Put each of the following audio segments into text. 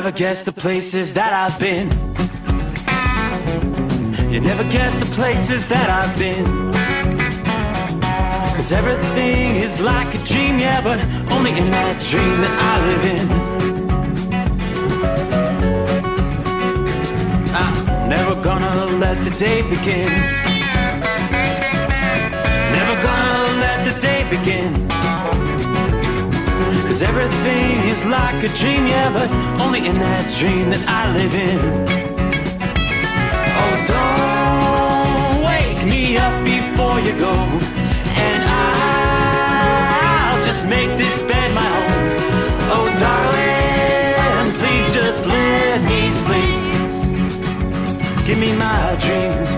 never guess the places that I've been. You never guess the places that I've been. 'Cause everything is like a dream, yeah, but only in that dream that I live in. I'm never gonna let the day begin. Never gonna let the day begin. 'Cause everything is like a dream, yeah, but only in that dream that I live in. Oh, don't wake me up before you go, and I'll just make this bed my home. Oh, darling, please just let me sleep. Give me my dreams.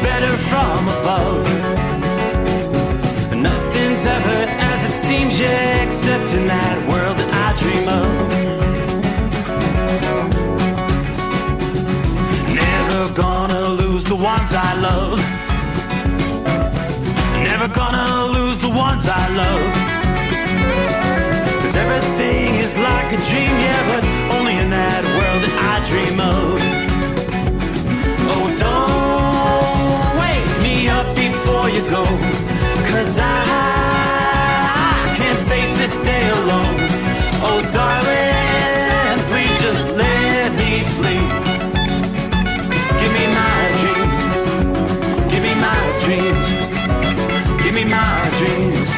Better from above. Nothing's ever as it seems, yeah, except in that world that I dream of. Never gonna lose the ones I love. Never gonna lose the ones I love. 'Cause everything is like a dream, yeah, but only in that world that I dream of. Oh, don't wake me up before you go, 'cause I can't face this day alone. Oh, darling, please just let me sleep. Give me my dreams. Give me my dreams. Give me my dreams.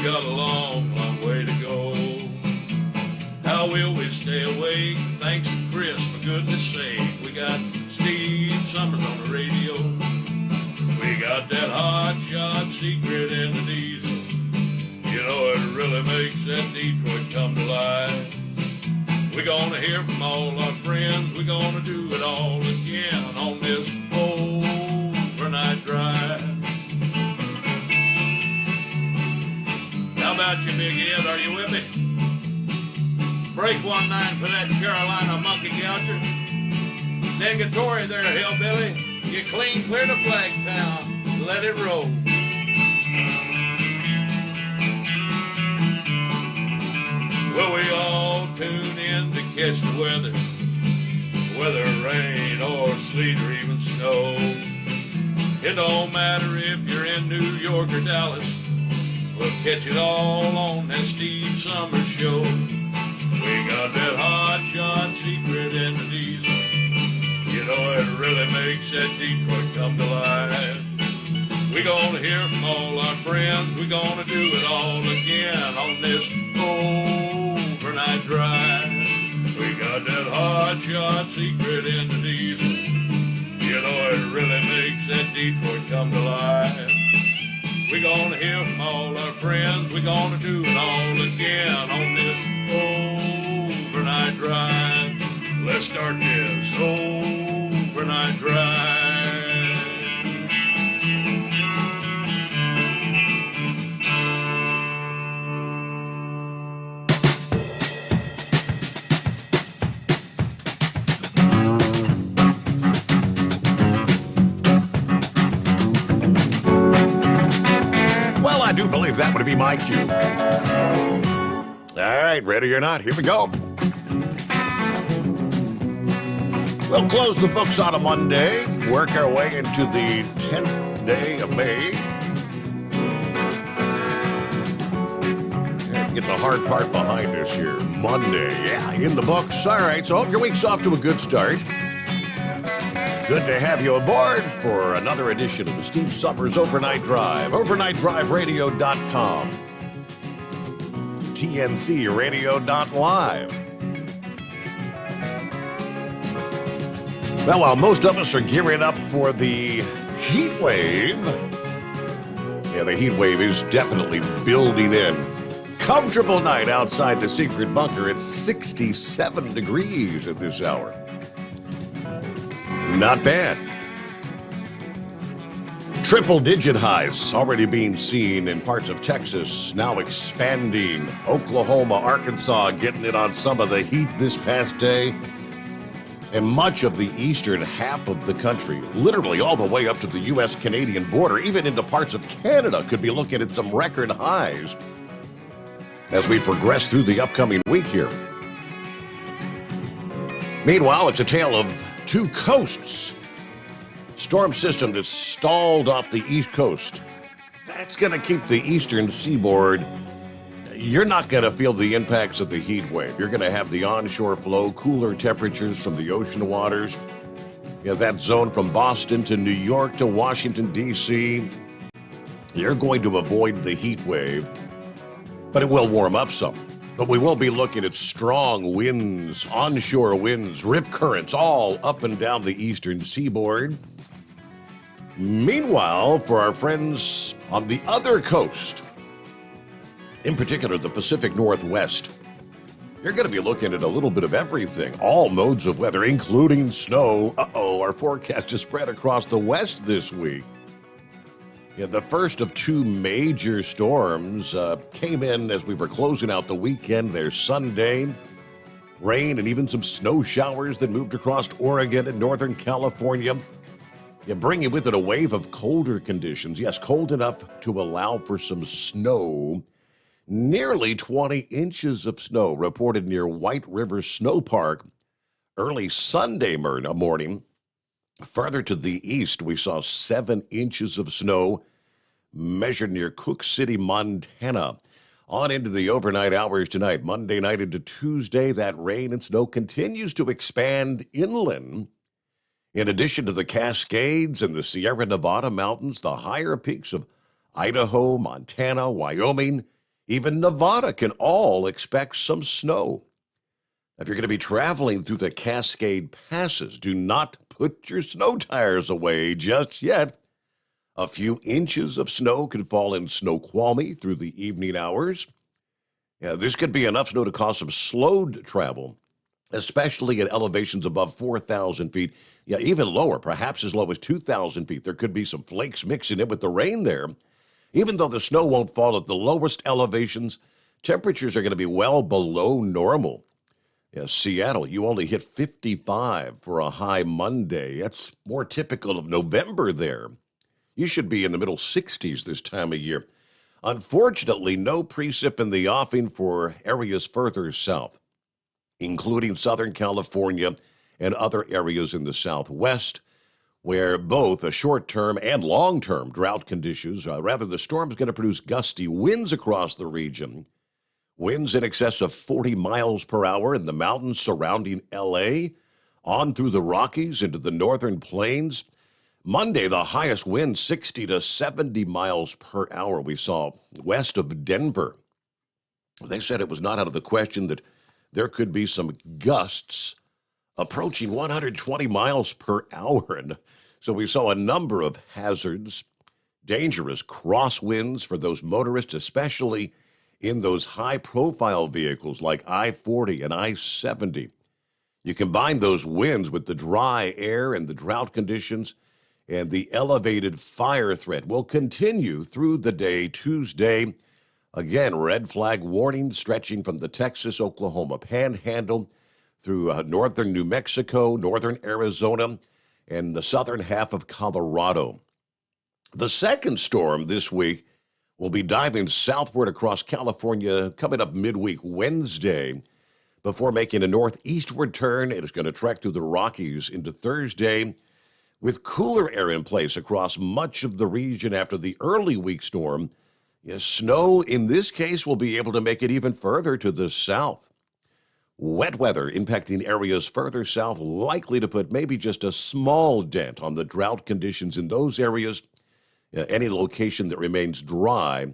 Got a long, long way to go. How will we stay awake? Thanks to Chris, for goodness sake. We got Steve Sommers on the radio. We got that hot shot secret in the diesel. You know, it really makes that Detroit come to life. We're gonna hear from all our friends. We're gonna do it all again on this overnight drive. How about you, Big Ed? Are you with me? Break 1-9 for that Carolina monkey gouger. Negatory there, hillbilly. You clean clear to Flagtown. Let it roll. Well, we all tune in to catch the weather. Whether rain or sleet or even snow. It don't matter if you're in New York or Dallas. We'll catch it all on that Steve Sommers show. We got that hot shot secret in the diesel. You know, it really makes that Detroit come to life. We're gonna hear from all our friends. We're gonna do it all again on this overnight drive. We got that hot shot secret in the diesel. You know, it really makes that Detroit come to life. We're gonna hear from all our friends. We're gonna do it all again on this overnight drive. Let's start this overnight drive. I do believe that would be my cue. All right, ready or not, here we go. We'll close the books on a Monday, work our way into the 10th day of May. Get the hard part behind us here. Monday, yeah, in the books. All right, so hope your week's off to a good start. Good to have you aboard for another edition of the Steve Sommers Overnight Drive. OvernightDriveRadio.com. TNCRadio.live. Well, while most of us are gearing up for the heat wave, yeah, the heat wave is definitely building in. Comfortable night outside the secret bunker. It's 67 degrees at this hour. Not bad. Triple-digit highs already being seen in parts of Texas, now expanding. Oklahoma, Arkansas getting it on some of the heat this past day. And much of the eastern half of the country, literally all the way up to the U.S.-Canadian border, even into parts of Canada, could be looking at some record highs as we progress through the upcoming week here. Meanwhile, it's a tale of two coasts. Storm system that's stalled off the east coast. That's going to keep the eastern seaboard. You're not going to feel the impacts of the heat wave. You're going to have the onshore flow, cooler temperatures from the ocean waters. You have that zone from Boston to New York to Washington, D.C. You're going to avoid the heat wave, but it will warm up some. But we will be looking at strong winds, onshore winds, rip currents all up and down the eastern seaboard. Meanwhile, for our friends on the other coast, in particular the Pacific Northwest, you're going to be looking at a little bit of everything, all modes of weather, including snow. Our forecast is spread across the west this week. Yeah, the first of two major storms came in as we were closing out the weekend there Sunday. Rain and even some snow showers that moved across Oregon and Northern California. Yeah, bringing with it a wave of colder conditions. Yes, cold enough to allow for some snow. Nearly 20 inches of snow reported near White River Snow Park early Sunday morning. Further to the east, we saw 7 inches of snow measured near Cook City, Montana. On into the overnight hours tonight, Monday night into Tuesday, that rain and snow continues to expand inland. In addition to the Cascades and the Sierra Nevada mountains, the higher peaks of Idaho, Montana, Wyoming, even Nevada can all expect some snow. If you're going to be traveling through the Cascade passes, do not put your snow tires away just yet. A few inches of snow could fall in Snoqualmie through the evening hours. Yeah, this could be enough snow to cause some slowed travel, especially at elevations above 4,000 feet. Yeah, even lower, perhaps as low as 2,000 feet. There could be some flakes mixing in with the rain there. Even though the snow won't fall at the lowest elevations, temperatures are going to be well below normal. Yeah, Seattle, you only hit 55 for a high Monday. That's more typical of November there. You should be in the middle 60s this time of year. Unfortunately, no precip in the offing for areas further south, including Southern California and other areas in the Southwest, where both a short-term and long-term drought conditions, the storm's going to produce gusty winds across the region. Winds in excess of 40 miles per hour in the mountains surrounding L.A., on through the Rockies into the northern plains. Monday, the highest wind, 60 to 70 miles per hour, we saw west of Denver. They said it was not out of the question that there could be some gusts approaching 120 miles per hour. And so we saw a number of hazards, dangerous crosswinds for those motorists, especially in those high-profile vehicles like I-40 and I-70. You combine those winds with the dry air and the drought conditions, and the elevated fire threat will continue through the day Tuesday. Again, red flag warning stretching from the Texas-Oklahoma panhandle through northern New Mexico, northern Arizona, and the southern half of Colorado. The second storm this week will be diving southward across California coming up midweek Wednesday before making a northeastward turn. It is going to trek through the Rockies into Thursday with cooler air in place across much of the region after the early week storm Yes, snow in this case will be able to make it even further to the south. Wet weather impacting areas further south, likely to put maybe just a small dent on the drought conditions in those areas. Any location that remains dry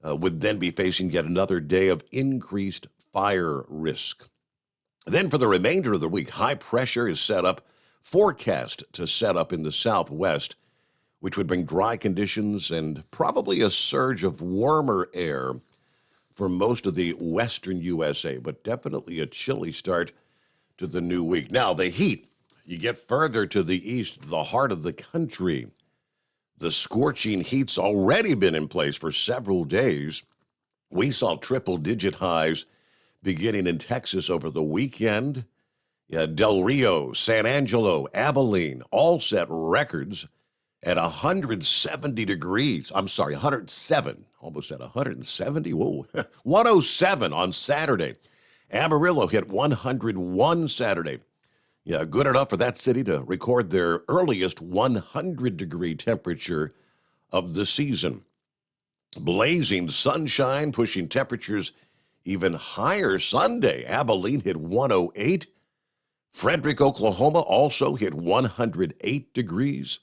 would then be facing yet another day of increased fire risk. Then for the remainder of the week, high pressure is forecast to set up in the southwest, which would bring dry conditions and probably a surge of warmer air for most of the western USA, but definitely a chilly start to the new week. Now, the heat, you get further to the east, the heart of the country. The scorching heat's already been in place for several days. We saw triple-digit highs beginning in Texas over the weekend. Del Rio, San Angelo, Abilene all set records at 170 degrees. I'm sorry, 107. Almost at 170. Whoa. 107 on Saturday. Amarillo hit 101 Saturday. Yeah, good enough for that city to record their earliest 100-degree temperature of the season. Blazing sunshine, pushing temperatures even higher Sunday. Abilene hit 108. Frederick, Oklahoma also hit 108 degrees.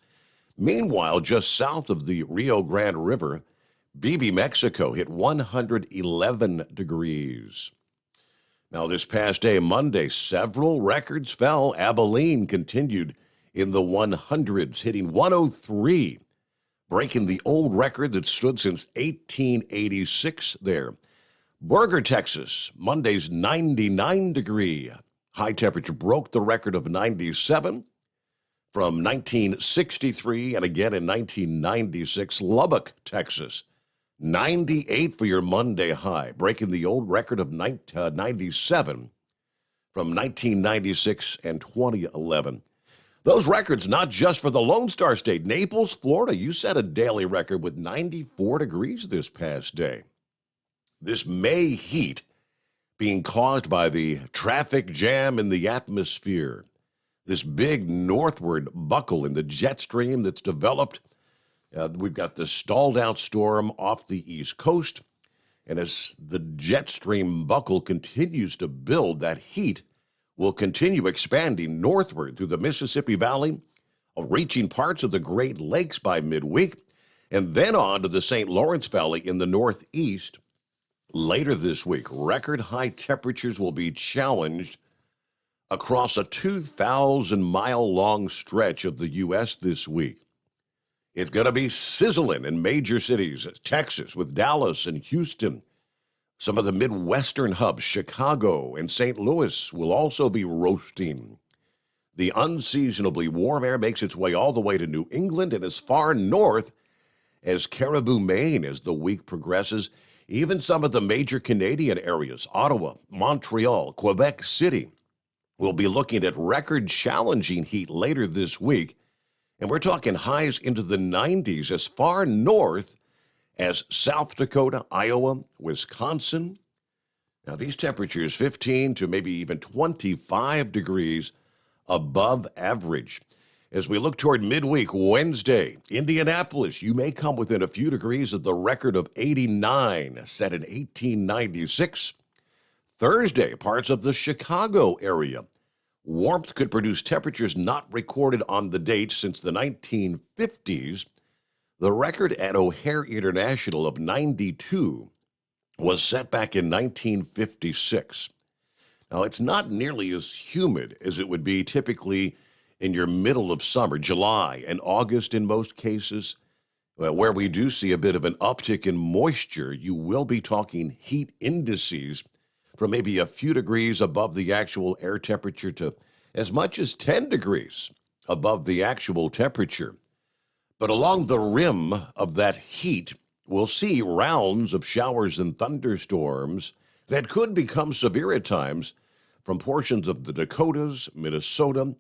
Meanwhile, just south of the Rio Grande River, Beebe, Mexico hit 111 degrees. Now, this past day, Monday, several records fell. Abilene continued in the 100s, hitting 103, breaking the old record that stood since 1886 there. Berger, Texas, Monday's 99-degree high temperature broke the record of 97 from 1963 and again in 1996. Lubbock, Texas, 98 for your Monday high, breaking the old record of 97 from 1996 and 2011. Those records not just for the Lone Star State. Naples, Florida, you set a daily record with 94 degrees this past day. This May heat being caused by the traffic jam in the atmosphere, this big northward buckle in the jet stream that's developed. We've got the stalled out storm off the East Coast. And as the jet stream buckle continues to build, that heat will continue expanding northward through the Mississippi Valley, reaching parts of the Great Lakes by midweek, and then on to the St. Lawrence Valley in the northeast. Later this week, record high temperatures will be challenged across a 2,000-mile-long stretch of the U.S. this week. It's going to be sizzling in major cities, Texas with Dallas and Houston. Some of the Midwestern hubs, Chicago and St. Louis, will also be roasting. The unseasonably warm air makes its way all the way to New England and as far north as Caribou, Maine as the week progresses. Even some of the major Canadian areas, Ottawa, Montreal, Quebec City, will be looking at record-challenging heat later this week. And we're talking highs into the 90s as far north as South Dakota, Iowa, Wisconsin. Now, these temperatures 15 to maybe even 25 degrees above average. As we look toward midweek, Wednesday, Indianapolis, you may come within a few degrees of the record of 89, set in 1896. Thursday, parts of the Chicago area. Warmth could produce temperatures not recorded on the date since the 1950s. The record at O'Hare International of 92 was set back in 1956. Now, it's not nearly as humid as it would be typically in your middle of summer, July and August in most cases, where we do see a bit of an uptick in moisture. You will be talking heat indices from maybe a few degrees above the actual air temperature to as much as 10 degrees above the actual temperature. But along the rim of that heat, we'll see rounds of showers and thunderstorms that could become severe at times from portions of the Dakotas, Minnesota,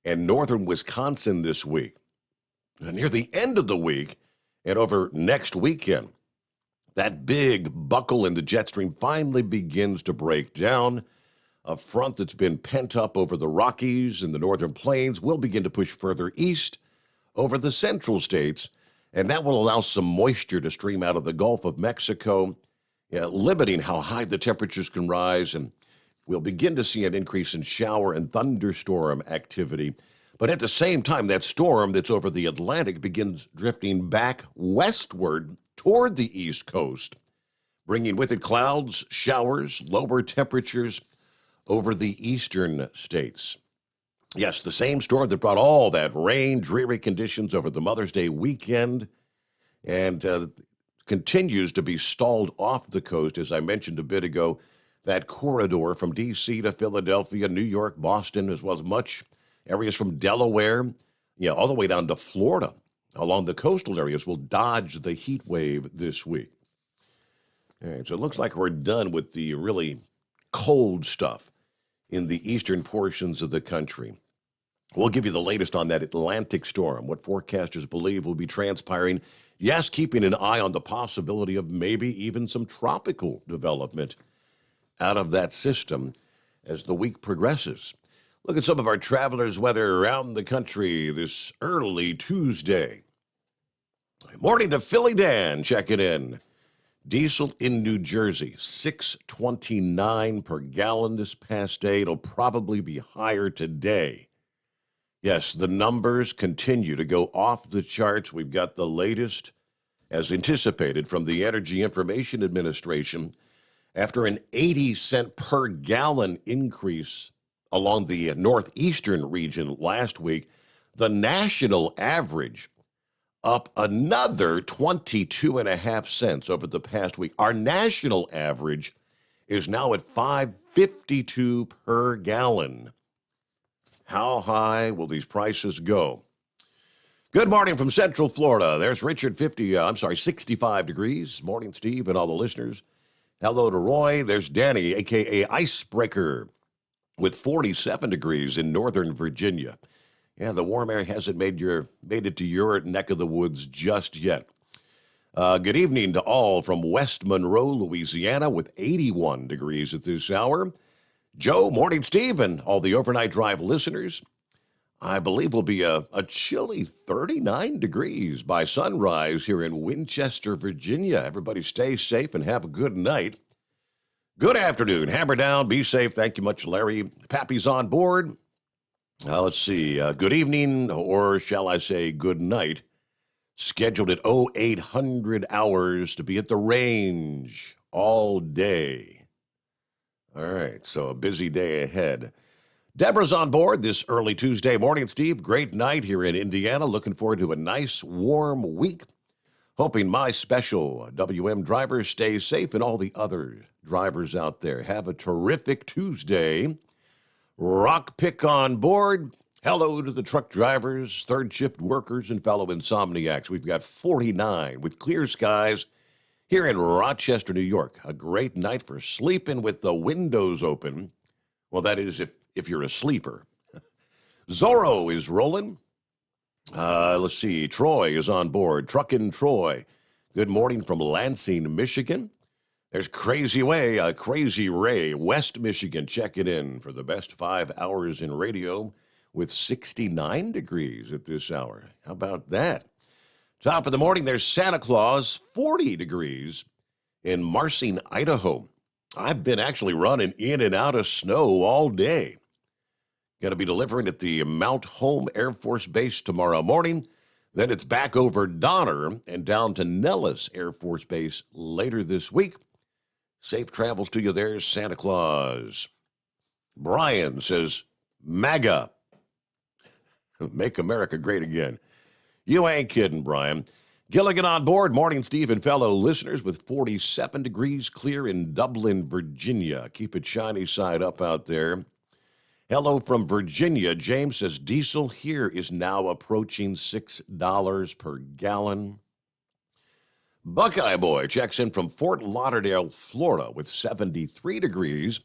and northern Wisconsin this week. Near the end of the week and over next weekend, that big buckle in the jet stream finally begins to break down. A front that's been pent up over the Rockies and the northern plains will begin to push further east over the central states and that will allow some moisture to stream out of the Gulf of Mexico, limiting how high the temperatures can rise, and we'll begin to see an increase in shower and thunderstorm activity. But at the same time, that storm that's over the Atlantic begins drifting back westward toward the East Coast, bringing with it clouds, showers, lower temperatures over the eastern states. Yes, the same storm that brought all that rain, dreary conditions over the Mother's Day weekend, and continues to be stalled off the coast, as I mentioned a bit ago. That corridor from D.C. to Philadelphia, New York, Boston, as well as much areas from Delaware, all the way down to Florida, along the coastal areas, will dodge the heat wave this week. All right, so it looks like we're done with the really cold stuff in the eastern portions of the country. We'll give you the latest on that Atlantic storm, what forecasters believe will be transpiring. Yes, keeping an eye on the possibility of maybe even some tropical development out of that system as the week progresses. Look at some of our travelers' weather around the country this early Tuesday. Morning to Philly Dan checking in. Diesel in New Jersey, $6.29 per gallon this past day. It'll probably be higher today. Yes, the numbers continue to go off the charts. We've got the latest, as anticipated, from the Energy Information Administration. After an 80-cent per gallon increase along the northeastern region last week, the national average up another 22.5 cents over the past week. Our national average is now at $5.52 per gallon. How high will these prices go? Good morning from Central Florida. There's Richard, 65 degrees. Morning, Steve, and all the listeners. Hello to Roy. There's Danny, a.k.a. Icebreaker, with 47 degrees in Northern Virginia. Yeah, the warm air hasn't made it to your neck of the woods just yet. Good evening to all from West Monroe, Louisiana, with 81 degrees at this hour. Joe, morning, Steve, and all the Overnight Drive listeners. I believe will be a chilly 39 degrees by sunrise here in Winchester, Virginia. Everybody stay safe and have a good night. Good afternoon. Hammer down. Be safe. Thank you much, Larry. Pappy's on board. Let's see. Good evening, or shall I say good night. Scheduled at 0800 hours to be at the range all day. All right, so a busy day ahead. Deborah's on board this early Tuesday morning, Steve. Great night here in Indiana. Looking forward to a nice, warm week. Hoping my special WM drivers stay safe and all the other drivers out there. Have a terrific Tuesday. Rock Pick on board. Hello to the truck drivers, third shift workers, and fellow insomniacs. We've got 49 with clear skies here in Rochester, New York. A great night for sleeping with the windows open. Well, that is if you're a sleeper. Zorro is rolling. Let's see. Troy is on board. Truckin' Troy. Good morning from Lansing, Michigan. There's Crazy Ray, West Michigan, checking in for the best 5 hours in radio with 69 degrees at this hour. How about that? Top of the morning, there's Santa Claus, 40 degrees in Marsing, Idaho. I've been actually running in and out of snow all day. Going to be delivering at the Mount Holm Air Force Base tomorrow morning. Then it's back over Donner and down to Nellis Air Force Base later this week. Safe travels to you there, Santa Claus. Brian says, MAGA. Make America great again. You ain't kidding, Brian. Gilligan on board. Morning, Steve and fellow listeners, with 47 degrees clear in Dublin, Virginia. Keep it shiny side up out there. Hello from Virginia. James says diesel here is now approaching $6 per gallon. Buckeye Boy checks in from Fort Lauderdale, Florida, with 73 degrees.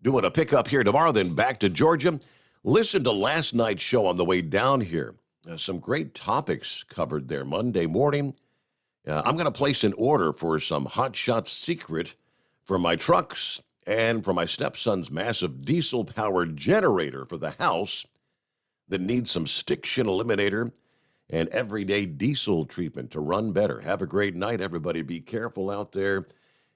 Doing a pickup here tomorrow, then back to Georgia. Listen to last night's show on the way down here. Some great topics covered there Monday morning. I'm going to place an order for some Hot Shot Secret for my trucks and for my stepson's massive diesel-powered generator for the house that needs some stick shin eliminator and everyday diesel treatment to run better. Have a great night, everybody. Be careful out there.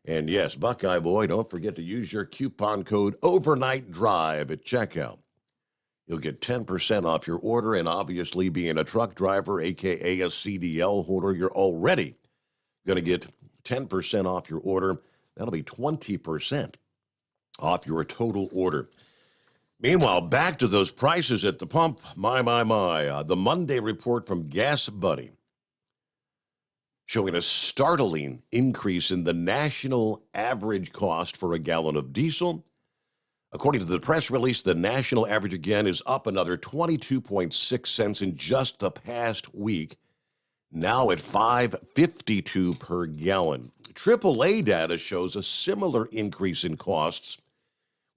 And yes, Buckeye Boy, don't forget to use your coupon code Overnight Drive at checkout. You'll get 10% off your order, and obviously being a truck driver, a.k.a. a CDL holder, you're already going to get 10% off your order. That'll be 20% off your total order. Meanwhile, back to those prices at the pump. My. The Monday report from Gas Buddy showing a startling increase in the national average cost for a gallon of diesel. According to the press release, the national average again is up another 22.6 cents in just the past week, now at $5.52 per gallon. AAA data shows a similar increase in costs,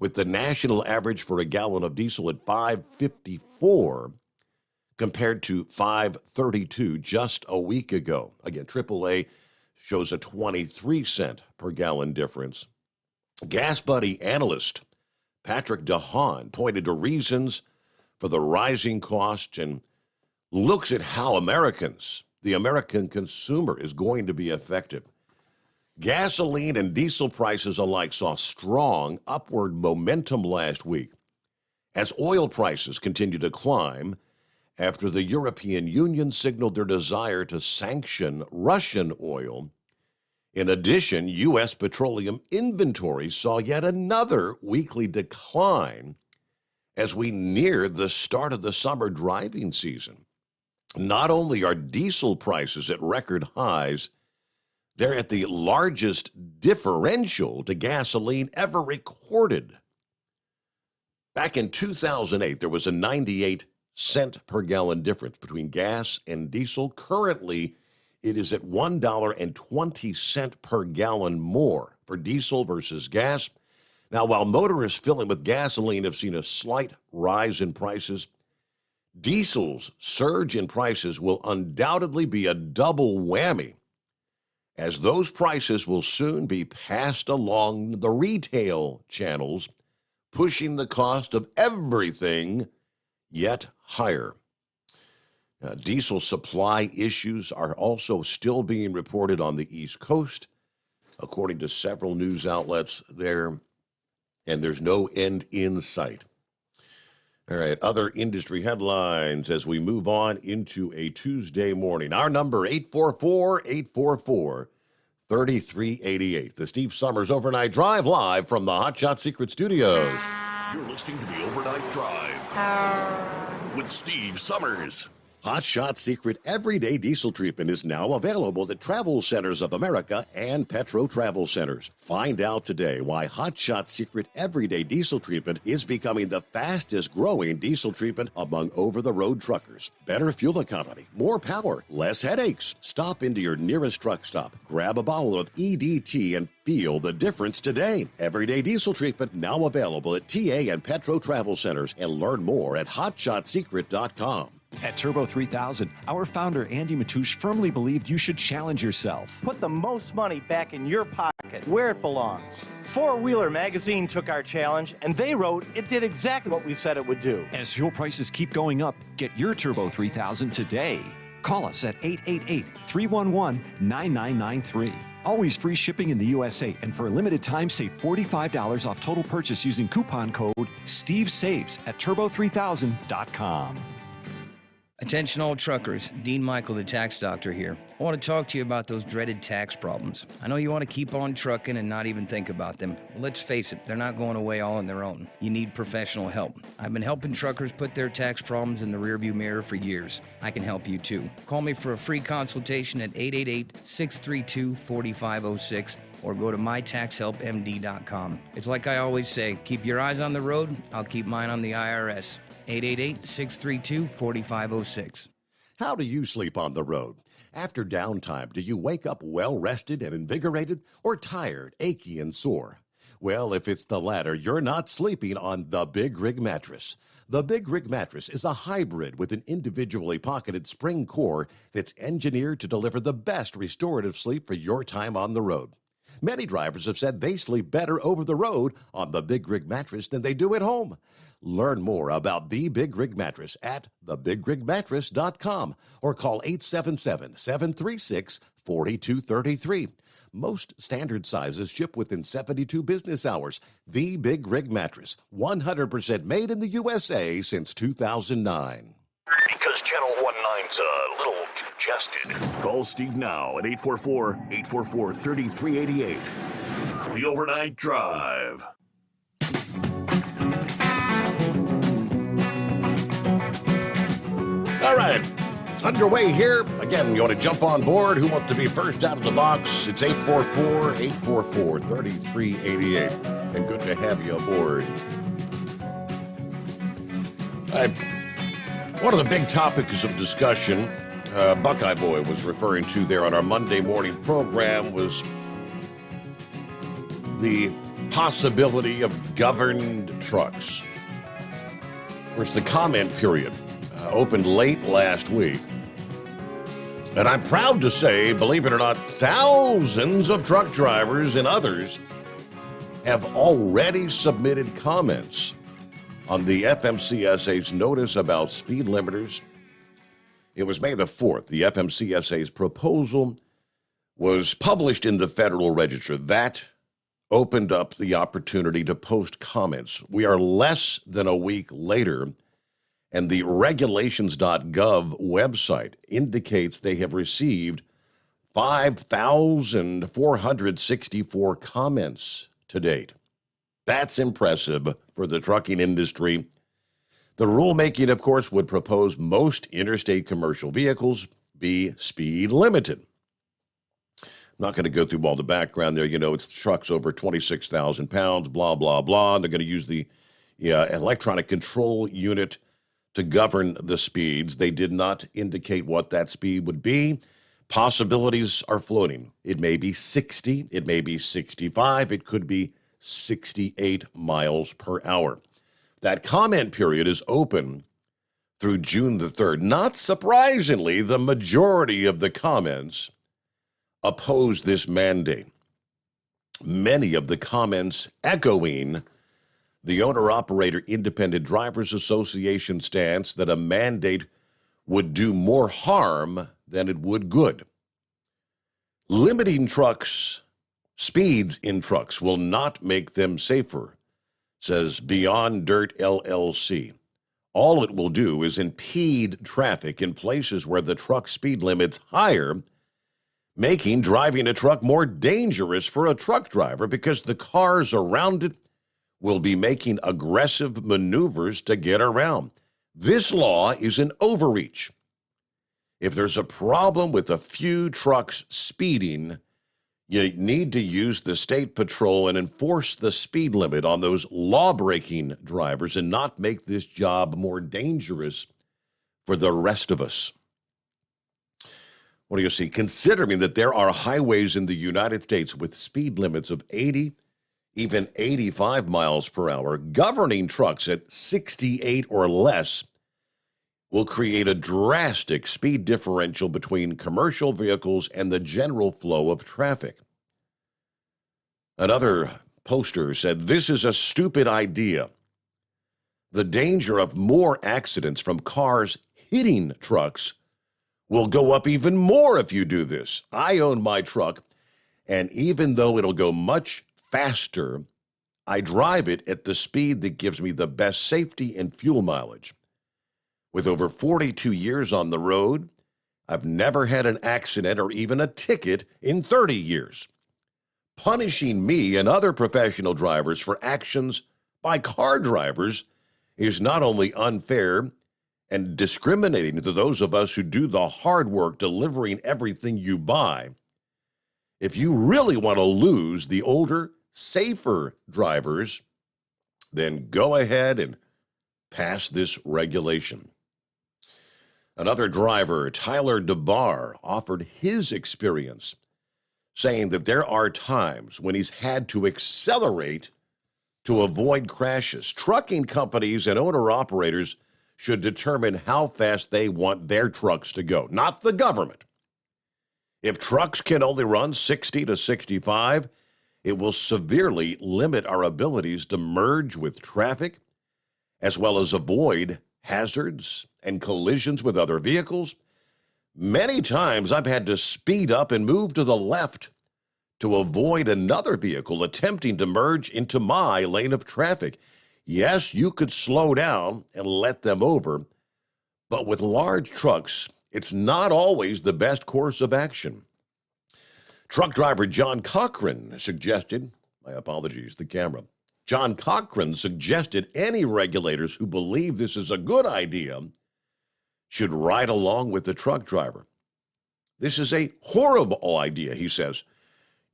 with the national average for a gallon of diesel at $5.54 compared to $5.32 just a week ago. Again, AAA shows a 23-cent per gallon difference. Gas Buddy analyst Patrick DeHaan pointed to reasons for the rising costs and looks at how the American consumer, is going to be affected. Gasoline and diesel prices alike saw strong upward momentum last week as oil prices continue to climb after the European Union signaled their desire to sanction Russian oil. In addition, U.S. petroleum inventories saw yet another weekly decline as we near the start of the summer driving season. Not only are diesel prices at record highs, they're at the largest differential to gasoline ever recorded. Back in 2008, there was a 98-cent per gallon difference between gas and diesel. Currently, it is at $1.20 per gallon more for diesel versus gas. Now, while motorists filling with gasoline have seen a slight rise in prices, diesel's surge in prices will undoubtedly be a double whammy, as those prices will soon be passed along the retail channels, pushing the cost of everything yet higher. Diesel supply issues are also still being reported on the East Coast, according to several news outlets there, and there's no end in sight. All right, other industry headlines as we move on into a Tuesday morning. Our number, 844-844-3388. The Steve Sommers Overnight Drive, live from the Hot Shot Secret Studios. You're listening to the Overnight Drive with Steve Sommers. Hot Shot Secret Everyday Diesel Treatment is now available at Travel Centers of America and Petro Travel Centers. Find out today why Hot Shot Secret Everyday Diesel Treatment is becoming the fastest growing diesel treatment among over-the-road truckers. Better fuel economy, more power, less headaches. Stop into your nearest truck stop, grab a bottle of EDT, and feel the difference today. Everyday Diesel Treatment now available at TA and Petro Travel Centers, and learn more at hotshotsecret.com. At Turbo 3000, our founder Andy Matouche firmly believed you should challenge yourself. Put the most money back in your pocket, where it belongs. Four Wheeler Magazine took our challenge, and they wrote it did exactly what we said it would do. As fuel prices keep going up, get your Turbo 3000 today. Call us at 888-311-9993. Always free shipping in the USA, and for a limited time, save $45 off total purchase using coupon code STEVESAVES at turbo3000.com. Attention all truckers, Dean Michael, the tax doctor here. I want to talk to you about those dreaded tax problems. I know you want to keep on trucking and not even think about them. Well, let's face it, they're not going away all on their own. You need professional help. I've been helping truckers put their tax problems in the rearview mirror for years. I can help you too. Call me for a free consultation at 888-632-4506 or go to mytaxhelpmd.com. It's like I always say, keep your eyes on the road, I'll keep mine on the IRS. 888-632-4506. How do you sleep on the road? After downtime, do you wake up well-rested and invigorated, or tired, achy, and sore? Well, if it's the latter, you're not sleeping on the Big Rig Mattress. The Big Rig Mattress is a hybrid with an individually pocketed spring core that's engineered to deliver the best restorative sleep for your time on the road. Many drivers have said they sleep better over the road on the Big Rig mattress than they do at home. Learn more about the Big Rig mattress at thebigrigmattress.com or call 877-736-4233. Most standard sizes ship within 72 business hours. The Big Rig mattress, 100% made in the USA since 2009. Because Channel 19's a little congested. Call Steve now at 844-844-3388. The Overnight Drive. All right, underway here. Again, you want to jump on board? Who wants to be first out of the box? It's 844-844-3388. And good to have you aboard. One of the big topics of discussion Buckeye Boy was referring to there on our Monday morning program was the possibility of governed trucks. Of course, the comment period opened late last week. And I'm proud to say, believe it or not, thousands of truck drivers and others have already submitted comments on the FMCSA's notice about speed limiters. It was May the 4th. The FMCSA's proposal was published in the Federal Register. That opened up the opportunity to post comments. We are less than a week later, and the regulations.gov website indicates they have received 5,464 comments to date. That's impressive for the trucking industry. The rulemaking, of course, would propose most interstate commercial vehicles be speed limited. I'm not going to go through all the background there. You know, it's trucks over 26,000 pounds, blah, blah, blah. They're going to use the electronic control unit to govern the speeds. They did not indicate what that speed would be. Possibilities are floating. It may be 60, it may be 65, it could be 68 miles per hour. That comment period is open through June the 3rd. Not surprisingly, the majority of the comments oppose this mandate. Many of the comments echoing the Owner-Operator Independent Drivers Association stance that a mandate would do more harm than it would good. Limiting speeds in trucks will not make them safer, says Beyond Dirt LLC. All it will do is impede traffic in places where the truck speed limit's higher, making driving a truck more dangerous for a truck driver because the cars around it will be making aggressive maneuvers to get around. This law is an overreach. If there's a problem with a few trucks speeding, you need to use the state patrol and enforce the speed limit on those law-breaking drivers and not make this job more dangerous for the rest of us. What do you see? Considering that there are highways in the United States with speed limits of 80, even 85 miles per hour, governing trucks at 68 or less will create a drastic speed differential between commercial vehicles and the general flow of traffic. Another poster said, "This is a stupid idea. The danger of more accidents from cars hitting trucks will go up even more if you do this. I own my truck, and even though it'll go much faster, I drive it at the speed that gives me the best safety and fuel mileage. With over 42 years on the road, I've never had an accident or even a ticket in 30 years. Punishing me and other professional drivers for actions by car drivers is not only unfair and discriminating to those of us who do the hard work delivering everything you buy. If you really want to lose the older, safer drivers, then go ahead and pass this regulation." Another driver, Tyler DeBar, offered his experience, saying that there are times when he's had to accelerate to avoid crashes. Trucking companies and owner-operators should determine how fast they want their trucks to go, not the government. If trucks can only run 60 to 65, It will severely limit our abilities to merge with traffic, as well as avoid hazards and collisions with other vehicles. Many times I've had to speed up and move to the left to avoid another vehicle attempting to merge into my lane of traffic. Yes, you could slow down and let them over, but with large trucks, it's not always the best course of action. Truck driver John Cochran suggested, John Cochran suggested any regulators who believe this is a good idea should ride along with the truck driver. This is a horrible idea, he says.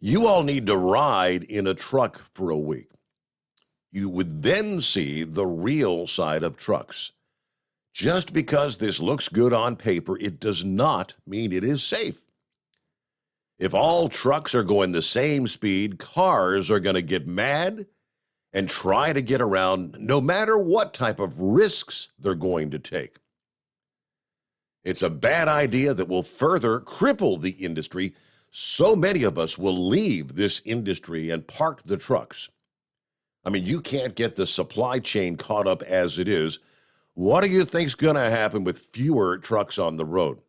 You all need to ride in a truck for a week. You would then see the real side of trucks. Just because this looks good on paper, it does not mean it is safe. If all trucks are going the same speed, cars are going to get mad and try to get around no matter what type of risks they're going to take. It's a bad idea that will further cripple the industry. So many of us will leave this industry and park the trucks. I mean, you can't get the supply chain caught up as it is. What do you think's going to happen with fewer trucks on the road?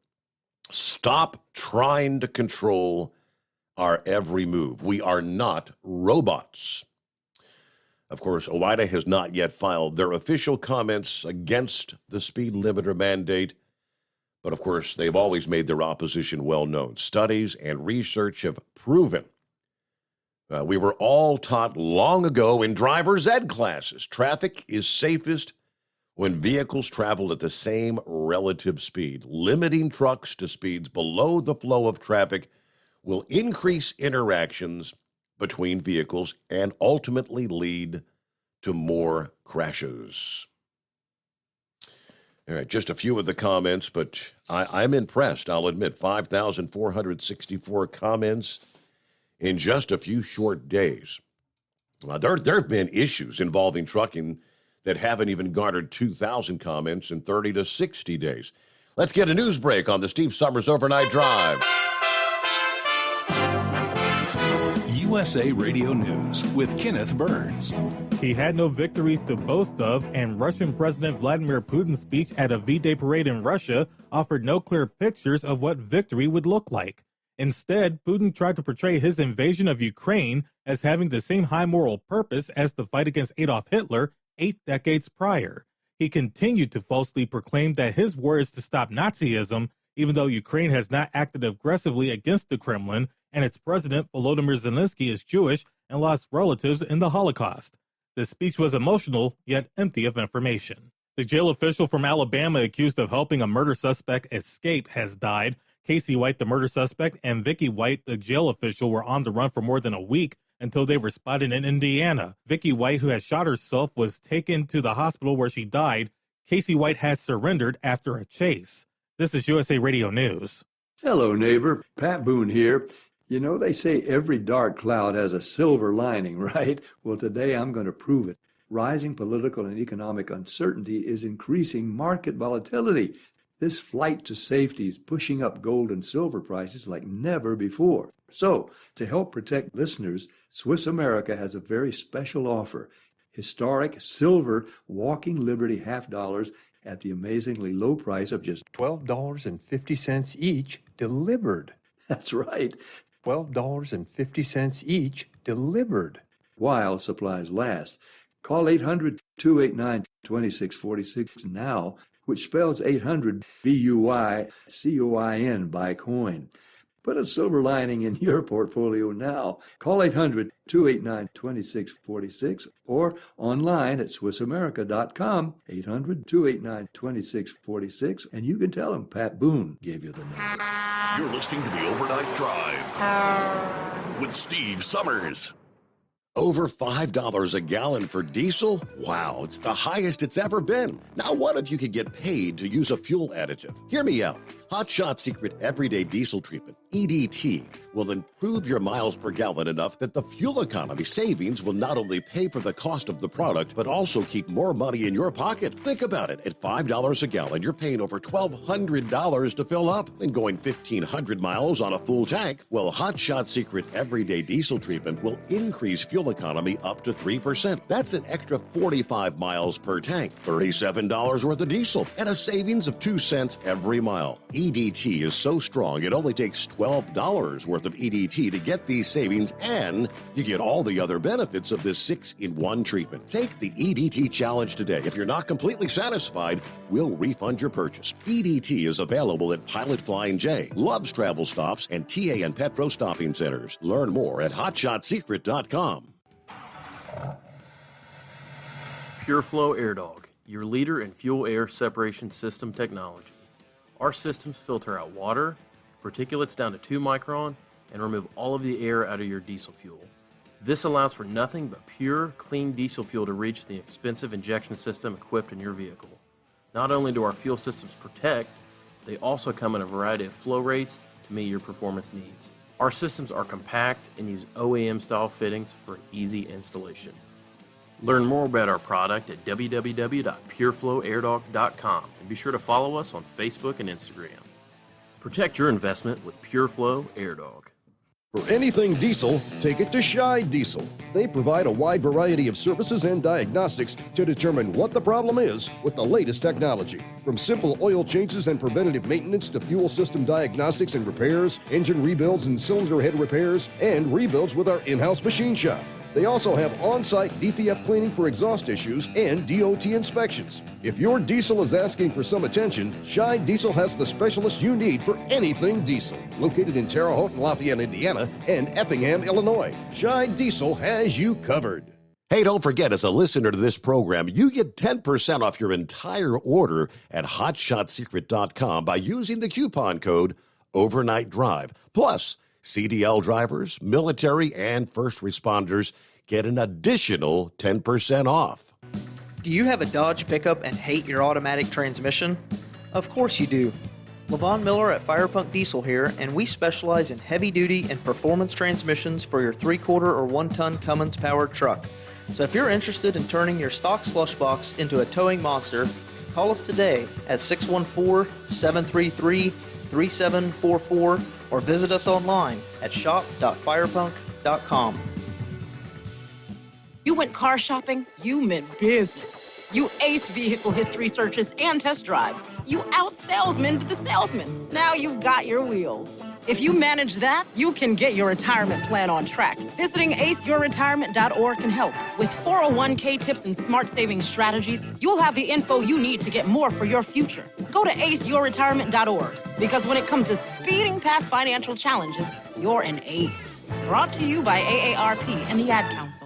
Stop trying to control our every move. We are not robots. Of course, OOIDA has not yet filed their official comments against the speed limiter mandate, but of course, they've always made their opposition well known. Studies and research have proven. We were all taught long ago in driver's ed classes, traffic is safest when vehicles travel at the same relative speed. Limiting trucks to speeds below the flow of traffic will increase interactions between vehicles and ultimately lead to more crashes. All right, just a few of the comments, but I'm impressed, I'll admit. 5,464 comments in just a few short days. There have been issues involving trucking that haven't even garnered 2,000 comments in 30 to 60 days. Let's get a news break on the Steve Sommers Overnight Drive. USA Radio News with Kenneth Burns. He had no victories to boast of, and Russian President Vladimir Putin's speech at a V-Day parade in Russia offered no clear pictures of what victory would look like. Instead, Putin tried to portray his invasion of Ukraine as having the same high moral purpose as the fight against Adolf Hitler 8 decades prior. He continued to falsely proclaim that his war is to stop Nazism, even though Ukraine has not acted aggressively against the Kremlin, and its president, Volodymyr Zelensky, is Jewish and lost relatives in the Holocaust. The speech was emotional, yet empty of information. The jail official from Alabama accused of helping a murder suspect escape has died. Casey White, the murder suspect, and Vicky White, the jail official, were on the run for more than a week until they were spotted in Indiana. Vicky White, who had shot herself, was taken to the hospital where she died. Casey White has surrendered after a chase. This is USA Radio News. Hello, neighbor. Pat Boone here. You know, they say every dark cloud has a silver lining, right? Well, today I'm going to prove it. Rising political and economic uncertainty is increasing market volatility. This flight to safety is pushing up gold and silver prices like never before. So, to help protect listeners, Swiss America has a very special offer. Historic silver Walking Liberty $half at the amazingly low price of just $12.50 each delivered. That's right. $12.50 each delivered. While supplies last. Call 800-289-2646 now, which spells 800 BUYCOIN by coin. Put a silver lining in your portfolio now. Call 800-289-2646 or online at SwissAmerica.com, 800-289-2646, and you can tell them Pat Boone gave you the number. You're listening to the Overnight Drive with Steve Sommers. Over $5 a gallon for diesel? Wow, it's the highest it's ever been. Now what if you could get paid to use a fuel additive? Hear me out. Hot Shot Secret Everyday Diesel Treatment EDT will improve your miles per gallon enough that the fuel economy savings will not only pay for the cost of the product, but also keep more money in your pocket. Think about it. At $5 a gallon, you're paying over $1,200 to fill up and going 1,500 miles on a full tank. Well, Hot Shot Secret Everyday Diesel Treatment will increase fuel economy up to 3%. That's an extra 45 miles per tank, $37 worth of diesel, and a savings of 2 cents every mile. EDT is so strong, it only takes $12 worth of EDT to get these savings, and you get all the other benefits of this 6-in-1 treatment. Take the EDT challenge today. If you're not completely satisfied, we'll refund your purchase. EDT is available at Pilot Flying J, Love's Travel Stops, and TA and Petro Stopping Centers. Learn more at hotshotsecret.com. PureFlow AirDog, your leader in fuel-air separation system technology. Our systems filter out water, particulates down to 2 micron, and remove all of the air out of your diesel fuel. This allows for nothing but pure, clean diesel fuel to reach the expensive injection system equipped in your vehicle. Not only do our fuel systems protect, they also come in a variety of flow rates to meet your performance needs. Our systems are compact and use OEM-style fittings for an easy installation. Learn more about our product at www.pureflowairdog.com and be sure to follow us on Facebook and Instagram. Protect your investment with PureFlow AirDog. For anything diesel, take it to Scheid Diesel. They provide a wide variety of services and diagnostics to determine what the problem is with the latest technology. From simple oil changes and preventative maintenance to fuel system diagnostics and repairs, engine rebuilds and cylinder head repairs, and rebuilds with our in-house machine shop. They also have on-site DPF cleaning for exhaust issues and DOT inspections. If your diesel is asking for some attention, Scheid Diesel has the specialist you need for anything diesel. Located in Terre Haute and Lafayette, Indiana, and Effingham, Illinois, Scheid Diesel has you covered. Hey, don't forget, as a listener to this program, you get 10% off your entire order at hotshotsecret.com by using the coupon code Overnight Drive. Plus, CDL drivers, military, and first responders get an additional 10% off. Do you have a Dodge pickup and hate your automatic transmission? Of course you do. LaVon Miller at Firepunk Diesel here, and we specialize in heavy-duty and performance transmissions for your 3-quarter or 1-ton Cummins-powered truck. So if you're interested in turning your stock slush box into a towing monster, call us today at 614-733-3744 or visit us online at shop.firepunk.com. You went car shopping, you meant business. You ace vehicle history searches and test drives. You out-salesmaned the salesman. Now you've got your wheels. If you manage that, you can get your retirement plan on track. Visiting aceyourretirement.org can help. With 401k tips and smart saving strategies, you'll have the info you need to get more for your future. Go to aceyourretirement.org, because when it comes to speeding past financial challenges, you're an ace. Brought to you by AARP and the Ad Council.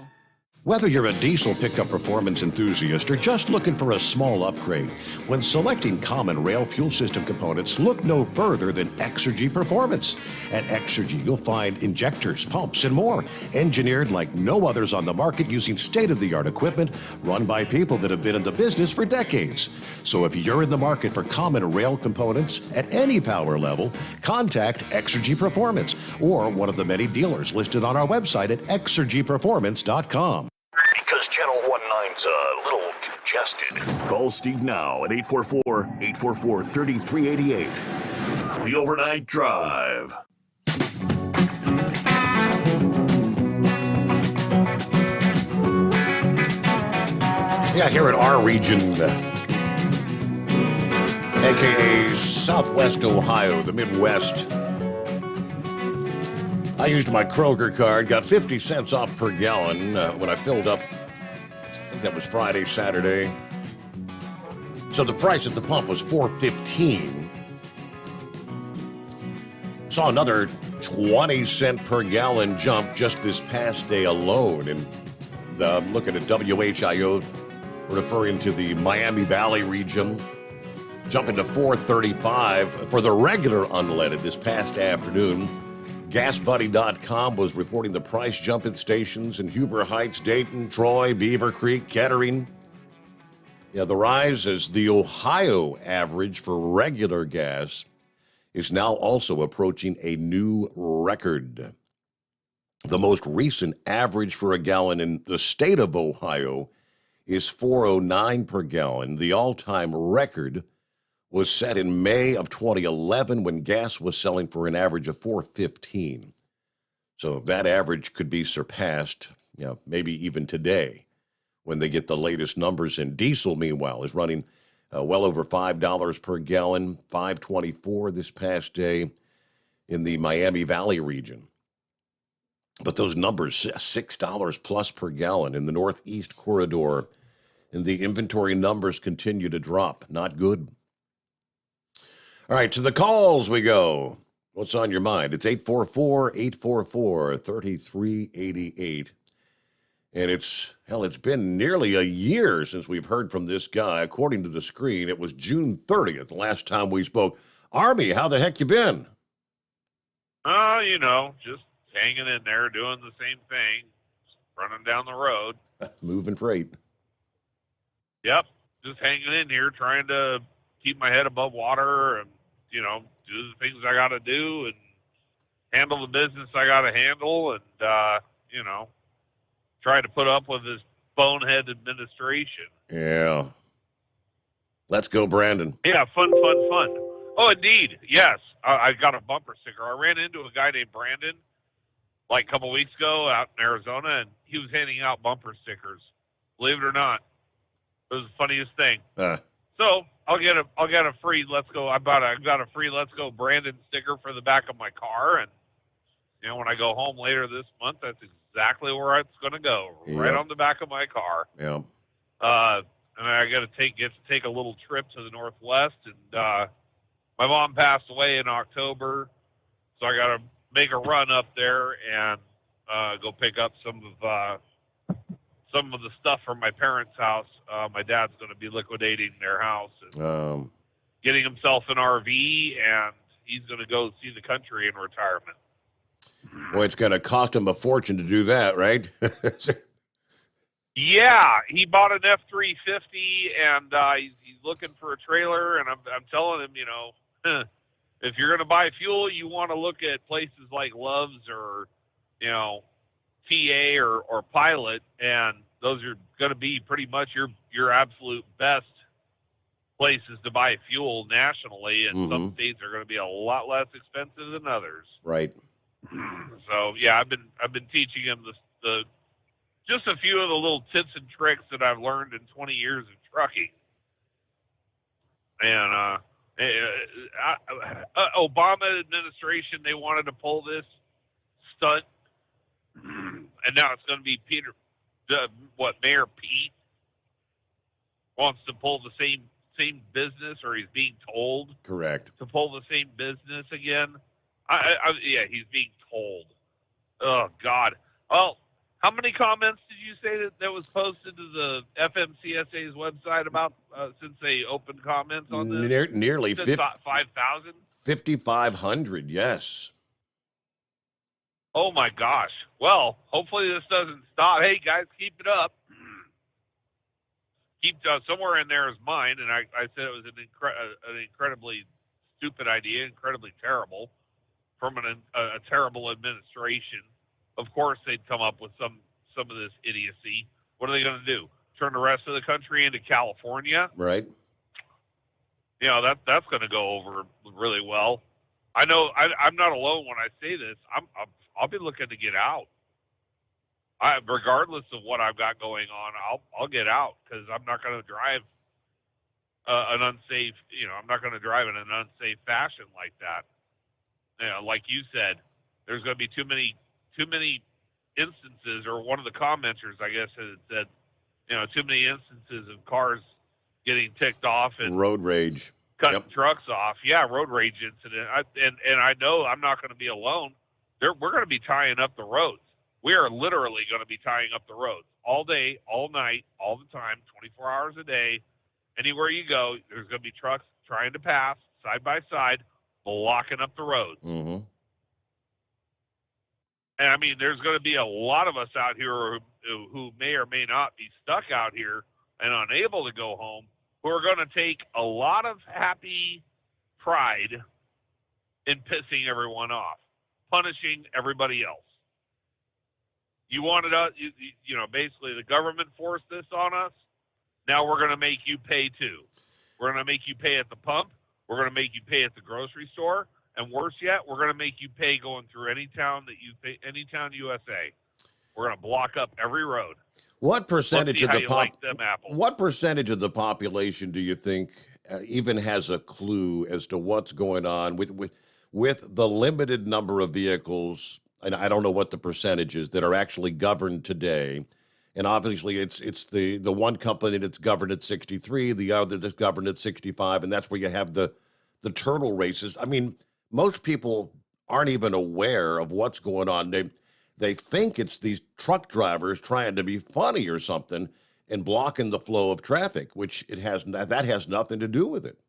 Whether you're a diesel pickup performance enthusiast or just looking for a small upgrade, when selecting common rail fuel system components, look no further than Exergy Performance. At Exergy, you'll find injectors, pumps, and more, engineered like no others on the market using state-of-the-art equipment run by people that have been in the business for decades. So if you're in the market for common rail components at any power level, contact Exergy Performance or one of the many dealers listed on our website at exergyperformance.com. Because Channel 19's a little congested. Call Steve now at 844-844-3388. The Overnight Drive. Yeah, here in our region, a.k.a. Southwest Ohio, the Midwest, I used my Kroger card, got 50 cents off per gallon when I filled up. I think that was Friday, Saturday. So the price at the pump was $4.15. Saw another 20 cent per gallon jump just this past day alone. And I'm looking at WHIO, referring to the Miami Valley region, jumping to $4.35 for the regular unleaded this past afternoon. GasBuddy.com was reporting the price jump at stations in Huber Heights, Dayton, Troy, Beaver Creek, Kettering. Yeah, the rise is the Ohio average for regular gas is now also approaching a new record. The most recent average for a gallon in the state of Ohio is $4.09 per gallon. The all-time record was set in May of 2011 when gas was selling for an average of $4.15. So that average could be surpassed, maybe even today when they get the latest numbers. And diesel, meanwhile, is running well over $5 per gallon, $5.24 this past day in the Miami Valley region. But those numbers, $6 plus per gallon in the Northeast corridor, and the inventory numbers continue to drop. Not good. All right, to the calls we go. What's on your mind? It's 844-844-3388. And it's been nearly a year since we've heard from this guy. According to the screen, it was June 30th, the last time we spoke. Army, how the heck you been? Just hanging in there, doing the same thing, running down the road. Moving freight. Yep, just hanging in here, trying to keep my head above water and, do the things I got to do and handle the business I got to handle and, try to put up with this bonehead administration. Yeah. Let's go, Brandon. Yeah, fun. Oh, indeed. Yes. I got a bumper sticker. I ran into a guy named Brandon like a couple weeks ago out in Arizona, and he was handing out bumper stickers. Believe it or not. It was the funniest thing. So I'll get a free Let's Go. I got a free Let's Go Brandon sticker for the back of my car, and when I go home later this month, that's exactly where it's going to go, right on the back of my car. Yeah. And I get to take a little trip to the Northwest, and my mom passed away in October, so I got to make a run up there and go pick up some of the stuff from my parents' house. My dad's going to be liquidating their house and getting himself an RV, and he's going to go see the country in retirement. Boy, it's going to cost him a fortune to do that, right? Yeah, he bought an F-350, and he's looking for a trailer, and I'm telling him, if you're going to buy fuel, you want to look at places like Love's or, TA or Pilot, and those are going to be pretty much your absolute best places to buy fuel nationally, and some states are going to be a lot less expensive than others. Right. So yeah, I've been teaching him the just a few of the little tips and tricks that I've learned in 20 years of trucking. And Obama administration, they wanted to pull this stunt, and now it's going to be Mayor Pete wants to pull the same business, or he's being told correct to pull the same business again. Yeah, he's being told. Oh God. Well, how many comments did you say that was posted to the FMCSA's website about since they opened comments on this? Nearly 5,000. 5,500. Yes. Oh my gosh. Well, hopefully this doesn't stop. Hey guys, keep it up. Keep somewhere in there is mine, and I said it was an incredibly stupid idea, incredibly terrible from a terrible administration. Of course, they'd come up with some of this idiocy. What are they going to do? Turn the rest of the country into California? Right. That's going to go over really well. I know I'm not alone when I say this. I'll be looking to get out. Regardless of what I've got going on, I'll get out because I'm not going to drive an unsafe. I'm not going to drive in an unsafe fashion like that. Like you said, there's going to be too many instances, or one of the commenters, I guess, had said, too many instances of cars getting ticked off and road rage, cutting trucks off. Yeah, road rage incident. And I know I'm not going to be alone. We're going to be tying up the roads. We are literally going to be tying up the roads all day, all night, all the time, 24 hours a day. Anywhere you go, there's going to be trucks trying to pass side by side, blocking up the roads. Mm-hmm. And I mean, there's going to be a lot of us out here who may or may not be stuck out here and unable to go home, who are going to take a lot of happy pride in pissing everyone off, punishing everybody else. You wanted us, basically the government forced this on us. Now we're going to make you pay too. We're going to make you pay at the pump. We're going to make you pay at the grocery store. And worse yet, we're going to make you pay going through any town USA. We're going to block up every road. What percentage of the What percentage of the population do you think even has a clue as to what's going on with the limited number of vehicles? And I don't know what the percentage is that are actually governed today. And obviously, it's the one company that's governed at 63, the other that's governed at 65, and that's where you have the turtle races. I mean, most people aren't even aware of what's going on. They think it's these truck drivers trying to be funny or something and blocking the flow of traffic, which that has nothing to do with it.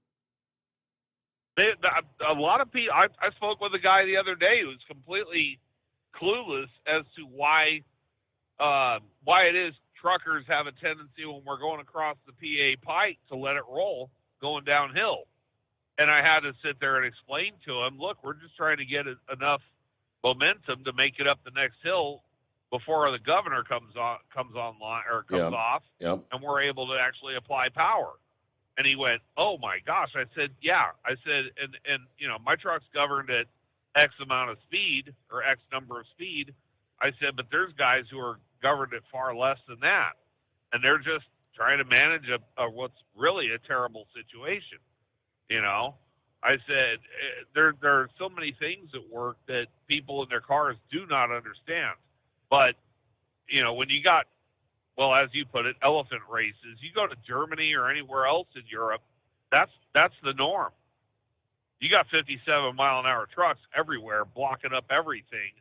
A lot of people. I spoke with a guy the other day who was completely clueless as to why it is truckers have a tendency when we're going across the PA Pike to let it roll going downhill. And I had to sit there and explain to him, look, we're just trying to get enough momentum to make it up the next hill before the governor comes off, Yep. and we're able to actually apply power. And he went, oh my gosh. I said, yeah. I said, and my truck's governed at X amount of speed or X number of speed. I said, but there's guys who are governed at far less than that, and they're just trying to manage a what's really a terrible situation. I said there are so many things at work that people in their cars do not understand. But when you got, well, as you put it, elephant races, you go to Germany or anywhere else in Europe, that's the norm. You got 57-mile-an-hour trucks everywhere blocking up everything,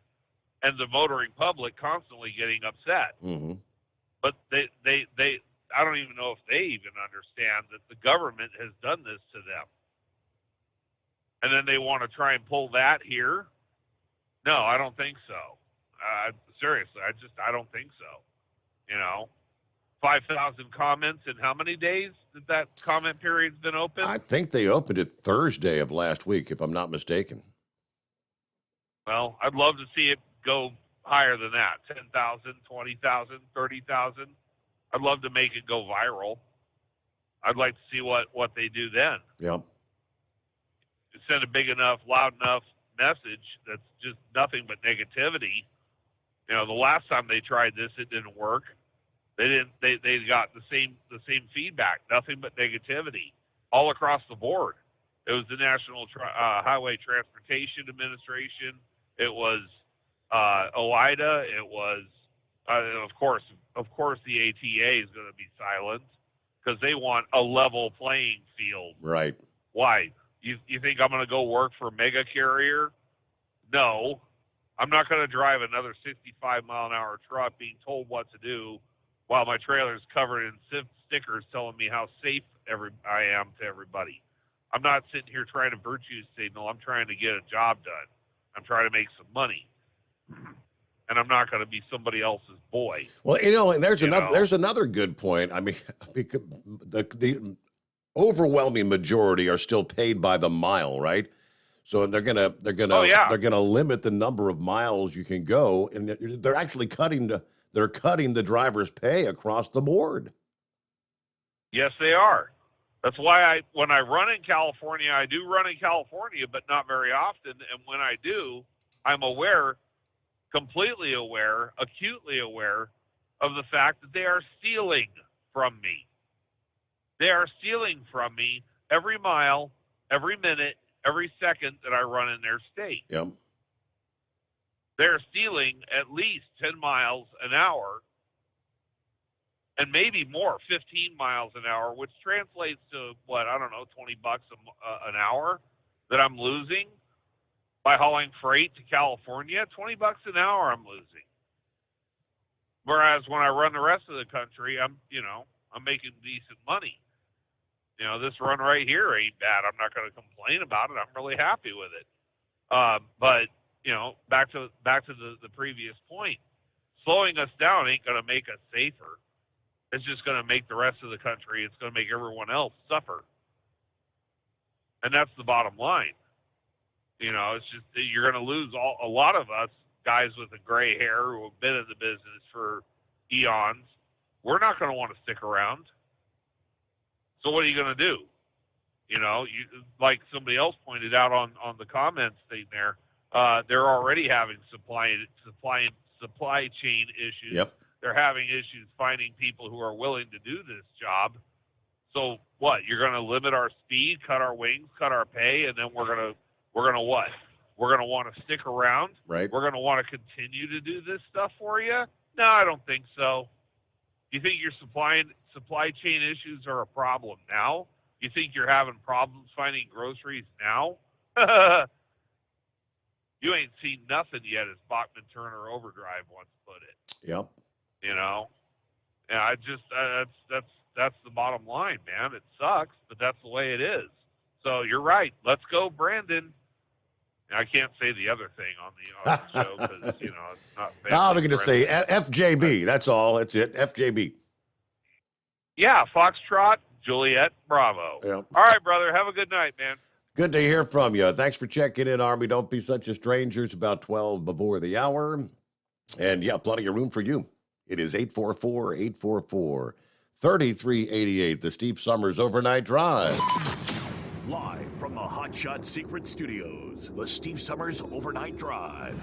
and the motoring public constantly getting upset. Mm-hmm. But they I don't even know if they even understand that the government has done this to them. And then they want to try and pull that here? No, I don't think so. Seriously, I don't think so. 5,000 comments in how many days that comment period's been open? I think they opened it Thursday of last week, if I'm not mistaken. Well, I'd love to see it go higher than that. 10,000, 20,000, 30,000. I'd love to make it go viral. I'd like to see what they do then. Yep. Send a big enough, loud enough message that's just nothing but negativity. The last time they tried this, it didn't work. They got the same feedback, nothing but negativity all across the board. It was the National Highway Transportation Administration. It was OIDA. It was of course the ATA is going to be silent because they want a level playing field. Right. Why? You think I'm going to go work for a mega carrier? No. I'm not going to drive another 65-mile-an-hour truck being told what to do while my trailer is covered in stickers telling me how safe I am to everybody. I'm not sitting here trying to virtue signal. I'm trying to get a job done. I'm trying to make some money. And I'm not going to be somebody else's boy. Well, and there's another good point. I mean, because the overwhelming majority are still paid by the mile, right? So they're gonna limit the number of miles you can go, and they're actually cutting the driver's pay across the board. Yes, they are. That's why when I run in California, I do run in California, but not very often. And when I do, I'm completely aware, acutely aware of the fact that they are stealing from me. They are stealing from me every mile, every minute, every second that I run in their state. Yep. They're stealing at least 10 miles an hour and maybe more, 15 miles an hour, which translates to, $20 an hour that I'm losing by hauling freight to California. $20 an hour I'm losing. Whereas when I run the rest of the country, I'm making decent money. This run right here ain't bad. I'm not going to complain about it. I'm really happy with it. But back to the previous point, slowing us down ain't going to make us safer. It's just going to make the rest of the country, it's going to make everyone else suffer. And that's the bottom line. You know, it's just that you're going to lose a lot of us guys with a gray hair who have been in the business for eons. We're not going to want to stick around. So what are you going to do? You know, like somebody else pointed out on the comments thing there, they're already having supply chain issues. Yep. They're having issues finding people who are willing to do this job. So what? You're going to limit our speed, cut our wings, cut our pay, and then we're going to what? We're going to want to stick around? Right. We're going to want to continue to do this stuff for you? No, I don't think so. You think your supply chain issues are a problem now? You think you're having problems finding groceries now? You ain't seen nothing yet, as Bachman Turner Overdrive once put it. Yep. You know? And I just that's the bottom line, man. It sucks, but that's the way it is. So you're right. Let's go, Brandon. I can't say the other thing on the show because, you know, it's not fair. I'm going to say FJB. That's all. That's it. FJB. Yeah, Foxtrot, Juliet, Bravo. Yeah. All right, brother. Have a good night, man. Good to hear from you. Thanks for checking in, Army. Don't be such a stranger. It's about 12 before the hour. And, yeah, plenty of room for you. It is 844-844-3388, the Steve Sommers Overnight Drive. Live from the Hot Shot Secret Studios, the Steve Sommers Overnight Drive.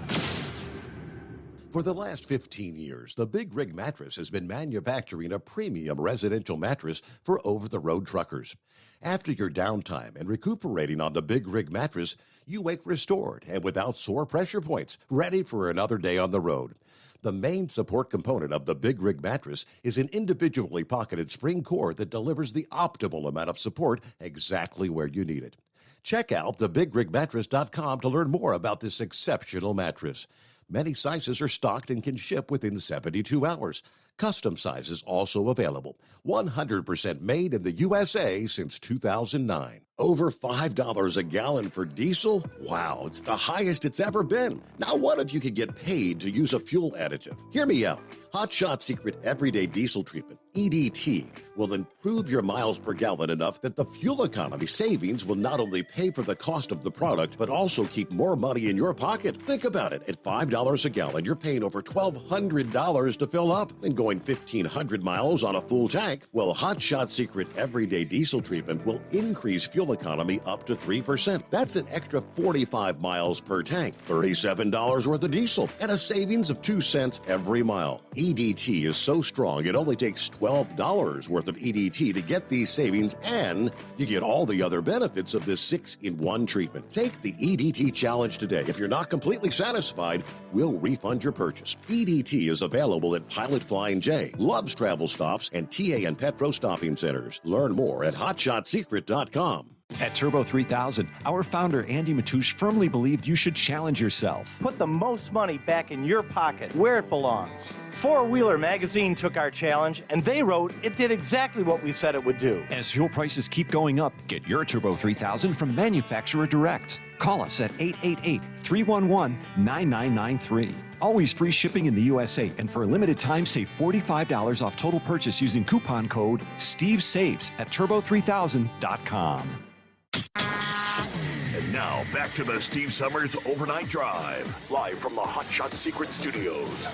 For the last 15 years, the Big Rig Mattress has been manufacturing a premium residential mattress for over-the-road truckers. After your downtime and recuperating on the Big Rig Mattress, you wake restored and without sore pressure points, ready for another day on the road. The main support component of the Big Rig Mattress is an individually pocketed spring core that delivers the optimal amount of support exactly where you need it. Check out thebigrigmattress.com to learn more about this exceptional mattress. Many sizes are stocked and can ship within 72 hours. Custom sizes also available. 100% made in the USA since 2009. Over $5 a gallon for diesel? Wow, it's the highest it's ever been. Now what if you could get paid to use a fuel additive? Hear me out. Hot Shot Secret Everyday Diesel Treatment, EDT, will improve your miles per gallon enough that the fuel economy savings will not only pay for the cost of the product, but also keep more money in your pocket. Think about it. At $5 a gallon, you're paying over $1,200 to fill up and going 1,500 miles on a full tank. Well, Hot Shot Secret Everyday Diesel Treatment will increase fuel economy up to 3%. That's an extra 45 miles per tank, $37 worth of diesel, and a savings of 2 cents every mile. EDT is so strong, it only takes $12 worth of EDT to get these savings, and you get all the other benefits of this 6-in-1 treatment. Take the EDT challenge today. If you're not completely satisfied, we'll refund your purchase. EDT is available at Pilot Flying J, Love's Travel Stops, and TA and Petro Stopping Centers. Learn more at hotshotsecret.com. At Turbo 3000, our founder Andy Matouche firmly believed you should challenge yourself. Put the most money back in your pocket, where it belongs. Four Wheeler Magazine took our challenge, and they wrote it did exactly what we said it would do. As fuel prices keep going up, get your Turbo 3000 from manufacturer direct. Call us at 888-311-9993. Always free shipping in the USA, and for a limited time, save $45 off total purchase using coupon code STEVESAVES at turbo3000.com. And now, back to the Steve Sommers Overnight Drive, live from the Hot Shot Secret Studios.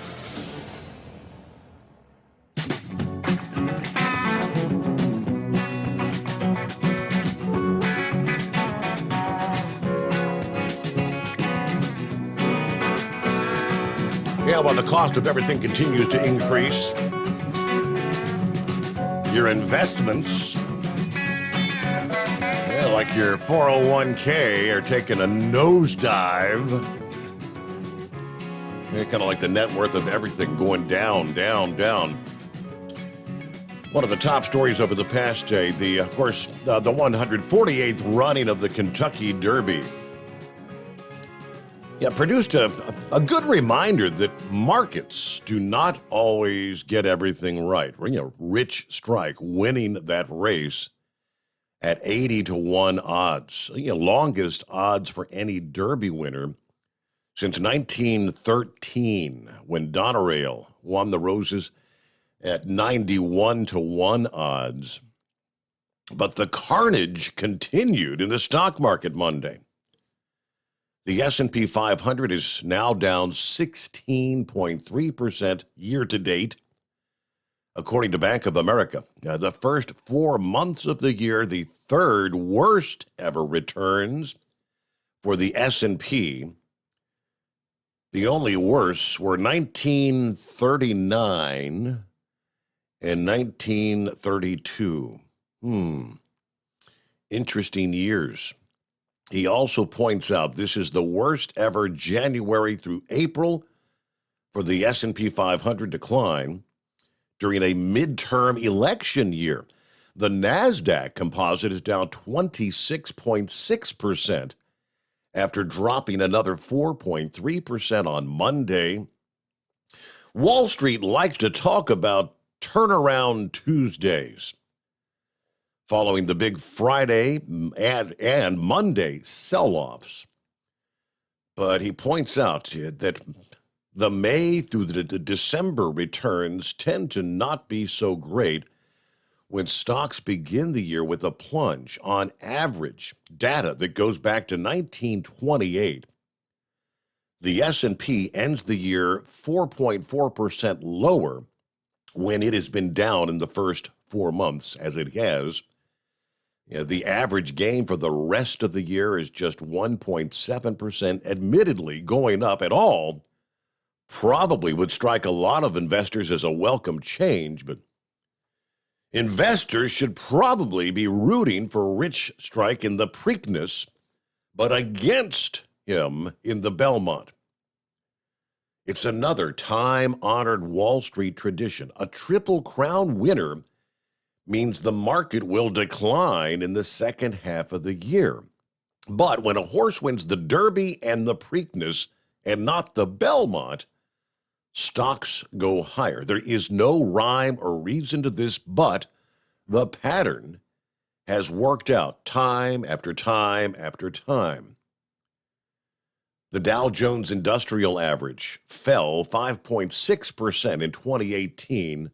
Yeah, while the cost of everything continues to increase, your investments, like your 401k, are taking a nosedive. Kind of like the net worth of everything going down, down, down. One of the top stories over the past day, the 148th running of the Kentucky Derby. Yeah, produced a good reminder that markets do not always get everything right. Rich Strike winning that race at 80-1 odds. Longest odds for any Derby winner since 1913, when Donerail won the Roses at 91-1 odds. But the carnage continued in the stock market Monday. The S&P 500 is now down 16.3% year to date, according to Bank of America. Now, the first 4 months of the year, the third worst ever returns for the S&P. The only worse were 1939 and 1932. Interesting years. He also points out this is the worst ever January through April for the S&P 500 decline during a midterm election year. The NASDAQ composite is down 26.6% after dropping another 4.3% on Monday. Wall Street likes to talk about turnaround Tuesdays, following the big Friday and Monday sell-offs. But he points out that the May through the December returns tend to not be so great when stocks begin the year with a plunge. On average, data that goes back to 1928, the S&P ends the year 4.4% lower when it has been down in the first 4 months, as it has. The average gain for the rest of the year is just 1.7%. Admittedly, going up at all probably would strike a lot of investors as a welcome change, but investors should probably be rooting for Rich Strike in the Preakness, but against him in the Belmont. It's another time-honored Wall Street tradition. A Triple Crown winner means the market will decline in the second half of the year. But when a horse wins the Derby and the Preakness and not the Belmont, stocks go higher. There is no rhyme or reason to this, but the pattern has worked out time after time after time. The Dow Jones Industrial Average fell 5.6% in 2018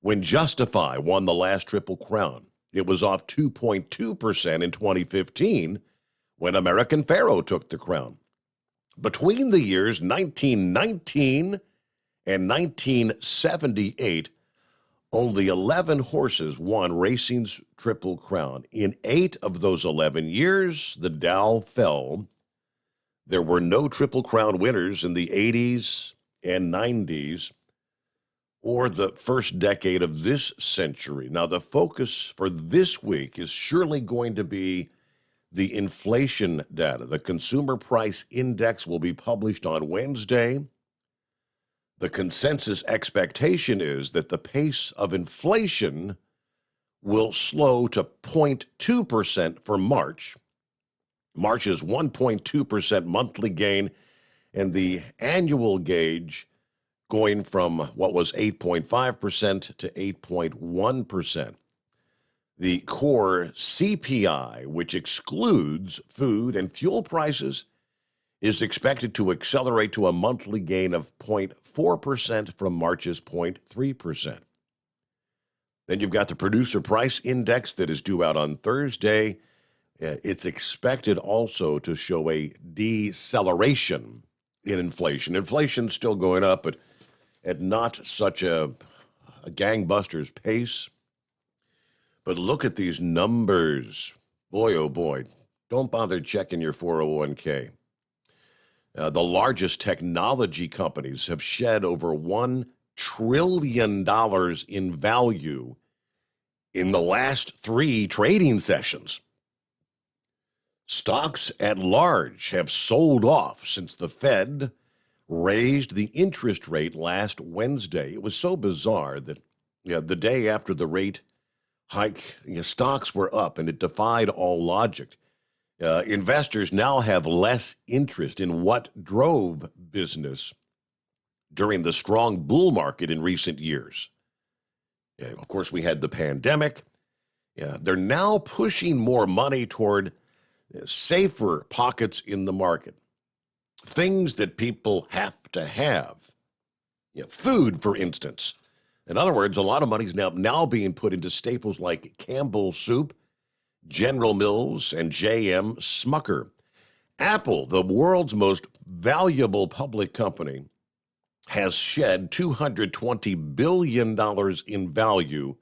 when Justify won the last Triple Crown. It was off 2.2% in 2015 when American Pharoah took the crown. Between the years 1919 and 1978, only 11 horses won racing's Triple Crown. In 8 of those 11 years, the Dow fell. There were no Triple Crown winners in the 80s and 90s or the first decade of this century. Now, the focus for this week is surely going to be the inflation data. The Consumer Price Index will be published on Wednesday. The consensus expectation is that the pace of inflation will slow to 0.2% for March. March's 1.2% monthly gain, and the annual gauge going from what was 8.5% to 8.1%. The core CPI, which excludes food and fuel prices, is expected to accelerate to a monthly gain of 0.4% from March's 0.3%. Then you've got the Producer Price Index that is due out on Thursday. It's expected also to show a deceleration in inflation. Inflation's still going up, but at not such a gangbusters pace. But look at these numbers. Boy, oh boy, don't bother checking your 401k. The largest technology companies have shed over $1 trillion in value in the last 3 trading sessions. Stocks at large have sold off since the Fed raised the interest rate last Wednesday. It was so bizarre that the day after the rate hike, stocks were up, and it defied all logic. Investors now have less interest in what drove business during the strong bull market in recent years. Of course, we had the pandemic. They're now pushing more money toward safer pockets in the market. Things that people have to have. Food, for instance. In other words, a lot of money's now being put into staples like Campbell's Soup, General Mills, and J.M. Smucker. Apple, the world's most valuable public company, has shed $220 billion in value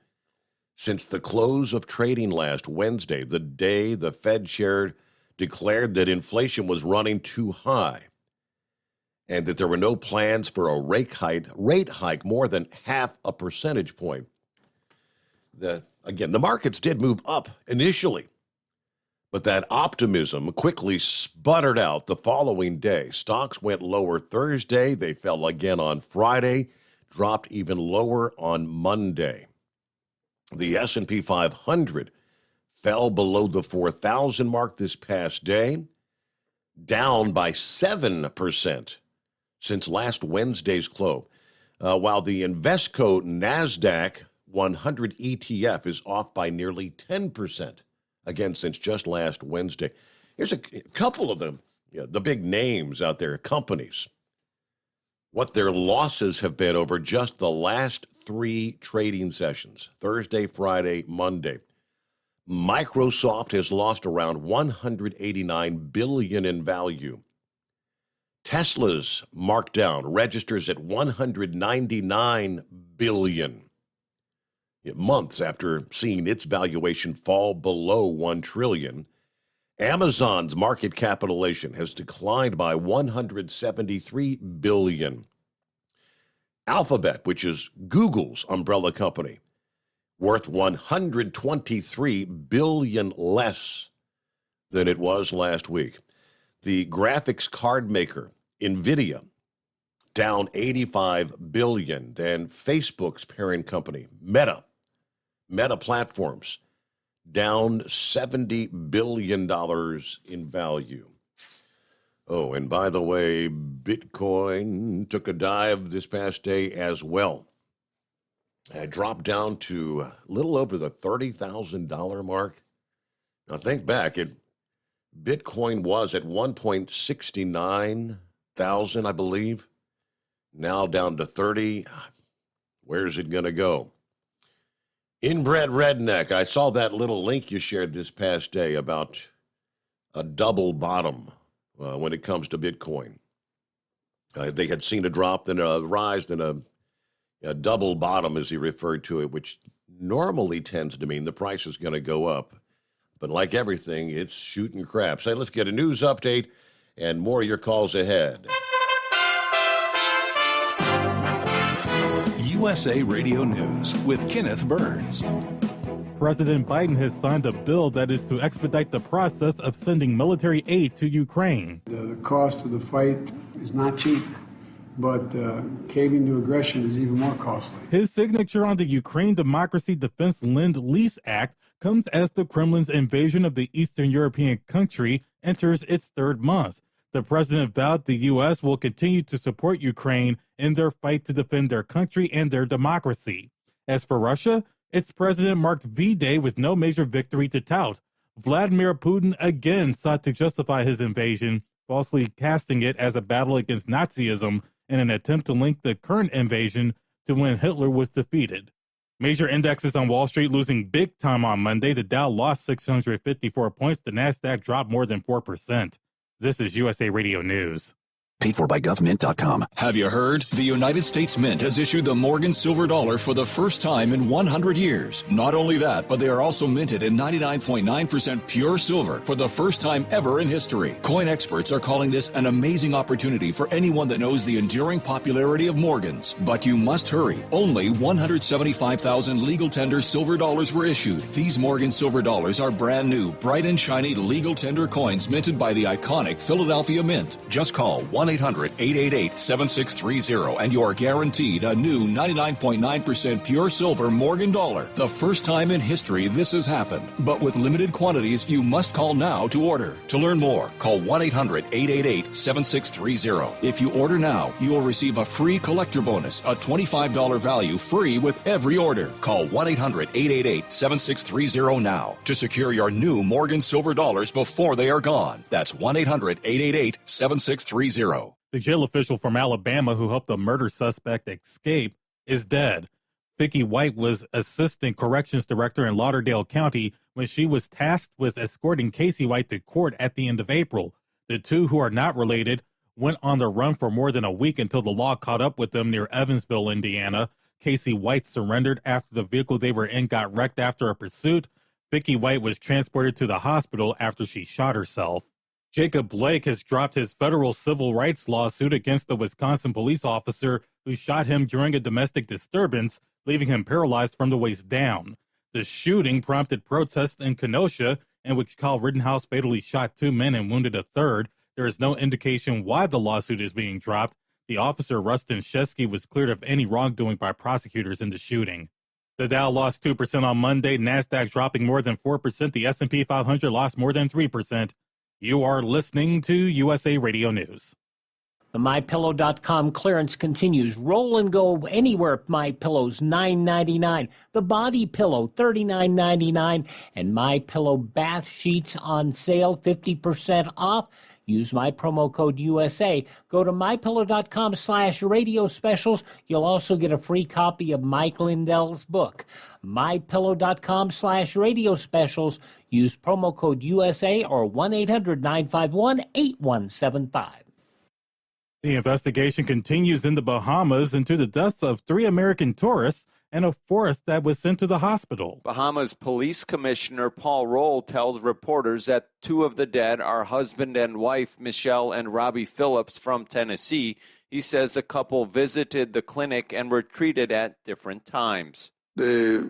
since the close of trading last Wednesday, the day the Fed chair declared that inflation was running too high and that there were no plans for a rate hike more than half a percentage point. The markets did move up initially, but that optimism quickly sputtered out the following day. Stocks went lower Thursday. They fell again on Friday, dropped even lower on Monday. The S&P 500 fell below the 4,000 mark this past day, down by 7% since last Wednesday's close, while the Invesco NASDAQ 100 ETF is off by nearly 10%, again, since just last Wednesday. Here's a couple of them, the big names out there, companies, what their losses have been over just the last 3 trading sessions, Thursday, Friday, Monday. Microsoft has lost around $189 billion in value. Tesla's marked down registers at $199 billion. Months after seeing its valuation fall below $1 trillion. Amazon's market capitalization has declined by $173 billion. Alphabet, which is Google's umbrella company, worth $123 billion less than it was last week. The graphics card maker, NVIDIA, down $85 billion. And Facebook's parent company, Meta Platforms, down $70 billion in value. Oh, and by the way, Bitcoin took a dive this past day as well. It dropped down to a little over the $30,000 mark. Now think back, Bitcoin was at 1.69,000, I believe. Now down to 30. Where's it going to go? Inbred Redneck, I saw that little link you shared this past day about a double bottom when it comes to Bitcoin. They had seen a drop, then a rise, then a double bottom, as he referred to it, which normally tends to mean the price is going to go up. But like everything, it's shooting crap. So let's get a news update and more of your calls ahead. USA Radio News with Kenneth Burns. President Biden has signed a bill that is to expedite the process of sending military aid to Ukraine. The cost of the fight is not cheap, but caving to aggression is even more costly. His signature on the Ukraine Democracy Defense Lend-Lease Act comes as the Kremlin's invasion of the Eastern European country enters its 3rd month. The president vowed the U.S. will continue to support Ukraine in their fight to defend their country and their democracy. As for Russia, its president marked V-Day with no major victory to tout. Vladimir Putin again sought to justify his invasion, falsely casting it as a battle against Nazism in an attempt to link the current invasion to when Hitler was defeated. Major indexes on Wall Street losing big time on Monday. The Dow lost 654 points. The Nasdaq dropped more than 4%. This is USA Radio News. Paid for by GovMint.com. Have you heard? The United States Mint has issued the Morgan Silver Dollar for the first time in 100 years. Not only that, but they are also minted in 99.9% pure silver for the first time ever in history. Coin experts are calling this an amazing opportunity for anyone that knows the enduring popularity of Morgans. But you must hurry. Only 175,000 legal tender silver dollars were issued. These Morgan Silver Dollars are brand new, bright and shiny legal tender coins minted by the iconic Philadelphia Mint. Just call 1-800-888-7630 and you're guaranteed a new 99.9% pure silver Morgan dollar. The first time in history this has happened. But with limited quantities, you must call now to order. To learn more, call 1-800-888-7630. If you order now, you will receive a free collector bonus, a $25 value free with every order. Call 1-800-888-7630 now to secure your new Morgan Silver Dollars before they are gone. That's 1-800-888-7630. The jail official from Alabama who helped the murder suspect escape is dead. Vicki White was assistant corrections director in Lauderdale County when she was tasked with escorting Casey White to court at the end of April. The two, who are not related, went on the run for more than a week until the law caught up with them near Evansville, Indiana. Casey White surrendered after the vehicle they were in got wrecked after a pursuit. Vicky White was transported to the hospital after she shot herself. Jacob Blake has dropped his federal civil rights lawsuit against the Wisconsin police officer who shot him during a domestic disturbance, leaving him paralyzed from the waist down. The shooting prompted protests in Kenosha, in which Kyle Rittenhouse fatally shot 2 men and wounded a third. There is no indication why the lawsuit is being dropped. The officer, Rustin Shesky, was cleared of any wrongdoing by prosecutors in the shooting. The Dow lost 2% on Monday, NASDAQ dropping more than 4%, the S&P 500 lost more than 3%. You are listening to USA Radio News. The MyPillow.com clearance continues. Roll and go anywhere. MyPillow's $9.99. The Body Pillow $39.99. And MyPillow bath sheets on sale 50% off. Use my promo code USA. Go to MyPillow.com/radio specials. You'll also get a free copy of Mike Lindell's book. MyPillow.com/radio specials. Use promo code USA or 1-800-951-8175. The investigation continues in the Bahamas into the deaths of 3 American tourists and a 4th that was sent to the hospital. Bahamas Police Commissioner Paul Roll tells reporters that 2 of the dead are husband and wife Michelle and Robbie Phillips from Tennessee. He says the couple visited the clinic and were treated at different times. They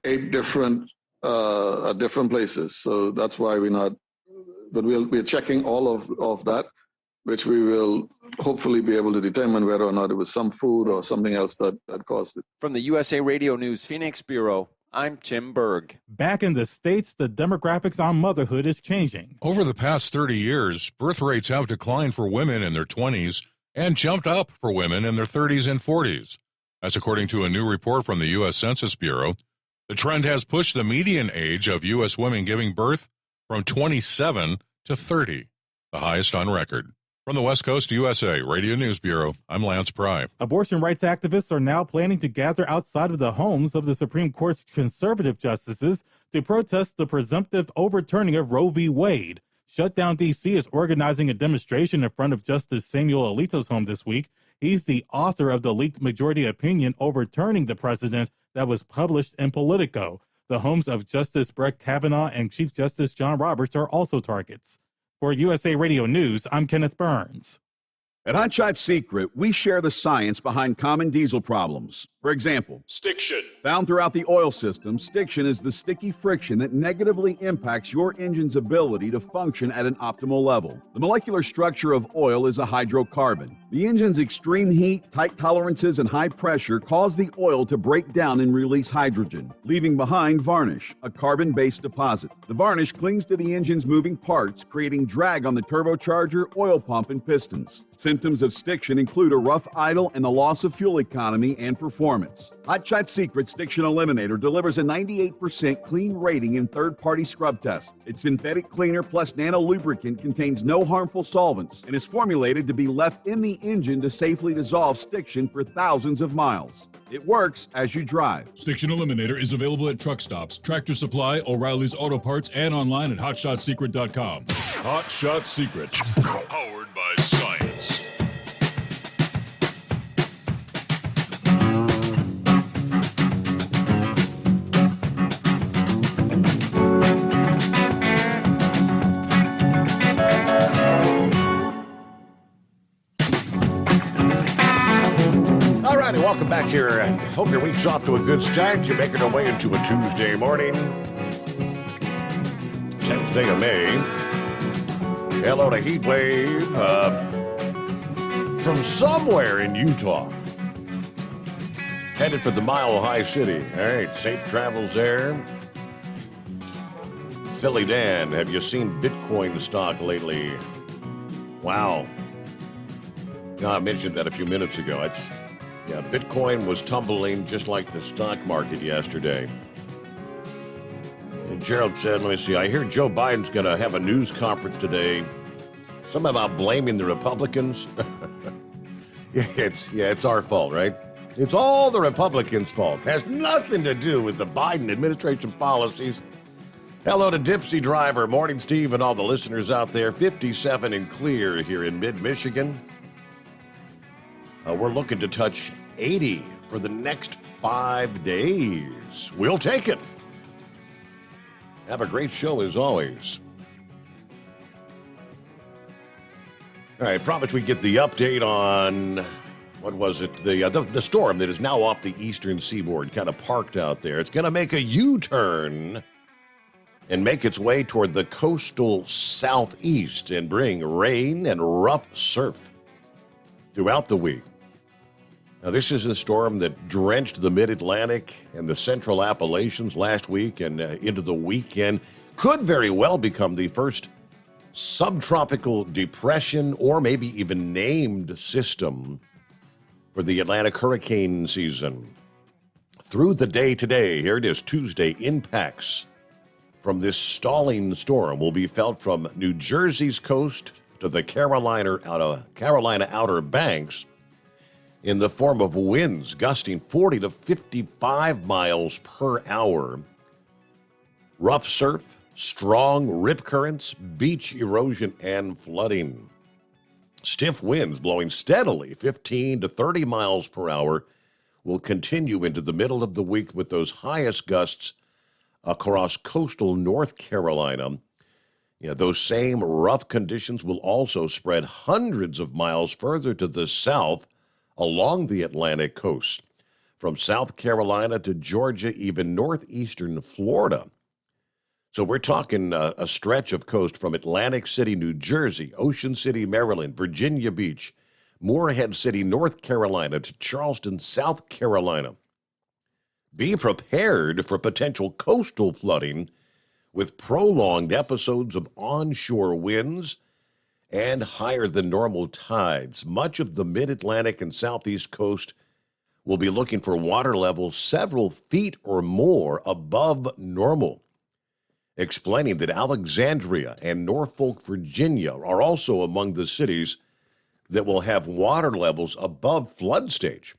8 different places, so that's why we're not. But we're checking all of that, which we will hopefully be able to determine whether or not it was some food or something else that caused it. From the USA Radio News Phoenix Bureau, I'm Tim Berg. Back in the States, the demographics on motherhood is changing. Over the past 30 years, birth rates have declined for women in their 20s and jumped up for women in their 30s and 40s. That's according to a new report from the U.S. Census Bureau. The trend has pushed the median age of U.S. women giving birth from 27 to 30, the highest on record. From the West Coast USA Radio News Bureau, I'm Lance Pry. Abortion rights activists are now planning to gather outside of the homes of the Supreme Court's conservative justices to protest the presumptive overturning of Roe v. Wade. Shutdown D.C. is organizing a demonstration in front of Justice Samuel Alito's home this week. He's the author of the leaked majority opinion overturning the precedent that was published in Politico. The homes of Justice Brett Kavanaugh and Chief Justice John Roberts are also targets. For USA Radio News, I'm Kenneth Burns. At Hot Shot Secret, we share the science behind common diesel problems. For example, stiction. Found throughout the oil system, stiction is the sticky friction that negatively impacts your engine's ability to function at an optimal level. The molecular structure of oil is a hydrocarbon. The engine's extreme heat, tight tolerances, and high pressure cause the oil to break down and release hydrogen, leaving behind varnish, a carbon-based deposit. The varnish clings to the engine's moving parts, creating drag on the turbocharger, oil pump, and pistons. Symptoms of stiction include a rough idle and the loss of fuel economy and performance. Hot Shot Secret Stiction Eliminator delivers a 98% clean rating in third-party scrub tests. Its synthetic cleaner plus nano lubricant contains no harmful solvents and is formulated to be left in the engine to safely dissolve stiction for thousands of miles. It works as you drive. Stiction Eliminator is available at truck stops, Tractor Supply, O'Reilly's Auto Parts, and online at HotShotSecret.com. Hot Shot Secret, powered by science. Welcome back here, and hope your week's off to a good start. You're making our way into a Tuesday morning, 10th day of May. Hello to heat wave from somewhere in Utah, headed for the Mile High City. All right, safe travels there. Philly Dan, have you seen Bitcoin stock lately? Wow. No, I mentioned that a few minutes ago. Yeah, Bitcoin was tumbling just like the stock market yesterday. And Gerald said, let me see, I hear Joe Biden's going to have a news conference today. Something about blaming the Republicans. It's our fault, right? It's all the Republicans' fault. It has nothing to do with the Biden administration policies. Hello to Dipsy Driver. Morning, Steve, and all the listeners out there. 57 and clear here in mid-Michigan. We're looking to touch 80 for the next 5 days. We'll take it. Have a great show as always. All right, promise we get the update on, what was it, the storm that is now off the eastern seaboard, kind of parked out there. It's going to make a U-turn and make its way toward the coastal southeast and bring rain and rough surf throughout the week. Now, this is a storm that drenched the mid-Atlantic and the central Appalachians last week and into the weekend. Could very well become the first subtropical depression or maybe even named system for the Atlantic hurricane season. Through the day today, here it is, Tuesday, impacts from this stalling storm will be felt from New Jersey's coast to the Carolina Outer Banks in the form of winds gusting 40 to 55 miles per hour, rough surf, strong rip currents, beach erosion, and flooding. Stiff winds blowing steadily 15 to 30 miles per hour will continue into the middle of the week with those highest gusts across coastal North Carolina. Those same rough conditions will also spread hundreds of miles further to the south along the Atlantic coast, from South Carolina to Georgia, even northeastern Florida. So we're talking a stretch of coast from Atlantic City, New Jersey, Ocean City, Maryland, Virginia Beach, Morehead City, North Carolina, to Charleston, South Carolina. Be prepared for potential coastal flooding with prolonged episodes of onshore winds and higher than normal tides. Much of the mid-Atlantic and southeast coast will be looking for water levels several feet or more above normal, explaining that Alexandria and Norfolk, Virginia are also among the cities that will have water levels above flood stage.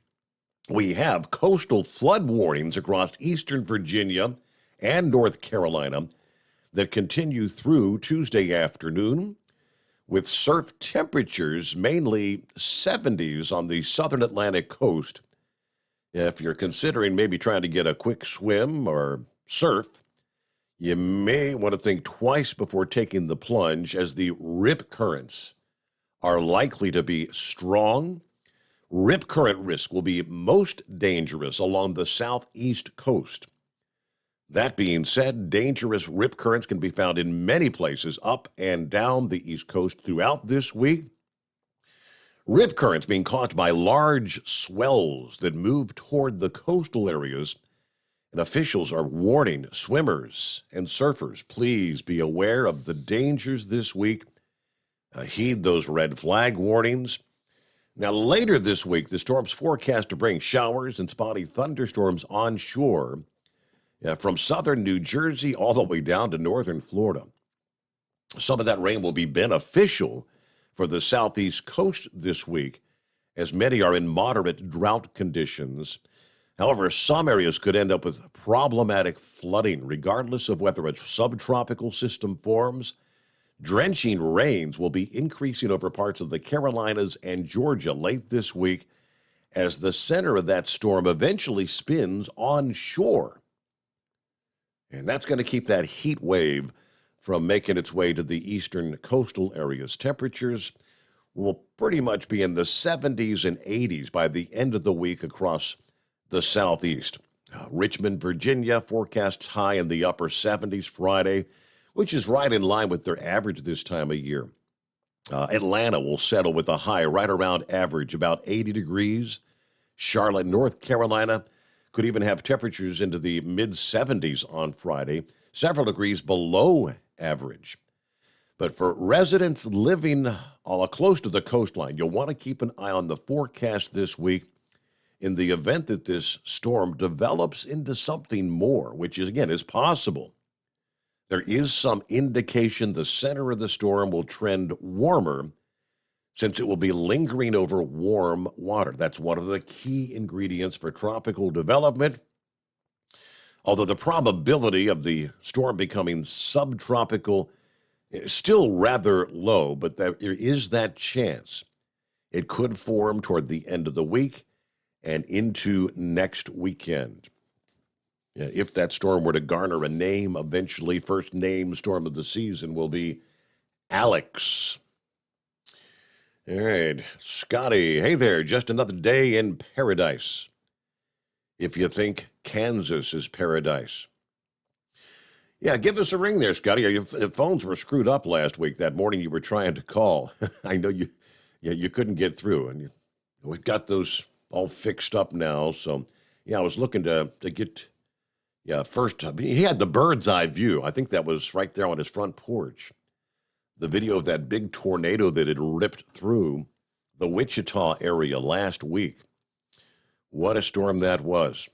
We have coastal flood warnings across eastern Virginia and North Carolina that continue through Tuesday afternoon, with surf temperatures mainly 70s on the southern Atlantic coast. If you're considering maybe trying to get a quick swim or surf, you may want to think twice before taking the plunge, as the rip currents are likely to be strong. Rip current risk will be most dangerous along the southeast coast. That being said, dangerous rip currents can be found in many places up and down the East Coast throughout this week. Rip currents being caused by large swells that move toward the coastal areas, and officials are warning swimmers and surfers, please be aware of the dangers this week. Heed those red flag warnings. Now, later this week, the storm's forecast to bring showers and spotty thunderstorms onshore, from southern New Jersey all the way down to northern Florida. Some of that rain will be beneficial for the southeast coast this week, as many are in moderate drought conditions. However, some areas could end up with problematic flooding, regardless of whether a subtropical system forms. Drenching rains will be increasing over parts of the Carolinas and Georgia late this week, as the center of that storm eventually spins onshore. And that's going to keep that heat wave from making its way to the eastern coastal areas. Temperatures will pretty much be in the 70s and 80s by the end of the week across the southeast. Richmond, Virginia forecasts high in the upper 70s Friday, which is right in line with their average this time of year. Atlanta will settle with a high right around average, about 80 degrees. Charlotte, North Carolina, could even have temperatures into the mid-70s on Friday, several degrees below average. But for residents living close to the coastline, you'll want to keep an eye on the forecast this week in the event that this storm develops into something more, which is, again, is possible. There is some indication the center of the storm will trend warmer, since it will be lingering over warm water. That's one of the key ingredients for tropical development. Although the probability of the storm becoming subtropical is still rather low, but there is that chance. It could form toward the end of the week and into next weekend. If that storm were to garner a name eventually, first name storm of the season will be Alex. All right, Scotty. Hey there, just another day in paradise. If you think Kansas is paradise. Yeah, give us a ring there, Scotty. Your phones were screwed up last week. That morning you were trying to call. I know you couldn't get through, and we've got those all fixed up now. So, yeah, I was looking to get, first, he had the bird's eye view. I think that was right there on his front porch. The video of that big tornado that had ripped through the Wichita area last week. What a storm that was.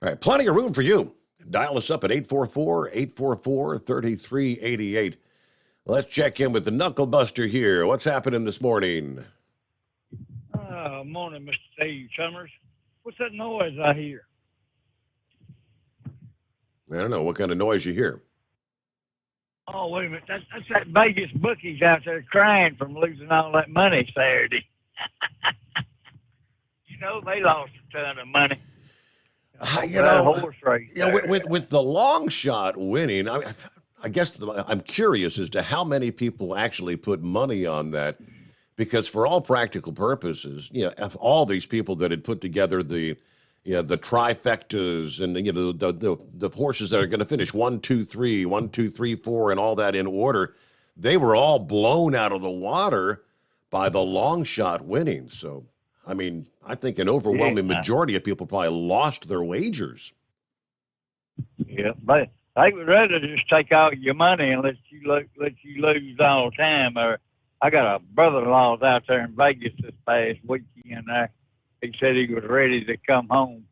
All right, plenty of room for you. Dial us up at 844-844-3388. Let's check in with the Knucklebuster here. What's happening this morning? Morning, Mr. Steve Summers. What's that noise I hear? I don't know. What kind of noise you hear? Oh, wait a minute. That's that Vegas bookies out there crying from losing all that money Saturday. They lost a ton of money. Horse race. Yeah, with the long shot winning, I guess I'm curious as to how many people actually put money on that, because for all practical purposes, all these people that had put together the trifectas and the horses that are going to finish 1, 2, 3, 1, 2, 3, 4, and all that in order, they were all blown out of the water by the long shot winning. So, I mean, I think an overwhelming majority of people probably lost their wagers. Yeah, but I would rather just take all your money and let you lose all the time. Or I got a brother-in-law out there in Vegas this past weekend. He said he was ready to come home.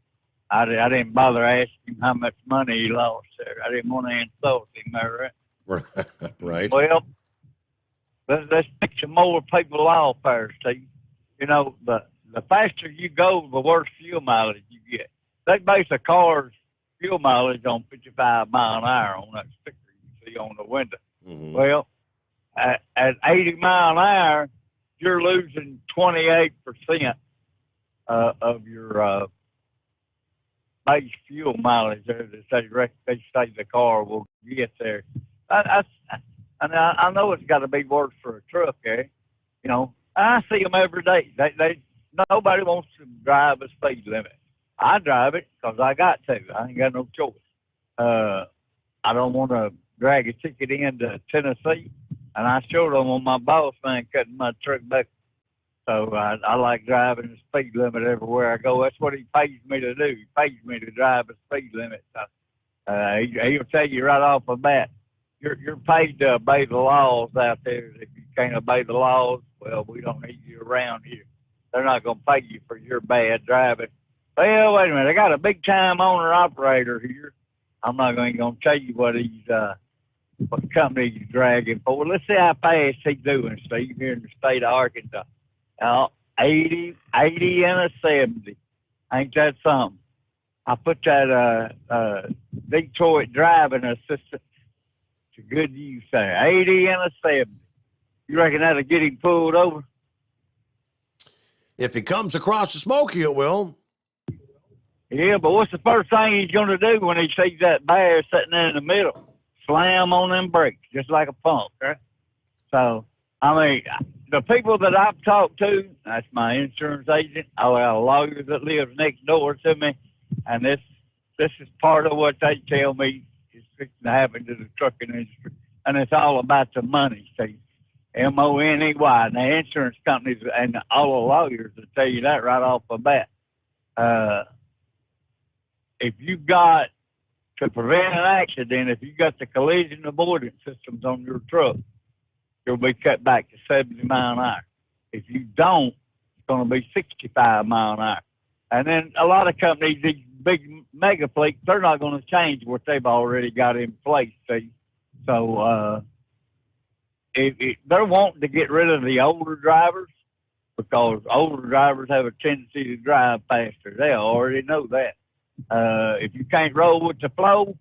I didn't bother asking him how much money he lost there. I didn't want to insult him there. Right. Well, let's take some more people off there, Steve. The faster you go, the worse fuel mileage you get. They base a car's fuel mileage on 55 mile an hour on that sticker you see on the window. Mm-hmm. Well, at 80 mile an hour, you're losing 28% of your base fuel mileage there that they say the car will get there. I know it's got to be worse for a truck, I see them every day. Nobody wants to drive a speed limit. I drive it because I got to. I ain't got no choice. I don't want to drag a ticket into Tennessee, and I showed them on my boss man cutting my truck back. So I like driving the speed limit everywhere I go. That's what he pays me to do. He pays me to drive a speed limit. He'll tell you right off the bat, you're paid to obey the laws out there. If you can't obey the laws, well, we don't need you around here. They're not going to pay you for your bad driving. Well, wait a minute. I got a big-time owner-operator here. I'm not going to tell you what company he's dragging for. Let's see how fast he's doing, Steve, here in the state of Arkansas. 80 and a 70. Ain't that something? I put that Detroit driving assistant to good use there. 80 and a 70. You reckon that'll get him pulled over? If he comes across the smoky, it will. Yeah, but what's the first thing he's going to do when he sees that bear sitting there in the middle? Slam on them brakes, just like a punk, right? So, I mean, the people that I've talked to, that's my insurance agent, I got a lawyer that lives next door to me, and this is part of what they tell me is fixing to happen to the trucking industry, and it's all about the money, see? Money. And the insurance companies and all the lawyers will tell you that right off the bat. If you got to prevent an accident, if you got the collision avoidance systems on your truck, you'll be cut back to 70 mile an hour. If you don't, it's going to be 65 mile an hour. And then a lot of companies, these big mega fleets, they're not going to change what they've already got in place. See? So, they're wanting to get rid of the older drivers because older drivers have a tendency to drive faster. They already know that. If you can't roll with the flow,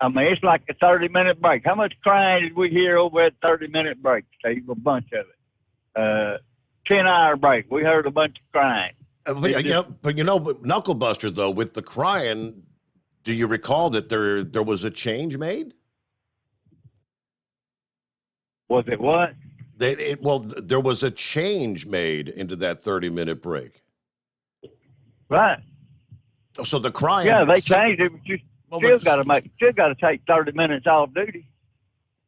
I mean, it's like a 30-minute break. How much crying did we hear over at 30-minute break, Steve? A bunch of it. 10-hour break. We heard a bunch of crying. But Knuckle Buster, though, with the crying, do you recall that there was a change made? Was it what? There was a change made into that 30-minute break. Right. So the crying. Yeah, they changed it, but you still got to take 30 minutes off duty.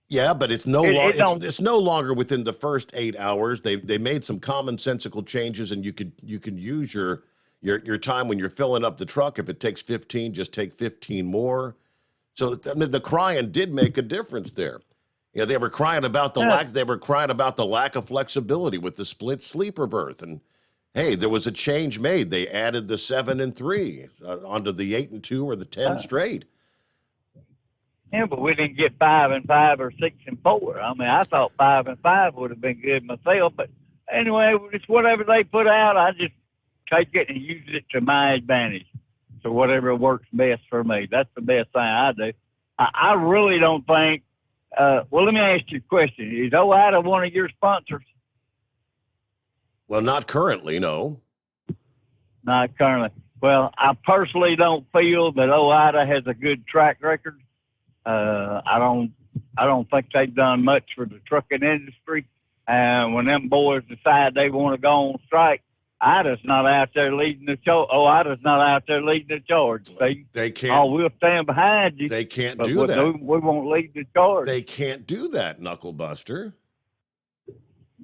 Yeah, but it's no longer it's no longer within the first 8 hours. They made some commonsensical changes, and you can use your time when you're filling up the truck. If it takes 15, just take 15 more. So I mean, the crying did make a difference there. You know, they were crying about the lack. They were crying about the lack of flexibility with the split sleeper berth, and hey, there was a change made. They added the 7 and 3 onto the 8 and 2 or the 10 straight. Yeah, but we didn't get 5 and 5 or 6 and 4. I mean, I thought 5 and 5 would have been good myself. But anyway, it's whatever they put out. I just take it and use it to my advantage. So whatever works best for me, that's the best thing I do. I really don't think. Well, let me ask you a question. Is OIDA one of your sponsors? Well, not currently, no. Not currently. Well, I personally don't feel that OIDA has a good track record. I don't think they've done much for the trucking industry. And when them boys decide they want to go on strike, OIDA's not out there leading the charge. OIDA's not out there leading the charge. They can't. Oh, we'll stand behind you. They can't do that. We won't lead the charge. They can't do that, Knuckle Buster.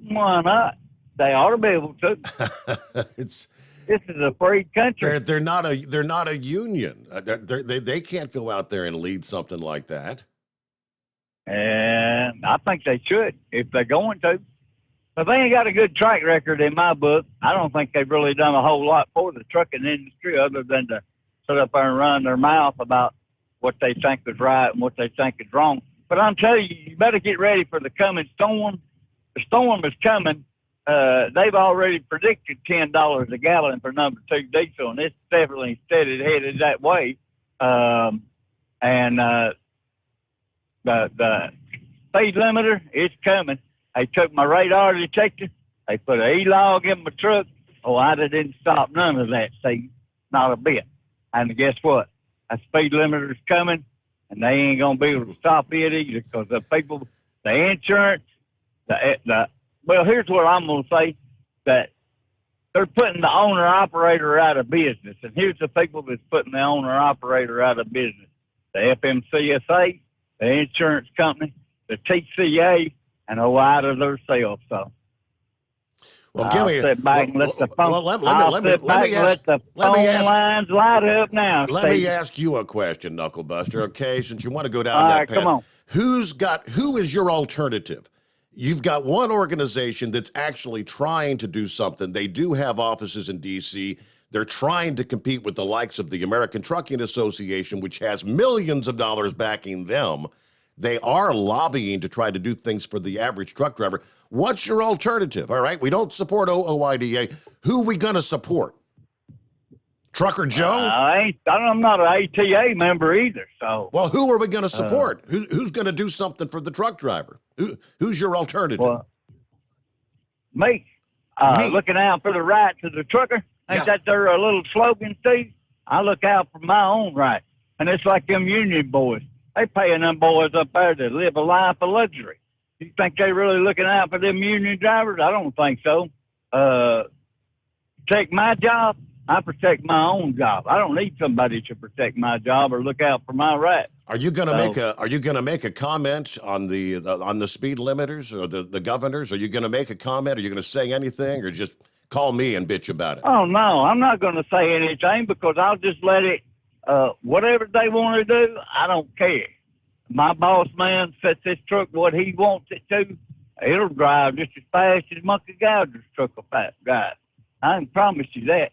Why not? They ought to be able to. This is a free country. They're not a union. They can't go out there and lead something like that. And I think they should if they're going to. But they ain't got a good track record in my book. I don't think they've really done a whole lot for the trucking industry other than to sit up there and run their mouth about what they think is right and what they think is wrong. But I'm telling you, you better get ready for the coming storm. The storm is coming. They've already predicted $10 a gallon for number 2 diesel, and it's definitely steady headed that way. The speed limiter is coming. They took my radar detector. They put an E-log in my truck. Oh, I didn't stop none of that, Steve. Not a bit. And guess what? A speed limiter is coming, and they ain't going to be able to stop it either because the people, the insurance, well, here's what I'm going to say, that they're putting the owner-operator out of business. And here's the people that's putting the owner-operator out of business. The FMCSA, the insurance company, the TCA, and OIDA themselves. So, well, give me. Sit back and let the phone. Let the phone lines light up now. Let me ask you a question, Knuckle Buster. Okay, since you want to go down that path, come on. Who is your alternative? You've got one organization that's actually trying to do something. They do have offices in D.C. They're trying to compete with the likes of the American Trucking Association, which has millions of dollars backing them. They are lobbying to try to do things for the average truck driver. What's your alternative? All right, we don't support OIDA. Who are we going to support? Trucker Joe? I'm not an ATA member either. So, well, who are we going to support? Who's going to do something for the truck driver? Who's your alternative? Well, me. Looking out for the rights of the trucker. Ain't that their little slogan, Steve? I look out for my own rights. And it's like them union boys. They paying them boys up there to live a life of luxury. You think they really looking out for them union drivers? I don't think so. Protect my job. I protect my own job. I don't need somebody to protect my job or look out for my rights. Are you going to make a comment on the speed limiters or the governors? Are you going to make a comment? Are you going to say anything, or just call me and bitch about it? Oh no, I'm not going to say anything because I'll just let it. Whatever they want to do, I don't care. My boss man sets this truck what he wants it to. It'll drive just as fast as Monkey Gouger's truck will drive. I can promise you that.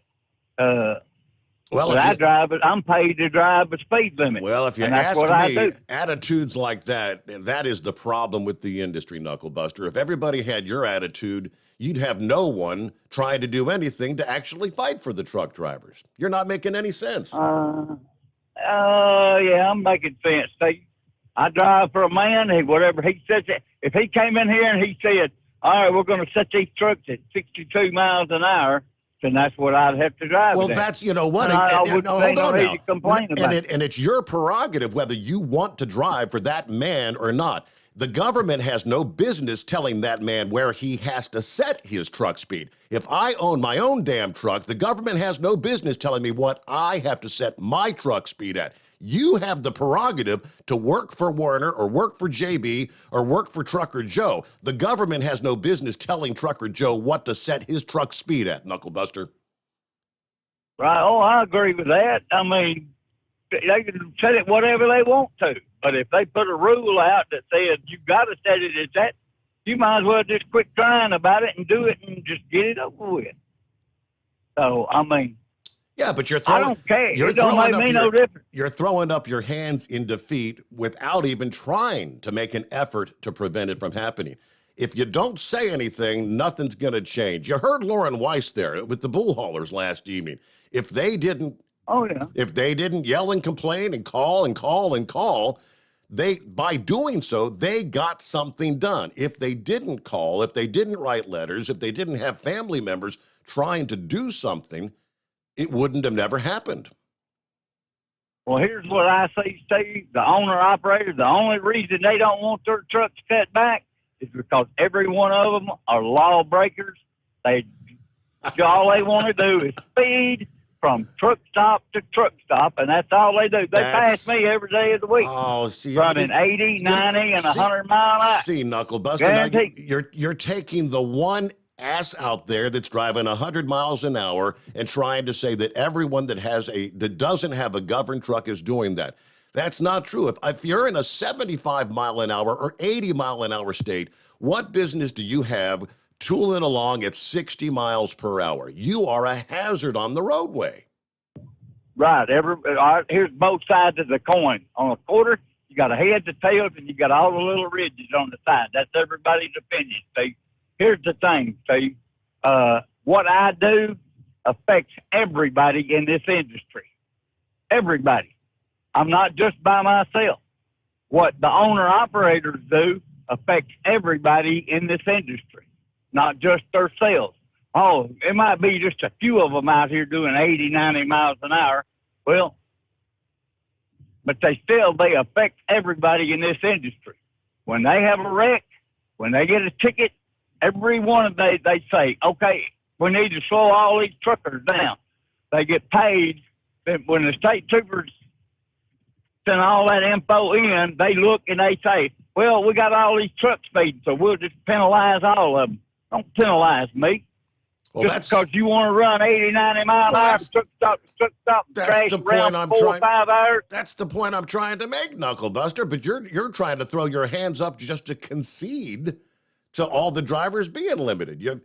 I drive it. I'm paid to drive the speed limit. Well, if you ask me, attitudes like that is the problem with the industry, Knuckle Buster. If everybody had your attitude, you'd have no one trying to do anything to actually fight for the truck drivers. You're not making any sense. Yeah, I'm making sense, Steve. I drive for a man. Whatever he says, if he came in here and he said, "All right, we're going to set these trucks at 62 miles an hour," then that's what I'd have to drive. Well, it at. that's, you know what? I wouldn't hold say no on need now. to complain about it. And it's your prerogative whether you want to drive for that man or not. The government has no business telling that man where he has to set his truck speed. If I own my own damn truck, the government has no business telling me what I have to set my truck speed at. You have the prerogative to work for Warner or work for JB or work for Trucker Joe. The government has no business telling Trucker Joe what to set his truck speed at, Knucklebuster. Right. Oh, I agree with that. I mean, they can set it whatever they want to. But if they put a rule out that says you got to set it at that, you might as well just quit crying about it and do it and just get it over with. So, I mean, yeah, but I don't care. It don't make me no difference. You're throwing up your hands in defeat without even trying to make an effort to prevent it from happening. If you don't say anything, nothing's going to change. You heard Lauren Weiss there with the bull haulers last evening. If they didn't yell and complain and call, by doing so, they got something done. If they didn't call, if they didn't write letters, if they didn't have family members trying to do something, it wouldn't have never happened. Well, here's what I say, Steve. The owner-operators, the only reason they don't want their trucks cut back is because every one of them are lawbreakers. All they want to do is speed from truck stop to truck stop, and that's all they do. They pass me every day of the week. Oh, see, running 80, 90, and 100 mile an hour. See, Knucklebuster, now you're taking the one ass out there that's driving 100 miles an hour and trying to say that everyone that doesn't have a governed truck is doing that. That's not true. If you're in a 75 mile an hour or 80 mile an hour state, what business do you have tooling along at 60 miles per hour? You are a hazard on the roadway. Right. Here's both sides of the coin. On a quarter, you got a head, the tails, and you got all the little ridges on the side. That's everybody's opinion, Steve. Here's the thing, Steve. What I do affects everybody in this industry. Everybody. I'm not just by myself. What the owner-operators do affects everybody in this industry, not just themselves. Oh, it might be just a few of them out here doing 80, 90 miles an hour. Well, but they affect everybody in this industry. When they have a wreck, when they get a ticket, every one of them, they say, okay, we need to slow all these truckers down. They get paid. When the state troopers send all that info in, they look and they say, well, we got all these trucks speeding, so we'll just penalize all of them. Don't penalize me. Well, just because you want to run 80, 90 miles an hour, truck stop, crash around 4 or 5 hours. That's the point I'm trying to make, Knucklebuster, but you're trying to throw your hands up just to concede to all the drivers being limited.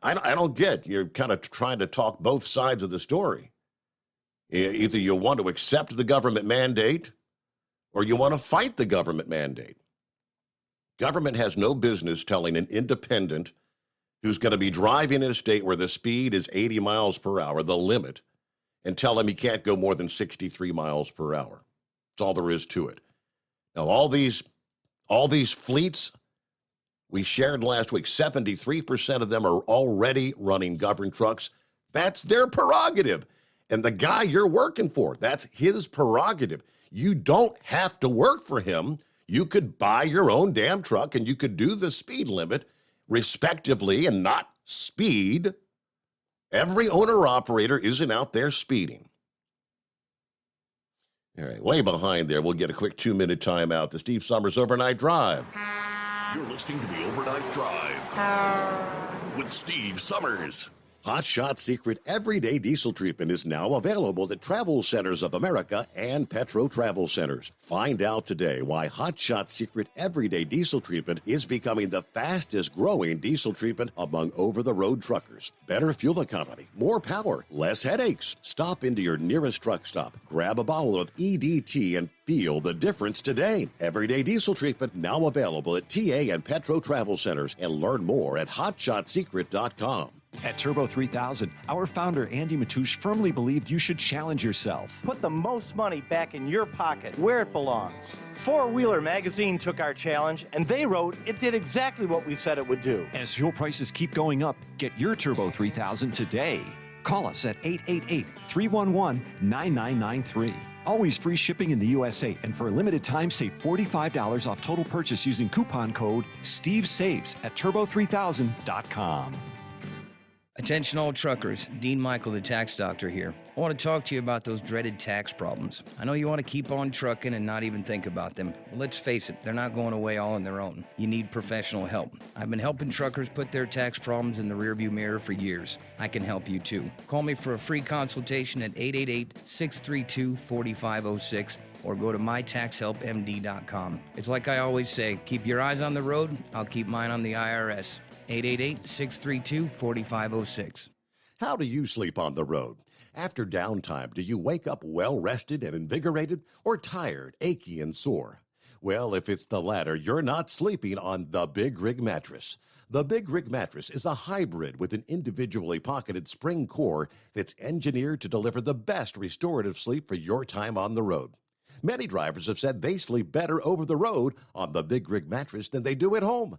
I don't get. You're kind of trying to talk both sides of the story. Either you want to accept the government mandate or you want to fight the government mandate. Government has no business telling an independent who's going to be driving in a state where the speed is 80 miles per hour, the limit, and tell him he can't go more than 63 miles per hour. That's all there is to it. Now, all these fleets we shared last week, 73% of them are already running governed trucks. That's their prerogative. And the guy you're working for, that's his prerogative. You don't have to work for him. You could buy your own damn truck and you could do the speed limit respectively and not speed. Every owner-operator isn't out there speeding. All right, way behind there. We'll get a quick 2-minute timeout. The Steve Sommers Overnight Drive. You're listening to the Overnight Drive with Steve Sommers. Hot Shot Secret Everyday Diesel Treatment is now available at Travel Centers of America and Petro Travel Centers. Find out today why Hot Shot Secret Everyday Diesel Treatment is becoming the fastest growing diesel treatment among over-the-road truckers. Better fuel economy, more power, less headaches. Stop into your nearest truck stop, grab a bottle of EDT and feel the difference today. Everyday Diesel Treatment now available at TA and Petro Travel Centers, and learn more at hotshotsecret.com. At Turbo 3000, our founder Andy Matoush firmly believed you should challenge yourself. Put the most money back in your pocket, where it belongs. Four Wheeler Magazine took our challenge, and they wrote it did exactly what we said it would do. As fuel prices keep going up, get your Turbo 3000 today. Call us at 888-311-9993. Always free shipping in the USA, and for a limited time, save $45 off total purchase using coupon code STEVESAVES at turbo3000.com. Attention all truckers, Dean Michael, the tax doctor here. I want to talk to you about those dreaded tax problems. I know you want to keep on trucking and not even think about them. Well, let's face it, they're not going away all on their own. You need professional help. I've been helping truckers put their tax problems in the rearview mirror for years. I can help you too. Call me for a free consultation at 888-632-4506 or go to mytaxhelpmd.com. It's like I always say, keep your eyes on the road, I'll keep mine on the IRS. 888-632-4506. How do you sleep on the road? After downtime, do you wake up well-rested and invigorated or tired, achy, and sore? Well, if it's the latter, you're not sleeping on the Big Rig Mattress. The Big Rig Mattress is a hybrid with an individually pocketed spring core that's engineered to deliver the best restorative sleep for your time on the road. Many drivers have said they sleep better over the road on the Big Rig Mattress than they do at home.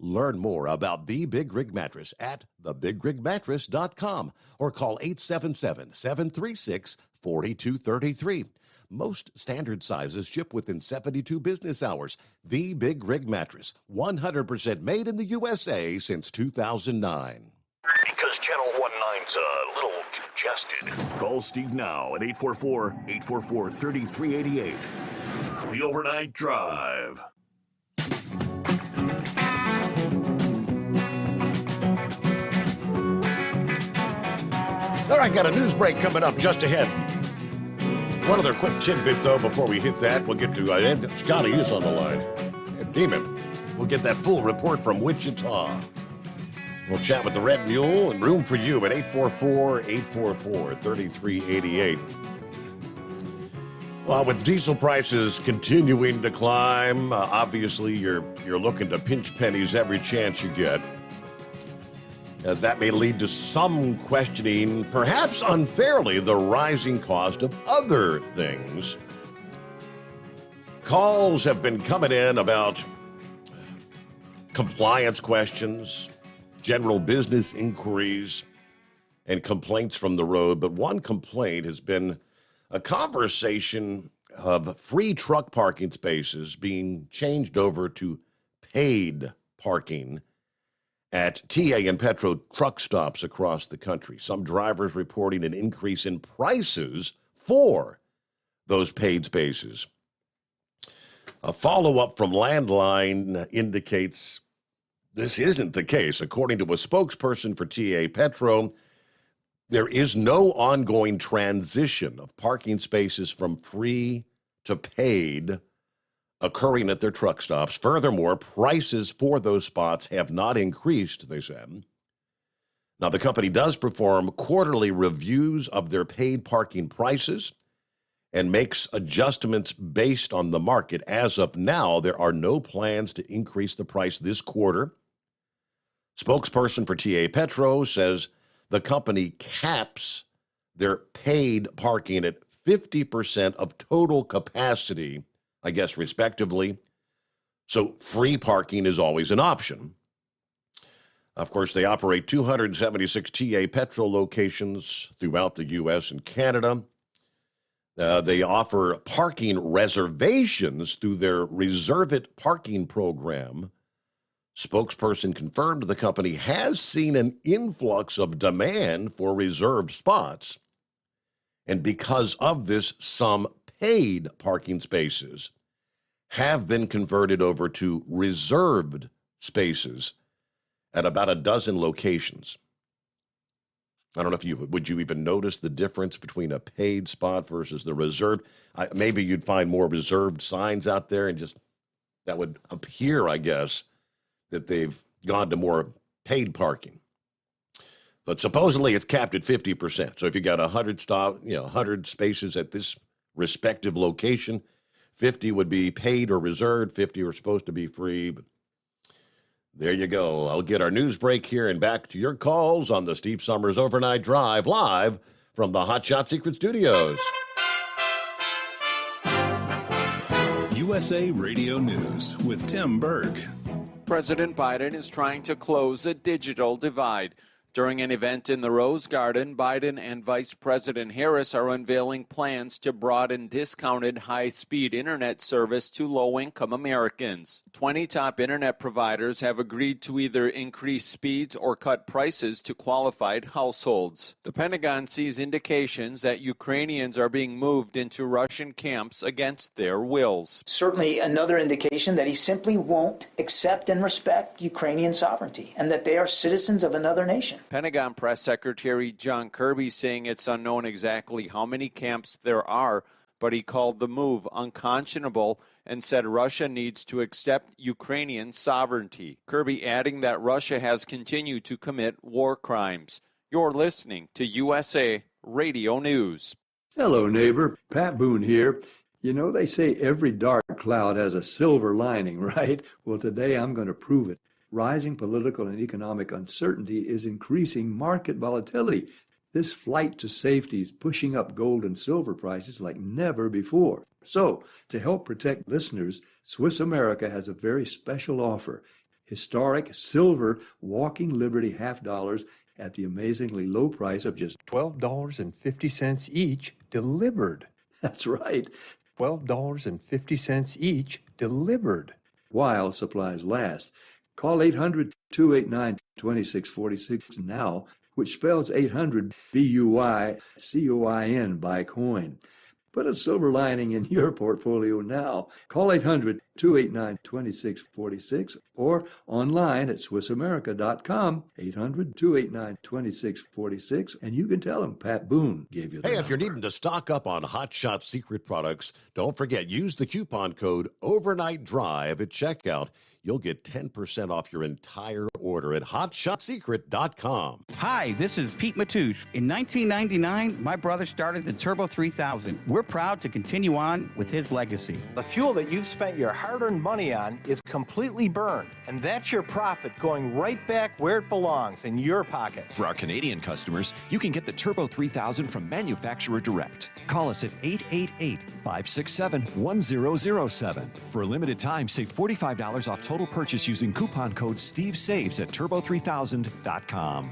Learn more about the Big Rig Mattress at thebigrigmattress.com or call 877-736-4233. Most standard sizes ship within 72 business hours. The Big Rig Mattress, 100% made in the USA since 2009. Because Channel 19's a little congested. Call Steve now at 844-844-3388. The Overnight Drive. All right, got a news break coming up just ahead. One other quick tidbit, though, before we hit that. We'll get to Scotty is on the line. And Demon, we'll get that full report from Wichita. We'll chat with the Red Mule and room for you at 844-844-3388. Well, with diesel prices continuing to climb, obviously you're looking to pinch pennies every chance you get. That may lead to some questioning, perhaps unfairly, the rising cost of other things. Calls have been coming in about compliance questions, general business inquiries, and complaints from the road. But one complaint has been a conversation of free truck parking spaces being changed over to paid parking at TA and Petro truck stops across the country. Some drivers reporting an increase in prices for those paid spaces. A follow-up from Landline indicates this isn't the case. According to a spokesperson for TA Petro, there is no ongoing transition of parking spaces from free to paid occurring at their truck stops. Furthermore, prices for those spots have not increased, they said. Now, the company does perform quarterly reviews of their paid parking prices and makes adjustments based on the market. As of now, there are no plans to increase the price this quarter. Spokesperson for TA Petro says the company caps their paid parking at 50% of total capacity, I guess, respectively. So free parking is always an option. Of course, they operate 276 TA Petro locations throughout the U.S. and Canada. They offer parking reservations through their Reserve It parking program. Spokesperson confirmed the company has seen an influx of demand for reserved spots. And because of this, some paid parking spaces have been converted over to reserved spaces at about a dozen locations. I don't know if would you even notice the difference between a paid spot versus the reserved? Maybe you'd find more reserved signs out there and just that would appear, I guess, that they've gone to more paid parking. But supposedly it's capped at 50%. So if you got 100 spaces at this respective location, 50 would be paid or reserved, 50 are supposed to be free. But There you go. I'll get our news break here and back to your calls on the Steve Summers Overnight Drive live from the Hot Shot Secret Studios. USA Radio News with Tim Berg. President Biden is trying to close a digital divide. During an event in the Rose Garden, Biden and Vice President Harris are unveiling plans to broaden discounted high-speed internet service to low-income Americans. 20 top internet providers have agreed to either increase speeds or cut prices to qualified households. The Pentagon sees indications that Ukrainians are being moved into Russian camps against their wills. Certainly another indication that he simply won't accept and respect Ukrainian sovereignty and that they are citizens of another nation. Pentagon Press Secretary John Kirby saying it's unknown exactly how many camps there are, but he called the move unconscionable and said Russia needs to accept Ukrainian sovereignty. Kirby adding that Russia has continued to commit war crimes. You're listening to USA Radio News. Hello, neighbor. Pat Boone here. You know, they say every dark cloud has a silver lining, right? Well, today I'm going to prove it. Rising political and economic uncertainty is increasing market volatility. This flight to safety is pushing up gold and silver prices like never before. So, to help protect listeners, Swiss America has a very special offer. Historic silver Walking Liberty $half at the amazingly low price of just $12.50 each delivered. That's right. $12.50 each delivered. While supplies last. Call 800-289-2646 now, which spells 800 BUYCOIN by coin. Put a silver lining in your portfolio now. Call 800-289-2646 or online at SwissAmerica.com, 800-289-2646, and you can tell them Pat Boone gave you the Hey, number. if you're needing to stock up on Hot Shot Secret products, don't forget, use the coupon code Overnight Drive at checkout. You'll get 10% off your entire order at hotshotsecret.com. Hi, this is Pete Matouche. In 1999, my brother started the Turbo 3000. We're proud to continue on with his legacy. The fuel that you've spent your hard-earned money on is completely burned, and that's your profit going right back where it belongs, in your pocket. For our Canadian customers, you can get the Turbo 3000 from manufacturer direct. Call us at 888-567-1007. For a limited time, save $45 off total purchase using coupon code SteveSaves at turbo3000.com.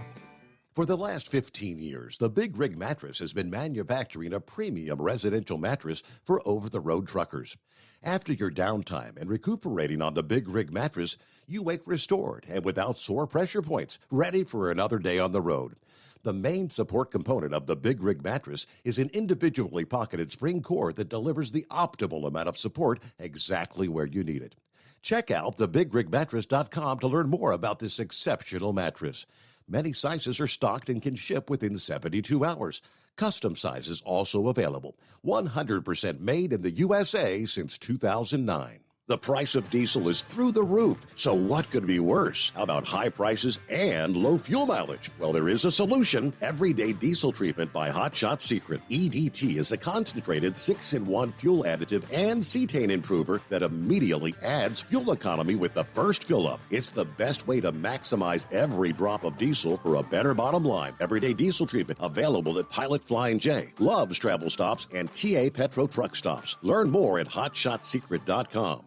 For the last 15 years, the Big Rig Mattress has been manufacturing a premium residential mattress for over-the-road truckers. After your downtime and recuperating on the Big Rig Mattress, you wake restored and without sore pressure points, ready for another day on the road. The main support component of the Big Rig Mattress is an individually pocketed spring core that delivers the optimal amount of support exactly where you need it. Check out thebigrigmattress.com to learn more about this exceptional mattress. Many sizes are stocked and can ship within 72 hours. Custom sizes also available. 100% made in the USA since 2009. The price of diesel is through the roof, so what could be worse? How about high prices and low fuel mileage? Well, there is a solution. Everyday Diesel Treatment by Hot Shot Secret. EDT is a concentrated 6-in-1 fuel additive and cetane improver that immediately adds fuel economy with the first fill-up. It's the best way to maximize every drop of diesel for a better bottom line. Everyday Diesel Treatment available at Pilot Flying J, Love's Travel Stops, and TA Petro Truck Stops. Learn more at hotshotsecret.com.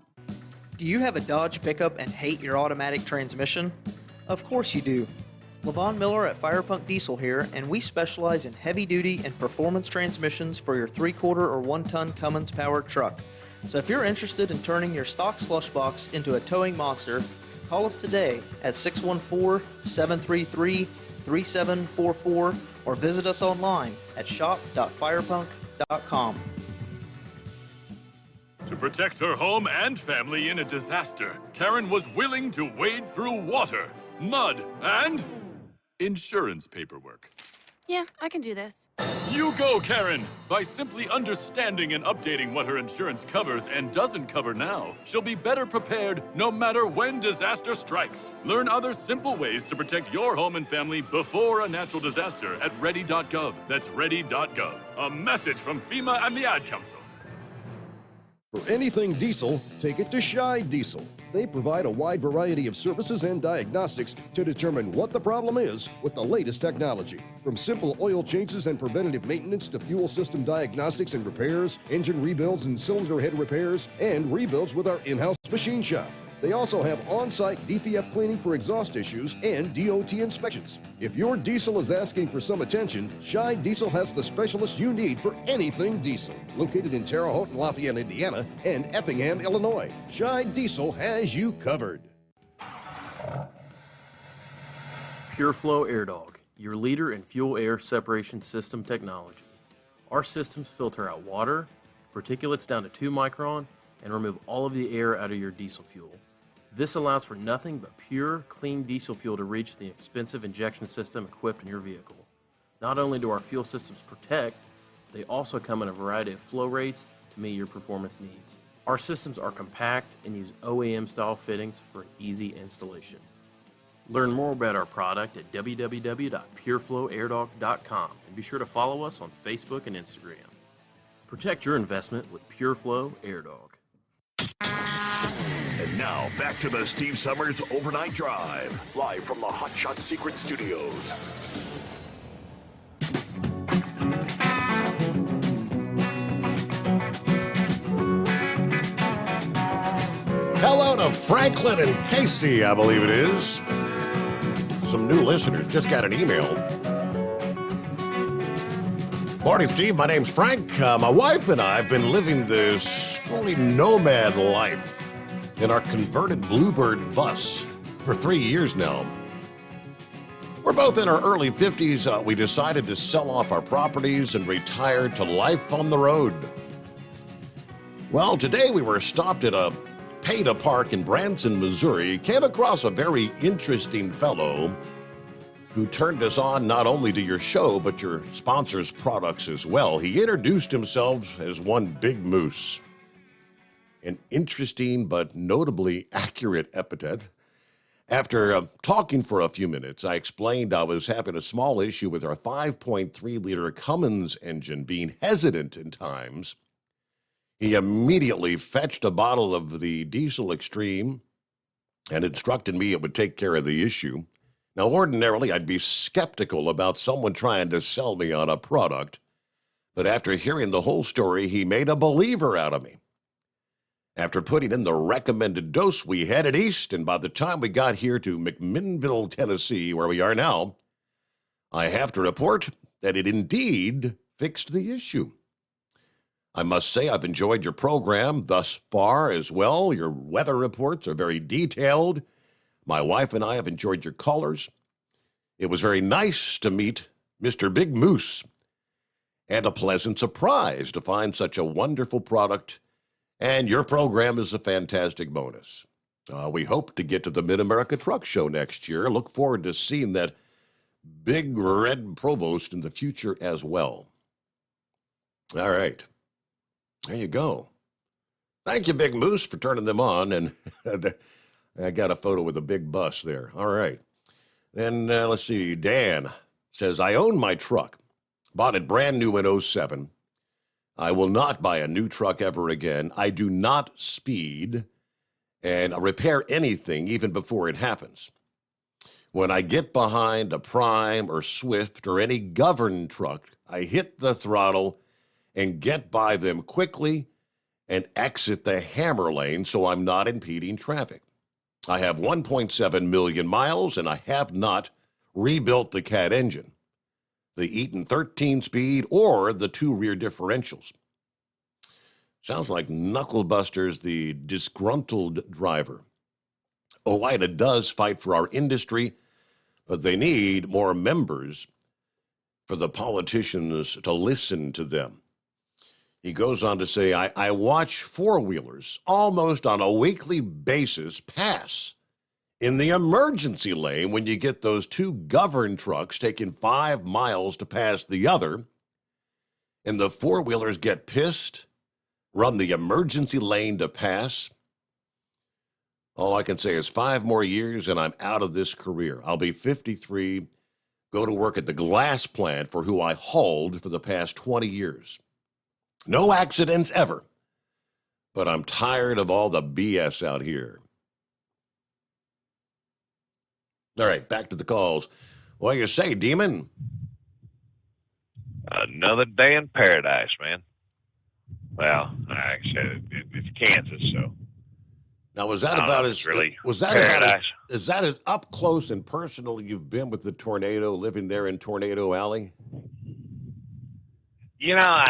Do you have a Dodge pickup and hate your automatic transmission? Of course you do. Levon Miller at Firepunk Diesel here, and we specialize in heavy-duty and performance transmissions for your 3-quarter or 1-ton Cummins-powered truck. So if you're interested in turning your stock slush box into a towing monster, call us today at 614-733-3744 or visit us online at shop.firepunk.com. To protect her home and family in a disaster, Karen was willing to wade through water, mud, and insurance paperwork. Yeah, I can do this. You go, Karen! By simply understanding and updating what her insurance covers and doesn't cover now, she'll be better prepared no matter when disaster strikes. Learn other simple ways to protect your home and family before a natural disaster at ready.gov. That's ready.gov. A message from FEMA and the Ad Council. For anything diesel, take it to Scheid Diesel. They provide a wide variety of services and diagnostics to determine what the problem is with the latest technology. From simple oil changes and preventative maintenance to fuel system diagnostics and repairs, engine rebuilds and cylinder head repairs, and rebuilds with our in-house machine shop. They also have on-site DPF cleaning for exhaust issues and DOT inspections. If your diesel is asking for some attention, Scheid Diesel has the specialist you need for anything diesel. Located in Terre Haute and Lafayette, Indiana, and Effingham, Illinois, Scheid Diesel has you covered. PureFlow Air Dog, your leader in fuel air separation system technology. Our systems filter out water, particulates down to 2 micron, and remove all of the air out of your diesel fuel. This allows for nothing but pure, clean diesel fuel to reach the expensive injection system equipped in your vehicle. Not only do our fuel systems protect, they also come in a variety of flow rates to meet your performance needs. Our systems are compact and use OEM-style fittings for easy installation. Learn more about our product at www.pureflowairdog.com and be sure to follow us on Facebook and Instagram. Protect your investment with PureFlow Air Dog. And now, back to the Steve Sommers Overnight Drive, live from the Hot Shot Secret Studios. Hello to Franklin and Casey, I believe it is. Some new listeners just got an email. Morning, Steve. My name's Frank. My wife and I have been living this totally nomad life in our converted Bluebird bus for 3 years now. We're both in our early 50s. We decided to sell off our properties and retire to life on the road. Well, today we were stopped at a pay-to-park in Branson, Missouri. Came across a very interesting fellow who turned us on not only to your show, but your sponsor's products as well. He introduced himself as one Big Moose. An interesting but notably accurate epithet. After talking for a few minutes, I explained I was having a small issue with our 5.3-liter Cummins engine being hesitant in times. He immediately fetched a bottle of the Diesel Extreme and instructed me it would take care of the issue. Now, ordinarily, I'd be skeptical about someone trying to sell me on a product, but after hearing the whole story, he made a believer out of me. After putting in the recommended dose, we headed east, and by the time we got here to McMinnville, Tennessee, where we are now, I have to report that it indeed fixed the issue. I must say I've enjoyed your program thus far as well. Your weather reports are very detailed. My wife and I have enjoyed your callers. It was very nice to meet Mr. Big Moose, and a pleasant surprise to find such a wonderful product, and your program is a fantastic bonus. We hope to get to the Mid-America Truck Show next year. Look forward to seeing that big red Provost in the future as well. All right. There you go. Thank you, Big Moose, for turning them on. And I got a photo with a big bus there. All right. Then let's see. Dan says, I own my truck. Bought it brand new in 07. I will not buy a new truck ever again. I do not speed and repair anything even before it happens. When I get behind a Prime or Swift or any governed truck, I hit the throttle and get by them quickly and exit the hammer lane so I'm not impeding traffic. I have 1.7 million miles, and I have not rebuilt the Cat engine, the Eaton 13-speed, or the 2 rear differentials. Sounds like Knucklebusters, the disgruntled driver. OIDA does fight for our industry, but they need more members for the politicians to listen to them. He goes on to say, I watch four-wheelers almost on a weekly basis pass in the emergency lane when you get those 2 governed trucks taking 5 miles to pass the other, and the four-wheelers get pissed, run the emergency lane to pass. All I can say is 5 more years and I'm out of this career. I'll be 53, go to work at the glass plant for who I hauled for the past 20 years. No accidents ever. But I'm tired of all the BS out here. All right, back to the calls. What do you say, Demon? Another day in paradise, man. Well, like I said, it's Kansas, so. Now, was that I don't about know if as it's really was that paradise? about as, is that as up close and personal you've been with the tornado, living there in Tornado Alley? You know,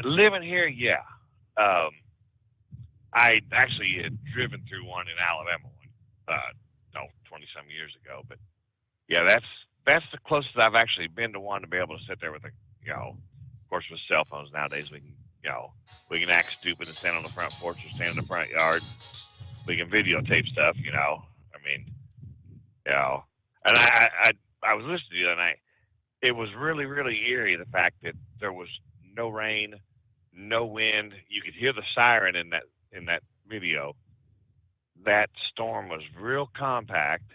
living here, yeah. I actually had driven through one in Alabama, 20-some years ago. But yeah, that's the closest I've actually been to one to be able to sit there with of course, with cell phones nowadays, we can act stupid and stand on the front porch or stand in the front yard. We can videotape stuff, I mean, and I was listening to you and it was really, really eerie, the fact that there was no rain, no wind. You could hear the siren in that video. That storm was real compact,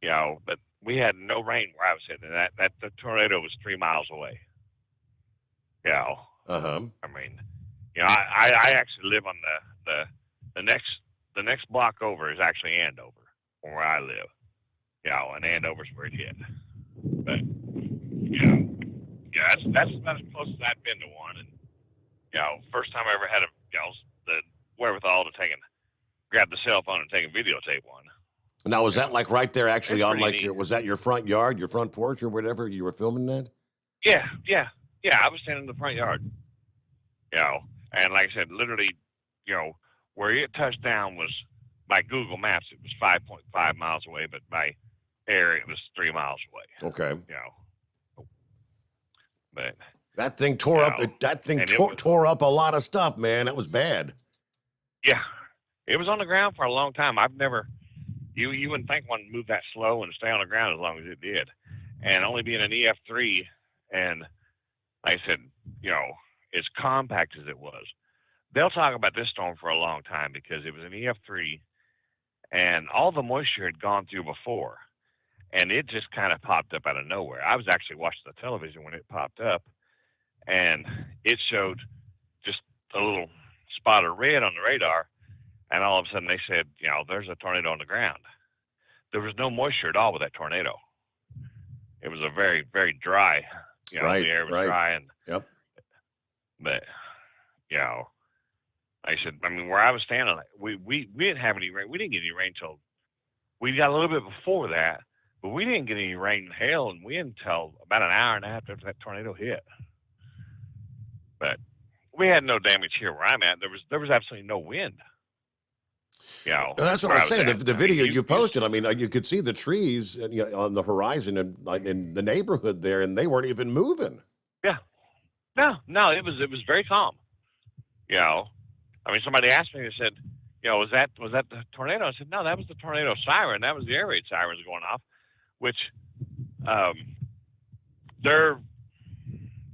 but we had no rain where I was sitting. That the tornado was 3 miles away. Uh-huh. I mean, I actually live on the next block over is actually Andover, where I live. And Andover's where it hit. But that's about as close as I've been to one. And first time I ever had the wherewithal to grab the cell phone and take a videotape one. Now, was that like right there, actually on pretty neat. was that your front yard, your front porch, or whatever you were filming that? Yeah. I was standing in the front yard. And like I said, literally, where it touched down was by Google Maps. It was 5.5 miles away, but by air it was 3 miles away. Okay. But that thing tore up. That thing tore up a lot of stuff, man. That was bad. Yeah, it was on the ground for a long time. I've never. You wouldn't think one moved that slow and stay on the ground as long as it did, and only being an EF3, and like I said, as compact as it was, they'll talk about this storm for a long time because it was an EF3, and all the moisture had gone through before, and it just kind of popped up out of nowhere. I was actually watching the television when it popped up, and it showed just a little spot of red on the radar, and all of a sudden they said, there's a tornado on the ground. There was no moisture at all with that tornado. It was a very, very dry, right, the air was right. dry, and yep. But I said, where I was standing, we didn't have any rain. We didn't get any rain till we got a little bit before that, but we didn't get any rain, hail, and wind until about an hour and a half after that tornado hit. But we had no damage here where I'm at. There was absolutely no wind. And that's what I'm saying. The video you posted, you could see the trees on the horizon and in the neighborhood there, and they weren't even moving. Yeah. No, it was very calm. Somebody asked me, they said, was that the tornado? I said, no, that was the tornado siren. That was the air raid sirens going off, which they're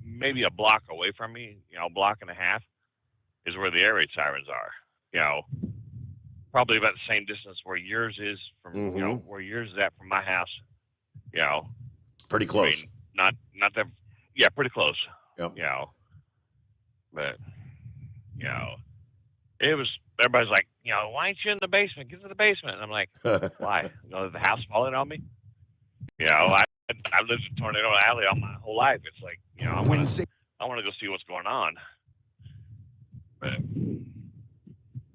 maybe a block away from me, a block and a half is where the air raid sirens are. Probably about the same distance where yours is from, where yours is at from my house. Pretty close. Not that, yeah, pretty close. Yep. But, it was, everybody's like, why ain't you in the basement? Get to the basement. And I'm like, why? The house falling on me? I lived in Tornado Alley all my whole life. It's like, I want to go see what's going on. But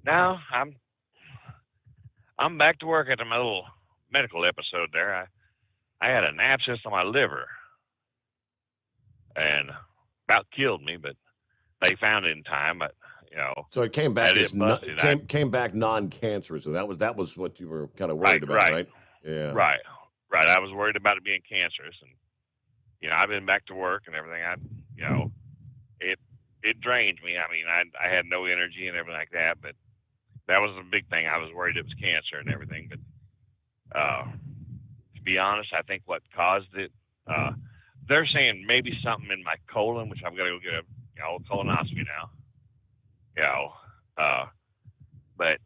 now I'm back to work after my little medical episode there. I had an abscess on my liver and about killed me, but they found it in time. But so it came back came back non-cancerous. So that was what you were kind of worried about, right? Yeah. Right. I was worried about it being cancerous, and I've been back to work and everything. It drained me. I had no energy and everything like that, but that was the big thing. I was worried it was cancer and everything, but to be honest, I think what caused it, they're saying maybe something in my colon, which I've got to go get a colonoscopy now. But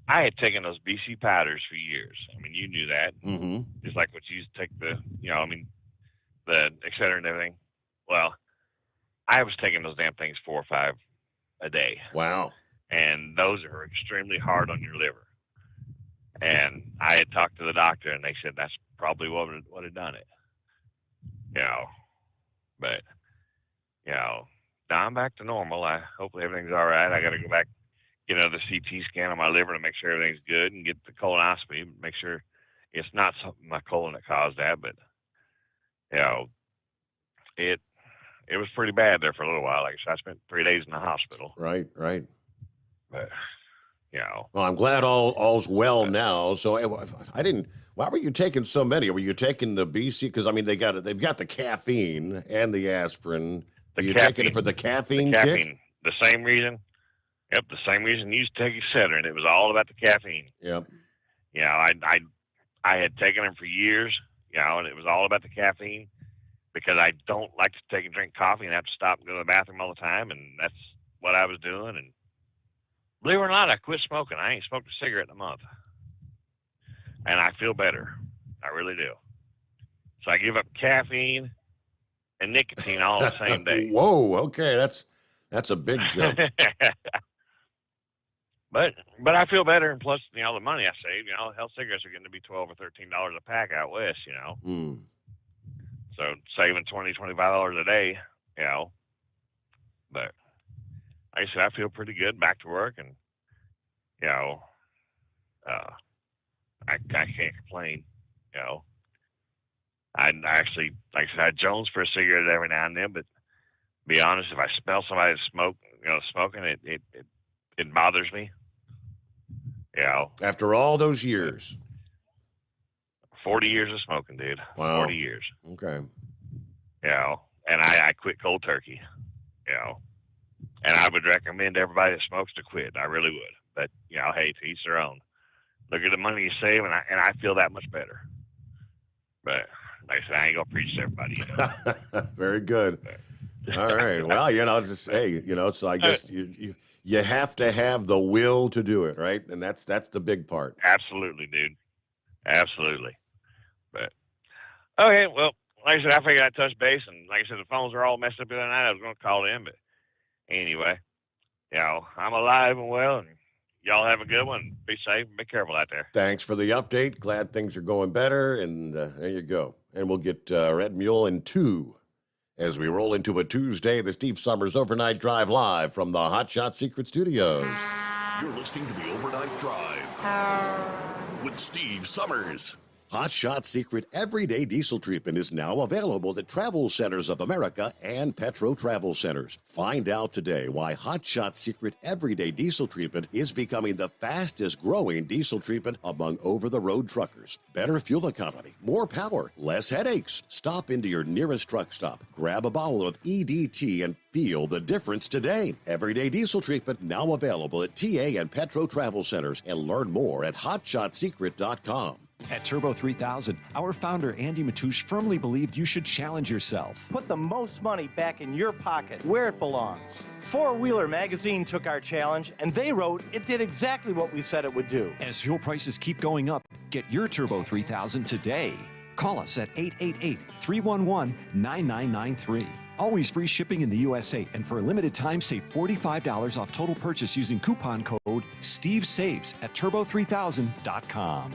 I had taken those BC powders for years. You knew that. Mm-hmm. Just like what you used to take the et cetera and everything. Well, I was taking those damn things 4 or 5 a day. Wow. and those are extremely hard on your liver. And I had talked to the doctor, and they said that's probably what had done it. But now I'm back to normal. Hopefully everything's all right. I got to go back, get another CT scan on my liver to make sure everything's good, and get the colonoscopy, make sure it's not my colon that caused that. But it was pretty bad there for a little while. Like I said, I spent 3 days in the hospital. Right. But well, I'm glad all's well now. So I didn't. Why were you taking so many? Were you taking the BC? Because I mean, they've got the caffeine and the aspirin. Are you taking it for the caffeine? Kick? The same reason. Yep, the same reason you used to take Excedrin. It was all about the caffeine. Yep. I had taken them for years. And it was all about the caffeine, because I don't like to take and drink coffee and have to stop and go to the bathroom all the time, and that's what I was doing. And believe it or not, I quit smoking. I ain't smoked a cigarette in a month. And I feel better. I really do. So I give up caffeine and nicotine all the same day. Whoa, okay, that's a big jump. But I feel better, and plus, the money I save, health cigarettes are getting to be $12 or $13 a pack out west, So saving $25 a day, But like I said, I feel pretty good, back to work, and I can't complain. I actually, like I said, I jones for a cigarette every now and then, but to be honest, if I smell somebody smoking, it bothers me. After all those years. 40 years of smoking, dude. Wow. 40 years. Okay. And I quit cold turkey. And I would recommend everybody that smokes to quit. I really would. But hey, to each their own. Look at the money you save, and I feel that much better. But like I said, I ain't gonna preach to everybody. Very good. All right. Well, so I guess you have to have the will to do it, right? And that's the big part. Absolutely, dude. Absolutely. But okay, well, like I said, I figured I'd touch base, and like I said, the phones are all messed up the other night. I was gonna call in, but anyway, I'm alive and well, and y'all have a good one. Be safe and be careful out there. Thanks for the update. Glad things are going better, and there you go. And we'll get Red Mule in 2 as we roll into a Tuesday, the Steve Sommers Overnight Drive live from the Hot Shot Secret Studios. You're listening to the Overnight Drive with Steve Sommers. Hot Shot Secret Everyday Diesel Treatment is now available at Travel Centers of America and Petro Travel Centers. Find out today why Hot Shot Secret Everyday Diesel Treatment is becoming the fastest growing diesel treatment among over-the-road truckers. Better fuel economy, more power, less headaches. Stop into your nearest truck stop, grab a bottle of EDT, and feel the difference today. Everyday Diesel Treatment now available at TA and Petro Travel Centers, and learn more at hotshotsecret.com. At Turbo 3000, our founder Andy Matoush firmly believed you should challenge yourself. Put the most money back in your pocket, where it belongs. Four Wheeler Magazine took our challenge, and they wrote it did exactly what we said it would do. As fuel prices keep going up, get your Turbo 3000 today. Call us at 888-311-9993. Always free shipping in the USA, and for a limited time, save $45 off total purchase using coupon code STEVESAVES at turbo3000.com.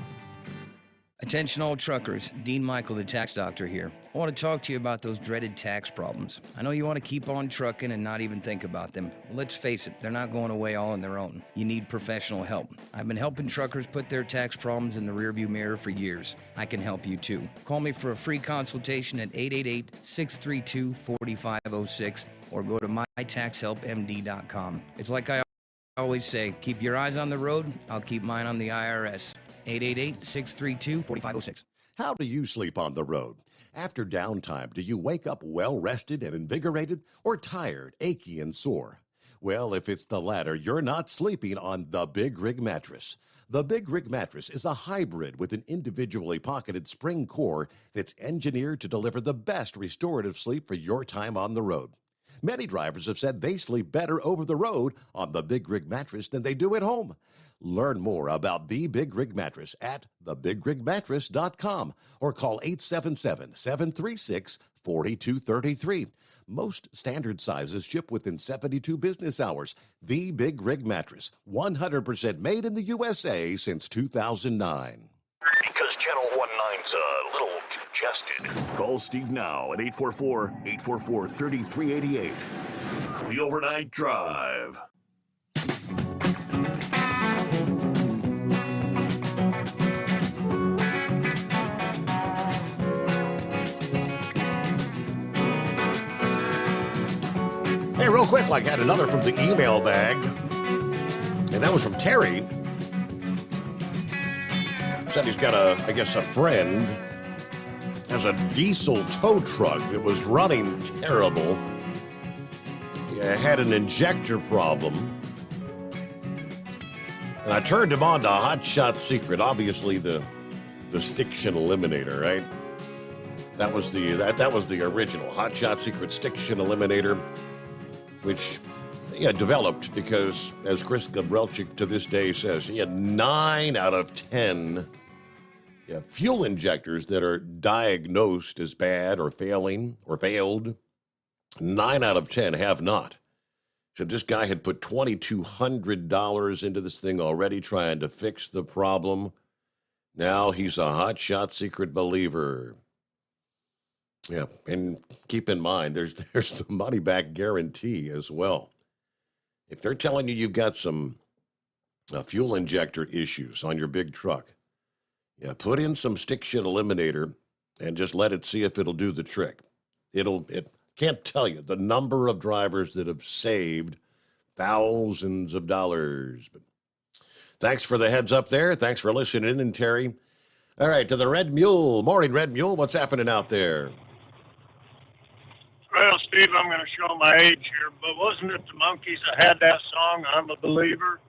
Attention all truckers, Dean Michael, the tax doctor here. I want to talk to you about those dreaded tax problems. I know you want to keep on trucking and not even think about them. Let's face it, they're not going away all on their own. You need professional help. I've been helping truckers put their tax problems in the rearview mirror for years. I can help you too. Call me for a free consultation at 888-632-4506 or go to mytaxhelpmd.com. It's like I always say, keep your eyes on the road, I'll keep mine on the IRS. 888-632-4506. How do you sleep on the road? After downtime, do you wake up well-rested and invigorated, or tired, achy, and sore? Well, if it's the latter, you're not sleeping on the Big Rig Mattress. The Big Rig Mattress is a hybrid with an individually pocketed spring core that's engineered to deliver the best restorative sleep for your time on the road. Many drivers have said they sleep better over the road on the Big Rig Mattress than they do at home. Learn more about the Big Rig Mattress at thebigrigmattress.com or call 877-736-4233. Most standard sizes ship within 72 business hours. The Big Rig Mattress, 100% made in the USA since 2009. Because Channel 19's a little congested. Call Steve now at 844-844-3388. The Overnight Drive. Hey, real quick, I had another from the email bag, and that was from Terry. Said he's got a friend has a diesel tow truck that was running terrible. Yeah, had an injector problem. And I turned him on to Hot Shot Secret, obviously the stiction eliminator, right? That was the original Hot Shot Secret stiction eliminator, which developed because, as Chris Gabrelchik to this day says, he had 9 out of 10 fuel injectors that are diagnosed as bad or failing or failed. 9 out of 10 have not. So this guy had put $2,200 into this thing already trying to fix the problem. Now he's a Hot Shot Secret believer. Yeah, and keep in mind, there's the money-back guarantee as well. If they're telling you you've got some fuel injector issues on your big truck, put in some stick shit eliminator and just let it see if it'll do the trick. It can't tell you the number of drivers that have saved thousands of dollars. But thanks for the heads up there. Thanks for listening in, Terry. All right, to the Red Mule. Morning, Red Mule. What's happening out there? Well, Steve, I'm going to show my age here, but wasn't it the Monkees that had that song, I'm a Believer?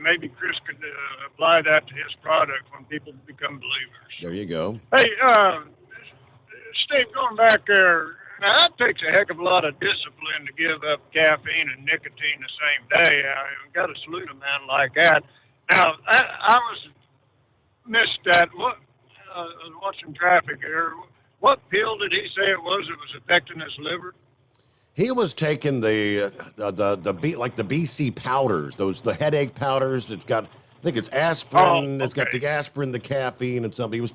Maybe Chris could apply that to his product when people become believers. There you go. Hey, Steve, going back there, now that takes a heck of a lot of discipline to give up caffeine and nicotine the same day. I've got to salute a man like that. Now, I missed that. I was watching traffic here. What pill did he say it was affecting his liver? He was taking the BC powders, the headache powders. It's got, I think it's aspirin. Oh, okay. It's got the aspirin, the caffeine, and something.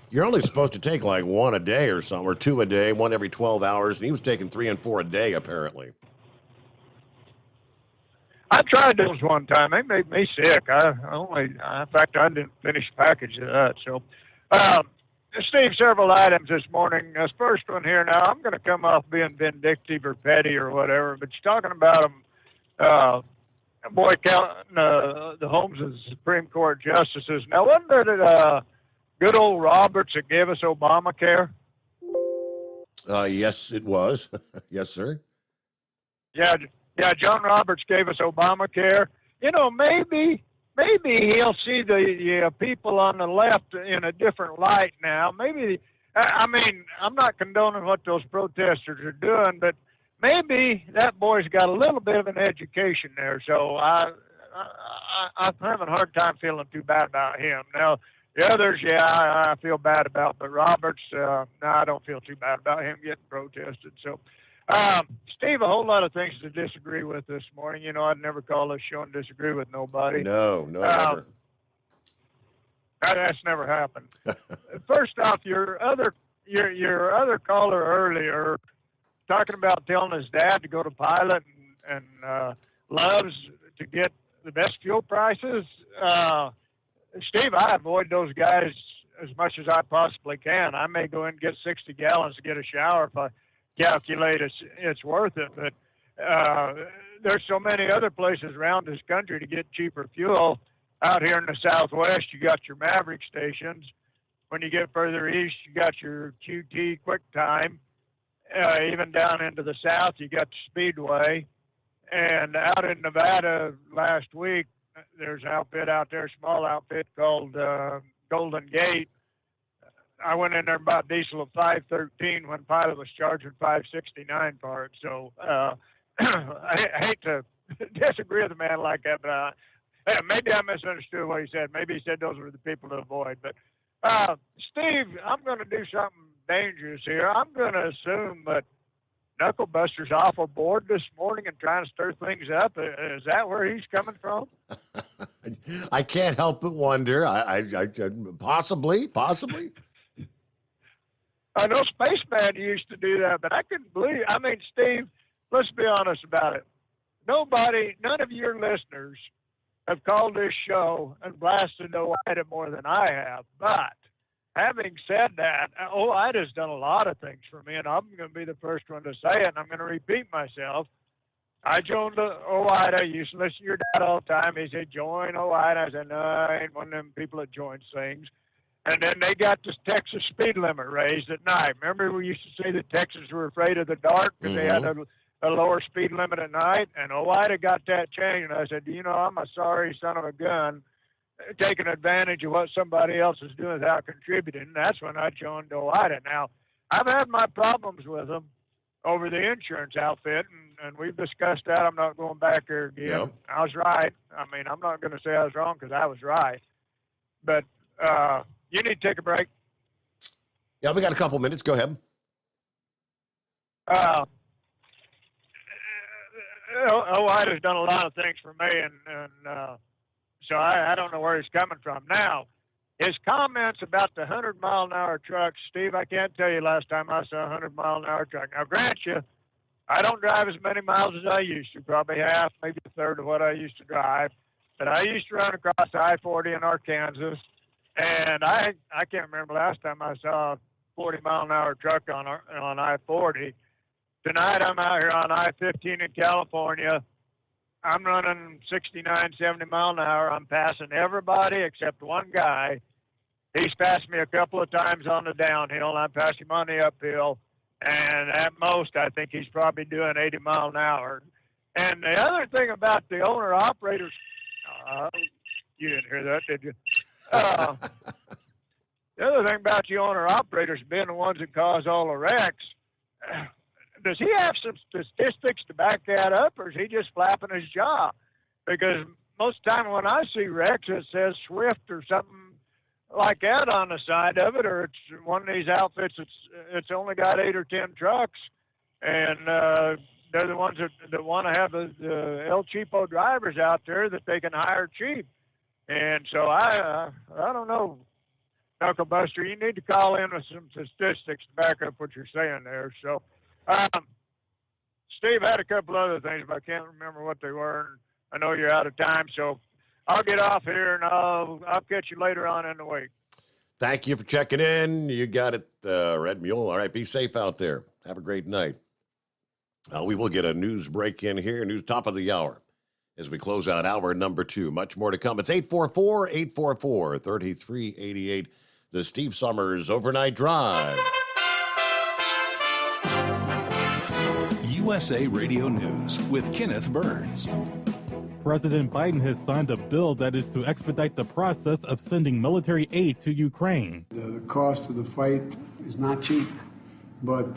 You're only supposed to take like 1 a day or something, or 2 a day, 1 every 12 hours, and he was taking 3 and 4 a day apparently. I tried those one time. They made me sick. In fact, I didn't finish a package of that. So, Steve, several items this morning. This first one here, now I'm going to come off being vindictive or petty or whatever, but you're talking about them, counting the homes of the Supreme Court justices. Now, wasn't it good old Roberts that gave us Obamacare? Yes, it was. Yes, sir. Yeah, John Roberts gave us Obamacare. Maybe he'll see the people on the left in a different light now. Maybe, I'm not condoning what those protesters are doing, but maybe that boy's got a little bit of an education there. So I'm having a hard time feeling too bad about him. Now, the others, I feel bad about, but Roberts, no, I don't feel too bad about him getting protested. So, Steve, a whole lot of things to disagree with this morning. I'd never call this show and disagree with nobody. No, never. That's never happened. First off, your other caller earlier talking about telling his dad to go to Pilot and Loves to get the best fuel prices. Steve, I avoid those guys as much as I possibly can. I may go in and get 60 gallons to get a shower if I calculate it's worth it, but there's so many other places around this country to get cheaper fuel. Out here in the Southwest, you got your Maverick stations. When you get further east, you got your QT Quick Time. Even down into the South, you got the Speedway. And out in Nevada last week, there's an outfit out there, small outfit called Golden Gate. I went in there and bought diesel at $5.13 when Pilot was charging $5.69 for it. So I hate to disagree with a man like that, but maybe I misunderstood what he said. Maybe he said those were the people to avoid. But Steve, I'm going to do something dangerous here. I'm going to assume that Knucklebuster's awful bored this morning and trying to stir things up? Is that where he's coming from? I can't help but wonder. I possibly. I know Spaceman used to do that, but I couldn't believe. I mean, Steve, let's be honest about it. None of your listeners have called this show and blasted OIDA more than I have. But having said that, OIDA's done a lot of things for me, and I'm going to be the first one to say it, and I'm going to repeat myself. I joined the OIDA. I used to listen to your dad all the time. He said, join OIDA. I said, no, I ain't one of them people that joins things. And then they got this Texas speed limit raised at night. Remember we used to say that Texans were afraid of the dark because they had a lower speed limit at night? And OIDA got that changed. And I said, I'm a sorry son of a gun taking advantage of what somebody else is doing without contributing. And that's when I joined OIDA. Now, I've had my problems with them over the insurance outfit, and we've discussed that. I'm not going back there again. Yep. I was right. I mean, I'm not going to say I was wrong because I was right. But you need to take a break. Yeah, we got a couple minutes. Go ahead. OIDA's done a lot of things for me, and so I don't know where he's coming from. Now, his comments about the 100-mile-an-hour trucks, Steve, I can't tell you last time I saw a 100-mile-an-hour truck. Now, grant you, I don't drive as many miles as I used to, probably half, maybe a third of what I used to drive. But I used to run across I-40 in Arkansas, and I can't remember last time I saw a 40-mile-an-hour truck on I-40. Tonight I'm out here on I-15 in California. I'm running 69, 70 mile an hour. I'm passing everybody except one guy. He's passed me a couple of times on the downhill, and I'm passing him on the uphill. And at most, I think he's probably doing 80 mile an hour. And the other thing about the owner-operators, you didn't hear that, did you? The other thing about the owner-operators being the ones that cause all the wrecks, does he have some statistics to back that up, or is he just flapping his jaw? Because most of the time when I see wrecks, it says Swift or something like that on the side of it, or it's one of these outfits it's only got 8 or 10 trucks, and they're the ones that want to have the El Cheapo drivers out there that they can hire cheap. And so I don't know, Knucklebuster, you need to call in with some statistics to back up what you're saying there. So, Steve had a couple other things, but I can't remember what they were. And I know you're out of time, so I'll get off here, and I'll catch you later on in the week. Thank you for checking in. You got it, Red Mule. All right, be safe out there. Have a great night. We will get a news break in here, news top of the hour, as we close out hour number 2. Much more to come. It's 844-844-3388, the Steve Sommers Overnight Drive. USA Radio News with Kenneth Burns. President Biden has signed a bill that is to expedite the process of sending military aid to Ukraine. The cost of the fight is not cheap, but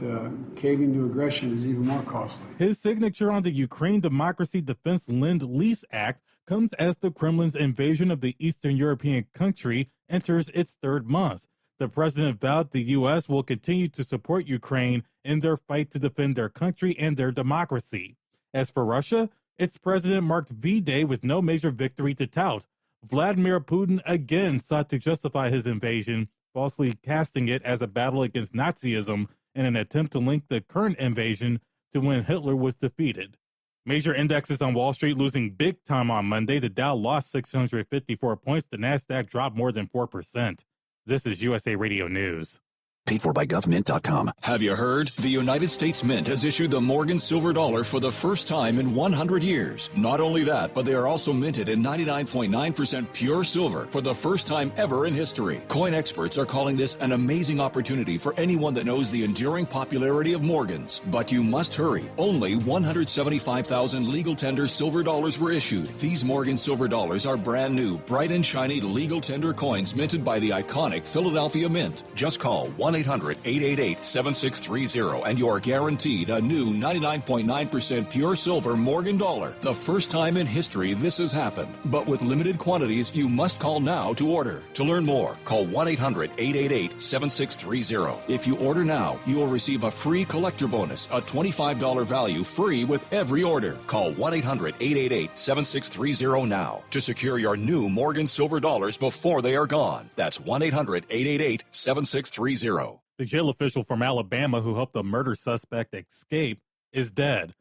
caving to aggression is even more costly. His signature on the Ukraine Democracy Defense Lend-Lease Act comes as the Kremlin's invasion of the Eastern European country enters its 3rd month. The president vowed the U.S. will continue to support Ukraine in their fight to defend their country and their democracy. As for Russia, its president marked V-Day with no major victory to tout. Vladimir Putin again sought to justify his invasion, falsely casting it as a battle against Nazism in an attempt to link the current invasion to when Hitler was defeated. Major indexes on Wall Street losing big time on Monday. The Dow lost 654 points. The Nasdaq dropped more than 4%. This is USA Radio News. Paid for by GovMint.com. Have you heard? The United States Mint has issued the Morgan Silver Dollar for the first time in 100 years. Not only that, but they are also minted in 99.9% pure silver for the first time ever in history. Coin experts are calling this an amazing opportunity for anyone that knows the enduring popularity of Morgans. But you must hurry. Only 175,000 legal tender silver dollars were issued. These Morgan Silver Dollars are brand new, bright and shiny legal tender coins minted by the iconic Philadelphia Mint. Just call 1 1-800-888-7630 and you're guaranteed a new 99.9% pure silver Morgan dollar. The first time in history this has happened. But with limited quantities, you must call now to order. To learn more, call 1-800-888-7630. If you order now, you will receive a free collector bonus, a $25 value free with every order. Call 1-800-888-7630 now to secure your new Morgan silver dollars before they are gone. That's 1-800-888-7630. The jail official from Alabama who helped the murder suspect escape is dead.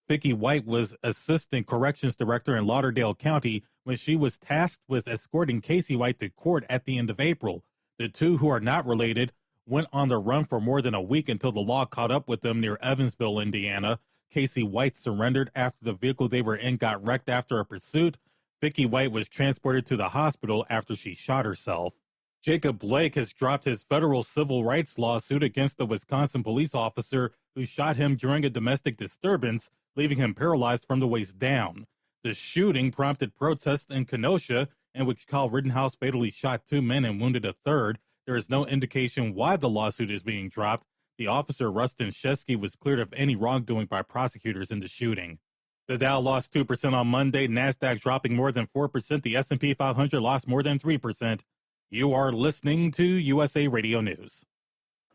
Vicky White was assistant corrections director in Lauderdale County when she was tasked with escorting Casey White to court at the end of April. The two, who are not related, went on the run for more than a week until the law caught up with them near Evansville, Indiana. Casey White surrendered after the vehicle they were in got wrecked after a pursuit. Vicky White was transported to the hospital after she shot herself. Jacob Blake has dropped his federal civil rights lawsuit against the Wisconsin police officer who shot him during a domestic disturbance, leaving him paralyzed from the waist down. The shooting prompted protests in Kenosha, in which Kyle Rittenhouse fatally shot 2 men and wounded a third. There is no indication why the lawsuit is being dropped. The officer, Rustin Shesky, was cleared of any wrongdoing by prosecutors in the shooting. The Dow lost 2% on Monday, NASDAQ dropping more than 4%, the S&P 500 lost more than 3%. You are listening to USA Radio News.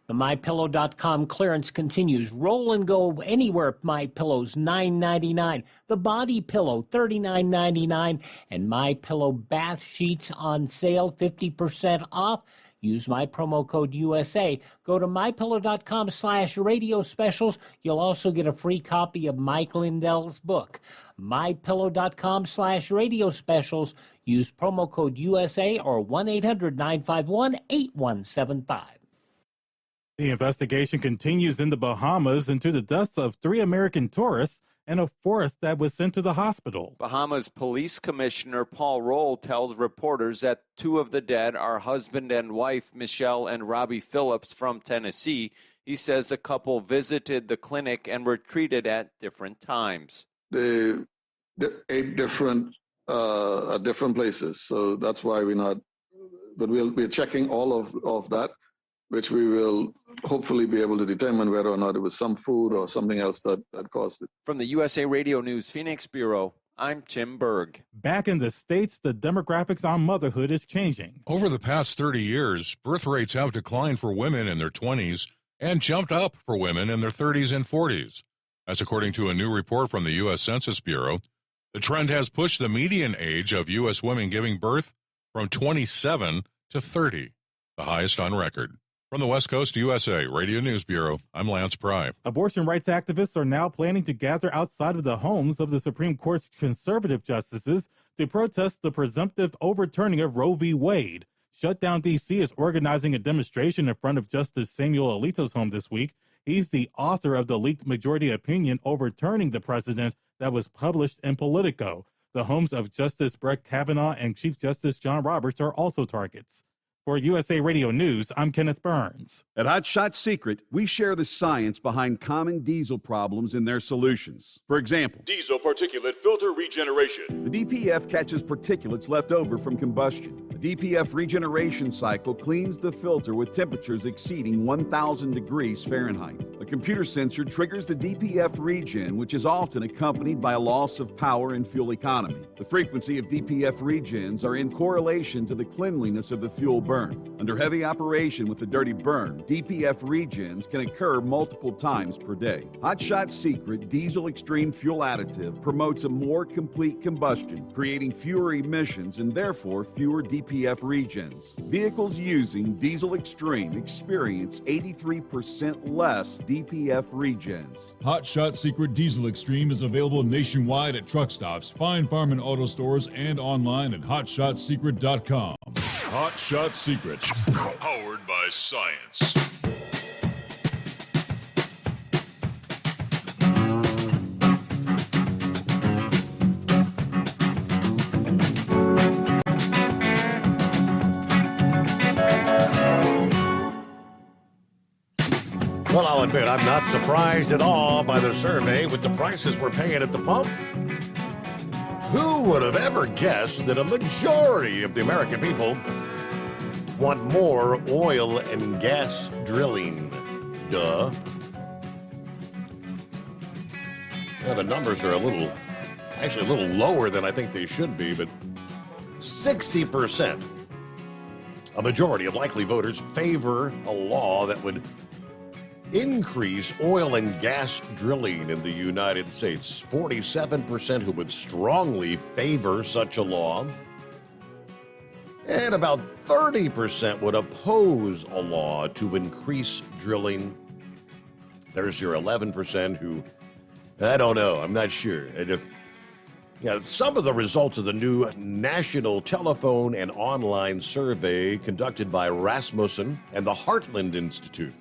The MyPillow.com clearance continues. Roll and go anywhere. MyPillow's $9.99. The Body Pillow $39.99. And MyPillow bath sheets on sale 50% off. Use my promo code USA. Go to MyPillow.com/radio specials. You'll also get a free copy of Mike Lindell's book. MyPillow.com/radio specials. Use promo code USA or 1-800-951-8175. The investigation continues in the Bahamas into the deaths of 3 American tourists and a 4th that was sent to the hospital. Bahamas Police Commissioner Paul Roll tells reporters that 2 of the dead are husband and wife Michelle and Robbie Phillips from Tennessee. He says the couple visited the clinic and were treated at different times. They 8 different places, so that's why we're not. But we're checking all of that, which we will hopefully be able to determine whether or not it was some food or something else that caused it. From the USA Radio News Phoenix Bureau, I'm Tim Berg. Back in the States, the demographics on motherhood is changing. Over the past 30 years, birth rates have declined for women in their 20s and jumped up for women in their 30s and 40s. That's according to a new report from the U.S. Census Bureau. The trend has pushed the median age of U.S. women giving birth from 27 to 30, the highest on record. From the West Coast USA Radio News Bureau, I'm Lance Pry. Abortion rights activists are now planning to gather outside of the homes of the Supreme Court's conservative justices to protest the presumptive overturning of Roe v. Wade. Shutdown D.C. is organizing a demonstration in front of Justice Samuel Alito's home this week. He's the author of the leaked majority opinion overturning the precedent that was published in Politico. The homes of Justice Brett Kavanaugh and Chief Justice John Roberts are also targets. For USA Radio News, I'm Kenneth Burns. At Hot Shot Secret, we share the science behind common diesel problems and their solutions. For example, diesel particulate filter regeneration. The DPF catches particulates left over from combustion. The DPF regeneration cycle cleans the filter with temperatures exceeding 1,000 degrees Fahrenheit. A computer sensor triggers the DPF regen, which is often accompanied by a loss of power and fuel economy. The frequency of DPF regens are in correlation to the cleanliness of the fuel burn. Under heavy operation with the dirty burn, DPF regens can occur multiple times per day. Hot Shot Secret Diesel Extreme Fuel Additive promotes a more complete combustion, creating fewer emissions and therefore fewer DPF regens. Vehicles using Diesel Extreme experience 83% less DPF regens. Hot Shot Secret Diesel Extreme is available nationwide at truck stops, Fine Farm and auto stores, and online at hotshotsecret.com. Hot Shot Secret, powered by science. Well, I'll admit I'm not surprised at all by the survey with the prices we're paying at the pump. Who would have ever guessed that a majority of the American people want more oil and gas drilling. Duh. Yeah, the numbers are actually a little lower than I think they should be, but 60%, a majority of likely voters, favor a law that would increase oil and gas drilling in the United States. 47% who would strongly favor such a law. And about 30% would oppose a law to increase drilling. There's your 11% who, I don't know, I'm not sure. Some of the results of the new National Telephone and Online Survey conducted by Rasmussen and the Heartland Institute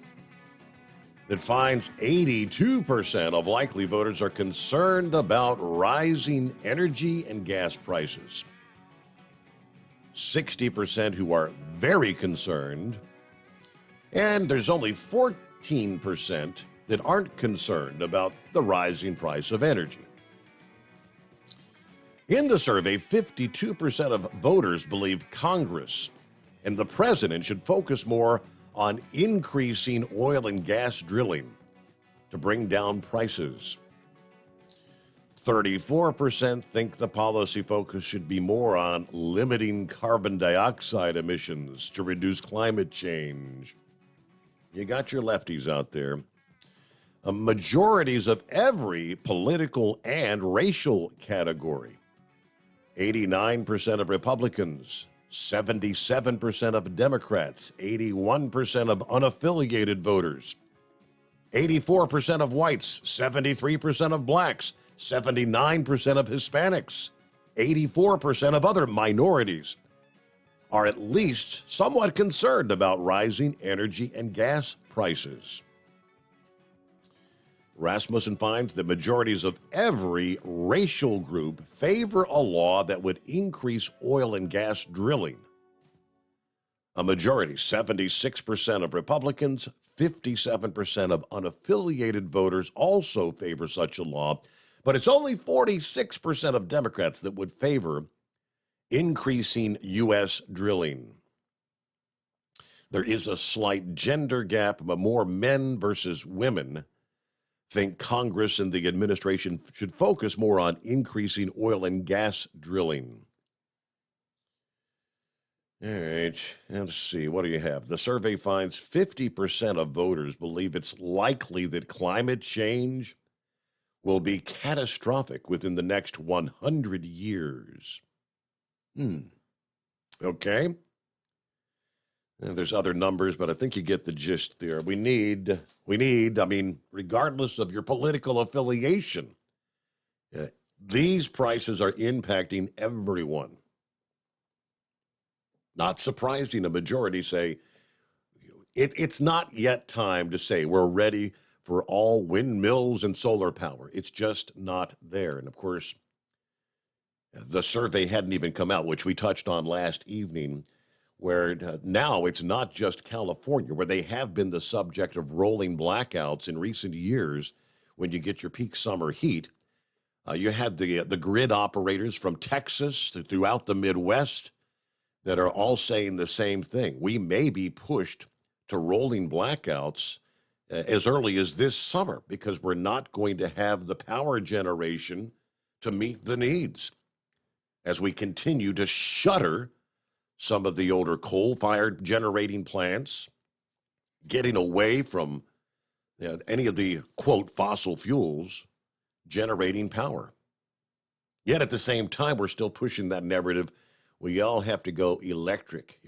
that finds 82% of likely voters are concerned about rising energy and gas prices. 60% who are very concerned, and there's only 14% that aren't concerned about the rising price of energy. In the survey, 52% of voters believe Congress and the president should focus more on increasing oil and gas drilling to bring down prices. 34% think the policy focus should be more on limiting carbon dioxide emissions to reduce climate change. You got your lefties out there. Majorities of every political and racial category. 89% of Republicans, 77% of Democrats, 81% of unaffiliated voters, 84% of whites, 73% of blacks, 79% of Hispanics, 84% of other minorities are at least somewhat concerned about rising energy and gas prices. Rasmussen finds that majorities of every racial group favor a law that would increase oil and gas drilling. A majority, 76% of Republicans, 57% of unaffiliated voters also favor such a law, but it's only 46% of Democrats that would favor increasing U.S. drilling. There is a slight gender gap, but more men versus women think Congress and the administration should focus more on increasing oil and gas drilling. All right, let's see. What do you have? The survey finds 50% of voters believe it's likely that climate change will be catastrophic within the next 100 years. Okay. And there's other numbers, but I think you get the gist there. We need, regardless of your political affiliation, these prices are impacting everyone. Not surprising, a majority say it's not yet time to say we're ready for all windmills and solar power. It's just not there. And of course, the survey hadn't even come out, which we touched on last evening, where now it's not just California, where they have been the subject of rolling blackouts in recent years when you get your peak summer heat. You had the grid operators from Texas throughout the Midwest that are all saying the same thing. We may be pushed to rolling blackouts as early as this summer because we're not going to have the power generation to meet the needs as we continue to shutter some of the older coal-fired generating plants, getting away from any of the, quote, fossil fuels generating power. Yet at the same time, we're still pushing that narrative. We all have to go electric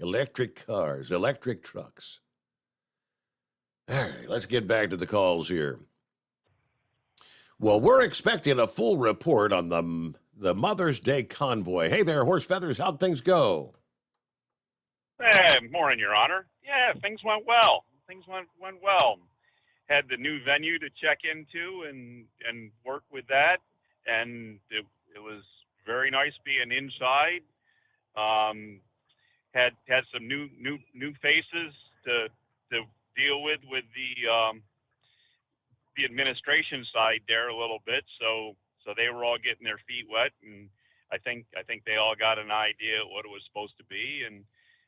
cars, electric trucks. All right, let's get back to the calls here. Well, we're expecting a full report on the Mother's Day convoy. Hey there, Horse Feathers, how'd things go? Hey, morning, Your Honor. Yeah, things went well. Things went well. Had the new venue to check into and work with that, and it was very nice being inside. Had some new faces to deal with the administration side there a little bit. So they were all getting their feet wet, and I think they all got an idea what it was supposed to be, and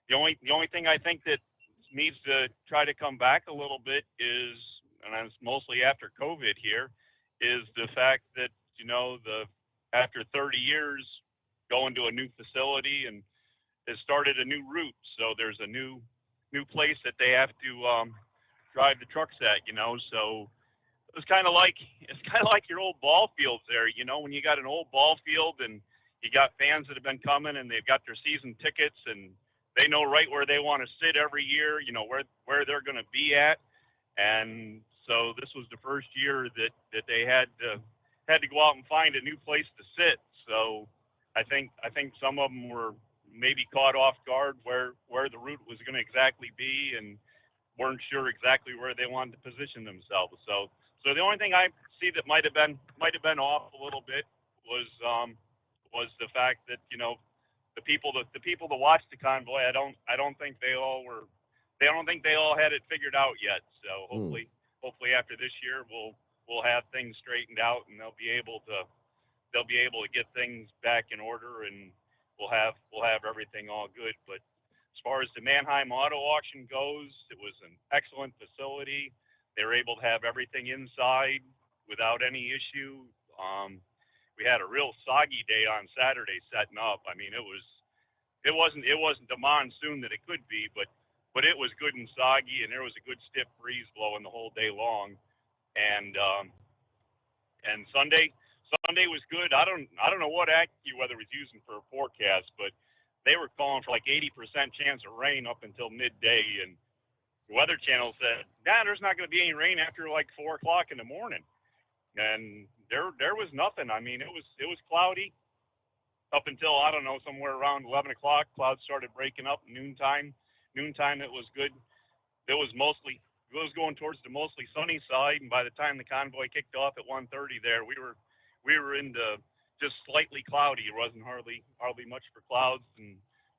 The only thing I think that needs to try to come back a little bit is, and it's mostly after COVID here, is the fact that after 30 years going to a new facility and has started a new route, so there's a new place that they have to drive the trucks at, so it's kind of like your old ball fields there, when you got an old ball field and you got fans that have been coming and they've got their season tickets and they know right where they want to sit every year, where they're going to be at. And so this was the first year that they had to go out and find a new place to sit. So I think some of them were maybe caught off guard where the route was going to exactly be and weren't sure exactly where they wanted to position themselves. So the only thing I see that might have been off a little bit was the fact that the people that watched the convoy, I don't think they all had it figured out yet. So hopefully after this year we'll have things straightened out and they'll be able to get things back in order and we'll have everything all good. But as far as the Mannheim Auto Auction goes, it was an excellent facility. They were able to have everything inside without any issue. We had a real soggy day on Saturday setting up. I mean, it wasn't the monsoon that it could be, but it was good and soggy, and there was a good stiff breeze blowing the whole day long. And Sunday was good. I don't know what AccuWeather was using for a forecast, but they were calling for like 80% chance of rain up until midday, and the Weather Channel said, there's not going to be any rain after like 4 o'clock in the morning. And there was nothing. I mean, it was cloudy up until, I don't know, somewhere around 11 o'clock. Clouds started breaking up. Noontime it was good. It was going towards the mostly sunny side, and by the time the convoy kicked off at 1:30 there, we were into just slightly cloudy. It wasn't hardly much for clouds, and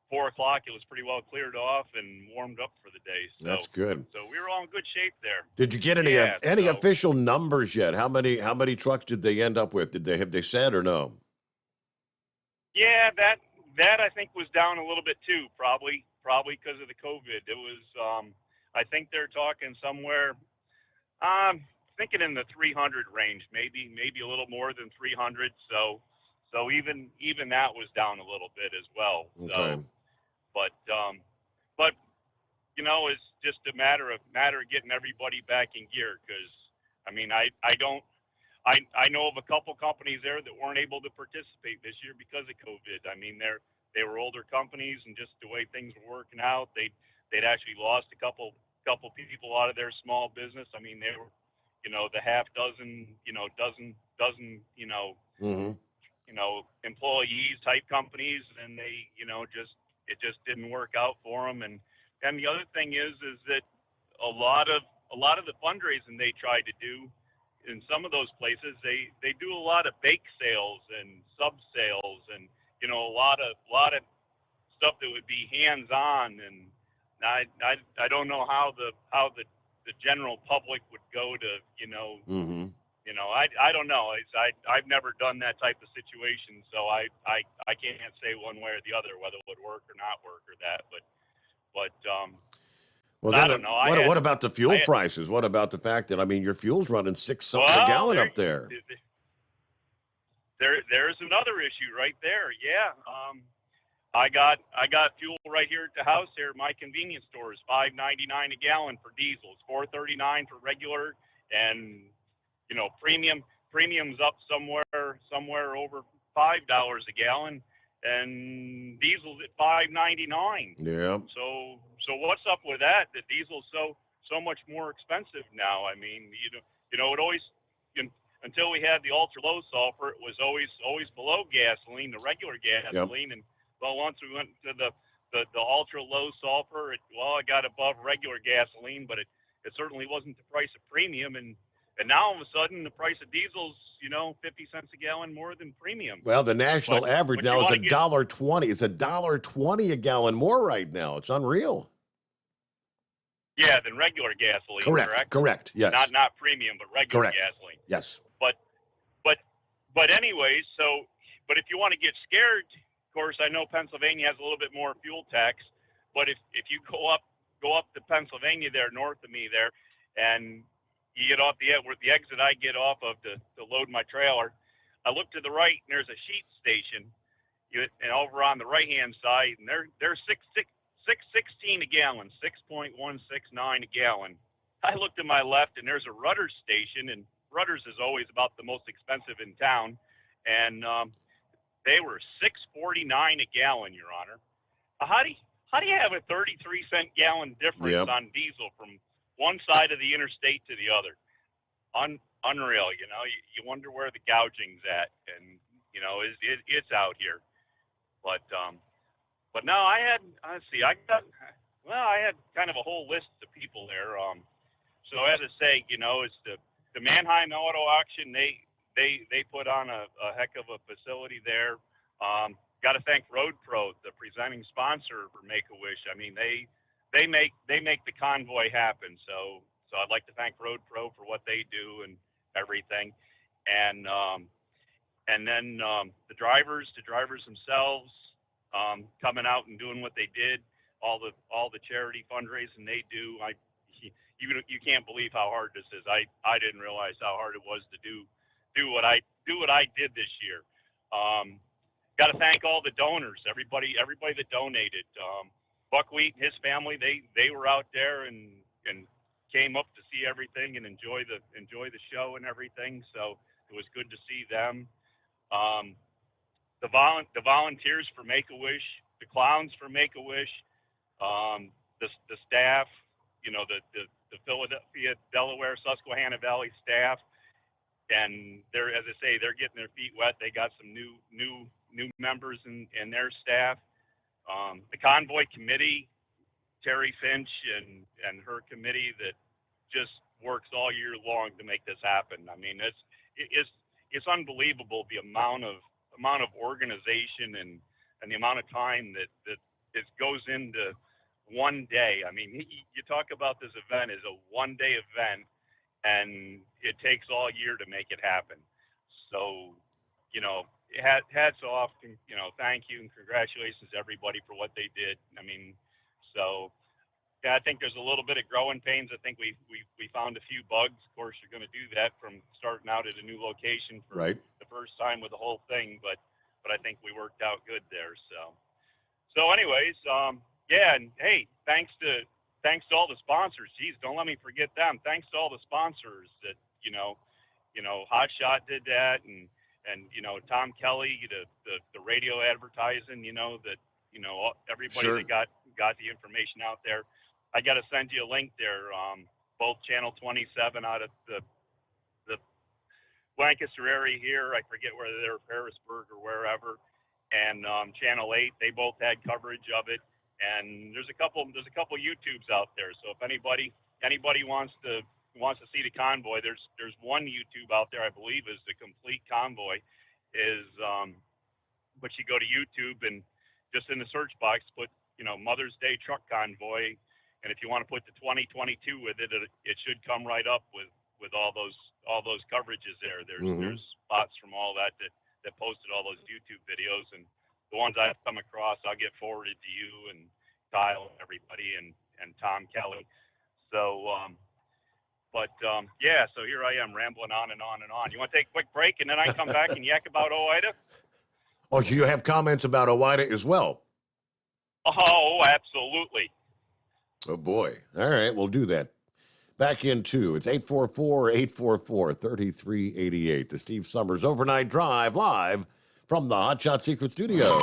4 o'clock it was pretty well cleared off and warmed up for the day. So, that's good. So we were all in good shape there. Did you get any official numbers yet? How many trucks did they end up with? Have they said or no? Yeah, that I think was down a little bit too, probably because of the COVID. It was I think they're talking somewhere thinking in the 300 range, maybe a little more than 300. So even that was down a little bit as well. Okay. So, but it's just a matter of getting everybody back in gear, because I mean I know of a couple companies there that weren't able to participate this year because of COVID. I mean they were older companies, and just the way things were working out, they'd actually lost a couple people out of their small business. I mean, they were the half dozen employees type companies, and they it just didn't work out for them. And the other thing is that a lot of the fundraising they tried to do in some of those places, they do a lot of bake sales and sub sales, and a lot of stuff that would be hands on. And I don't know how the general public would go to I don't know. I've never done that type of situation, so I can't say one way or the other whether it would work or not work or that. But well, I don't know. What about the fuel prices? What about the fact that, I mean, your fuel's running $6 a gallon up there? There's another issue right there. Yeah. I got fuel right here at the house here at my convenience store. Is $5.99 a gallon for diesel. It's $4.39 for regular, and premium's up somewhere over $5 a gallon, and diesel's at $5.99. Yeah. So what's up with that? The diesel's so much more expensive now. I mean, it always, until we had the ultra low sulfur, it was always below gasoline, the regular gasoline. Yep. And well, once we went to the ultra low sulfur, it got above regular gasoline, but it certainly wasn't the price of premium. And now all of a sudden the price of diesel's 50 cents a gallon more than premium. Well, the national average now is $1.20. It's $1.20 a gallon more right now. It's unreal. Yeah, than regular gasoline. Correct. Yes. Not premium, but regular gasoline. Yes. But anyway, but if you want to get scared, of course, I know Pennsylvania has a little bit more fuel tax, But if you go up to Pennsylvania there, north of me there, and you get off the exit I get off of to load my trailer, I look to the right and there's a sheet station, and over on the right hand side, and they're 6.16 a gallon, 6.169 a gallon. I looked to my left and there's a Rutter's station, and Rutter's is always about the most expensive in town, and they were $6.49 a gallon, Your Honor. How do you have a 33-cent gallon difference on diesel from one side of the interstate to the other? Unreal, you know. You wonder where the gouging's at, and you know, it's out here. But no, I had kind of a whole list of people there. So as I say, you know, it's the Mannheim Auto Auction. They put on a heck of a facility there. Got to thank Road Pro, the presenting sponsor for Make-A-Wish. I mean, they make the convoy happen. So I'd like to thank Road Pro for what they do and everything. And then the drivers themselves coming out and doing what they did, all the charity fundraising they do. You can't believe how hard this is. I didn't realize how hard it was to do what I did this year. Got to thank all the donors, everybody that donated. Buckwheat and his family, they were out there and came up to see everything and enjoy the show and everything. So it was good to see them. The volunteers for Make-A-Wish, the clowns for Make-A-Wish, the staff, you know, the Philadelphia, Delaware, Susquehanna Valley staff, and as I say, they're getting their feet wet. They got some new members in their staff. The convoy committee, Terry Finch and her committee that just works all year long to make this happen. I mean, it's unbelievable the amount of organization and the amount of time that it goes into one day. I mean, you talk about this event as a one-day event, and it takes all year to make it happen. So, you know, hats off, and, you know, thank you and congratulations to everybody for what they did. I mean, so yeah, I think there's a little bit of growing pains. I think we found a few bugs. Of course, you're going to do that from starting out at a new location for the first time with the whole thing, but I think we worked out good there. So anyways, yeah, and hey, thanks to all the sponsors. Geez, don't let me forget them. Thanks to all the sponsors that, you know, Hot Shot did that, and you know, Tom Kelly, the radio advertising, you know, that, you know, everybody that got the information out there. I got to send you a link there. Both Channel 27 out of the Lancaster area here, I forget whether they're Harrisburg or wherever, and Channel 8, they both had coverage of it. And there's a couple YouTubes out there. So if anybody wants to see the convoy, there's one YouTube out there, I believe, is the complete convoy. But you go to YouTube and just in the search box put, you know, Mother's Day truck convoy, and if you want to put the 2022 with it, it should come right up with all those coverages there. There's spots from all that posted all those YouTube videos, and the ones I've come across, I'll get forwarded to you and Kyle and everybody and Tom Kelly. So, yeah, so here I am rambling on and on and on. You want to take a quick break and then I come back and yak about OIDA? Oh, you have comments about OIDA as well? Oh, absolutely. Oh, boy. All right, we'll do that. Back in two. It's 844-844-3388. The Steve Sommers Overnight Drive, live from the Hot Shot Secret Studios.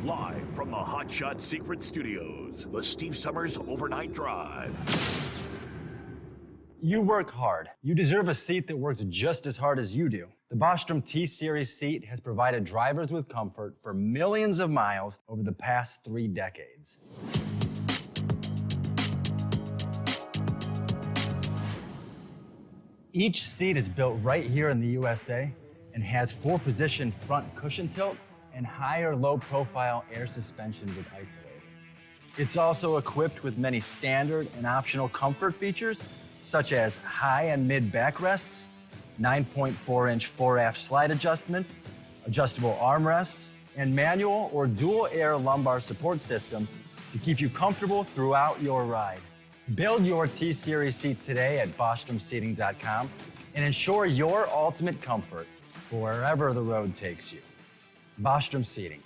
Live from the Hot Shot Secret Studios, the Steve Sommers Overnight Drive. You work hard. You deserve a seat that works just as hard as you do. The Bostrom T-Series seat has provided drivers with comfort for millions of miles over the past 3 decades. Each seat is built right here in the USA and has 4-position front cushion tilt and higher low-profile air suspension with isolator. It's also equipped with many standard and optional comfort features, such as high and mid backrests, 9.4-inch fore-aft slide adjustment, adjustable armrests, and manual or dual air lumbar support systems to keep you comfortable throughout your ride. Build your T-Series seat today at BostromSeating.com and ensure your ultimate comfort for wherever the road takes you. Bostrom Seating,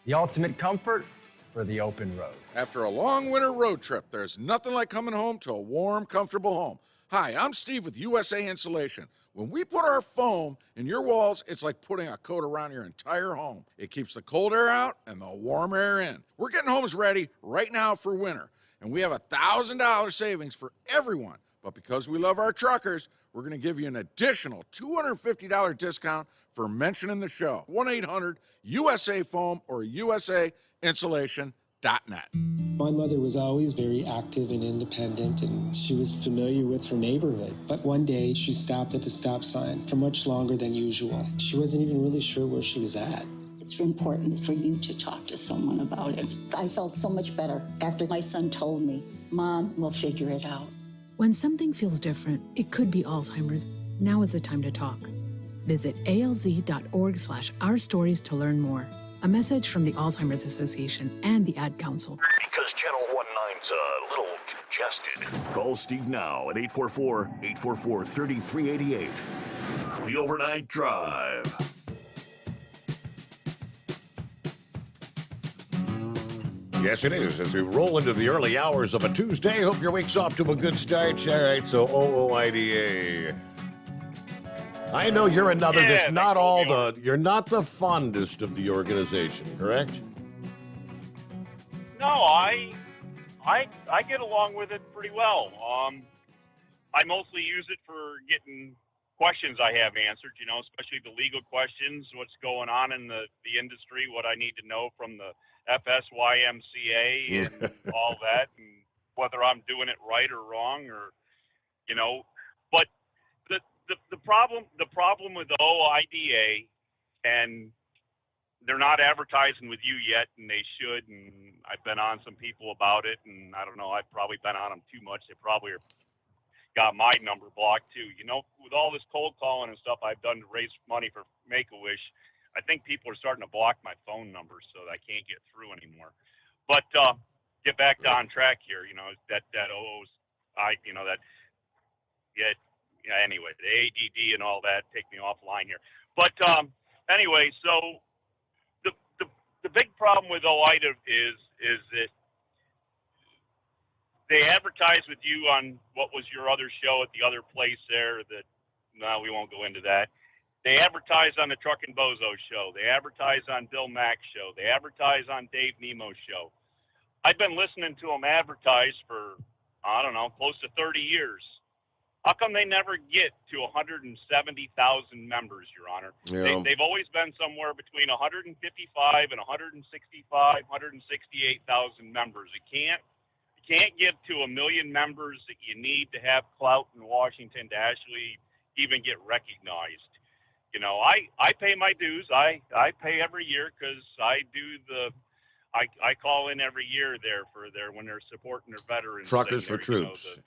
the ultimate comfort for the open road. After a long winter road trip, there's nothing like coming home to a warm, comfortable home. Hi, I'm Steve with USA Insulation. When we put our foam in your walls, it's like putting a coat around your entire home. It keeps the cold air out and the warm air in. We're getting homes ready right now for winter, and we have $1,000 savings for everyone. But because we love our truckers, we're going to give you an additional $250 discount for mentioning the show. 1-800-USA-FOAM or USAinsulation.net. My mother was always very active and independent, and she was familiar with her neighborhood. But one day, she stopped at the stop sign for much longer than usual. She wasn't even really sure where she was at. It's important for you to talk to someone about it. I felt so much better after my son told me, Mom, we'll figure it out. When something feels different, it could be Alzheimer's. Now is the time to talk. Visit alz.org/ourstories to learn more. A message from the Alzheimer's Association and the Ad Council. Because Channel 19's a little congested. Call Steve now at 844-844-3388. The Overnight Drive. Yes, it is. As we roll into the early hours of a Tuesday, hope your week's off to a good start. All right, so OOIDA. I know you're another that's not all the, you're not the fondest of the organization, correct? No, I get along with it pretty well. I mostly use it for getting questions I have answered, you know, especially the legal questions, what's going on in the industry, what I need to know from the FSYMCA and all that, and whether I'm doing it right or wrong, or, you know, but the problem with the OIDA, and they're not advertising with you yet, and they should, and I've been on some people about it, and I don't know, I've probably been on them too much. They probably got my number blocked too. You know, with all this cold calling and stuff I've done to raise money for Make-A-Wish, I think people are starting to block my phone number so that I can't get through anymore. But get back on track here, you know, anyway, the ADD and all that take me offline here. But anyway, so the big problem with OIDA is that they advertise with you on what was your other show at the other place there that, no, we won't go into that. They advertise on the Truck and Bozo show. They advertise on Bill Mack's show. They advertise on Dave Nemo's show. I've been listening to them advertise for, I don't know, close to 30 years. How come they never get to 170,000 members, Your Honor? Yeah. They've always been somewhere between 155 and 165, 168,000 members. You can't get to 1 million members that you need to have clout in Washington to actually even get recognized. You know, I pay my dues. I pay every year because I call in every year there for when they're supporting their veterans. Truckers for Troops.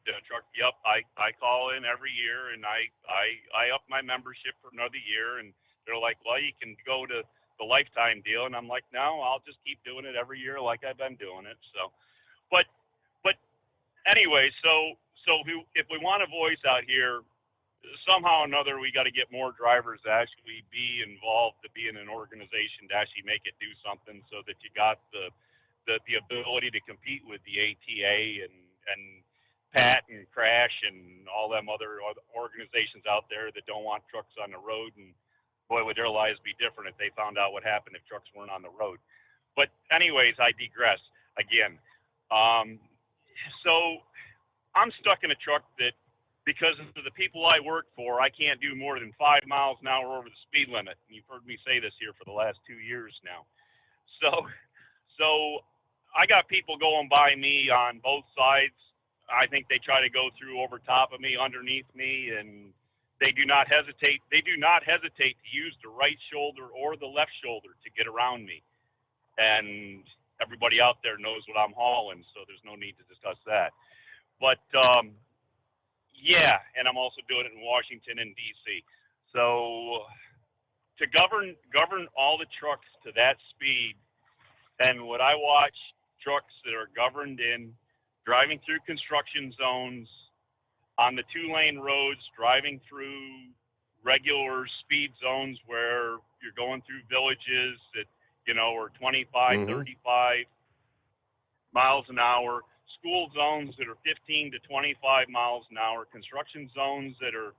The truck. Yep, I call in every year, and I up my membership for another year, and they're like, well, you can go to the lifetime deal, and I'm like, no, I'll just keep doing it every year like I've been doing it. So, but anyway, so if we want a voice out here, somehow or another, we got to get more drivers to actually be involved, to be in an organization, to actually make it do something, so that you got the ability to compete with the ATA and Pat and Crash and all them other organizations out there that don't want trucks on the road. And boy, would their lives be different if they found out what happened if trucks weren't on the road. But anyways, I digress again. So I'm stuck in a truck that, because of the people I work for, I can't do more than 5 miles an hour over the speed limit. And you've heard me say this here for the last 2 years now. So I got people going by me on both sides. I think they try to go through over top of me, underneath me, and they do not hesitate. They do not hesitate to use the right shoulder or the left shoulder to get around me. And everybody out there knows what I'm hauling, so there's no need to discuss that. But yeah, and I'm also doing it in Washington and D.C. So to govern all the trucks to that speed And when I watch trucks that are governed in driving through construction zones on the 2-lane roads, driving through regular speed zones where you're going through villages that, are 25, 35 miles an hour, school zones that are 15 to 25 miles an hour, construction zones that are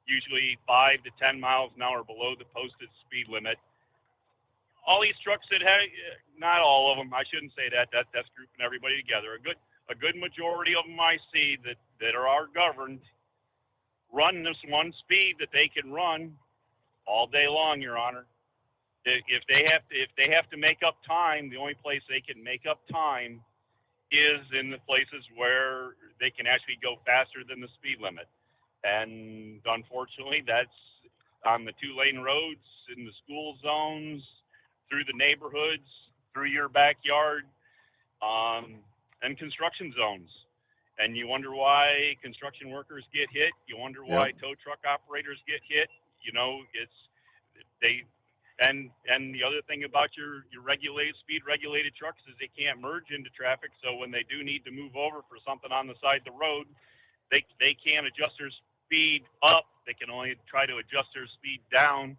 usually 5 to 10 miles an hour below the posted speed limit. All these trucks that have, not all of them, I shouldn't say that, that's grouping everybody together. A good majority of them I see that are governed run this one speed that they can run all day long, Your Honor. If they have to make up time, the only place they can make up time is in the places where they can actually go faster than the speed limit. And unfortunately, that's on the 2-lane roads, in the school zones, through the neighborhoods, through your backyard, and construction zones. And you wonder why construction workers get hit. You wonder why tow truck operators get hit. And the other thing about your speed regulated trucks is they can't merge into traffic. So when they do need to move over for something on the side of the road, they can't adjust their speed up. They can only try to adjust their speed down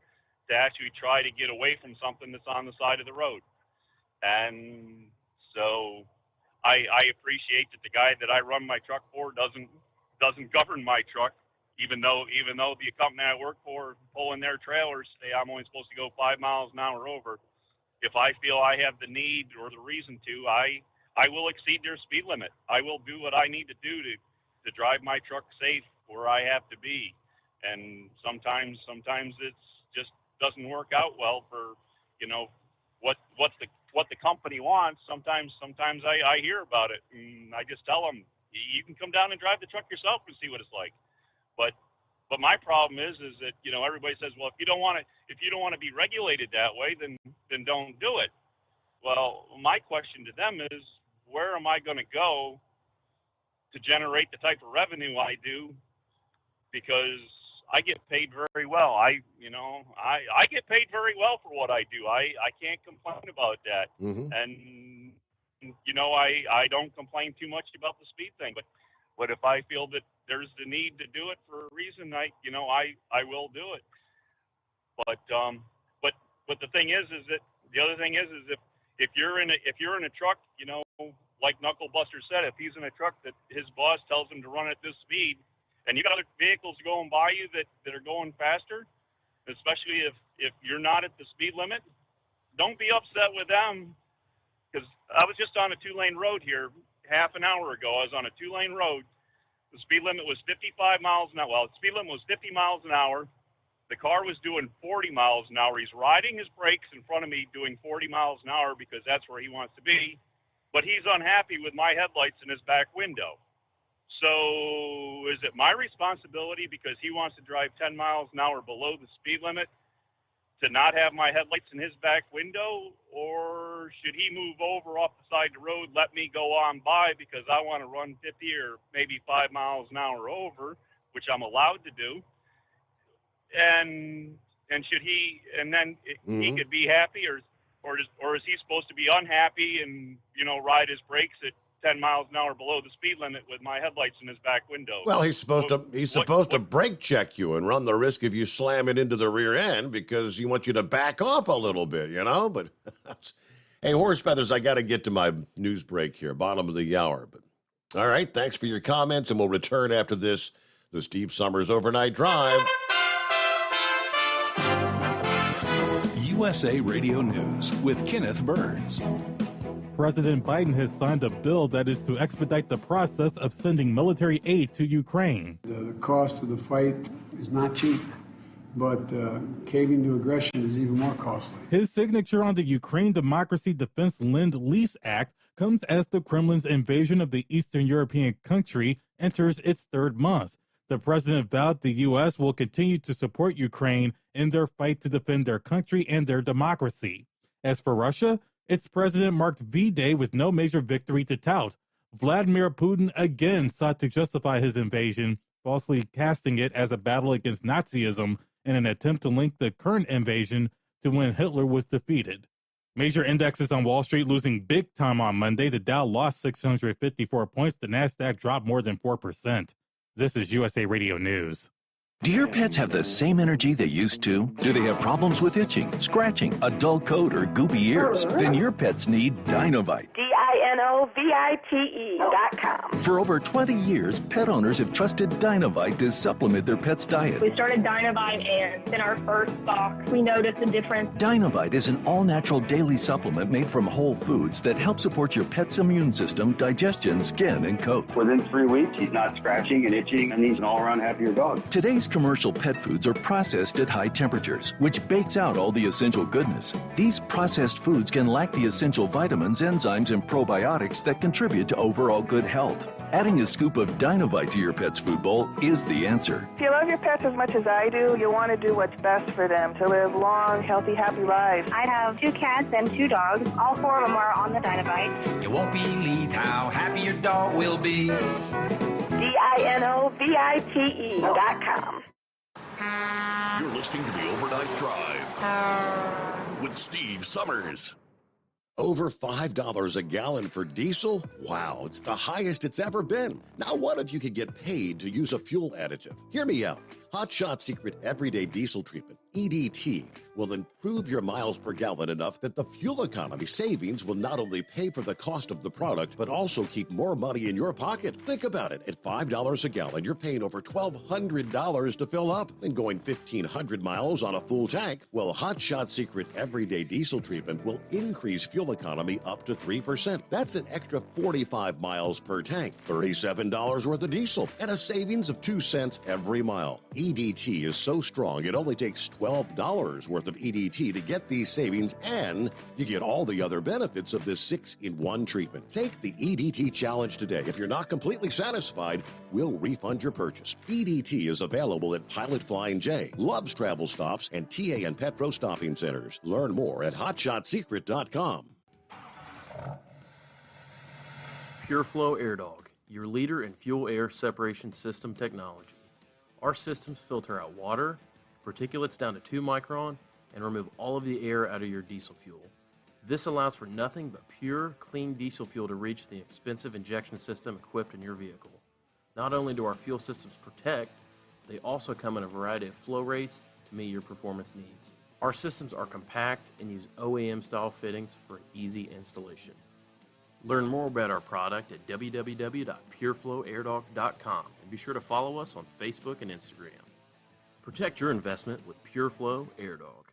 to actually try to get away from something that's on the side of the road. And so I appreciate that the guy that I run my truck for doesn't govern my truck. Even though the company I work for pulling their trailers say I'm only supposed to go 5 miles an hour over, if I feel I have the need or the reason to, I will exceed their speed limit. I will do what I need to do to drive my truck safe where I have to be. And sometimes it's just doesn't work out well for what the company wants. Sometimes I hear about it and I just tell them, you can come down and drive the truck yourself and see what it's like. But my problem is that everybody says, well, if you don't want to be regulated that way, then don't do it. Well, my question to them is, where am I going to go to generate the type of revenue I do? Because I get paid very well. I get paid very well for what I do. I can't complain about that. And I don't complain too much about the speed thing, but if I feel that there's the need to do it for a reason, I will do it. But the thing is that the other thing is if you're in a truck, like Knuckle Buster said, if he's in a truck that his boss tells him to run at this speed, and you got other vehicles going by you that are going faster, especially if you're not at the speed limit, don't be upset with them. Because I was just on a 2-lane road here half an hour ago. I was on a 2-lane road. The speed limit was 55 miles an hour. Well, the speed limit was 50 miles an hour. The car was doing 40 miles an hour. He's riding his brakes in front of me doing 40 miles an hour because that's where he wants to be. But he's unhappy with my headlights in his back window. So is it my responsibility because he wants to drive 10 miles an hour below the speed limit to not have my headlights in his back window? Or should he move over off the side of the road, let me go on by because I want to run 50 or maybe 5 miles an hour over, which I'm allowed to do? And should he, and then he could be happy, or is he supposed to be unhappy and ride his brakes at 10 miles an hour below the speed limit with my headlights in his back window? Well, he's supposed to brake check you and run the risk of you slamming into the rear end because he wants you to back off a little bit, But hey, Horse Feathers, I got to get to my news break here, bottom of the hour. But all right, thanks for your comments, and we'll return after this. The Steve Sommers Overnight Drive. USA Radio News with Kenneth Burns. President Biden has signed a bill that is to expedite the process of sending military aid to Ukraine. The cost of the fight is not cheap, but caving to aggression is even more costly. His signature on the Ukraine Democracy Defense Lend-Lease Act comes as the Kremlin's invasion of the Eastern European country enters its third month. The president vowed the U.S. will continue to support Ukraine in their fight to defend their country and their democracy. As for Russia, its president marked V-Day with no major victory to tout. Vladimir Putin again sought to justify his invasion, falsely casting it as a battle against Nazism in an attempt to link the current invasion to when Hitler was defeated. Major indexes on Wall Street losing big time on Monday. The Dow lost 654 points. The Nasdaq dropped more than 4%. This is USA Radio News. Do your pets have the same energy they used to? Do they have problems with itching, scratching, a dull coat, or goopy ears? Then your pets need Dinovite. DINOVITE.com. For over 20 years, pet owners have trusted Dinovite to supplement their pet's diet. We started Dinovite, and in our first box, we noticed a difference. Dinovite is an all-natural daily supplement made from whole foods that help support your pet's immune system, digestion, skin, and coat. Within 3 weeks, he's not scratching and itching, and he's an all-around happier dog. Today's commercial pet foods are processed at high temperatures, which bakes out all the essential goodness. These processed foods can lack the essential vitamins, enzymes, and probiotics that contribute to overall good health. Adding a scoop of Dinovite to your pet's food bowl is the answer. If you love your pets as much as I do, you want to do what's best for them to live long, healthy, happy lives. I have 2 cats and 2 dogs. All 4 of them are on the Dinovite. You won't believe how happy your dog will be. DINOVITE.com. You're listening to the Overnight Drive with Steve Sommers. Over $5 a gallon for diesel? Wow, it's the highest it's ever been. Now what if you could get paid to use a fuel additive? Hear me out. Hot Shot Secret Everyday Diesel Treatment, EDT, will improve your miles per gallon enough that the fuel economy savings will not only pay for the cost of the product, but also keep more money in your pocket. Think about it. At $5 a gallon, you're paying over $1,200 to fill up and going 1,500 miles on a full tank. Well, Hot Shot Secret Everyday Diesel Treatment will increase fuel economy up to 3%. That's an extra 45 miles per tank, $37 worth of diesel, and a savings of 2 cents every mile. EDT is so strong, it only takes $12 worth of EDT to get these savings, and you get all the other benefits of this 6-in-1 treatment. Take the EDT challenge today. If you're not completely satisfied, we'll refund your purchase. EDT is available at Pilot Flying J, Love's Travel Stops, and TA and Petro Stopping Centers. Learn more at hotshotsecret.com. PureFlow Air Dog, your leader in fuel air separation system technology. Our systems filter out water, particulates down to 2 micron, and remove all of the air out of your diesel fuel. This allows for nothing but pure, clean diesel fuel to reach the expensive injection system equipped in your vehicle. Not only do our fuel systems protect, they also come in a variety of flow rates to meet your performance needs. Our systems are compact and use OEM-style fittings for easy installation. Learn more about our product at www.pureflowairdog.com and be sure to follow us on Facebook and Instagram. Protect your investment with PureFlow Air Dog.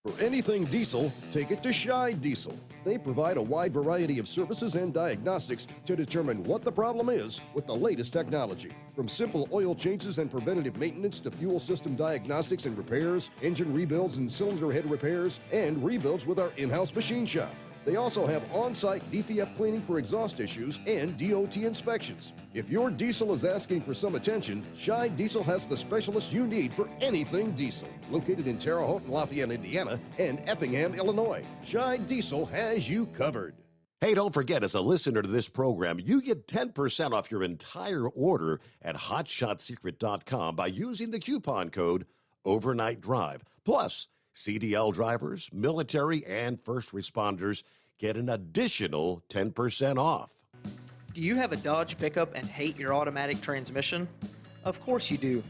For anything diesel, take it to Scheid Diesel. They provide a wide variety of services and diagnostics to determine what the problem is with the latest technology. From simple oil changes and preventative maintenance to fuel system diagnostics and repairs, engine rebuilds and cylinder head repairs, and rebuilds with our in-house machine shop. They also have on-site DPF cleaning for exhaust issues and DOT inspections. If your diesel is asking for some attention, Scheid Diesel has the specialist you need for anything diesel. Located in Terre Haute and Lafayette, Indiana, and Effingham, Illinois, Scheid Diesel has you covered. Hey, don't forget, as a listener to this program, you get 10% off your entire order at hotshotsecret.com by using the coupon code Overnight Drive. Plus, CDL drivers, military, and first responders get an additional 10% off. Do you have a Dodge pickup and hate your automatic transmission? Of course you do.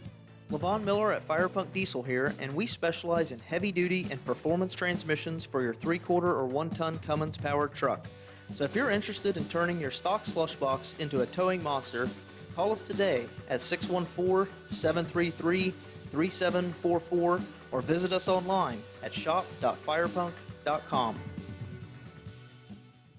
Levon Miller at Firepunk Diesel here, and we specialize in heavy-duty and performance transmissions for your 3/4 or 1-ton Cummins-powered truck. So if you're interested in turning your stock slush box into a towing monster, call us today at 614-733-3744 or visit us online at shop.firepunk.com.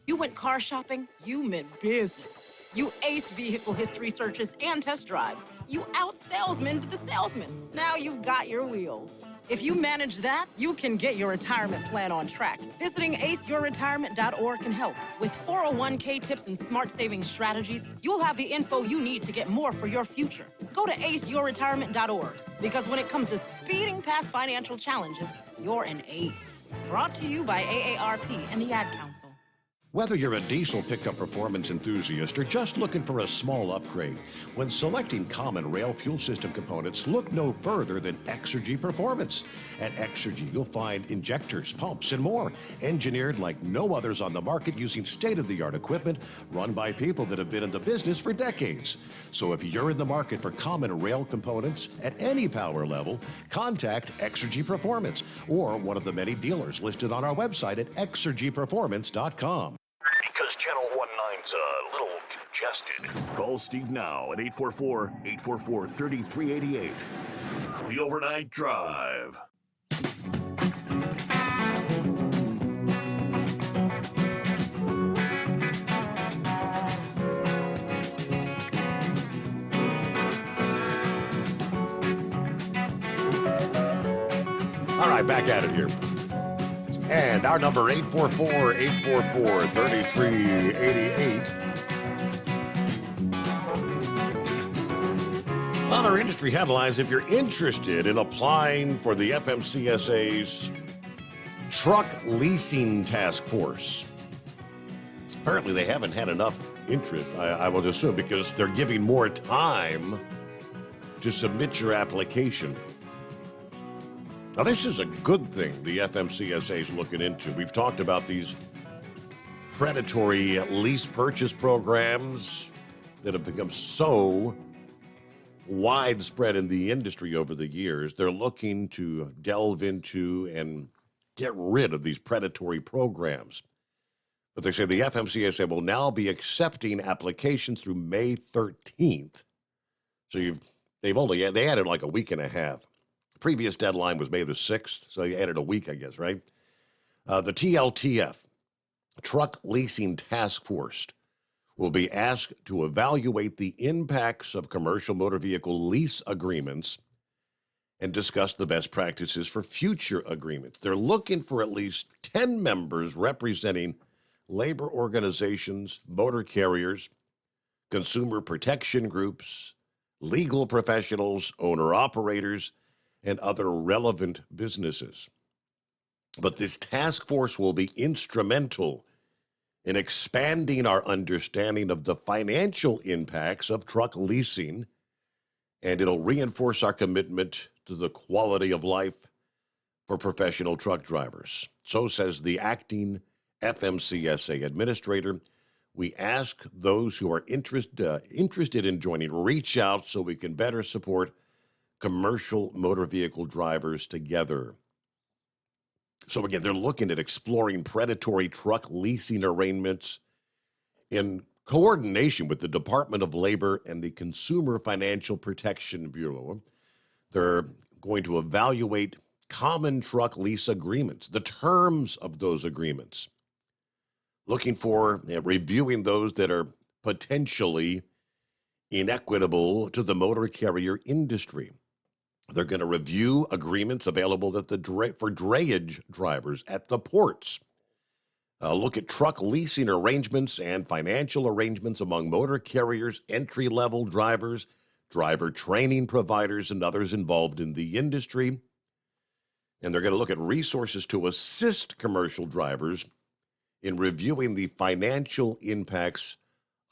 You went car shopping, you meant business. You aced vehicle history searches and test drives. You out-salesmaned the salesman. Now you've got your wheels. If you manage that, you can get your retirement plan on track. Visiting aceyourretirement.org can help. With 401k tips and smart savings strategies, you'll have the info you need to get more for your future. Go to aceyourretirement.org, because when it comes to speeding past financial challenges, you're an ace. Brought to you by AARP and the Ad Council. Whether you're a diesel pickup performance enthusiast or just looking for a small upgrade, when selecting common rail fuel system components, look no further than Exergy Performance. At Exergy, you'll find injectors, pumps, and more, engineered like no others on the market using state-of-the-art equipment run by people that have been in the business for decades. So if you're in the market for common rail components at any power level, contact Exergy Performance or one of the many dealers listed on our website at exergyperformance.com. Because Channel 19's a little congested. Call Steve now at 844-844-3388. The Overnight Drive. All right, back at it here. And our number, 844-844-3388. Other industry headlines, if you're interested in applying for the FMCSA's Truck Leasing Task Force. Apparently they haven't had enough interest, I will assume, because they're giving more time to submit your application. Now, this is a good thing the FMCSA is looking into. We've talked about these predatory lease purchase programs that have become so widespread in the industry over the years. They're looking to delve into and get rid of these predatory programs. But they say the FMCSA will now be accepting applications through May 13th. So they added like a week and a half. Previous deadline was May the 6th, so you added a week, I guess, right? The TLTF, Truck Leasing Task Force, will be asked to evaluate the impacts of commercial motor vehicle lease agreements and discuss the best practices for future agreements. They're looking for at least 10 members representing labor organizations, motor carriers, consumer protection groups, legal professionals, owner-operators, and other relevant businesses. But this task force will be instrumental in expanding our understanding of the financial impacts of truck leasing, and it'll reinforce our commitment to the quality of life for professional truck drivers. So says the acting FMCSA administrator. We ask those who are interested in joining, reach out so we can better support commercial motor vehicle drivers together. So again, they're looking at exploring predatory truck leasing arrangements in coordination with the Department of Labor and the Consumer Financial Protection Bureau. They're going to evaluate common truck lease agreements, the terms of those agreements, looking for reviewing those that are potentially inequitable to the motor carrier industry. They're going to review agreements available at for drayage drivers at the ports. Look at truck leasing arrangements and financial arrangements among motor carriers, entry-level drivers, driver training providers, and others involved in the industry. And they're going to look at resources to assist commercial drivers in reviewing the financial impacts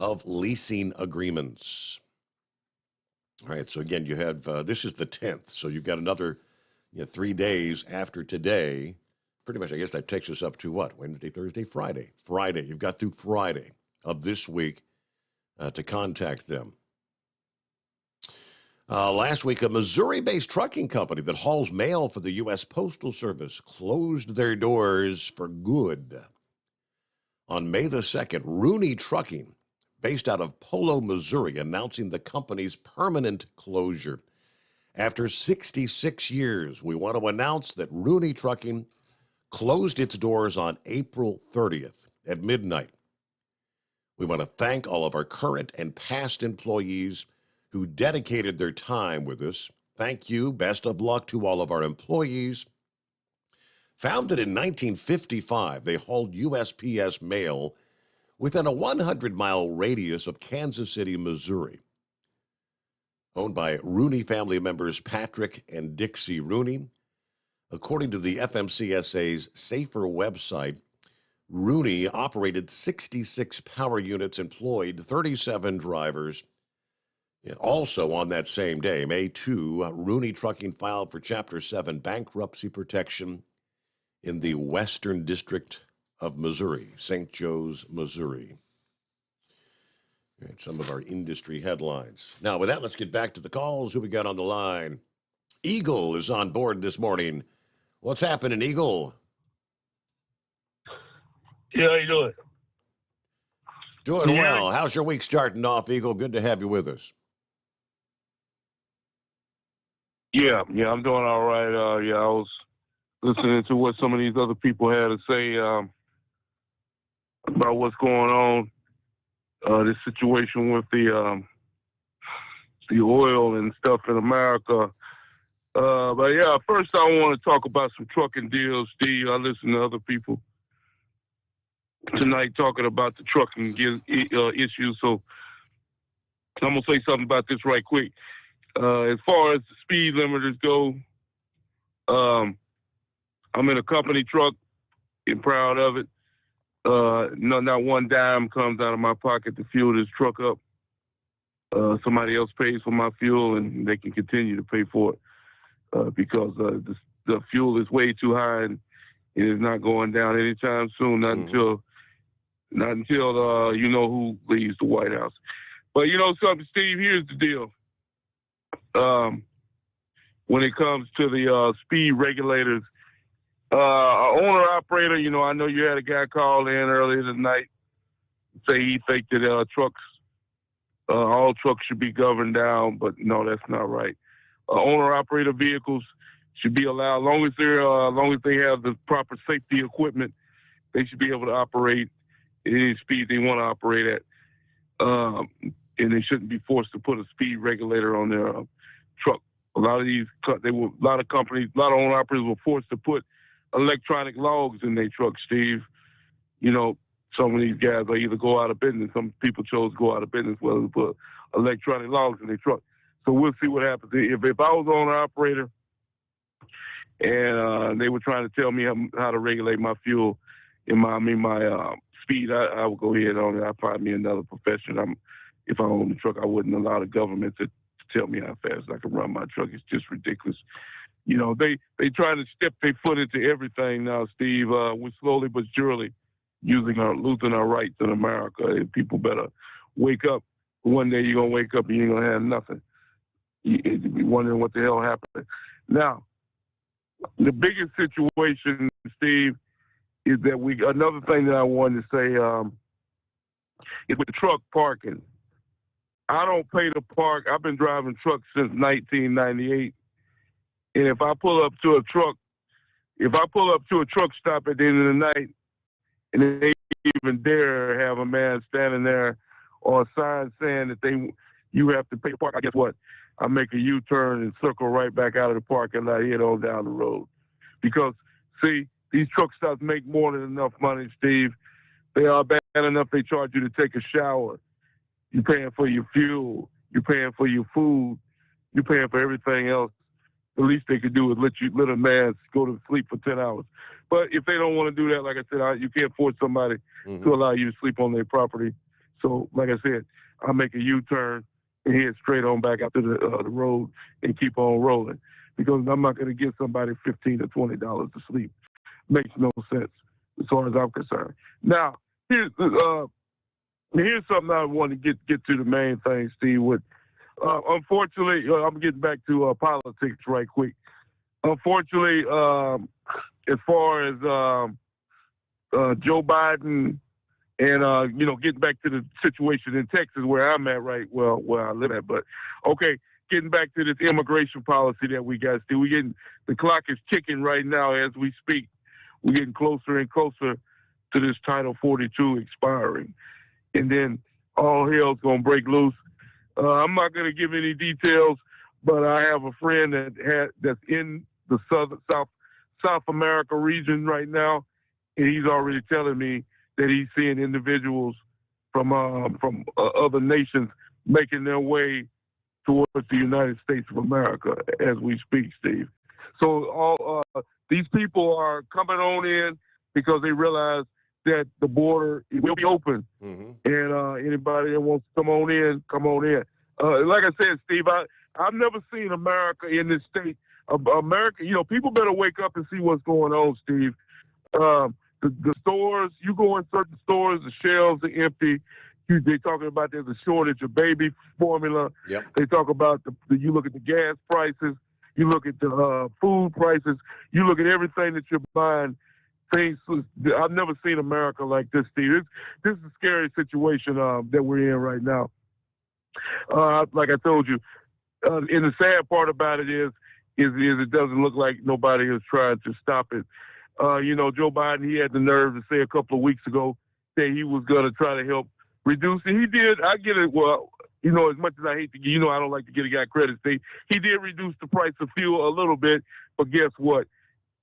of leasing agreements. All right, so again, you have, this is the 10th, so you've got another 3 days after today. Pretty much, I guess that takes us up to what? Wednesday, Thursday, Friday. Friday, you've got through Friday of this week to contact them. Last week, a Missouri-based trucking company that hauls mail for the U.S. Postal Service closed their doors for good. On May the 2nd, Rooney Trucking, based out of Polo, Missouri, announcing the company's permanent closure. After 66 years, we want to announce that Rooney Trucking closed its doors on April 30th at midnight. We want to thank all of our current and past employees who dedicated their time with us. Thank you. Best of luck to all of our employees. Founded in 1955, they hauled USPS mail within a 100-mile radius of Kansas City, Missouri. Owned by Rooney family members Patrick and Dixie Rooney. According to the FMCSA's Safer website, Rooney operated 66 power units, employed 37 drivers. Yeah, also on that same day, May 2, Rooney Trucking filed for Chapter 7 bankruptcy protection in the Western District of Missouri, St. Joe's, Missouri. All right, some of our industry headlines. Now, with that, let's get back to the calls. Who we got on the line? Eagle is on board this morning. What's happening, Eagle? Yeah, how you doing? Doing well. How's your week starting off, Eagle? Good to have you with us. Yeah, I'm doing all right. I was listening to what some of these other people had to say about what's going on, this situation with the oil and stuff in America. But yeah, first I want to talk about some trucking deals, Steve. I listen to other people tonight talking about the trucking issues, so I'm going to say something about this right quick. As far as the speed limiters go, I'm in a company truck and proud of it. Not one dime comes out of my pocket to fuel this truck up. Somebody else pays for my fuel, and they can continue to pay for it because the fuel is way too high, and it is not going down anytime soon. Not until you know who leaves the White House. But you know something, Steve. Here's the deal. When it comes to the speed regulators, owner operator, you know, I know you had a guy call in earlier tonight say he think that trucks, all trucks should be governed down, but no, that's not right. Owner operator vehicles should be allowed, as long as they have the proper safety equipment, they should be able to operate at any speed they want to operate at, and they shouldn't be forced to put a speed regulator on their truck. A lot of companies, a lot of owner operators were forced to put electronic logs in their truck, Steve. You know, some of these guys will either go out of business. Some people chose to go out of business whether to put electronic logs in their truck. So we'll see what happens. If I was an owner operator and they were trying to tell me how to regulate my fuel and my speed, I would go ahead on it. I'd find me another profession. If I own the truck, I wouldn't allow the government to tell me how fast I can run my truck. It's just ridiculous. You know, they trying to step their foot into everything now, Steve. We're slowly but surely losing our rights in America. And people better wake up. One day you're going to wake up and you ain't going to have nothing. You'll be wondering what the hell happened. Now, the biggest situation, Steve, is that another thing that I wanted to say is with the truck parking. I don't pay to park. I've been driving trucks since 1998. And if I pull up to a truck stop at the end of the night, and they even dare have a man standing there or a sign saying that you have to pay to park, I guess what? I make a U-turn and circle right back out of the parking lot, head on down the road. Because, see, these truck stops make more than enough money, Steve. They are bad enough they charge you to take a shower. You're paying for your fuel. You're paying for your food. You're paying for everything else. The least they could do is let a man go to sleep for 10 hours. But if they don't want to do that, like I said, you can't force somebody to allow you to sleep on their property. So, like I said, I make a U-turn and head straight on back out to the road and keep on rolling. Because I'm not going to give somebody $15 or $20 to sleep. Makes no sense as far as I'm concerned. Now, here's something I want to get to the main thing, Steve. Unfortunately, I'm getting back to politics right quick. Unfortunately, as far as Joe Biden and getting back to the situation in Texas where I'm at, right? Well, where I live at, but okay. Getting back to this immigration policy that we got, Steve. The clock is ticking right now as we speak. We're getting closer and closer to this Title 42 expiring. And then all hell's going to break loose. I'm not going to give any details, but I have a friend that's in the South America region right now, and he's already telling me that he's seeing individuals from other nations making their way towards the United States of America as we speak, Steve. So these people are coming on in because they realize that the border will be open, and anybody that wants to come on in, come on in. Like I said, Steve, I've never seen America in this state. America, people better wake up and see what's going on, Steve. The stores, you go in certain stores, the shelves are empty. They're talking about there's a shortage of baby formula. Yep. They talk about you look at the gas prices, you look at the food prices, you look at everything that you're buying. I've never seen America like this, Steve. This is a scary situation that we're in right now. Like I told you, and the sad part about it is it doesn't look like nobody is trying to stop it. Joe Biden, he had the nerve to say a couple of weeks ago that he was going to try to help reduce it. He did. I get it. Well, as much as I hate to, I don't like to get a guy credit. He did reduce the price of fuel a little bit, but guess what?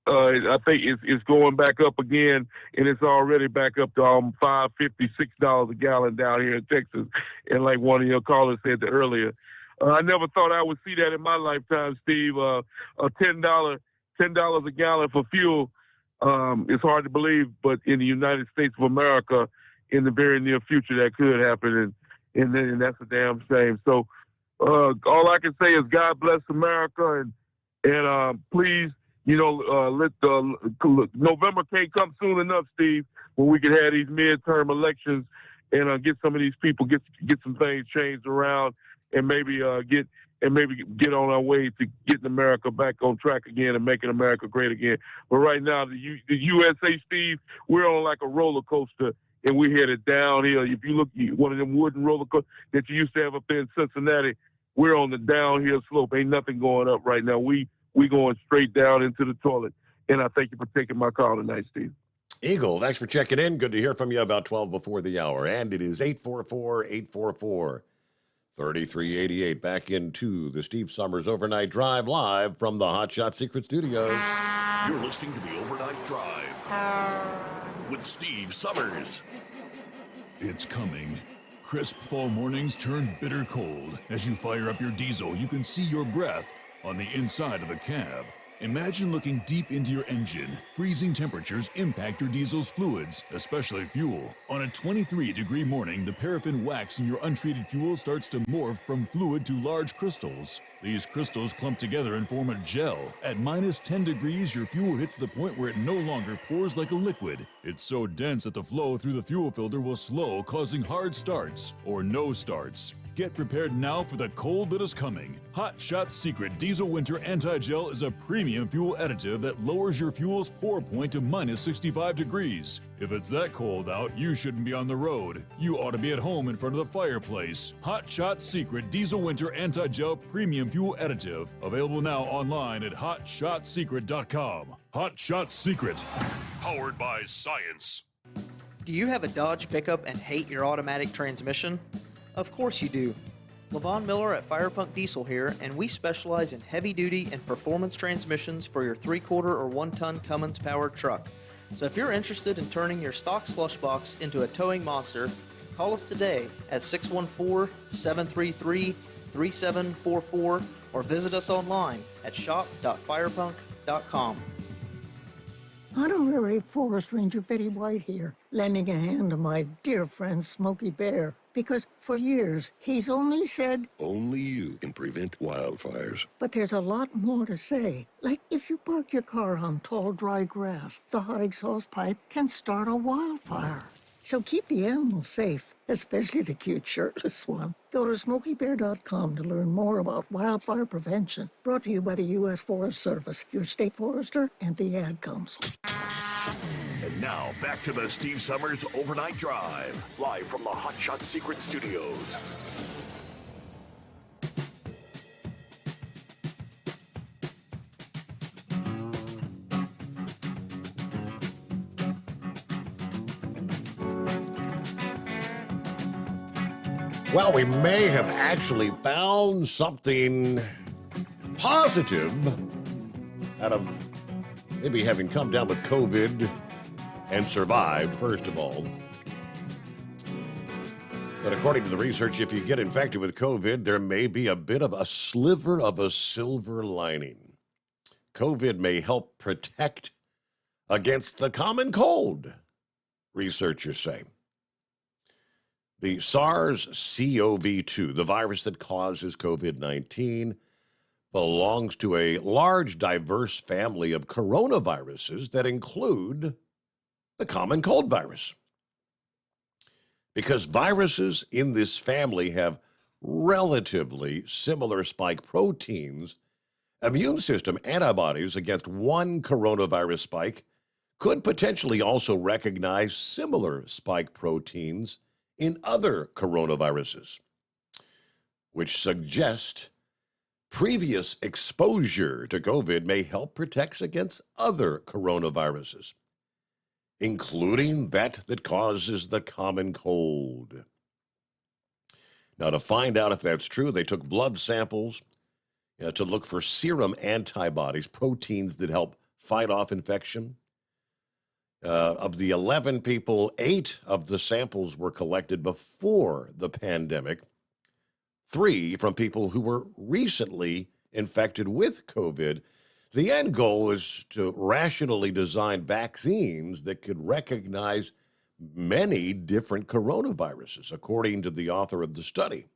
I think it's going back up again, and it's already back up to $5.50, $6 a gallon down here in Texas. And like one of your callers said earlier, I never thought I would see that in my lifetime, Steve. A $10 a gallon for fuel. It's hard to believe, but in the United States of America, in the very near future, that could happen, and that's a damn shame. So all I can say is God bless America, and please. Let November can't come soon enough, Steve, when we can have these midterm elections and get some of these people get some things changed around, and maybe get on our way to getting America back on track again and making America great again. But right now, the USA, Steve, we're on like a roller coaster, and we're headed downhill. If you look at one of them wooden roller coasters that you used to have up there in Cincinnati, we're on the downhill slope. Ain't nothing going up right now. We going straight down into the toilet. And I thank you for taking my call tonight, Steve. Eagle, thanks for checking in. Good to hear from you about 12 before the hour. And it is 844-844-3388. Back into the Steve Sommers Overnight Drive live from the Hot Shot Secret Studios. You're listening to the Overnight Drive with Steve Sommers. It's coming. Crisp fall mornings turn bitter cold. As you fire up your diesel, you can see your breath on the inside of the cab. Imagine looking deep into your engine. Freezing temperatures impact your diesel's fluids, especially fuel. On a 23-degree morning, the paraffin wax in your untreated fuel starts to morph from fluid to large crystals. These crystals clump together and form a gel. At minus 10 degrees, your fuel hits the point where it no longer pours like a liquid. It's so dense that the flow through the fuel filter will slow, causing hard starts or no starts. Get prepared now for the cold that is coming. Hot Shot Secret Diesel Winter Anti-Gel is a premium fuel additive that lowers your fuel's pour point to minus 65 degrees. If it's that cold out, you shouldn't be on the road. You ought to be at home in front of the fireplace. Hot Shot Secret Diesel Winter Anti-Gel Premium Fuel Additive. Available now online at hotshotsecret.com. Hot Shot Secret. Powered by science. Do you have a Dodge pickup and hate your automatic transmission? Of course you do. Levon Miller at Firepunk Diesel here, and we specialize in heavy-duty and performance transmissions for your 3-quarter or 1-ton Cummins-powered truck. So if you're interested in turning your stock slush box into a towing monster, call us today at 614-733-3744 or visit us online at shop.firepunk.com. Honorary Forest Ranger Betty White here, lending a hand to my dear friend Smokey Bear. Because for years, he's only said, only you can prevent wildfires. But there's a lot more to say. Like if you park your car on tall, dry grass, the hot exhaust pipe can start a wildfire. So keep the animals safe, especially the cute shirtless one. Go to SmokeyBear.com to learn more about wildfire prevention. Brought to you by the U.S. Forest Service, your state forester, and the Ad Council. And now, back to the Steve Sommers Overnight Drive, live from the Hot Shot Secret Studios. Well, we may have actually found something positive out of maybe having come down with COVID and survived, first of all. But according to the research, if you get infected with COVID, there may be a bit of a sliver of a silver lining. – COVID may help protect against the common cold. researchers say. The SARS-CoV-2, the virus that causes COVID-19, belongs to a large, diverse family of coronaviruses that include the common cold virus. Because viruses in this family have relatively similar spike proteins, immune system antibodies against one coronavirus spike could potentially also recognize similar spike proteins in other coronaviruses, which suggest previous exposure to COVID may help protect against other coronaviruses, including that causes the common cold. Now, to find out if that's true, they took blood samples to look for serum antibodies, proteins that help fight off infection. Of the 11 people, 8 of the samples were collected before the pandemic, 3 from people who were recently infected with COVID. The end goal is to rationally design vaccines that could recognize many different coronaviruses, according to the author of the study.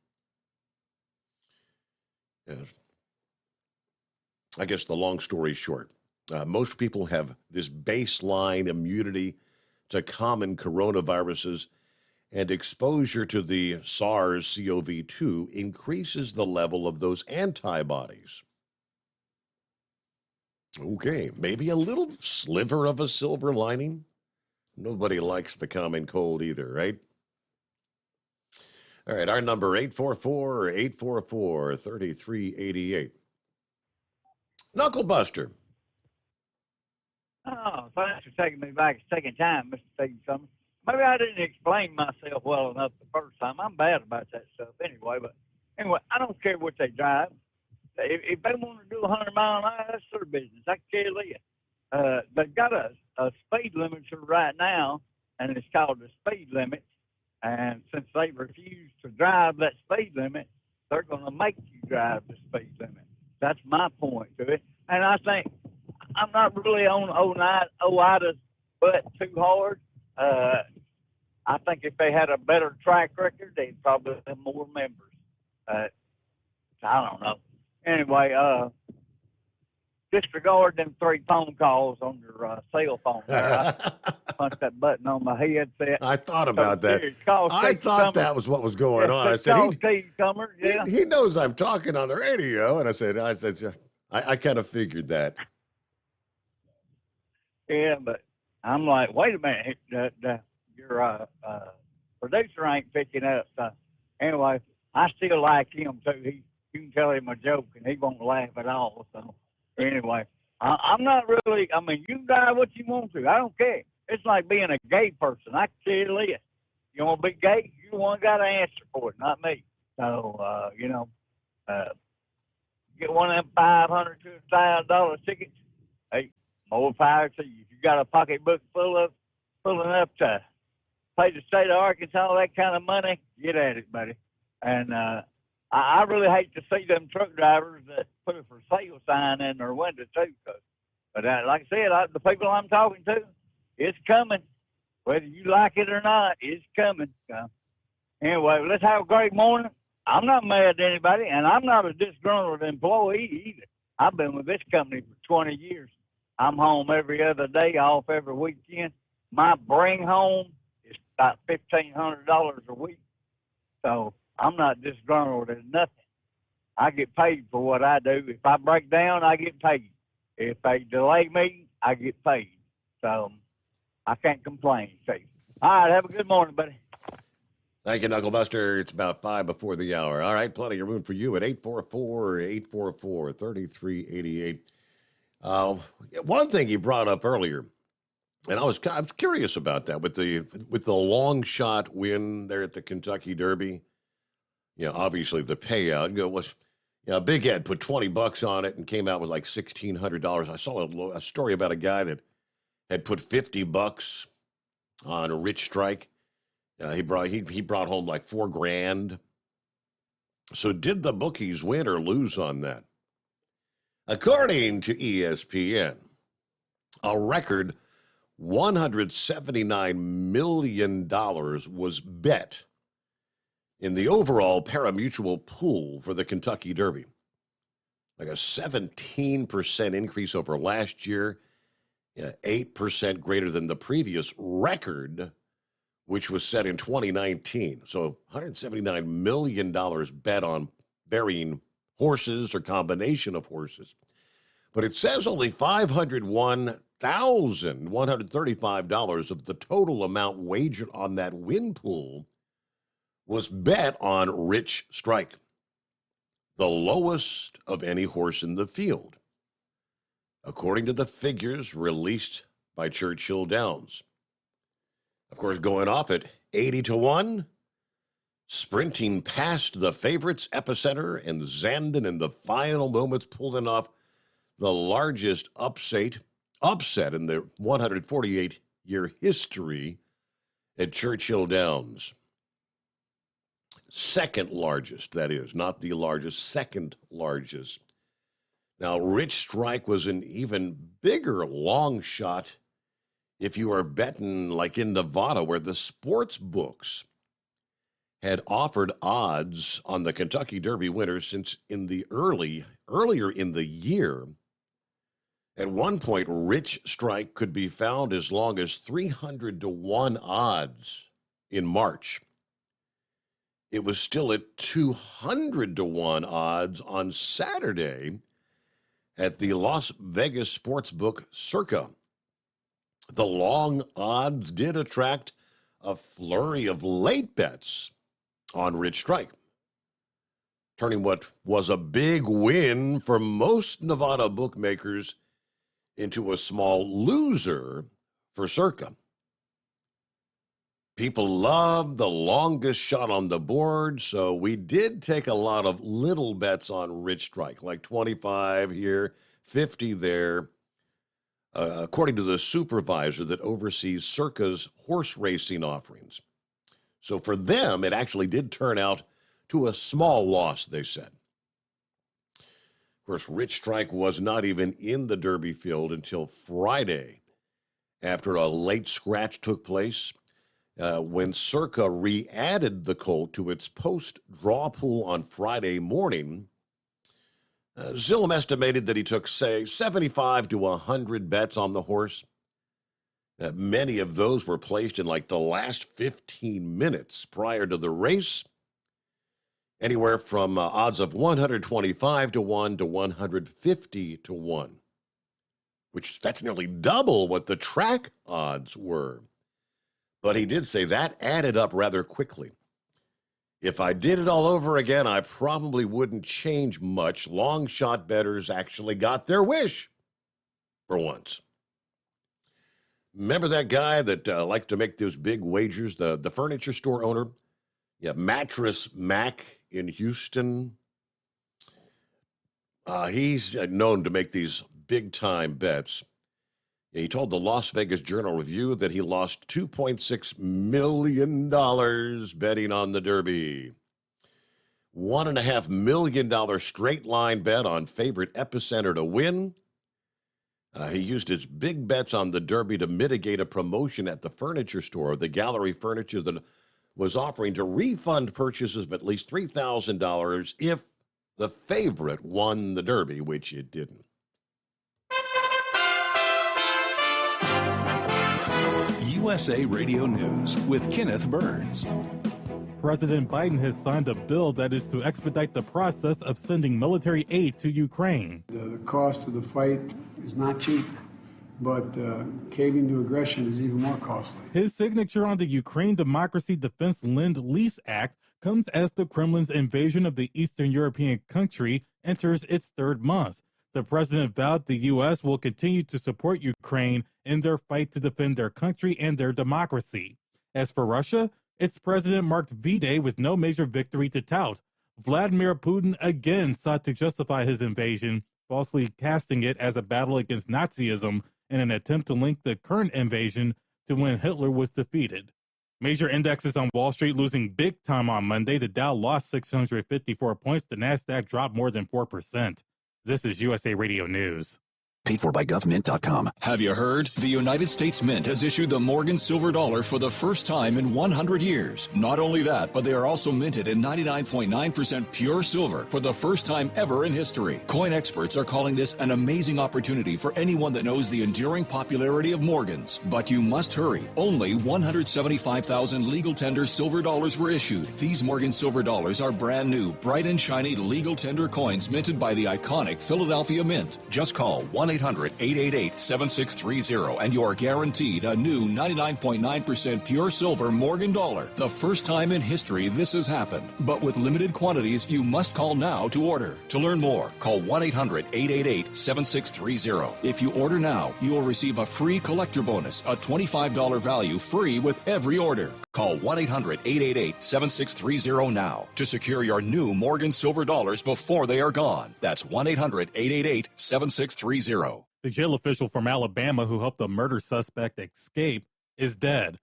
I guess the long story short, most people have this baseline immunity to common coronaviruses, and exposure to the SARS-CoV-2 increases the level of those antibodies. Okay, maybe a little sliver of a silver lining. Nobody likes the common cold either, right? All right, our number 844-844-3388. Knucklebuster. Oh, thanks for taking me back a second time, Mr. Steve Summers. Maybe I didn't explain myself well enough the first time. I'm bad about that stuff anyway. But anyway, I don't care what they drive. If they want to do 100 miles an hour, that's their business. I can care less. They've got a speed limiter right now, and it's called the speed limit. And since they refuse to drive that speed limit, they're going to make you drive the speed limit. That's my point to it. And I think I'm not really on OIDA's butt too hard. I think if they had a better track record, they'd probably have more members. I don't know. Anyway, disregard them 3 phone calls on your cell phone there. I punched that button on my headset. I thought about that. I thought that was what was going on. I said, he knows I'm talking on the radio. And I said, I kind of figured that. Yeah, but I'm like, wait a minute. Your producer ain't picking up. So anyway, I still like him, too. You can tell him a joke, and he won't laugh at all. So anyway, I'm not really, I mean, you can drive what you want to. I don't care. It's like being a gay person. I can care less. You want to be gay? You the one got to answer for it, not me. So, get one of them $500 to $1,000 tickets. Hey, more power to you. If you got a pocketbook full enough to pay the state of Arkansas that kind of money, get at it, buddy. And I really hate to see them truck drivers that put a for sale sign in their window too. But like I said, the people I'm talking to, it's coming. Whether you like it or not, it's coming. Anyway, let's have a great morning. I'm not mad at anybody, and I'm not a disgruntled employee either. I've been with this company for 20 years. I'm home every other day, off every weekend. My bring home is about $1,500 a week. So I'm not disgruntled at nothing. I get paid for what I do. If I break down, I get paid. If they delay me, I get paid. So I can't complain, Steve. All right, have a good morning, buddy. Thank you, Knucklebuster. It's about 5 before the hour. All right, plenty of room for you at 844-844-3388. One thing you brought up earlier, and I was curious about that with the long shot win there at the Kentucky Derby. Obviously the payout was, Big Ed put $20 on it and came out with like $1,600. I saw a story about a guy that had put $50 on a Rich Strike. He brought home like $4,000. So did the bookies win or lose on that? According to ESPN, a record $179 million was bet in the overall pari-mutuel pool for the Kentucky Derby. Like a 17% increase over last year, 8% greater than the previous record, which was set in 2019. So $179 million bet on varying horses or combination of horses. But it says only $501,135 of the total amount wagered on that win pool was bet on Rich Strike, the lowest of any horse in the field, according to the figures released by Churchill Downs. Of course, going off at 80-1, sprinting past the favorites Epicenter and Zandon in the final moments, pulling off the largest upset in the 148-year history at Churchill Downs. Second largest, that is, not the largest, second largest. Now, Rich Strike was an even bigger long shot if you are betting like in Nevada, where the sports books had offered odds on the Kentucky Derby winner since in the earlier in the year. At one point, Rich Strike could be found as long as 300-1 odds in March. It was still at 200-1 odds on Saturday at the Las Vegas sportsbook Circa. The long odds did attract a flurry of late bets on Rich Strike, turning what was a big win for most Nevada bookmakers into a small loser for Circa. People love the longest shot on the board, so we did take a lot of little bets on Rich Strike, like 25 here, 50 there. According to the supervisor that oversees Circa's horse racing offerings. So for them, it actually did turn out to a small loss, they said. Of course, Rich Strike was not even in the Derby field until Friday, after a late scratch took place, when Circa re-added the colt to its post-draw pool on Friday morning. Zillam estimated that he took, say, 75 to 100 bets on the horse. Many of those were placed in like the last 15 minutes prior to the race, anywhere from odds of 125-1 to 150-1, which that's nearly double what the track odds were. But he did say that added up rather quickly. If I did it all over again, I probably wouldn't change much. Long shot bettors actually got their wish for once. Remember that guy that liked to make those big wagers, the furniture store owner? Yeah, Mattress Mac in Houston. He's known to make these big-time bets. He told the Las Vegas Journal-Review that he lost $2.6 million betting on the Derby. $1.5 million straight-line bet on favorite Epicenter to win. He used his big bets on the Derby to mitigate a promotion at the furniture store, the Gallery Furniture, that was offering to refund purchases of at least $3,000 if the favorite won the Derby, which it didn't. USA Radio News with Kenneth Burns. President Biden has signed a bill that is to expedite the process of sending military aid to Ukraine. The cost of the fight is not cheap, but caving to aggression is even more costly. His signature on the Ukraine Democracy Defense Lend-Lease Act comes as the Kremlin's invasion of the Eastern European country enters its third month. The president vowed the U.S. will continue to support Ukraine in their fight to defend their country and their democracy. As for Russia, its president marked V-Day with no major victory to tout. Vladimir Putin again sought to justify his invasion, falsely casting it as a battle against Nazism in an attempt to link the current invasion to when Hitler was defeated. Major indexes on Wall Street losing big time on Monday. The Dow lost 654 points. The Nasdaq dropped more than 4%. This is USA Radio News. Paid for by GovMint.com. Have you heard? The United States Mint has issued the Morgan Silver Dollar for the first time in 100 years. Not only that, but they are also minted in 99.9% pure silver for the first time ever in history. Coin experts are calling this an amazing opportunity for anyone that knows the enduring popularity of Morgans. But you must hurry. Only 175,000 legal tender silver dollars were issued. These Morgan Silver Dollars are brand new, bright and shiny legal tender coins minted by the iconic Philadelphia Mint. Just call 1-800-888-7630 and you're guaranteed a new 99.9% pure silver Morgan dollar. The first time in history this has happened. But with limited quantities, you must call now to order. To learn more, call 1-800-888-7630. If you order now, you will receive a free collector bonus, a $25 value free with every order. Call 1-800-888-7630 now to secure your new Morgan Silver Dollars before they are gone. That's 1-800-888-7630. The jail official from Alabama who helped the murder suspect escape is dead.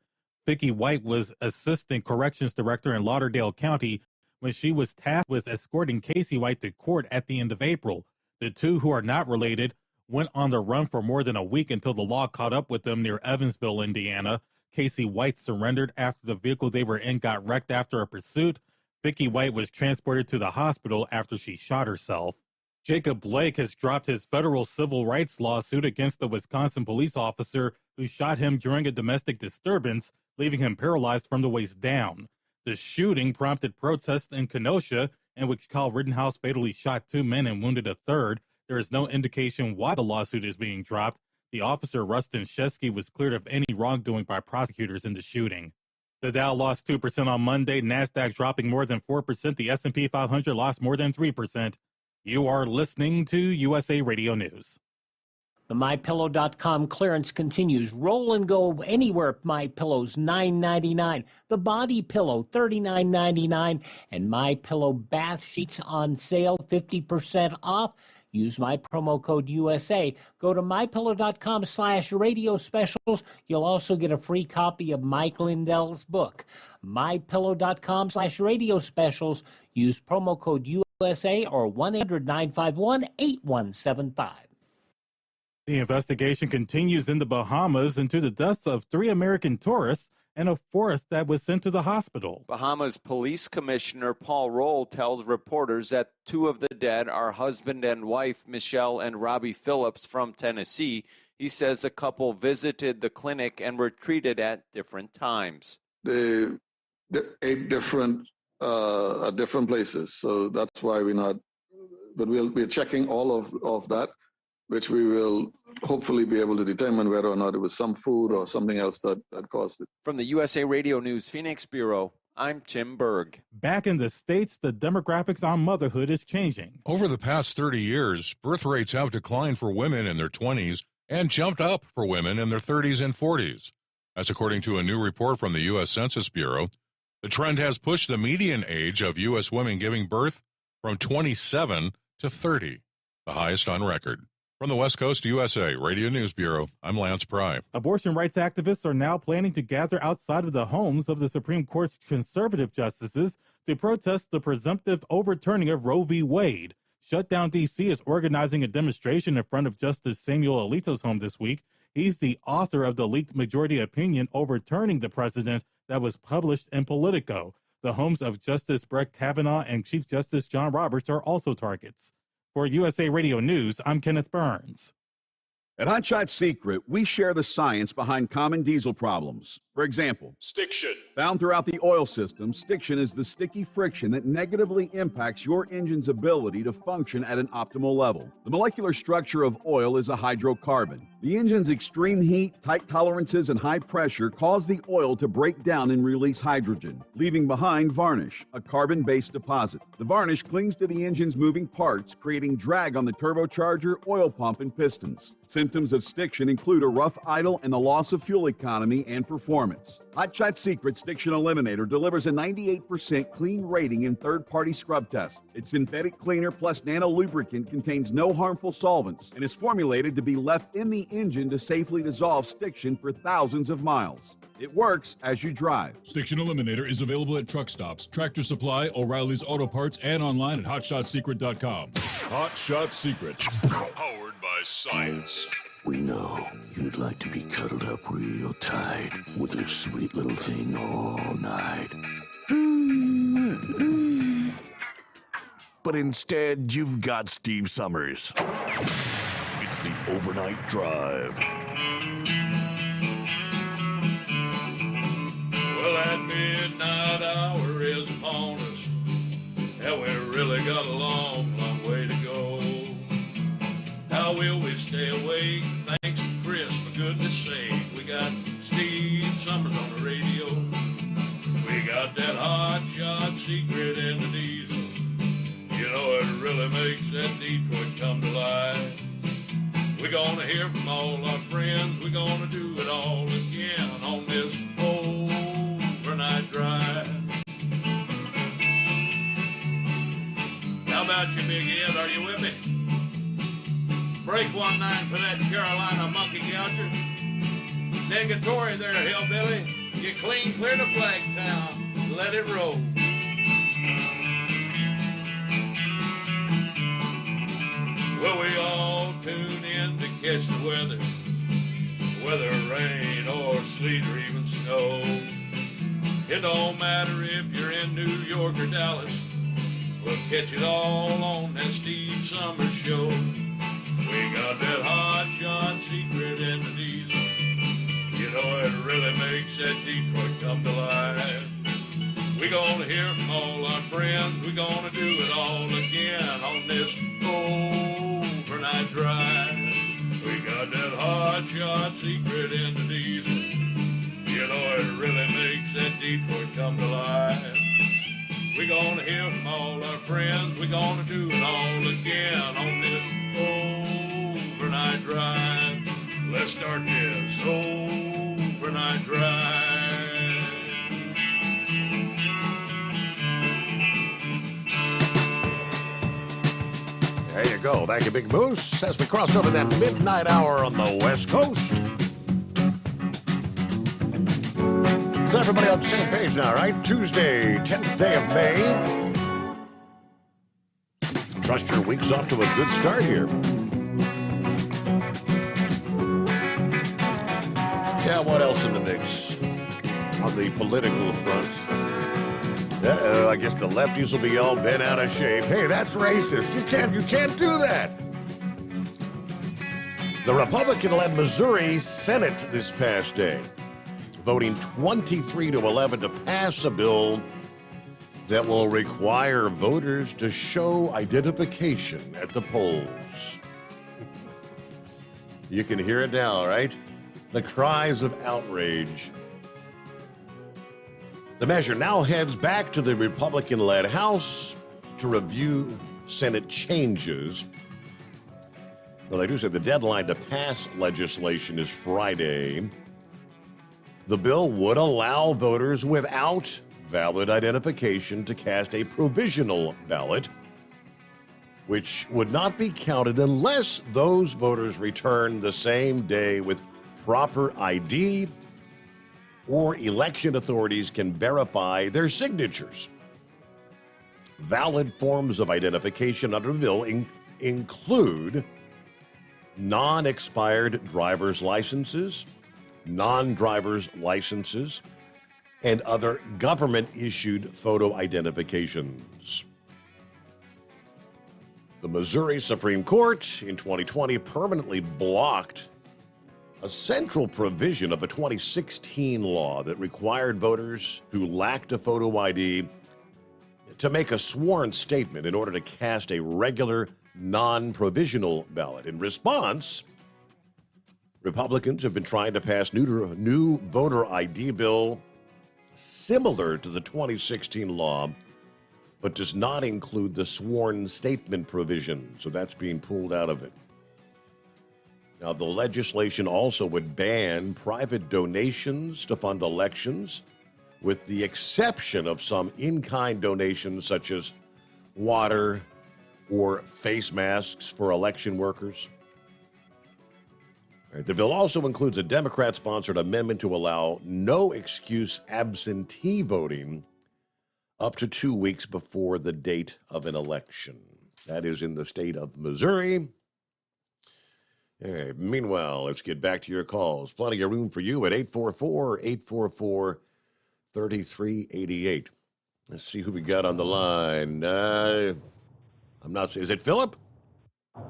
Vicki White was assistant corrections director in Lauderdale County when she was tasked with escorting Casey White to court at the end of April. The two, who are not related, went on the run for more than a week until the law caught up with them near Evansville, Indiana. Casey White surrendered after the vehicle they were in got wrecked after a pursuit. Vicki White was transported to the hospital after she shot herself. Jacob Blake has dropped his federal civil rights lawsuit against the Wisconsin police officer who shot him during a domestic disturbance, leaving him paralyzed from the waist down. The shooting prompted protests in Kenosha, in which Kyle Rittenhouse fatally shot 2 men and wounded a third. There is no indication why the lawsuit is being dropped. The officer, Rustin Shesky, was cleared of any wrongdoing by prosecutors in the shooting. The Dow lost 2% on Monday, NASDAQ dropping more than 4%, the S&P 500 lost more than 3%. You are listening to USA Radio News. The MyPillow.com clearance continues. Roll and go anywhere. MyPillow's $9.99. The Body Pillow $39.99. And MyPillow bath sheets on sale 50% off. Use my promo code USA. Go to MyPillow.com/radio specials. You'll also get a free copy of Mike Lindell's book. MyPillow.com/radio specials. Use promo code USA or 1-800-951-8175. The investigation continues in the Bahamas into the deaths of 3 American tourists and a 4th that was sent to the hospital. Bahamas Police Commissioner Paul Roll tells reporters that 2 of the dead are husband and wife Michelle and Robbie Phillips from Tennessee. He says the couple visited the clinic and were treated at different times. They ate different at different places, so that's why we're not. But we're checking all of that, which we will hopefully be able to determine whether or not it was some food or something else that caused it. From the USA Radio News Phoenix Bureau, I'm Tim Berg. Back in the States, the demographics on motherhood is changing. Over the past 30 years, birth rates have declined for women in their 20s and jumped up for women in their 30s and 40s. That's according to a new report from the U.S. Census Bureau. The trend has pushed the median age of U.S. women giving birth from 27 to 30, the highest on record. From the West Coast USA Radio News Bureau, I'm Lance Pry. Abortion rights activists are now planning to gather outside of the homes of the Supreme Court's conservative justices to protest the presumptive overturning of Roe v. Wade. Shutdown D.C. is organizing a demonstration in front of Justice Samuel Alito's home this week. He's the author of the leaked majority opinion overturning the precedent that was published in Politico. The homes of Justice Brett Kavanaugh and Chief Justice John Roberts are also targets. For USA Radio News, I'm Kenneth Burns. At Hot Shot Secret, we share the science behind common diesel problems. For example, stiction. Found throughout the oil system, stiction is the sticky friction that negatively impacts your engine's ability to function at an optimal level. The molecular structure of oil is a hydrocarbon. The engine's extreme heat, tight tolerances, and high pressure cause the oil to break down and release hydrogen, leaving behind varnish, a carbon-based deposit. The varnish clings to the engine's moving parts, creating drag on the turbocharger, oil pump, and pistons. Symptoms of stiction include a rough idle and the loss of fuel economy and performance. Hot Shot Secret Stiction Eliminator delivers a 98% clean rating in third-party scrub tests. Its synthetic cleaner plus nano lubricant contains no harmful solvents and is formulated to be left in the engine to safely dissolve stiction for thousands of miles. It works as you drive. Stiction Eliminator is available at truck stops, Tractor Supply, O'Reilly's Auto Parts, and online at HotShotSecret.com. Hot Shot Secret. Powered by by science. We know you'd like to be cuddled up real tight with a sweet little thing all night. But instead, you've got Steve Summers. It's the Overnight Drive. Well, that midnight hour is upon us, and we really got a long, long way to go. How will we stay awake? Thanks to Chris, for goodness sake. We got Steve Summers on the radio. We got that hot shot secret in the diesel. You know, it really makes that Detroit come to life. We're gonna hear from all our friends. We're gonna do it all again on this overnight drive. How about you, Big Ed? Are you with me? Break 1-9 for that Carolina monkey gouger. Negatory there, hillbilly. You clean clear to Flagtown. Let it roll. Well, we all tune in to catch the weather, whether rain or sleet or even snow. It don't matter if you're in New York or Dallas, we'll catch it all on that Steve Summers show. We got that hot shot secret in the diesel. You know, it really makes that Detroit come to life. We're gonna hear from all our friends. We're gonna do it all again on this overnight drive. We got that hot shot secret in the diesel. You know, it really makes that Detroit come to life. We're gonna hear from all our friends. We're gonna do it all again on this overnight drive. Let's start this overnight drive. There you go. Thank you, Big Moose. As we cross over that midnight hour on the West Coast. Is everybody on the same page now, right? Tuesday, 10th day of May. Trust your week's off to a good start here. Yeah, what else in the mix? On the political front. I guess the lefties will be all bent out of shape. Hey, that's racist. You can't do that. The Republican-led Missouri Senate this past day, voting 23-11 to pass a bill that will require voters to show identification at the polls. You can hear it now, right? The cries of outrage. The measure now heads back to the Republican-led House to review Senate changes. Well, they do say the deadline to pass legislation is Friday. The bill would allow voters without valid identification to cast a provisional ballot, which would not be counted unless those voters return the same day with proper ID or election authorities can verify their signatures. Valid forms of identification under the bill include non-expired driver's licenses, non-driver's licenses, and other government-issued photo identifications. The Missouri Supreme Court in 2020 permanently blocked a central provision of a 2016 law that required voters who lacked a photo ID to make a sworn statement in order to cast a regular non-provisional ballot. In response, Republicans have been trying to pass new voter ID bill similar to the 2016 law, but does not include the sworn statement provision, so that's being pulled out of it. Now, the legislation also would ban private donations to fund elections, with the exception of some in-kind donations such as water or face masks for election workers. The bill also includes a Democrat-sponsored amendment to allow no-excuse absentee voting up to 2 weeks before the date of an election. That is in the state of Missouri. Hey, meanwhile, let's get back to your calls. Plenty of room for you at 844-844-3388. Let's see who we got on the line. I'm not. Is it Philip? It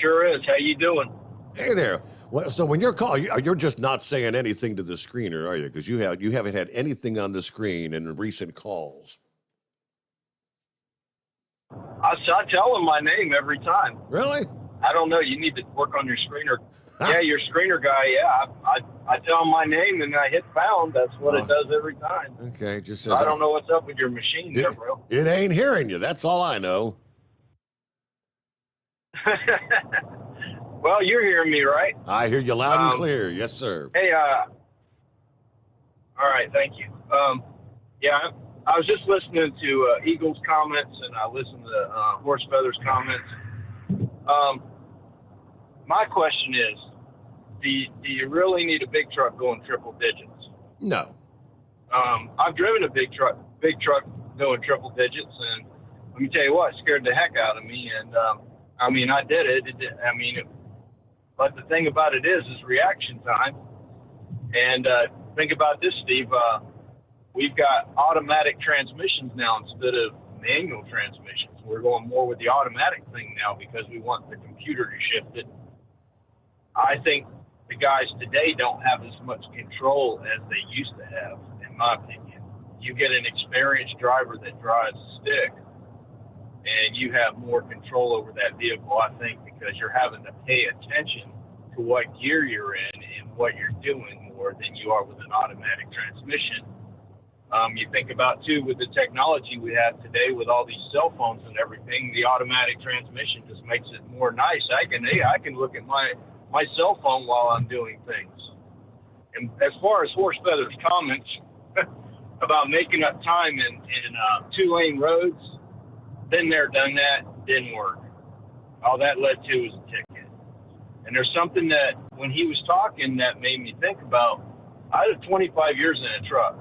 sure is. How you doing? Hey there. Well, so when you're calling, you're just not saying anything to the screener, are you? Because you haven't had anything on the screen in recent calls. I tell them my name every time. Really? I don't know. You need to work on your screener. Yeah, your screener guy. Yeah, I tell him my name and I hit pound. That's what it does every time. Okay, just says. I don't know what's up with your machine there, bro. It ain't hearing you. That's all I know. Well, you're hearing me, right? I hear you loud and clear. Yes, sir. Hey, all right, thank you. Yeah, I was just listening to Eagle's comments, and I listened to Horse Feather's comments. My question is, do you really need a big truck going triple digits? No. I've driven a big truck going triple digits, and let me tell you what, it scared the heck out of me. And I mean, I did it. But the thing about it is reaction time. And think about this, Steve. We've got automatic transmissions now instead of manual transmissions. We're going more with the automatic thing now because we want the computer to shift it. I think the guys today don't have as much control as they used to have, in my opinion. You get an experienced driver that drives a stick, and you have more control over that vehicle, I think, because you're having to pay attention to what gear you're in and what you're doing more than you are with an automatic transmission. You think about, too, with the technology we have today with all these cell phones and everything, the automatic transmission just makes it more nice. I can look at my cell phone while I'm doing things. And as far as Horse Feather's comments about making up time in two-lane roads, been there, done that, didn't work. All that led to was a ticket. And there's something that, when he was talking, that made me think about. I had 25 years in a truck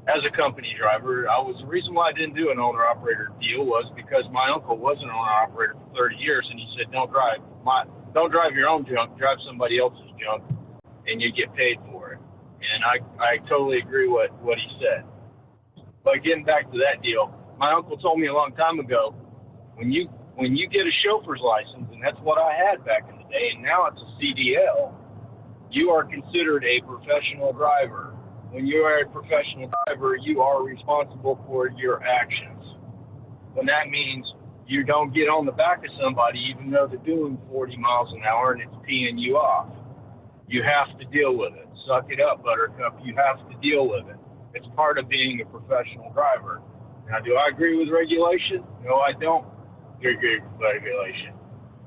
as a company driver. The reason why I didn't do an owner-operator deal was because my uncle was an owner-operator for 30 years, and he said, don't drive your own junk, drive somebody else's junk, and you get paid for it. And I totally agree with what he said. But getting back to that deal, my uncle told me a long time ago, when you get a chauffeur's license, and that's what I had back in the day, and now it's a CDL, you are considered a professional driver. When you are a professional driver, you are responsible for your actions. When that means you don't get on the back of somebody even though they're doing 40 miles an hour and it's peeing you off. You have to deal with it. Suck it up, Buttercup. You have to deal with it. It's part of being a professional driver. Now, do I agree with regulation? No, I don't agree with regulation.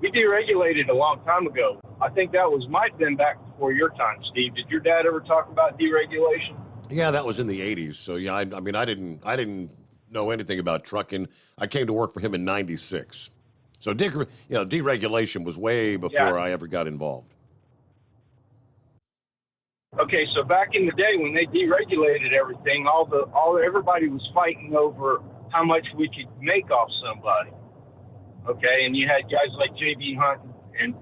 We deregulated a long time ago. I think that might have been back before your time, Steve. Did your dad ever talk about deregulation? Yeah, that was in the 80s. So yeah, I mean, I didn't know anything about trucking. I came to work for him in '96. So deregulation was way before I ever got involved. Okay, so back in the day when they deregulated everything, everybody was fighting over how much we could make off somebody. Okay, and you had guys like J.B. Hunt and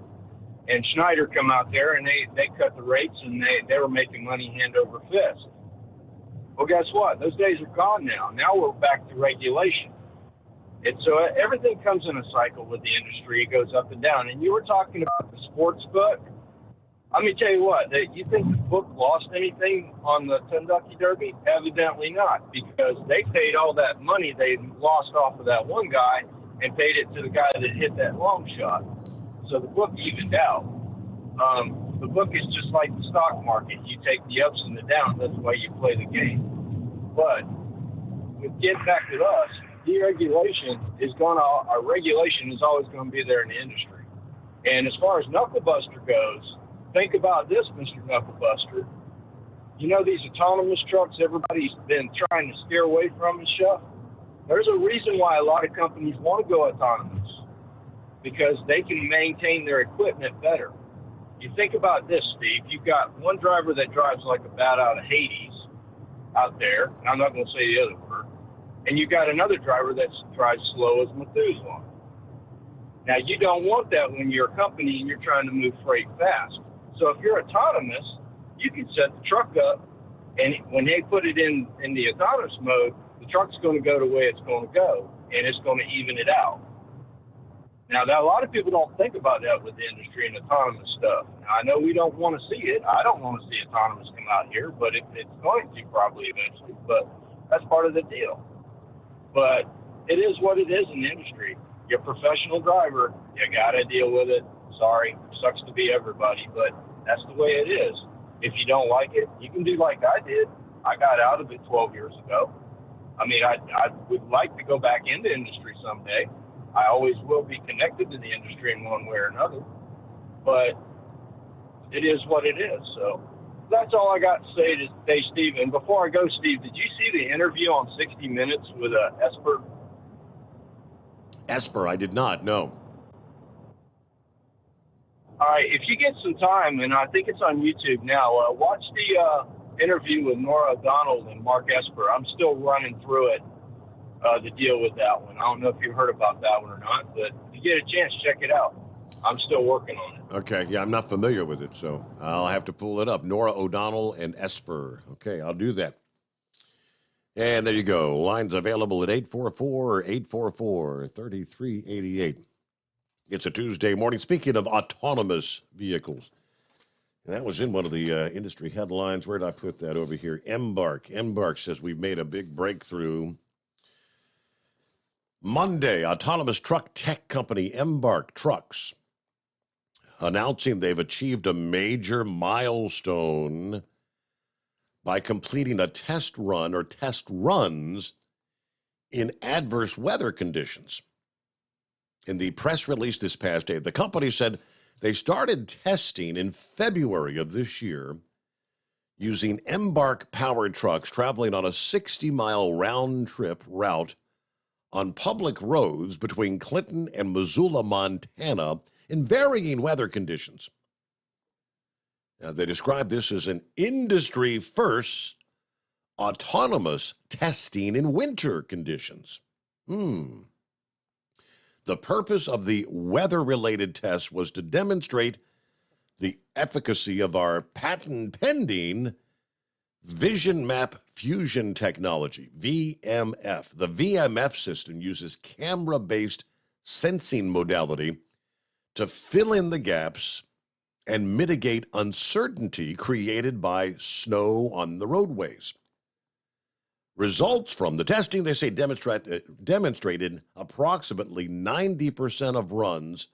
Schneider come out there, and they cut the rates, and they were making money hand over fist. Well, guess what? Those days are gone now. Now we're back to regulation. And so everything comes in a cycle with the industry. It goes up and down. And you were talking about the sports book. Let me tell you what, you think the book lost anything on the Kentucky Derby? Evidently not, because they paid all that money they lost off of that one guy and paid it to the guy that hit that long shot. So the book evened out. The book is just like the stock market. You take the ups and the downs. That's the way you play the game. But with getting back to us, deregulation our regulation is always going to be there in the industry. And as far as Knucklebuster goes, think about this, Mr. Knucklebuster. You know these autonomous trucks everybody's been trying to steer away from and stuff? There's a reason why a lot of companies want to go autonomous, because they can maintain their equipment better. You think about this, Steve. You've got one driver that drives like a bat out of Hades out there, and I'm not going to say the other word, and you've got another driver that drives slow as Methuselah. Now, you don't want that when you're a company and you're trying to move freight fast. So if you're autonomous, you can set the truck up, and when they put it in the autonomous mode, the truck's going to go the way it's going to go, and it's going to even it out. Now, a lot of people don't think about that with the industry and autonomous stuff. Now, I know we don't want to see it. I don't want to see autonomous come out here, but it's going to probably eventually. But that's part of the deal. But it is what it is in the industry. You're a professional driver. You got to deal with it. Sorry, sucks to be everybody, but that's the way it is. If you don't like it, you can do like I did. I got out of it 12 years ago. I mean, I would like to go back into industry someday. I always will be connected to the industry in one way or another, but it is what it is. So that's all I got to say today, Steve. And before I go, Steve, did you see the interview on 60 Minutes with Esper? Esper, I did not, no. All right, if you get some time, and I think it's on YouTube now, watch the interview with Nora O'Donnell and Mark Esper. I'm still running through it. To deal with that one. I don't know if you heard about that one or not, but if you get a chance, check it out. I'm still working on it. Okay, yeah, I'm not familiar with it, so I'll have to pull it up. Nora O'Donnell and Esper. Okay, I'll do that. And there you go. Lines available at 844-844-3388. It's a Tuesday morning. Speaking of autonomous vehicles, and that was in one of the industry headlines. Where did I put that over here? Embark. Embark says we've made a big breakthrough. Monday, autonomous truck tech company Embark Trucks announcing they've achieved a major milestone by completing a test run or test runs in adverse weather conditions. In the press release this past day, the company said they started testing in February of this year using Embark-powered trucks traveling on a 60-mile round-trip route on public roads between Clinton and Missoula, Montana, in varying weather conditions. Now, they describe this as an industry-first autonomous testing in winter conditions. The purpose of the weather-related test was to demonstrate the efficacy of our patent-pending Vision Map Fusion technology, VMF. The VMF system uses camera-based sensing modality to fill in the gaps and mitigate uncertainty created by snow on the roadways. Results from the testing, they say, demonstrated approximately 90% of runs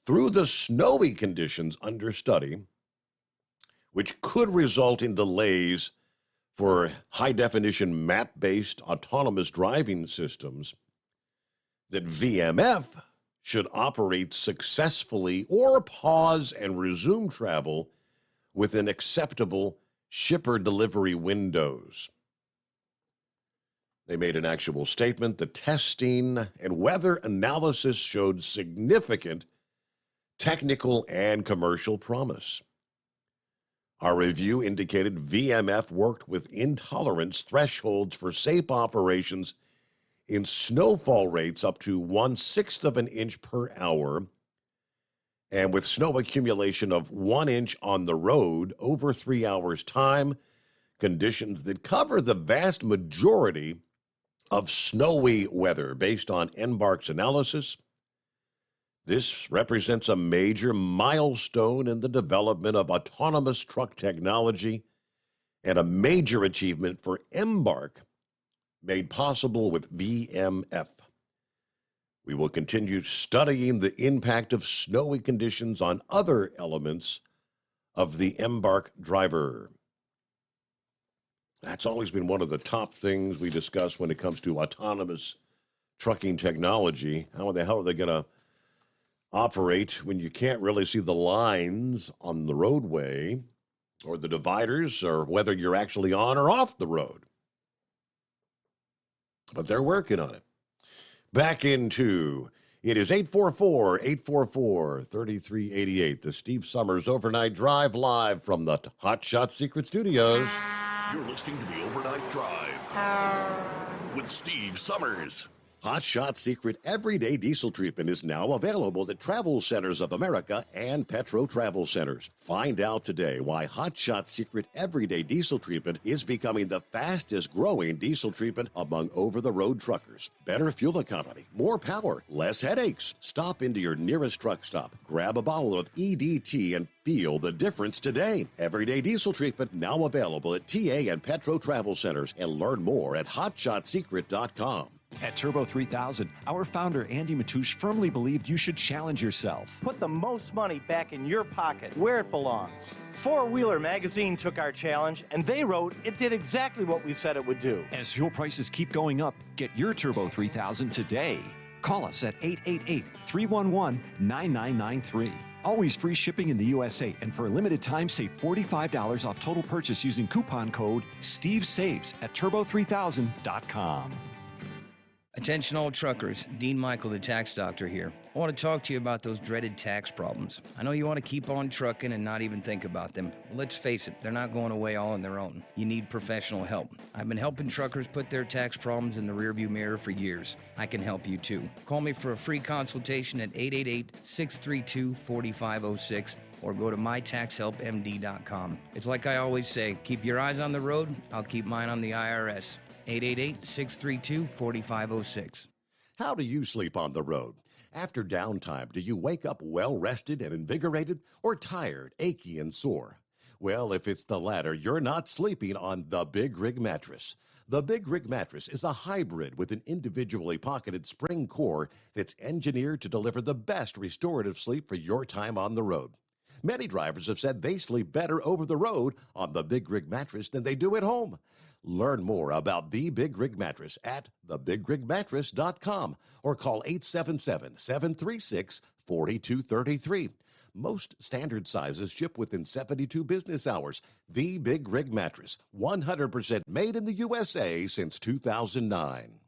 through the snowy conditions under study, which could result in delays for high-definition map-based autonomous driving systems, that VMF should operate successfully or pause and resume travel within acceptable shipper delivery windows. They made an actual statement. The testing and weather analysis showed significant technical and commercial promise. Our review indicated VMF worked within tolerance thresholds for safe operations in snowfall rates up to 1/6 of an inch per hour, and with snow accumulation of 1 inch on the road over 3 hours' time, conditions that cover the vast majority of snowy weather. Based on Embark's analysis, this represents a major milestone in the development of autonomous truck technology and a major achievement for Embark, made possible with VMF. We will continue studying the impact of snowy conditions on other elements of the Embark driver. That's always been one of the top things we discuss when it comes to autonomous trucking technology. How the hell are they going to operate when you can't really see the lines on the roadway or the dividers, or whether you're actually on or off the road? But they're working on it. Back into, it is 844-844-3388, the Steve Sommers Overnight Drive, live from the Hot Shot Secret Studios. You're listening to the Overnight Drive with Steve Sommers. Hot Shot Secret Everyday Diesel Treatment is now available at Travel Centers of America and Petro Travel Centers. Find out today why Hot Shot Secret Everyday Diesel Treatment is becoming the fastest growing diesel treatment among over-the-road truckers. Better fuel economy, more power, less headaches. Stop into your nearest truck stop, grab a bottle of EDT, and feel the difference today. Everyday Diesel Treatment now available at TA and Petro Travel Centers, and learn more at hotshotsecret.com. At Turbo 3000, our founder Andy Matouche firmly believed you should challenge yourself. Put the most money back in your pocket, where it belongs. Four Wheeler Magazine took our challenge, and they wrote it did exactly what we said it would do. As fuel prices keep going up, get your Turbo 3000 today. Call us at 888-311-9993. Always free shipping in the USA, and for a limited time, save $45 off total purchase using coupon code STEVESAVES at turbo3000.com. Attention all truckers, Dean Michael, the tax doctor here. I want to talk to you about those dreaded tax problems. I know you want to keep on trucking and not even think about them. Let's face it, they're not going away all on their own. You need professional help. I've been helping truckers put their tax problems in the rearview mirror for years. I can help you too. Call me for a free consultation at 888-632-4506 or go to mytaxhelpmd.com. It's like I always say, keep your eyes on the road, I'll keep mine on the IRS. 888-632-4506. How do you sleep on the road? After downtime, do you wake up well-rested and invigorated, or tired, achy, and sore? Well, if it's the latter, you're not sleeping on the Big Rig Mattress. The Big Rig Mattress is a hybrid with an individually pocketed spring core that's engineered to deliver the best restorative sleep for your time on the road. Many drivers have said they sleep better over the road on the Big Rig Mattress than they do at home. Learn more about the Big Rig Mattress at thebigrigmattress.com or call 877-736-4233. Most standard sizes ship within 72 business hours. The Big Rig Mattress, 100% made in the USA since 2009.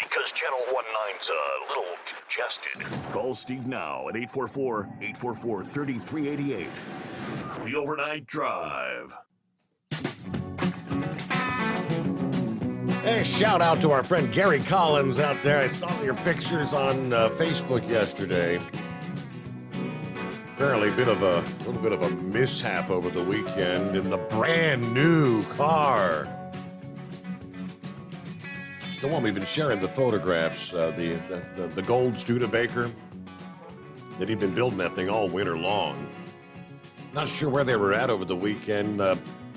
Because Channel 19's a little congested. Call Steve now at 844-844-3388. The Overnight Drive. Hey, shout out to our friend Gary Collins out there. I saw your pictures on Facebook yesterday. Apparently a little bit of a mishap over the weekend in the brand new car. It's the one we've been sharing the photographs, the gold Studebaker. That he'd been building that thing all winter long. Not sure where they were at over the weekend.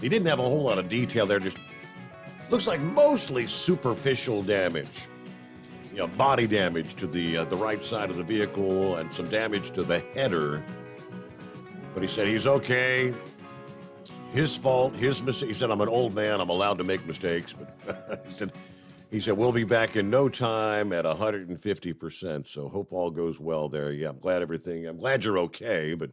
He didn't have a whole lot of detail there, just looks like mostly superficial damage. You know, body damage to the right side of the vehicle and some damage to the header. But he said he's okay. His fault, his mistake. He said, I'm an old man. I'm allowed to make mistakes. But he said, we'll be back in no time at 150%. So hope all goes well there. Yeah, I'm glad you're okay. But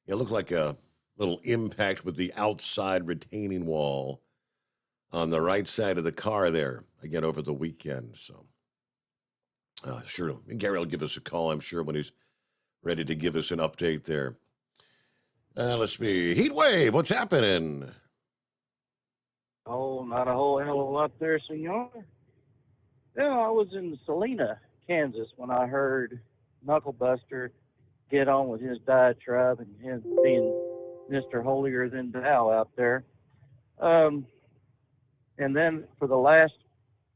it looked like a little impact with the outside retaining wall on the right side of the car there, again, over the weekend. So, sure, Gary will give us a call, I'm sure, when he's ready to give us an update there. Let's see. Heat wave, what's happening? Oh, not a whole hell of a lot there, senor. Yeah, I was in Salina, Kansas, when I heard Knucklebuster get on with his diatribe and him being Mr. Holier Than Thou out there. And then for the last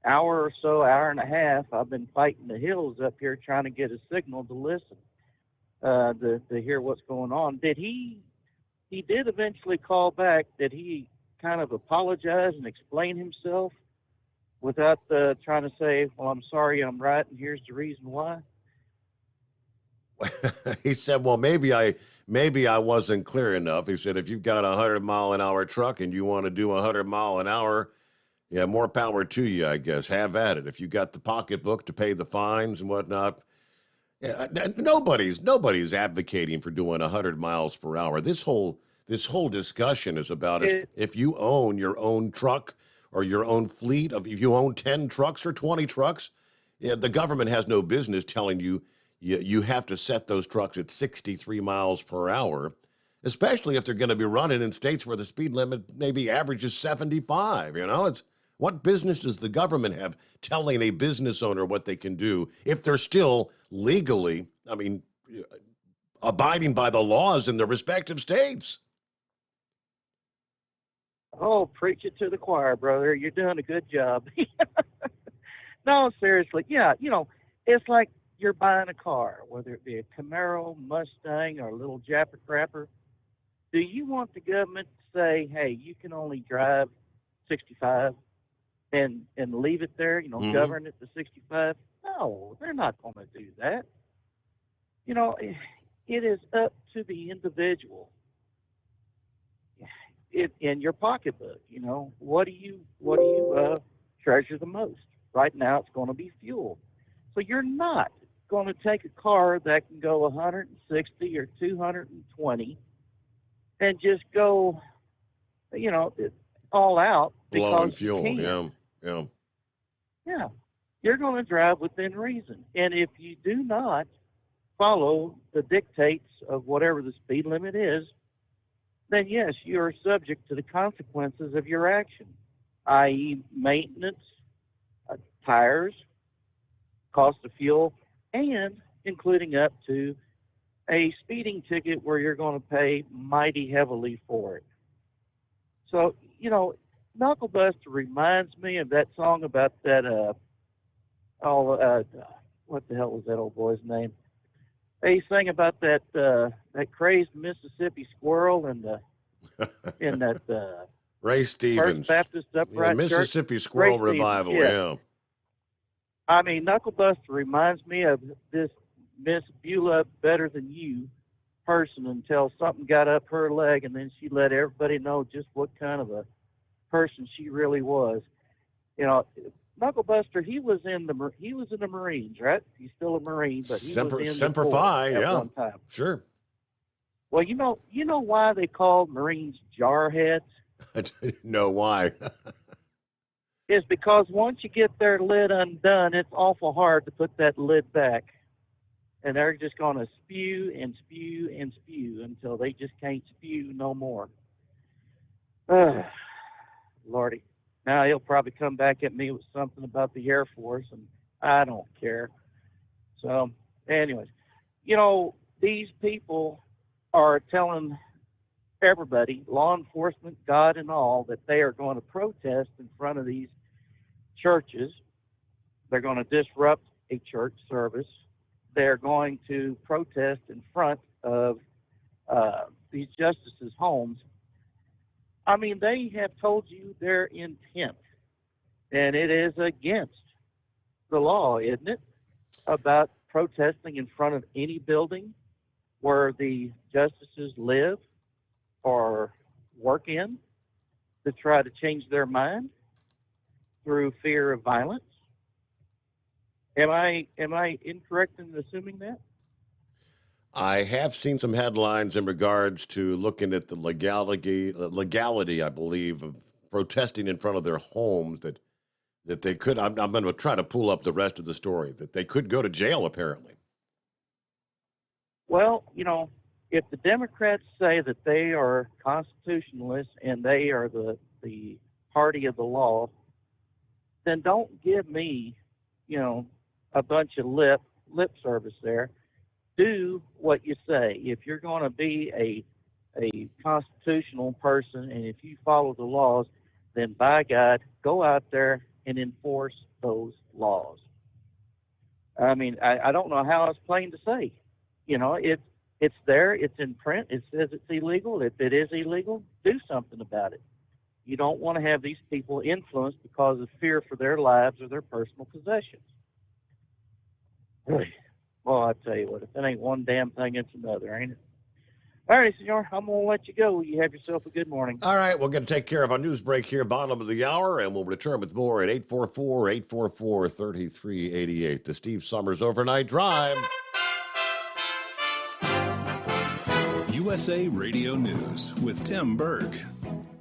hour or so, hour and a half, I've been fighting the hills up here trying to get a signal to listen, to hear what's going on. He did eventually call back. Did he kind of apologize and explain himself without trying to say, well, I'm sorry, I'm right, and here's the reason why? He said, well, maybe I wasn't clear enough. He said, if you've got a 100-mile-an-hour truck and you want to do 100 mile an hour, yeah, more power to you, I guess. Have at it. If you got the pocketbook to pay the fines and whatnot, yeah, nobody's advocating for doing 100 miles per hour. This whole discussion is about if you own your own truck or your own fleet of, if you own 10 trucks or 20 trucks, yeah, the government has no business telling you you have to set those trucks at 63 miles per hour, especially if they're going to be running in states where the speed limit maybe averages 75. You know, What business does the government have telling a business owner what they can do if they're still legally, abiding by the laws in their respective states? Oh, preach it to the choir, brother. You're doing a good job. No, seriously. Yeah, it's like you're buying a car, whether it be a Camaro, Mustang, or a little Japper Crapper. Do you want the government to say, hey, you can only drive 65 and leave it there, govern it to 65? No, they're not going to do that. It is up to the individual. In your pocketbook, what do you treasure the most? Right now, it's going to be fuel. So you're not going to take a car that can go 160 or 220 and just go, all out Blowing because you fuel, can. yeah. Yeah, you're going to drive within reason. And if you do not follow the dictates of whatever the speed limit is, then yes, you are subject to the consequences of your action, i.e. maintenance, tires, cost of fuel, and including up to a speeding ticket where you're going to pay mighty heavily for it. So, Knuckle Buster reminds me of that song about that, what the hell was that old boy's name? They sang about that crazed Mississippi squirrel and that Ray Stevens, First Baptist Upright Mississippi Church. Squirrel Ray Stevens, Revival, yeah. I mean, Knuckle Buster reminds me of this Miss Beulah Better Than You person until something got up her leg, and then she let everybody know just what kind of a person she really was. Knuckle Buster, he was in the Marines, right? He's still a Marine, but he was in Semper the Corps Fi, at yeah, one time. sure. Well, you know why they called Marines jarheads? I didn't know why. Is because once you get their lid undone, it's awful hard to put that lid back. And they're just going to spew and spew and spew until they just can't spew no more. Lordy. Now he'll probably come back at me with something about the Air Force, and I don't care. So, anyways, these people are telling everybody, law enforcement, God and all, that they are going to protest in front of these churches. They're going to disrupt a church service. They're going to protest in front of these justices' homes. I mean, they have told you their intent, and it is against the law, isn't it, about protesting in front of any building where the justices live or work in to try to change their mind through fear of violence. Am I incorrect in assuming that? I have seen some headlines in regards to looking at the legality, I believe, of protesting in front of their homes that they could. I'm going to try to pull up the rest of the story, that they could go to jail, apparently. Well, if the Democrats say that they are constitutionalists and they are the party of the law, then don't give me, a bunch of lip service there. Do what you say. If you're going to be a constitutional person and if you follow the laws, then by God, go out there and enforce those laws. I mean, I don't know how else plain to say. It's there. It's in print. It says it's illegal. If it is illegal, do something about it. You don't want to have these people influenced because of fear for their lives or their personal possessions. Well, I tell you what, if it ain't one damn thing, it's another, ain't it? All right, senor, I'm going to let you go. You have yourself a good morning. All right, we're going to take care of our news break here, bottom of the hour, and we'll return with more at 844-844-3388. The Steve Sommers Overnight Drive. USA Radio News with Tim Berg.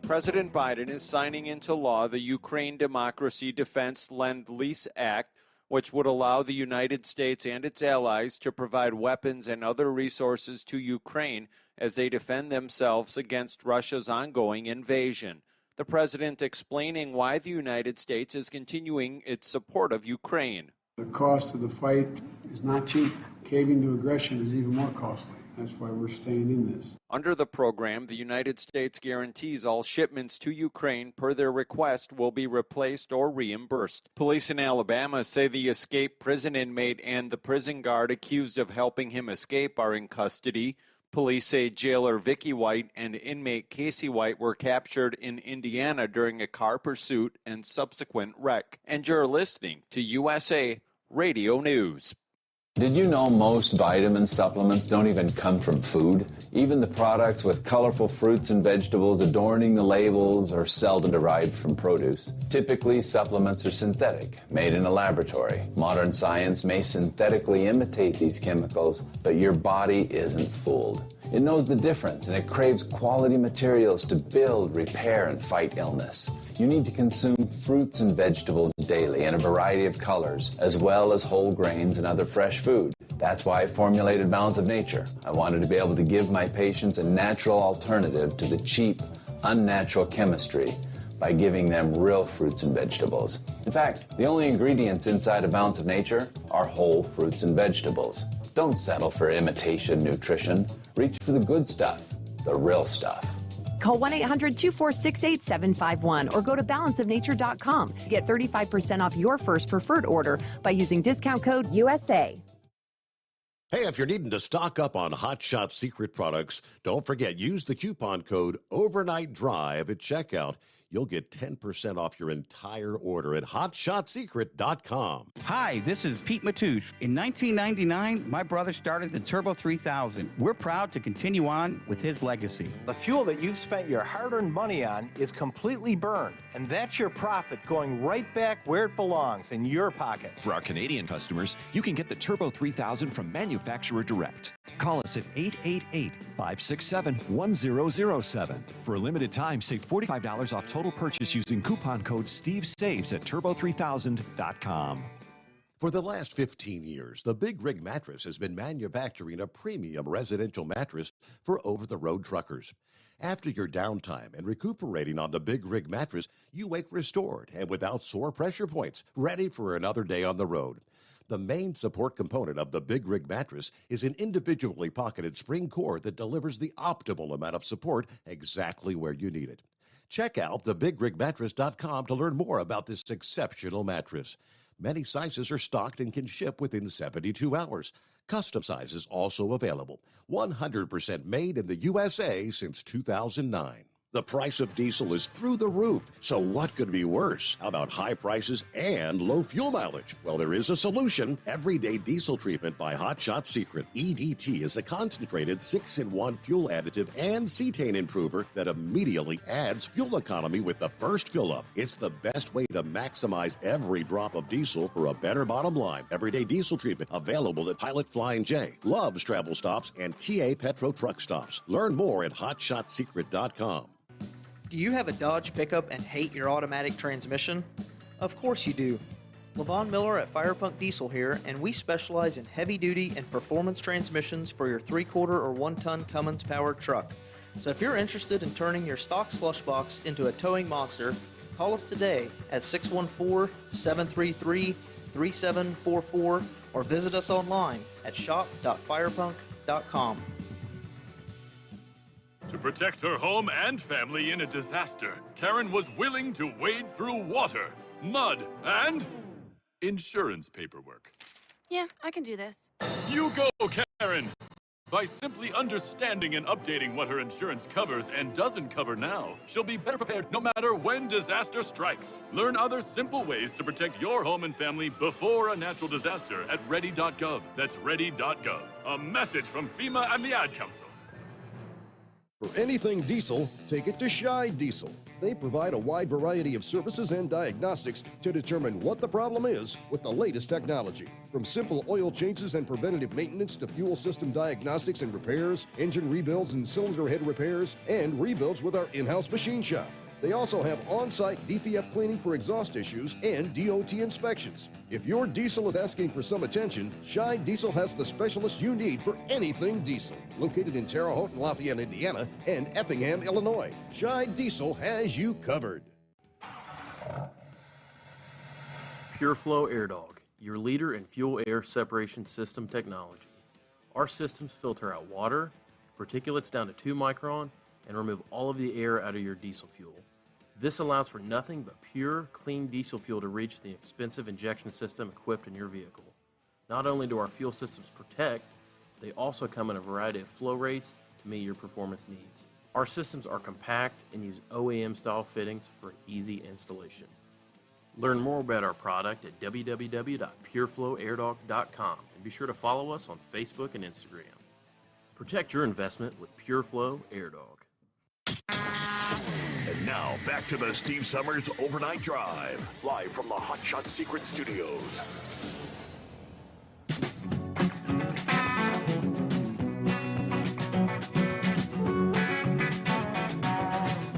President Biden is signing into law the Ukraine Democracy Defense Lend-Lease Act, which would allow the United States and its allies to provide weapons and other resources to Ukraine as they defend themselves against Russia's ongoing invasion. The president explaining why the United States is continuing its support of Ukraine. The cost of the fight is not cheap. Caving to aggression is even more costly. That's why we're staying in this. Under the program, the United States guarantees all shipments to Ukraine per their request will be replaced or reimbursed. Police in Alabama say the escaped prison inmate and the prison guard accused of helping him escape are in custody. Police say jailer Vicky White and inmate Casey White were captured in Indiana during a car pursuit and subsequent wreck. And you're listening to USA Radio News. Did you know most vitamin supplements don't even come from food? Even the products with colorful fruits and vegetables adorning the labels are seldom derived from produce. Typically, supplements are synthetic, made in a laboratory. Modern science may synthetically imitate these chemicals, but your body isn't fooled. It knows the difference, and it craves quality materials to build, repair, and fight illness. You need to consume fruits and vegetables daily in a variety of colors, as well as whole grains and other fresh food. That's why I formulated Balance of Nature. I wanted to be able to give my patients a natural alternative to the cheap, unnatural chemistry by giving them real fruits and vegetables. In fact, the only ingredients inside a Balance of Nature are whole fruits and vegetables. Don't settle for imitation nutrition. Reach for the good stuff, the real stuff. Call 1-800-246-8751 or go to balanceofnature.com. Get 35% off your first preferred order by using discount code USA. Hey, if you're needing to stock up on Hot Shot Secret products, don't forget, use the coupon code Overnight Drive at checkout. You'll get 10% off your entire order at hotshotsecret.com. Hi, this is Pete Matouche. In 1999, my brother started the Turbo 3000. We're proud to continue on with his legacy. The fuel that you've spent your hard-earned money on is completely burned, and that's your profit going right back where it belongs, in your pocket. For our Canadian customers, you can get the Turbo 3000 from manufacturer direct. Call us at 888-567-1007. For a limited time, save $45 off total purchase using coupon code SteveSaves at turbo3000.com. For the last 15 years, the Big Rig Mattress has been manufacturing a premium residential mattress for over-the-road truckers. After your downtime and recuperating on the Big Rig Mattress, you wake restored and without sore pressure points, ready for another day on the road. The main support component of the Big Rig Mattress is an individually pocketed spring cord that delivers the optimal amount of support exactly where you need it. Check out thebigrigmattress.com to learn more about this exceptional mattress. Many sizes are stocked and can ship within 72 hours. Custom sizes also available. 100% made in the USA since 2009. The price of diesel is through the roof, so what could be worse? How about high prices and low fuel mileage? Well, there is a solution. Everyday Diesel Treatment by Hot Shot Secret. EDT is a concentrated 6-in-1 fuel additive and cetane improver that immediately adds fuel economy with the first fill-up. It's the best way to maximize every drop of diesel for a better bottom line. Everyday Diesel Treatment, available at Pilot Flying J, Love's Travel Stops, and TA Petro Truck Stops. Learn more at hotshotsecret.com. Do you have a Dodge pickup and hate your automatic transmission? Of course you do. LaVon Miller at Firepunk Diesel here, and we specialize in heavy-duty and performance transmissions for your 3-quarter or 1-ton Cummins-powered truck. So if you're interested in turning your stock slush box into a towing monster, call us today at 614-733-3744 or visit us online at shop.firepunk.com. To protect her home and family in a disaster, Karen was willing to wade through water, mud, and insurance paperwork. Yeah, I can do this. You go, Karen! By simply understanding and updating what her insurance covers and doesn't cover now, she'll be better prepared no matter when disaster strikes. Learn other simple ways to protect your home and family before a natural disaster at ready.gov. That's ready.gov. A message from FEMA and the Ad Council. For anything diesel, take it to Shy Diesel. They provide a wide variety of services and diagnostics to determine what the problem is with the latest technology. From simple oil changes and preventative maintenance to fuel system diagnostics and repairs, engine rebuilds and cylinder head repairs, and rebuilds with our in-house machine shop. They also have on-site DPF cleaning for exhaust issues and DOT inspections. If your diesel is asking for some attention, Scheid Diesel has the specialist you need for anything diesel. Located in Terre Haute and Lafayette, Indiana, and Effingham, Illinois, Scheid Diesel has you covered. PureFlow Air Dog, your leader in fuel air separation system technology. Our systems filter out water, particulates down to 2 micron, and remove all of the air out of your diesel fuel. This allows for nothing but pure, clean diesel fuel to reach the expensive injection system equipped in your vehicle. Not only do our fuel systems protect, they also come in a variety of flow rates to meet your performance needs. Our systems are compact and use OEM-style fittings for an easy installation. Learn more about our product at www.pureflowairdog.com and be sure to follow us on Facebook and Instagram. Protect your investment with PureFlow Air Dog. And now, back to the Steve Sommers Overnight Drive, live from the Hot Shot Secret Studios.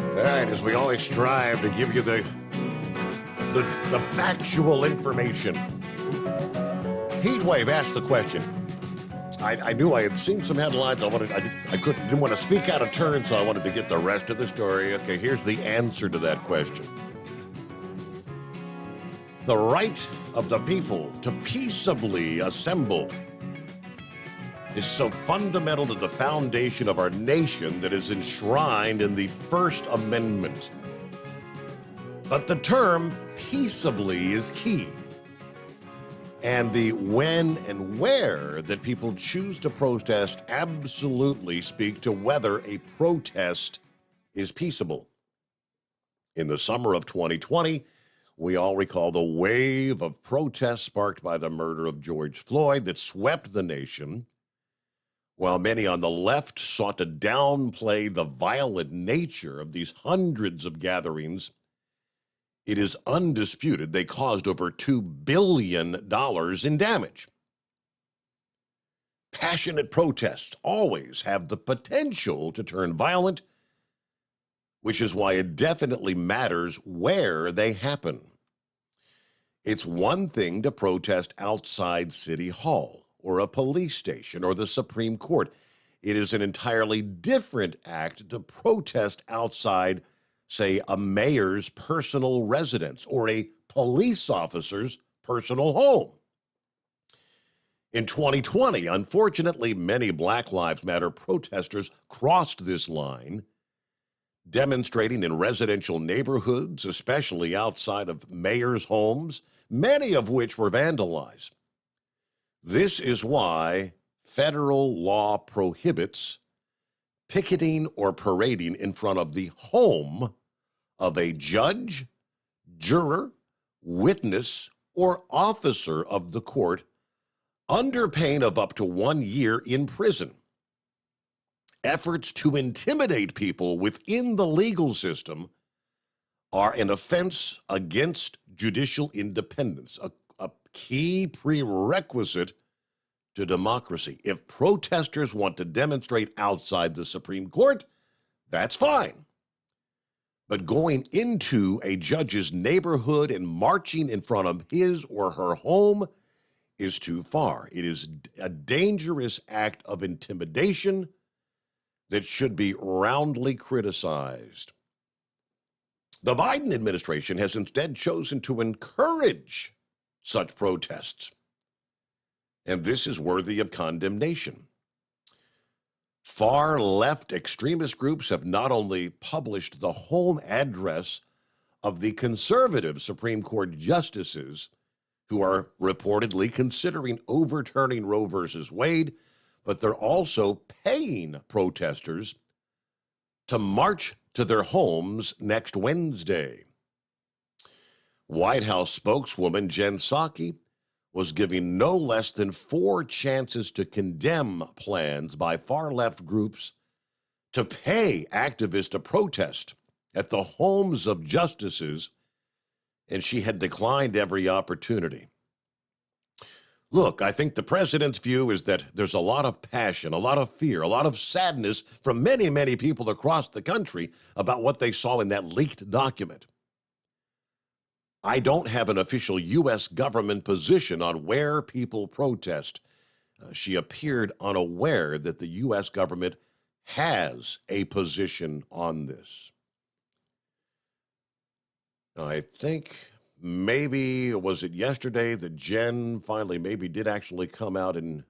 All right, as we always strive to give you the factual information. Heatwave asked the question. I knew I had seen some headlines. Didn't want to speak out of turn, so I wanted to get the rest of the story. Okay, here's the answer to that question. The right of the people to peaceably assemble is so fundamental to the foundation of our nation that is enshrined in the First Amendment. But the term peaceably is key. And the when and where that people choose to protest absolutely speak to whether a protest is peaceable. In the summer of 2020, we all recall the wave of protests sparked by the murder of George Floyd that swept the nation. While many on the left sought to downplay the violent nature of these hundreds of gatherings, it is undisputed they caused over $2 billion in damage. Passionate protests always have the potential to turn violent, which is why it definitely matters where they happen. It's one thing to protest outside City Hall or a police station or the Supreme Court. It is an entirely different act to protest outside, say, a mayor's personal residence or a police officer's personal home. In 2020, unfortunately, many Black Lives Matter protesters crossed this line, demonstrating in residential neighborhoods, especially outside of mayors' homes, many of which were vandalized. This is why federal law prohibits picketing or parading in front of the home of a judge, juror, witness, or officer of the court under pain of up to 1 year in prison. Efforts to intimidate people within the legal system are an offense against judicial independence, a key prerequisite to democracy. If protesters want to demonstrate outside the Supreme Court, that's fine. But going into a judge's neighborhood and marching in front of his or her home is too far. It is a dangerous act of intimidation that should be roundly criticized. The Biden administration has instead chosen to encourage such protests, and this is worthy of condemnation. Far-left extremist groups have not only published the home address of the conservative Supreme Court justices who are reportedly considering overturning Roe versus Wade, but they're also paying protesters to march to their homes next Wednesday. White House spokeswoman Jen Psaki was giving no less than 4 chances to condemn plans by far-left groups to pay activists to protest at the homes of justices, and she had declined every opportunity. Look, I think the president's view is that there's a lot of passion, a lot of fear, a lot of sadness from many, many people across the country about what they saw in that leaked document. I don't have an official U.S. government position on where people protest. She appeared unaware that the U.S. government has a position on this. I think maybe, was it yesterday that Jen finally maybe did actually come out and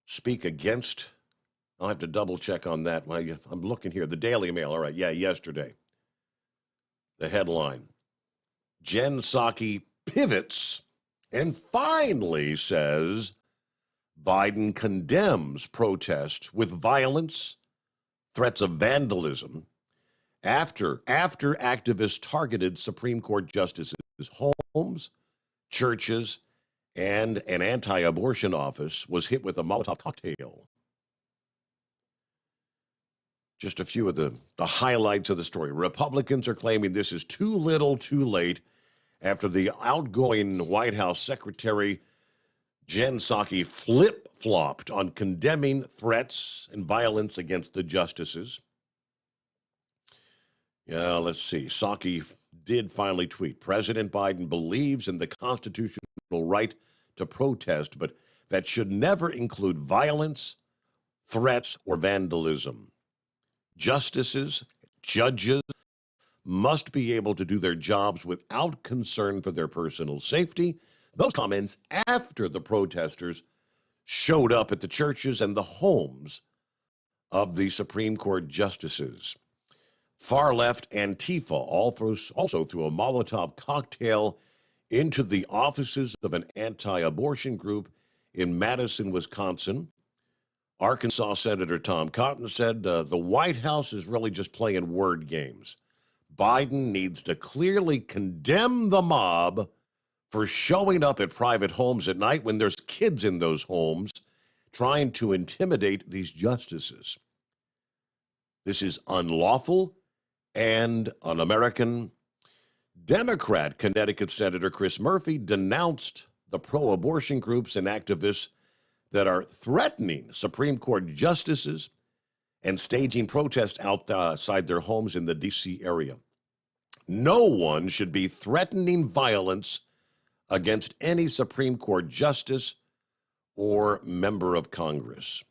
speak against? I'll have to double check on that. I'm looking here. The Daily Mail. All right. Yeah, yesterday. The headline. Jen Psaki pivots and finally says Biden condemns protest with violence, threats of vandalism, after activists targeted Supreme Court justices' homes, churches, and an anti-abortion office was hit with a Molotov cocktail. Just a few of the highlights of the story. Republicans are claiming this is too little, too late, after the outgoing White House Secretary Jen Psaki flip-flopped on condemning threats and violence against the justices. Yeah, let's see. Psaki did finally tweet, President Biden believes in the constitutional right to protest, but that should never include violence, threats, or vandalism. Justices, judges must be able to do their jobs without concern for their personal safety. Those comments after the protesters showed up at the churches and the homes of the Supreme Court justices. Far-left Antifa also threw a Molotov cocktail into the offices of an anti-abortion group in Madison, Wisconsin. Arkansas Senator Tom Cotton said the White House is really just playing word games. Biden needs to clearly condemn the mob for showing up at private homes at night when there's kids in those homes trying to intimidate these justices. This is unlawful and un-American. Democrat Connecticut Senator Chris Murphy denounced the pro-abortion groups and activists that are threatening Supreme Court justices and staging protests outside their homes in the D.C. area. No one should be threatening violence against any Supreme Court justice or member of Congress.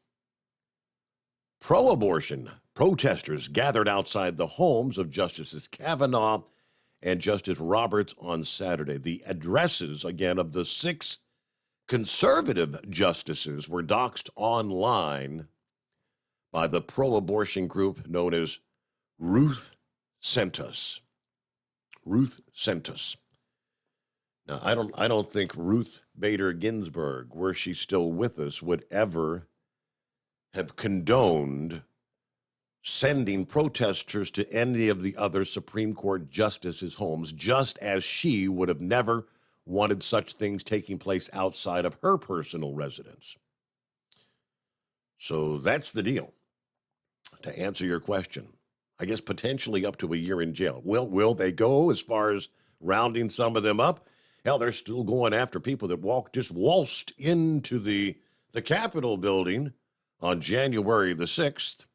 Pro-abortion protesters gathered outside the homes of Justices Kavanaugh and Justice Roberts on Saturday. The addresses, again, of the 6 conservative justices were doxed online by the pro-abortion group known as Ruth Sent Us. Ruth Sent Us. Now, I don't think Ruth Bader Ginsburg, were she still with us, would ever have condoned sending protesters to any of the other Supreme Court justices' homes, just as she would have never wanted such things taking place outside of her personal residence. So that's the deal. To answer your question, I guess potentially up to a year in jail. Will they go as far as rounding some of them up? Hell, they're still going after people that waltzed into the Capitol building on January the 6th.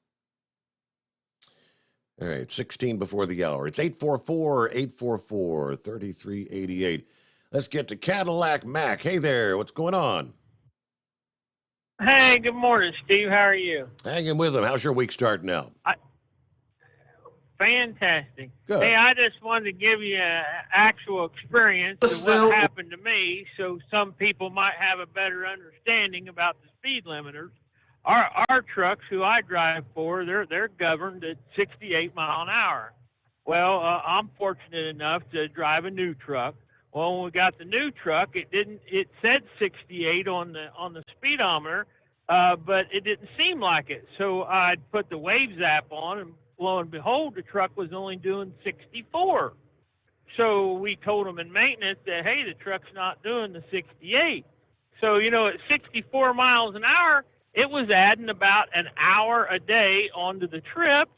All right, 16 before the hour. It's 844-844-3388. Let's get to Cadillac Mac. Hey there, what's going on? Hey, good morning, Steve. How are you? Hanging with him. How's your week starting out? Fantastic. Good. Hey, I just wanted to give you an actual experience of what happened to me so some people might have a better understanding about the speed limiters. Our trucks, who I drive for, they're governed at 68 mile an hour. Well, I'm fortunate enough to drive a new truck. Well, when we got the new truck, it said 68 on the speedometer, but it didn't seem like it. So I'd put the Waves app on, and lo and behold, the truck was only doing 64. So we told them in maintenance that, hey, the truck's not doing the 68. So, at 64 miles an hour, it was adding about an hour a day onto the trip.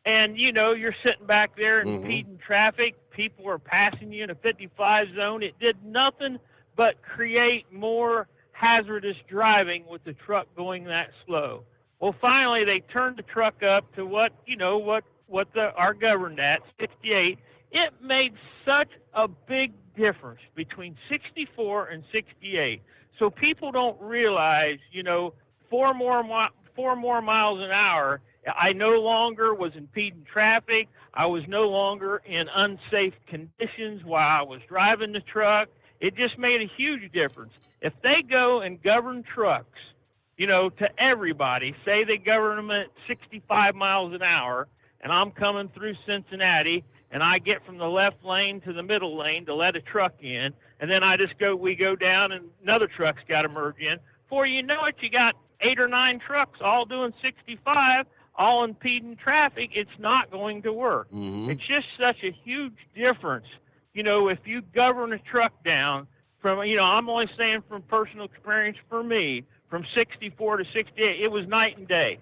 And, you're sitting back there and impeding traffic. People are passing you in a 55 zone. It did nothing but create more hazardous driving with the truck going that slow. Well, finally, they turned the truck up to what our governed at, 68. It made such a big difference between 64 and 68. So people don't realize, 4 more miles an hour, I no longer was impeding traffic. I was no longer in unsafe conditions while I was driving the truck. It just made a huge difference. If they go and govern trucks, to everybody, say they govern them at 65 miles an hour, and I'm coming through Cincinnati, and I get from the left lane to the middle lane to let a truck in, and then we go down and another truck's got to merge in. Before you know it, you got 8 or 9 trucks all doing 65, all impeding traffic. It's not going to work. Mm-hmm. It's just such a huge difference. If you govern a truck down from, I'm only saying from personal experience for me, from 64 to 68, it was night and day.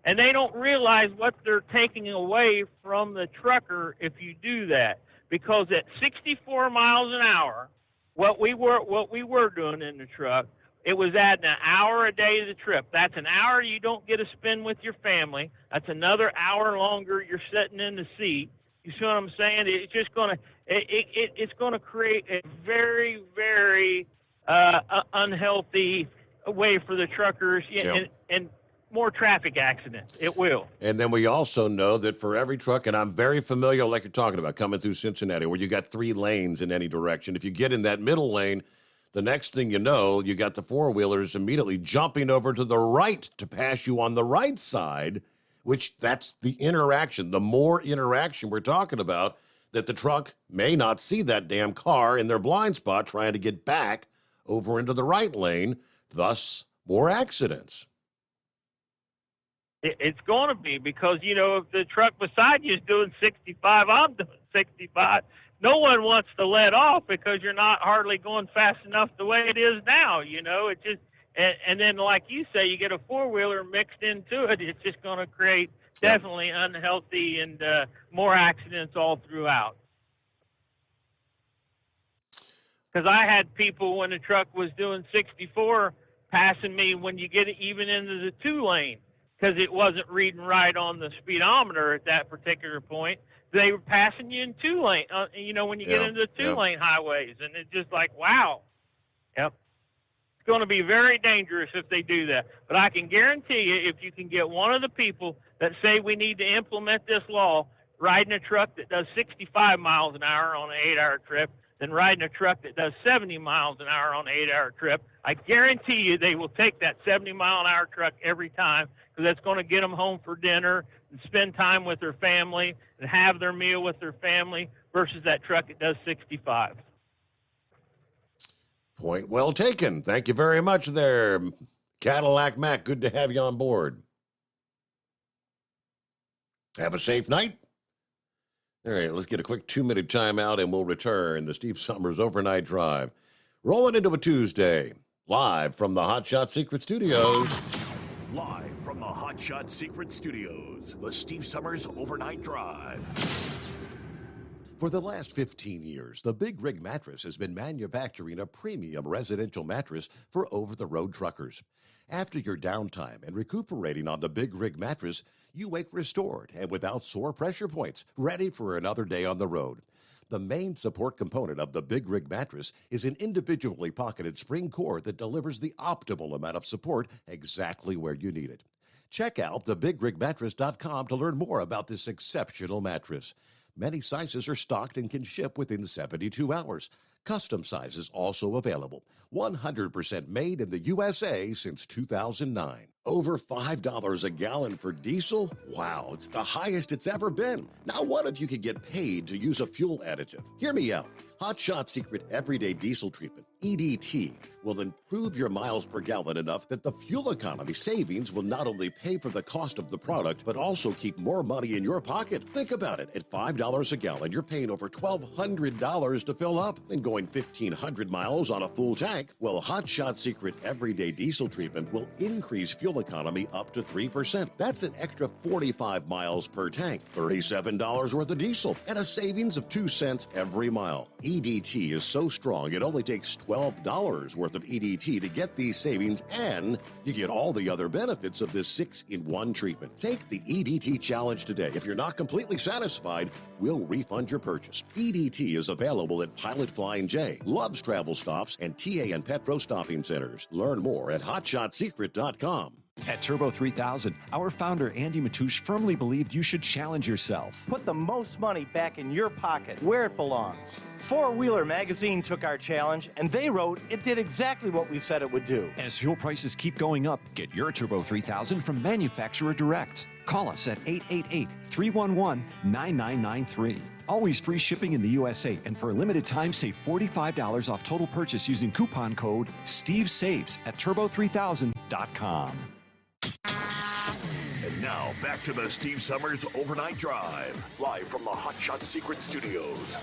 And they don't realize what they're taking away from the trucker if you do that. Because at 64 miles an hour, what we were doing in the truck, it was adding an hour a day to the trip. That's an hour you don't get to spend with your family. That's another hour longer you're sitting in the seat. You see what I'm saying? It's just it's going to create a very, very unhealthy way for the truckers and more traffic accidents. It will. And then we also know that for every truck, and I'm very familiar, like you're talking about, coming through Cincinnati, where you got 3 lanes in any direction. If you get in that middle lane, the next thing you know, you got the four-wheelers immediately jumping over to the right to pass you on the right side, which that's the interaction. The more interaction we're talking about, that the truck may not see that damn car in their blind spot trying to get back over into the right lane, thus more accidents. It's going to be because, if the truck beside you is doing 65, I'm doing 65. No one wants to let off because you're not hardly going fast enough the way it is now. It just, and then like you say, you get a four-wheeler mixed into it. It's just going to create definitely unhealthy and more accidents all throughout. Because I had people when the truck was doing 64 passing me when you get it even into the 2-lane. Because it wasn't reading right on the speedometer at that particular point. They were passing you in 2-lane, when you get into the 2-lane highways. And it's just like, wow. Yep. It's going to be very dangerous if they do that. But I can guarantee you, if you can get one of the people that say we need to implement this law, riding a truck that does 65 miles an hour on an 8-hour trip, than riding a truck that does 70 miles an hour on an 8-hour trip, I guarantee you they will take that 70-mile-an-hour truck every time because that's going to get them home for dinner and spend time with their family and have their meal with their family versus that truck that does 65. Point well taken. Thank you very much there, Cadillac Mac. Good to have you on board. Have a safe night. All right, let's get a quick 2-minute timeout and we'll return the Steve Sommers Overnight Drive. Rolling into a Tuesday, live from the Hot Shot Secret Studios. Live from the Hot Shot Secret Studios, the Steve Sommers Overnight Drive. For the last 15 years, the Big Rig Mattress has been manufacturing a premium residential mattress for over-the-road truckers. After your downtime and recuperating on the Big Rig Mattress, you wake restored and without sore pressure points, ready for another day on the road. The main support component of the Big Rig Mattress is an individually pocketed spring core that delivers the optimal amount of support exactly where you need it. Check out thebigrigmattress.com to learn more about this exceptional mattress. Many sizes are stocked and can ship within 72 hours. Custom sizes also available. 100% made in the USA since 2009. Over $5 a gallon for diesel? Wow, it's the highest it's ever been. Now what if you could get paid to use a fuel additive? Hear me out. Hot Shot Secret Everyday Diesel Treatment, EDT, will improve your miles per gallon enough that the fuel economy savings will not only pay for the cost of the product, but also keep more money in your pocket. Think about it. At $5 a gallon, you're paying over $1,200 to fill up and going 1,500 miles on a full tank. Well, Hot Shot Secret Everyday Diesel Treatment will increase fuel fuel economy up to 3%. That's an extra 45 miles per tank, $37 worth of diesel, and a savings of 2 cents every mile. EDT is so strong, it only takes $12 worth of EDT to get these savings, and you get all the other benefits of this 6-in-1 treatment. Take the EDT challenge today. If you're not completely satisfied, we'll refund your purchase. EDT is available at Pilot Flying J, Love's Travel Stops, and TA and Petro Stopping Centers. Learn more at hotshotsecret.com. At Turbo 3000, our founder Andy Matoush firmly believed you should challenge yourself. Put the most money back in your pocket, where it belongs. Four Wheeler Magazine took our challenge, and they wrote it did exactly what we said it would do. As fuel prices keep going up, get your Turbo 3000 from manufacturer direct. Call us at 888-311-9993. Always free shipping in the USA, and for a limited time, save $45 off total purchase using coupon code SteveSaves at turbo3000.com. And now, back to the Steve Summers Overnight Drive, live from the Hot Shot Secret Studios.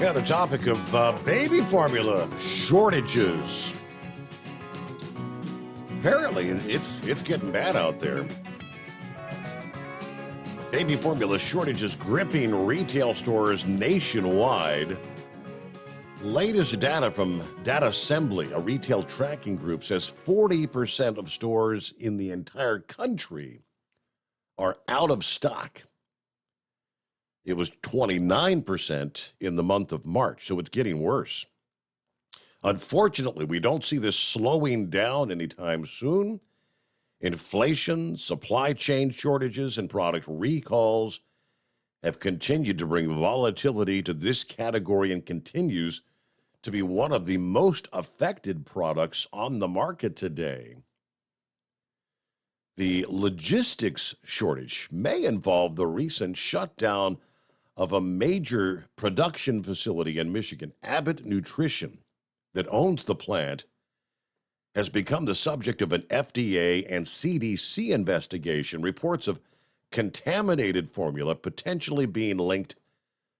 Yeah, the topic of baby formula shortages. Apparently, it's getting bad out there. Baby formula shortages gripping retail stores nationwide. Latest data from Data Assembly, a retail tracking group, says 40% of stores in the entire country are out of stock. It was 29% in the month of March, so it's getting worse. Unfortunately, we don't see this slowing down anytime soon. Inflation, supply chain shortages, and product recalls have continued to bring volatility to this category and continues to be one of the most affected products on the market today. The logistics shortage may involve the recent shutdown of a major production facility in Michigan. Abbott Nutrition, that owns the plant, has become the subject of an FDA and CDC investigation. Reports of contaminated formula potentially being linked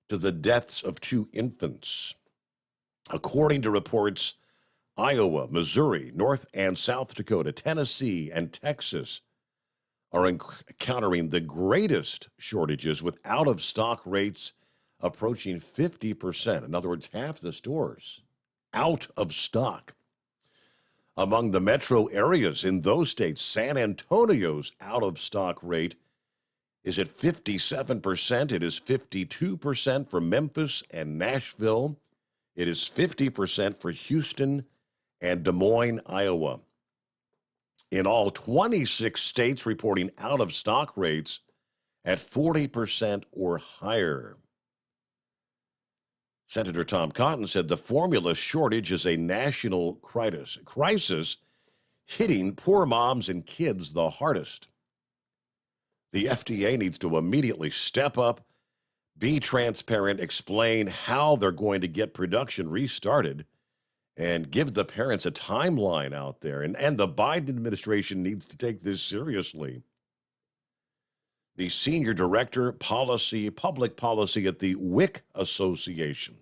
to the deaths of 2 infants. According to reports, Iowa, Missouri, North and South Dakota, Tennessee, and Texas are encountering the greatest shortages, with out-of-stock rates approaching 50%. In other words, half the stores out of stock. Among the metro areas in those states, San Antonio's out-of-stock rate is at 57%. It is 52% for Memphis and Nashville. It is 50% for Houston and Des Moines, Iowa. In all, 26 states reporting out-of-stock rates at 40% or higher. Senator Tom Cotton said the formula shortage is a national crisis hitting poor moms and kids the hardest. The FDA needs to immediately step up, be transparent, explain how they're going to get production restarted, and give the parents a timeline out there. And the Biden administration needs to take this seriously. The senior director, public policy at the WIC Association,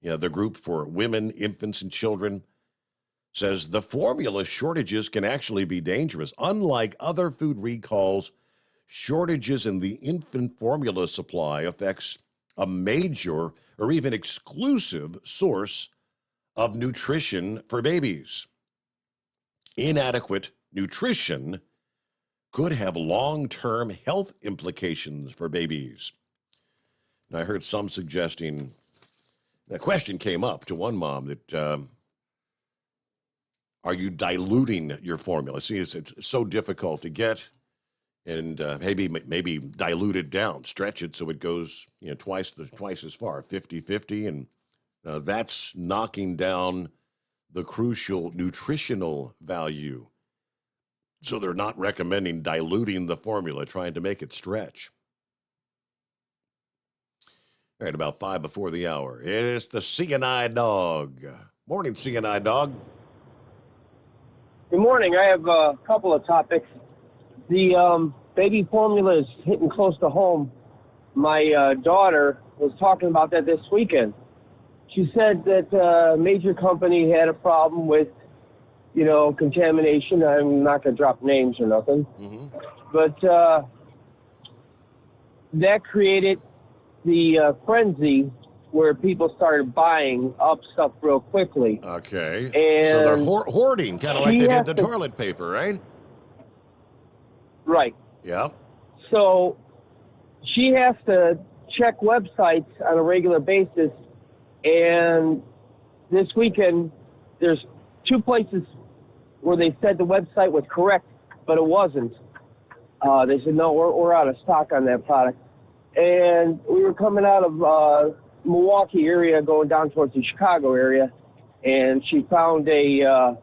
the group for women, infants, and children, says the formula shortages can actually be dangerous. Unlike other food recalls, shortages in the infant formula supply affects a major or even exclusive source of nutrition for babies. Inadequate nutrition could have long-term health implications for babies. And I heard some suggesting, the question came up to one mom that, are you diluting your formula? See, it's so difficult to get, and maybe dilute it down, stretch it so it goes twice as far, 50-50, and that's knocking down the crucial nutritional value. So they're not recommending diluting the formula, trying to make it stretch. Right about 5 before the hour. It's the CNI Dog. Morning, CNI Dog. Good morning. I have a couple of topics. The baby formula is hitting close to home. My daughter was talking about that this weekend. She said that a major company had a problem with, contamination. I'm not going to drop names or nothing. But that created the frenzy where people started buying up stuff real quickly. Okay. And so they're hoarding, kind of like they did the to- toilet paper, right? Right. Yep. So she has to check websites on a regular basis. And this weekend, there's 2 places where they said the website was correct, but it wasn't. They said, no, we're out of stock on that product. And we were coming out of Milwaukee area, going down towards the Chicago area, and she found a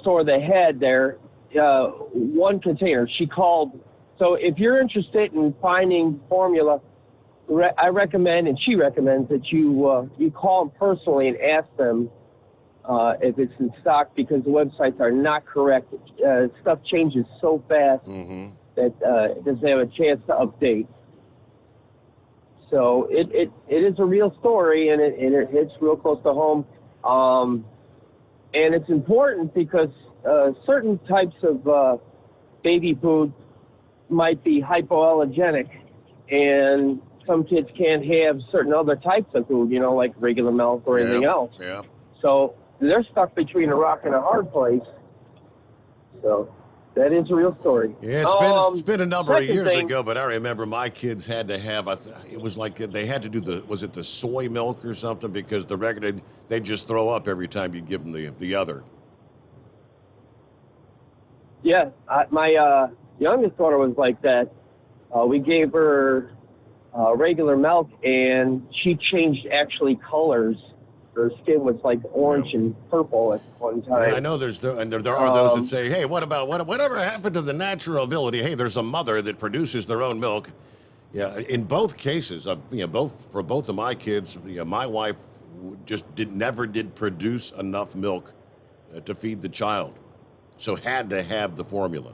store that had there one container. She called. So if you're interested in finding formula, I recommend, and she recommends, that you call them personally and ask them if it's in stock, because the websites are not correct. Stuff changes so fast that it doesn't have a chance to update. So it is a real story, and it hits real close to home. And it's important because certain types of baby food might be hypoallergenic, and some kids can't have certain other types of food, like regular milk or anything else. Yeah. So they're stuck between a rock and a hard place. So that is a real story. Yeah, it's been a number of years ago, but I remember my kids had to have, it was like they had to do the soy milk or something, because the regular, they'd just throw up every time you give them the other. Yeah, my youngest daughter was like that. We gave her regular milk, and she changed actually colors. Her skin was like orange and purple at one time. And I know there are those that say, hey, whatever happened to the natural ability? Hey, there's a mother that produces their own milk. Yeah, in both cases, for both of my kids, my wife just never did produce enough milk to feed the child, so had to have the formula.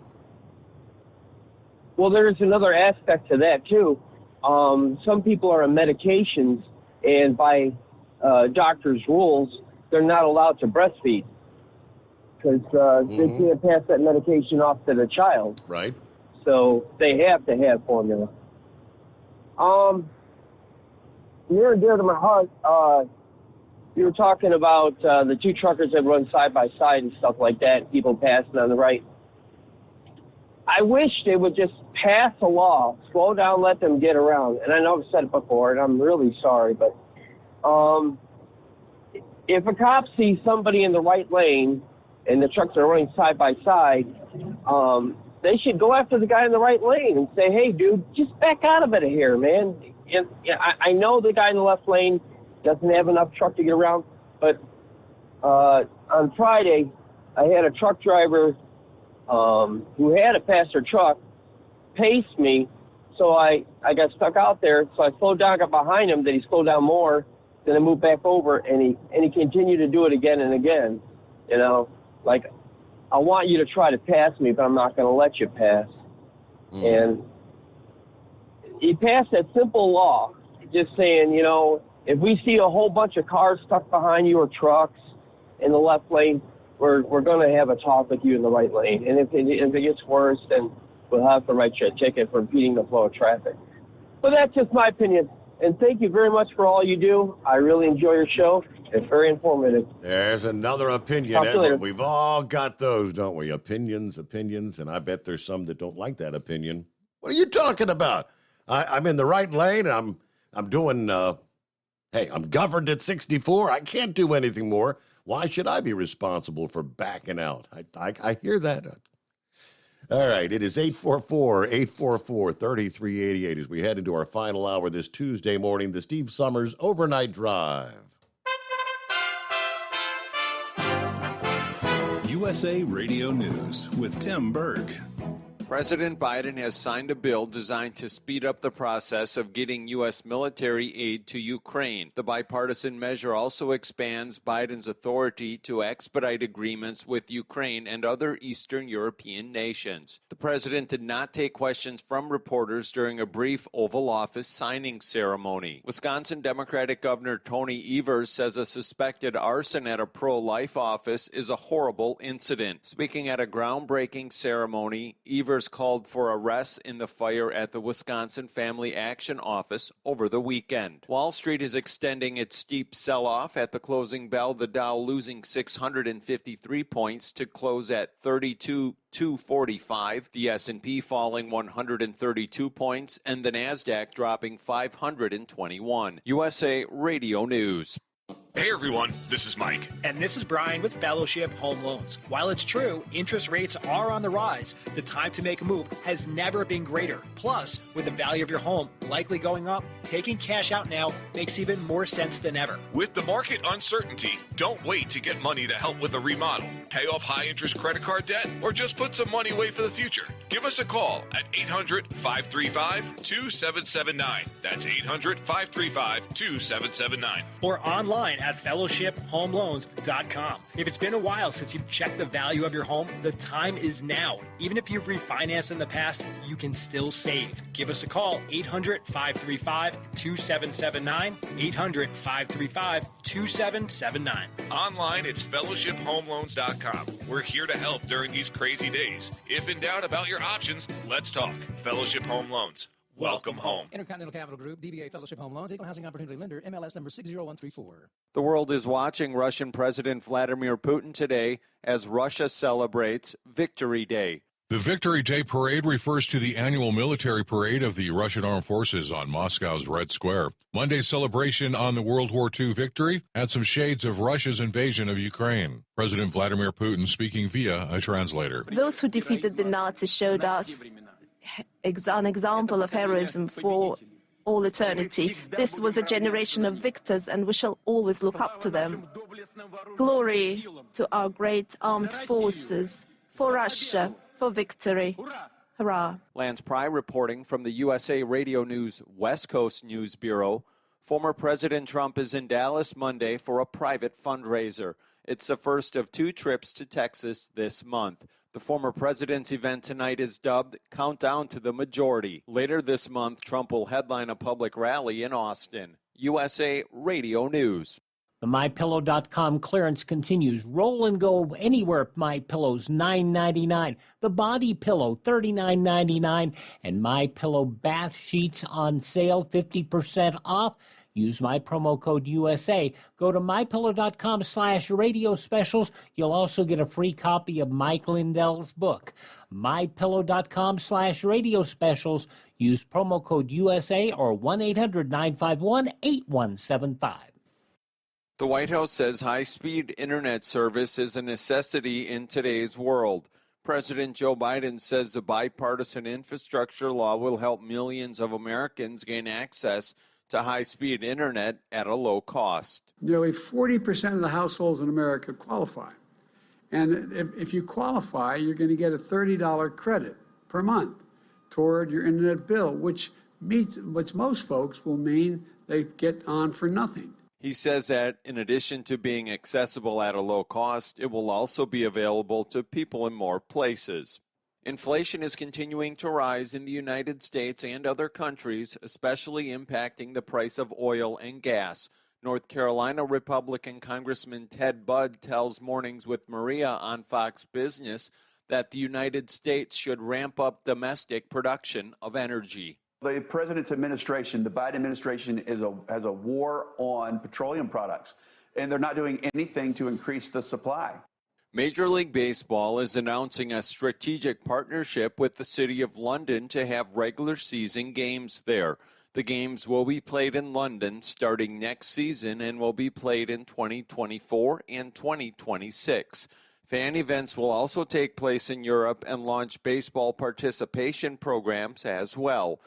Well, there's another aspect to that too. Some people are on medications, and by doctors' rules, they're not allowed to breastfeed because they can't pass that medication off to the child. Right. So they have to have formula. Near and dear to my heart, you were talking about the 2 truckers that run side by side and stuff like that, people passing on the right. I wish they would just pass a law, slow down, let them get around. And I know I've said it before, and I'm really sorry, but if a cop sees somebody in the right lane and the trucks are running side by side, they should go after the guy in the right lane and say, hey, dude, just back out of it here, man. And I know the guy in the left lane doesn't have enough truck to get around, but on Friday, I had a truck driver who had a faster truck paced me, so I got stuck out there. So I slowed down, got behind him, then he slowed down more, then I moved back over, and he continued to do it again and again. Like, I want you to try to pass me, but I'm not going to let you pass. And he passed that simple law, just saying, if we see a whole bunch of cars stuck behind you or trucks in the left lane, we're going to have a talk with you in the right lane. And if it gets worse, then we'll have to write you a ticket for impeding the flow of traffic. But that's just my opinion. And thank you very much for all you do. I really enjoy your show. It's very informative. There's another opinion. Talk to you later. We've all got those, don't we? Opinions, and I bet there's some that don't like that opinion. What are you talking about? I'm in the right lane. I'm doing, I'm governed at 64. I can't do anything more. Why should I be responsible for backing out? I hear that. All right, it is 844-844-3388 as we head into our final hour this Tuesday morning, the Steve Sommers Overnight Drive. USA Radio News with Tim Berg. President Biden has signed a bill designed to speed up the process of getting U.S. military aid to Ukraine. The bipartisan measure also expands Biden's authority to expedite agreements with Ukraine and other Eastern European nations. The president did not take questions from reporters during a brief Oval Office signing ceremony. Wisconsin Democratic Governor Tony Evers says a suspected arson at a pro-life office is a horrible incident. Speaking at a groundbreaking ceremony, Evers called for arrests in the fire at the Wisconsin Family Action Office over the weekend. Wall Street is extending its steep sell-off at the closing bell, the Dow losing 653 points to close at 32,245, the S&P falling 132 points, and the Nasdaq dropping 521. USA Radio News. Hey everyone, this is Mike. And this is Brian with Fellowship Home Loans. While it's true, interest rates are on the rise, the time to make a move has never been greater. Plus, with the value of your home likely going up, taking cash out now makes even more sense than ever. With the market uncertainty, don't wait to get money to help with a remodel, pay off high-interest credit card debt, or just put some money away for the future. Give us a call at 800-535-2779. That's 800-535-2779. Or online at fellowshiphomeloans.com. If it's been a while since you've checked the value of your home, the time is now. Even if you've refinanced in the past, you can still save. Give us a call, 800-535-2779, 800-535-2779. Online, it's fellowshiphomeloans.com. We're here to help during these crazy days. If in doubt about your options, let's talk. Fellowship Home Loans. Welcome home. Intercontinental Capital Group, DBA Fellowship Home Loans, Equal Housing Opportunity Lender, MLS number 60134. The world is watching Russian President Vladimir Putin today as Russia celebrates Victory Day. The Victory Day Parade refers to the annual military parade of the Russian Armed Forces on Moscow's Red Square. Monday's celebration on the World War II victory had some shades of Russia's invasion of Ukraine. President Vladimir Putin speaking via a translator. Those who defeated the Nazis showed us an example of heroism for all eternity. This was a generation of victors, and we shall always look up to them. Glory to our great armed forces, for Russia, for victory. Hurrah. Lance Pry reporting from the USA Radio News West Coast News Bureau. Former President Trump is in Dallas Monday for a private fundraiser. It's the first of 2 trips to Texas this month. The former president's event tonight is dubbed Countdown to the Majority. Later this month, Trump will headline a public rally in Austin. USA Radio News. The MyPillow.com clearance continues. Roll and go anywhere. MyPillow's $9.99. The Body Pillow $39.99. And MyPillow bath sheets on sale 50% off. Use my promo code USA. Go to MyPillow.com/radio specials. You'll also get a free copy of Mike Lindell's book. MyPillow.com/radio specials. Use promo code USA or 1-800-951-8175. The White House says high-speed internet service is a necessity in today's world. President Joe Biden says the bipartisan infrastructure law will help millions of Americans gain access to high-speed internet at a low cost. Nearly 40% of the households in America qualify. And if you qualify, you're going to get a $30 credit per month toward your internet bill, which most folks will mean they get on for nothing. He says that in addition to being accessible at a low cost, it will also be available to people in more places. Inflation is continuing to rise in the United States and other countries, especially impacting the price of oil and gas. North Carolina Republican Congressman Ted Budd tells Mornings with Maria on Fox Business that the United States should ramp up domestic production of energy. The president's administration, the Biden administration, has a war on petroleum products, and they're not doing anything to increase the supply. Major League Baseball is announcing a strategic partnership with the City of London to have regular season games there. The games will be played in London starting next season and will be played in 2024 and 2026. Fan events will also take place in Europe and launch baseball participation programs as well.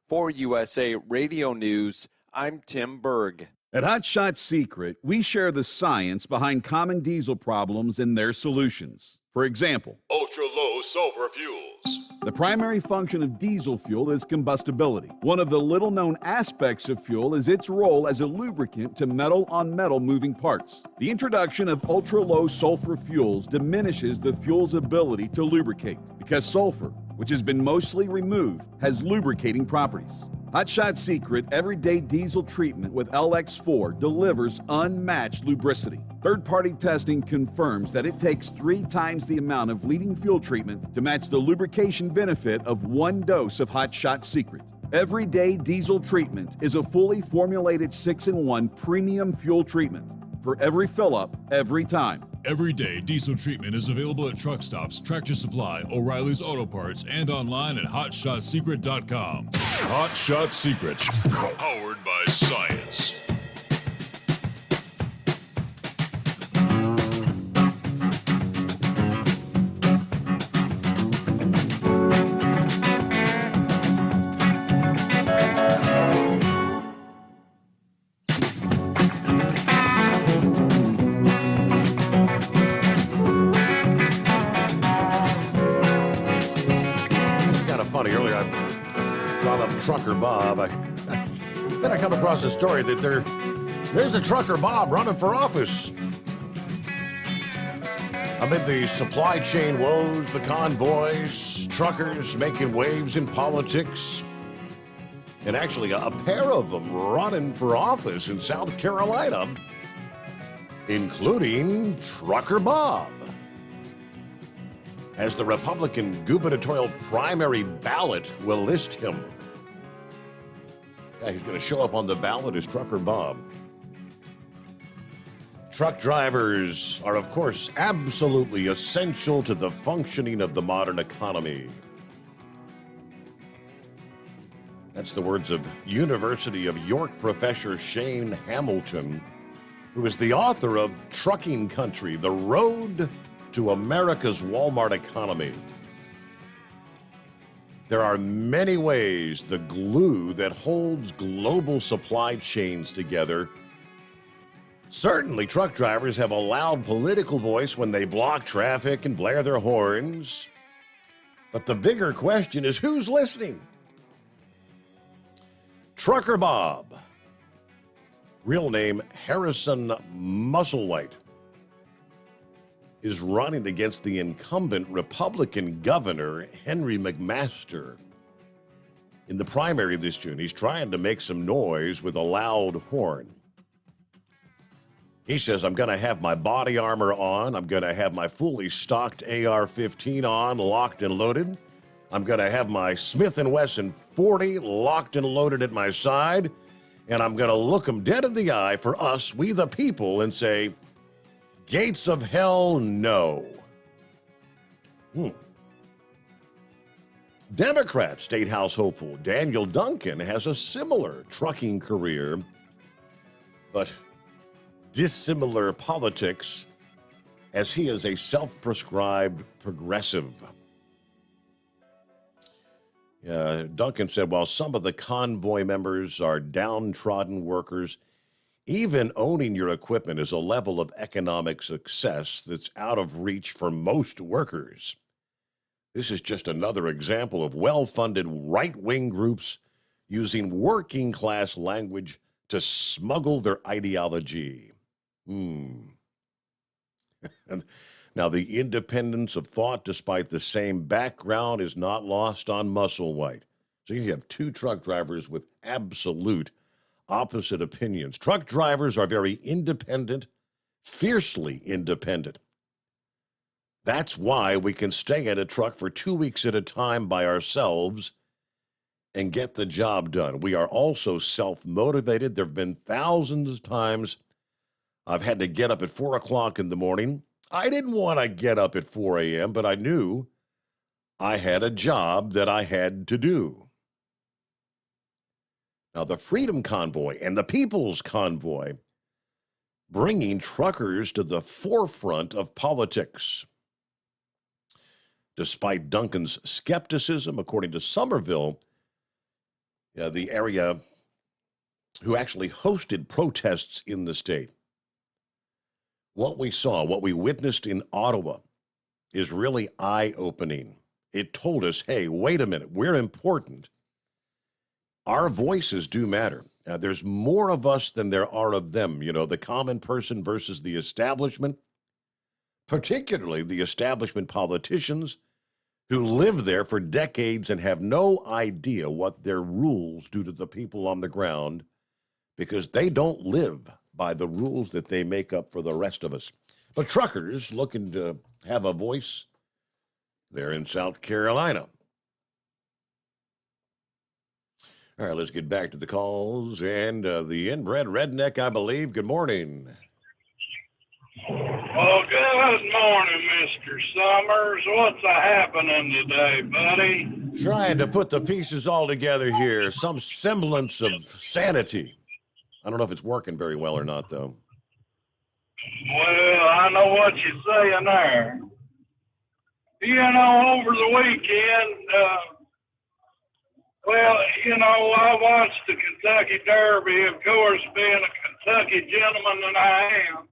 For USA Radio News, I'm Tim Berg. At Hot Shot Secret, we share the science behind common diesel problems and their solutions. For example, ultra-low sulfur fuels. The primary function of diesel fuel is combustibility. One of the little-known aspects of fuel is its role as a lubricant to metal-on-metal moving parts. The introduction of ultra-low sulfur fuels diminishes the fuel's ability to lubricate because sulfur, which has been mostly removed, has lubricating properties. Hot Shot Secret Everyday Diesel Treatment with LX4 delivers unmatched lubricity. Third-party testing confirms that it takes 3 times the amount of leading fuel treatment to match the lubrication benefit of 1 dose of Hot Shot Secret. Everyday Diesel Treatment is a fully formulated 6-in-1 premium fuel treatment for every fill-up, every time. Everyday Diesel Treatment is available at truck stops, Tractor Supply, O'Reilly's Auto Parts, and online at HotShotSecret.com. Hot Shot Secret, powered by science. Funny, earlier I brought up Trucker Bob. Then I come across a story that there's a Trucker Bob running for office. Amid the supply chain woes, the convoys, truckers making waves in politics, and actually a pair of them running for office in South Carolina, including Trucker Bob. As the Republican gubernatorial primary ballot will list him. Yeah, he's going to show up on the ballot as Trucker Bob. Truck drivers are, of course, absolutely essential to the functioning of the modern economy. That's the words of University of York professor Shane Hamilton, who is the author of Trucking Country, The Road to America's Walmart Economy. There are many ways the glue that holds global supply chains together. Certainly, truck drivers have a loud political voice when they block traffic and blare their horns. But the bigger question is, who's listening? Trucker Bob, real name Harrison Musselwhite, is running against the incumbent Republican governor, Henry McMaster. In the primary this June, he's trying to make some noise with a loud horn. He says, I'm going to have my body armor on. I'm going to have my fully stocked AR-15 on, locked and loaded. I'm going to have my Smith & Wesson 40 locked and loaded at my side. And I'm going to look them dead in the eye for us, we the people, and say, gates of hell, no. Democrat State House hopeful Daniel Duncan has a similar trucking career, but dissimilar politics, as he is a self-prescribed progressive. Duncan said, while some of the convoy members are downtrodden workers, even owning your equipment is a level of economic success that's out of reach for most workers. This is just another example of well-funded right-wing groups using working-class language to smuggle their ideology. Now, the independence of thought, despite the same background, is not lost on Musselwhite. So you have 2 truck drivers with absolute opposite opinions. Truck drivers are very independent, fiercely independent. That's why we can stay at a truck for 2 weeks at a time by ourselves and get the job done. We are also self-motivated. There have been thousands of times I've had to get up at 4 o'clock in the morning. I didn't want to get up at 4 a.m., but I knew I had a job that I had to do. Now, the Freedom Convoy and the People's Convoy bringing truckers to the forefront of politics. Despite Duncan's skepticism, according to Somerville, the area who actually hosted protests in the state, what we saw, what we witnessed in Ottawa is really eye-opening. it told us, hey, wait a minute, we're important. Our voices do matter. There's more of us than there are of them, the common person versus the establishment, particularly the establishment politicians who live there for decades and have no idea what their rules do to the people on the ground because they don't live by the rules that they make up for the rest of us. But truckers looking to have a voice there in South Carolina. All right, let's get back to the calls and the inbred redneck, I believe. Good morning. Well, good morning, Mr. Sommers. What's happening today, buddy? Trying to put the pieces all together here. Some semblance of sanity. I don't know if it's working very well or not, though. Well, I know what you're saying there. Over the weekend, I watched the Kentucky Derby. Of course, being a Kentucky gentleman that I am,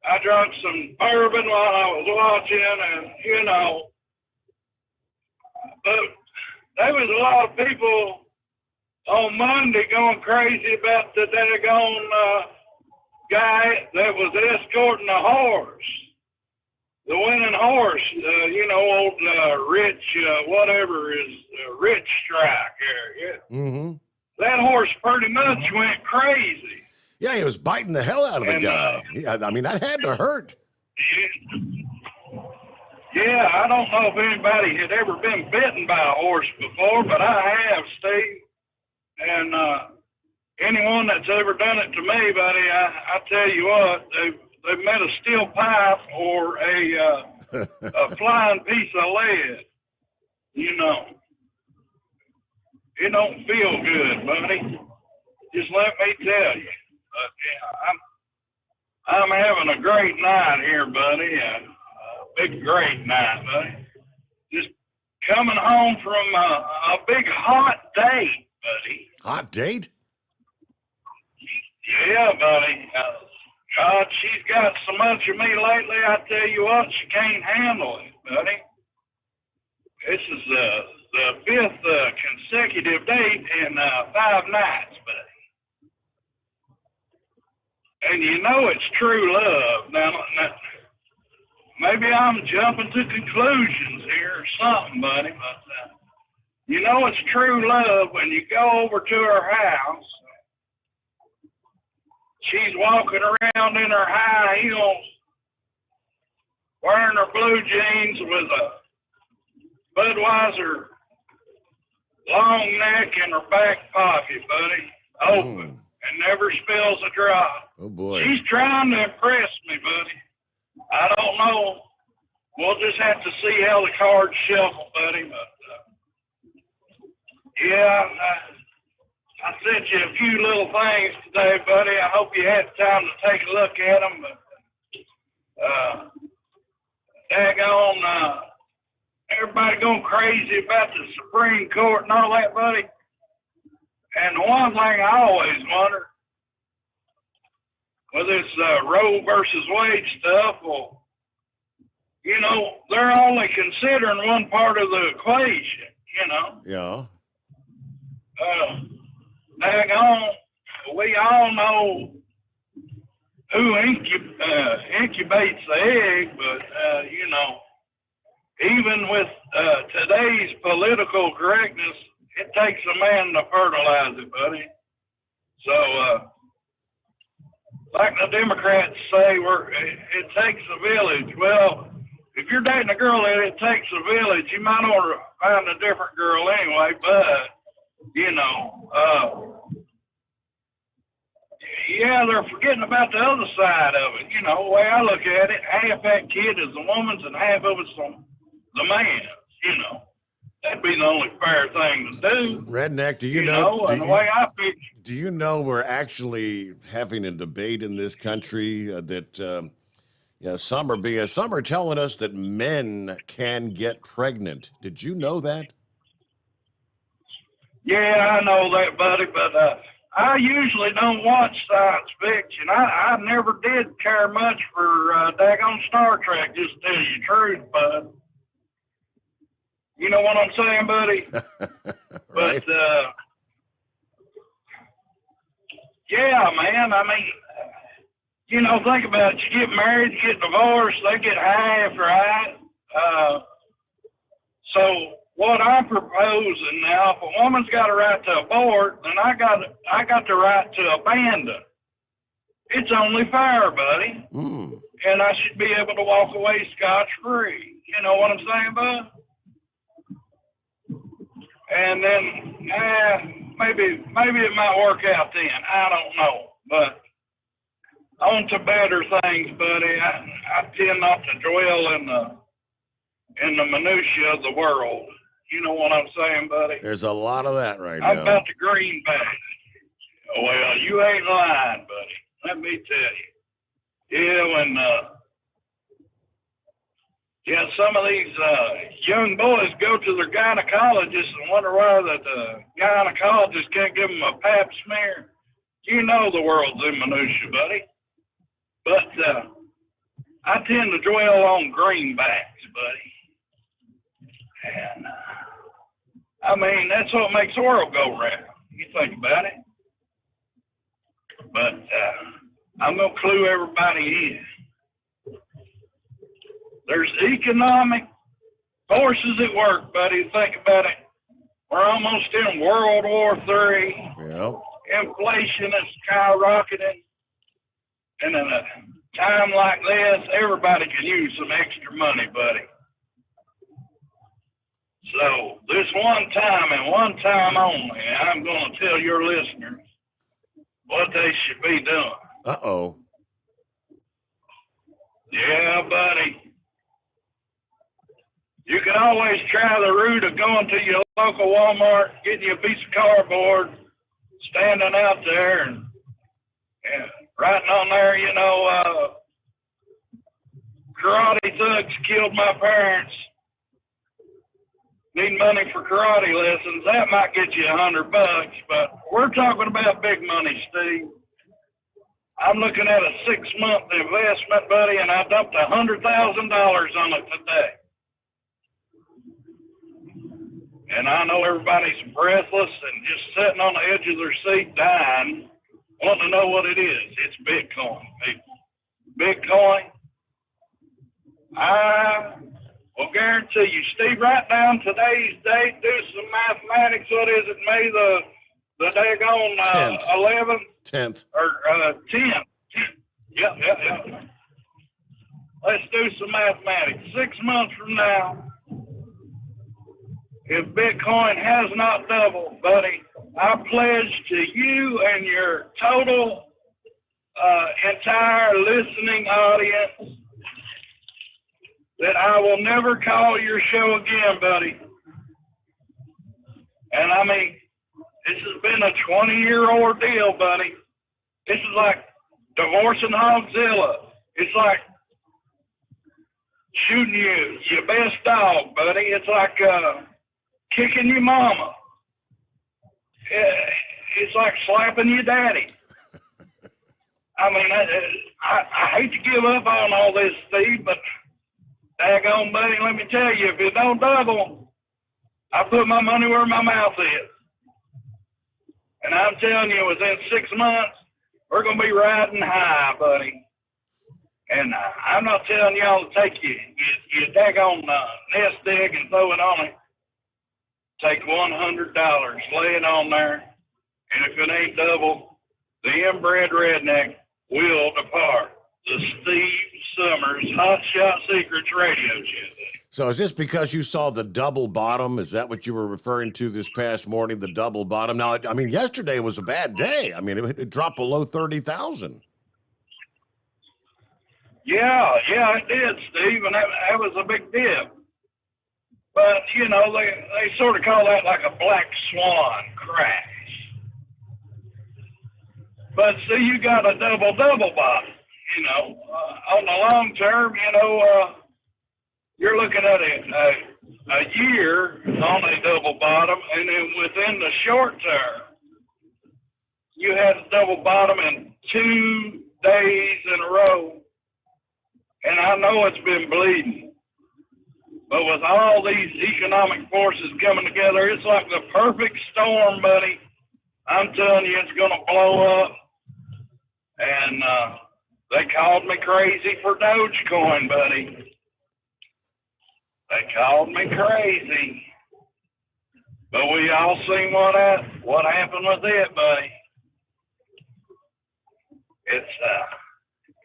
I drank some bourbon while I was watching, and, but there was a lot of people on Monday going crazy about the daggone guy that was escorting a horse. The winning horse, old Rich, whatever is Rich Strike area. Mm-hmm. That horse pretty much went crazy. Yeah, he was biting the hell out of the guy. That had to hurt. Yeah, I don't know if anybody had ever been bitten by a horse before, but I have, Steve. And anyone that's ever done it to me, buddy, I tell you what, they've met a steel pipe or a flying piece of lead. It don't feel good, buddy. Just let me tell you. I'm having a great night here, buddy. A big great night, buddy. Just coming home from a big hot date, buddy. Hot date? Yeah, buddy. God, she's got so much of me lately, I tell you what, she can't handle it, buddy. This is the fifth consecutive date in 5 nights, buddy. And it's true love. Now, maybe I'm jumping to conclusions here or something, buddy, but it's true love when you go over to her house. She's walking around in her high heels, wearing her blue jeans with a Budweiser long neck in her back pocket, buddy, open, and never spills a drop. Oh, boy. She's trying to impress me, buddy. I don't know. We'll just have to see how the cards shuffle, buddy. But, I sent you a few little things today, buddy. I hope you had time to take a look at them. But, daggone, everybody going crazy about the Supreme Court and all that, buddy. And the one thing I always wonder, with this Roe versus Wade stuff, well, they're only considering one part of the equation, Yeah. Daggone, we all know who incubates the egg, but, even with today's political correctness, it takes a man to fertilize it, buddy. So, like the Democrats say, it takes a village. Well, if you're dating a girl that it takes a village, you might want to find a different girl anyway, but, they're forgetting about the other side of it. The way I look at it, half that kid is the woman's and half of it's the man's, That'd be the only fair thing to do. Redneck, do you know? And the way I picture. Do you know we're actually having a debate in this country that some are telling us that men can get pregnant. Did you know that? Yeah, I know that, buddy, but I usually don't watch science fiction. I never did care much for daggone Star Trek, just to tell you the truth, bud. You know what I'm saying, buddy? Right. But, yeah, man, I mean, you know, think about it. You get married, you get divorced, they get high after high. So what I'm proposing now, if a woman's got a right to abort, then I got the right to abandon. It's only fair, buddy. And I should be able to walk away scotch-free. You know what I'm saying, bud? And then, maybe it might work out then. I don't know. But on to better things, buddy. I tend not to dwell in the minutia of the world. You know what I'm saying, buddy? There's a lot of that right I'm now. about the greenback. Well, you ain't lying, buddy. Let me tell you. Yeah, when some of these young boys go to their gynecologist and wonder why the gynecologist can't give them a pap smear. You know the world's in minutia, buddy. But I tend to dwell on greenbacks, buddy. And I mean, that's what makes the world go round. You think about it. But I'm going to clue everybody in. There's economic forces at work, buddy. Think about it. We're almost in World War III. Yeah. Inflation is skyrocketing. And in a time like this, everybody can use some extra money, buddy. So this one time and one time only, I'm going to tell your listeners what they should be doing. Uh-oh. Yeah, buddy. You can always try the route of going to your local Walmart, getting you a piece of cardboard, standing out there and writing on there, you know, karate thugs killed my parents. Need money for karate lessons. That might get you $100, but we're talking about big money, Steve. I'm looking at a 6-month investment, buddy, and I dumped $100,000 on it today. And I know everybody's breathless and just sitting on the edge of their seat dying, wanting to know what it is. It's Bitcoin, people. Bitcoin. I will guarantee you, Steve, write down today's date, do some mathematics. What is it, May the daggone 11th? 10th. Or 10th. Yep. Let's do some mathematics. 6 months from now, if Bitcoin has not doubled, buddy, I pledge to you and your total entire listening audience that I will never call your show again, buddy. And I mean, this has been a 20-year ordeal, buddy. This is like divorcing Hogzilla. It's like shooting your best dog, buddy. It's like kicking your mama. It's like slapping your daddy. I mean, I hate to give up on all this, Steve, but daggone, buddy, let me tell you, if it don't double, I put my money where my mouth is. And I'm telling you, within 6 months, we're going to be riding high, buddy. And I'm not telling y'all to take your daggone nest egg and throw it on it. Take $100, lay it on there, and if it ain't double, the inbred redneck will depart. The Steve Sommers Hot Shot Secrets radio show. So is this because you saw the double bottom? Is that what you were referring to this past morning, the double bottom? Now, I mean, yesterday was a bad day. I mean, it dropped below 30,000. Yeah, it did, Steve, and that was a big dip. But, you know, they sort of call that like a black swan crash. But, see, you got a double bottom, you know. On the long term, you know, you're looking at a year on a double bottom, and then within the short term, you had a double bottom in 2 days in a row. And I know it's been bleeding. But with all these economic forces coming together, it's like the perfect storm, buddy. I'm telling you, it's going to blow up. And they called me crazy for Dogecoin, buddy. They called me crazy. But we all seen what happened with it, buddy.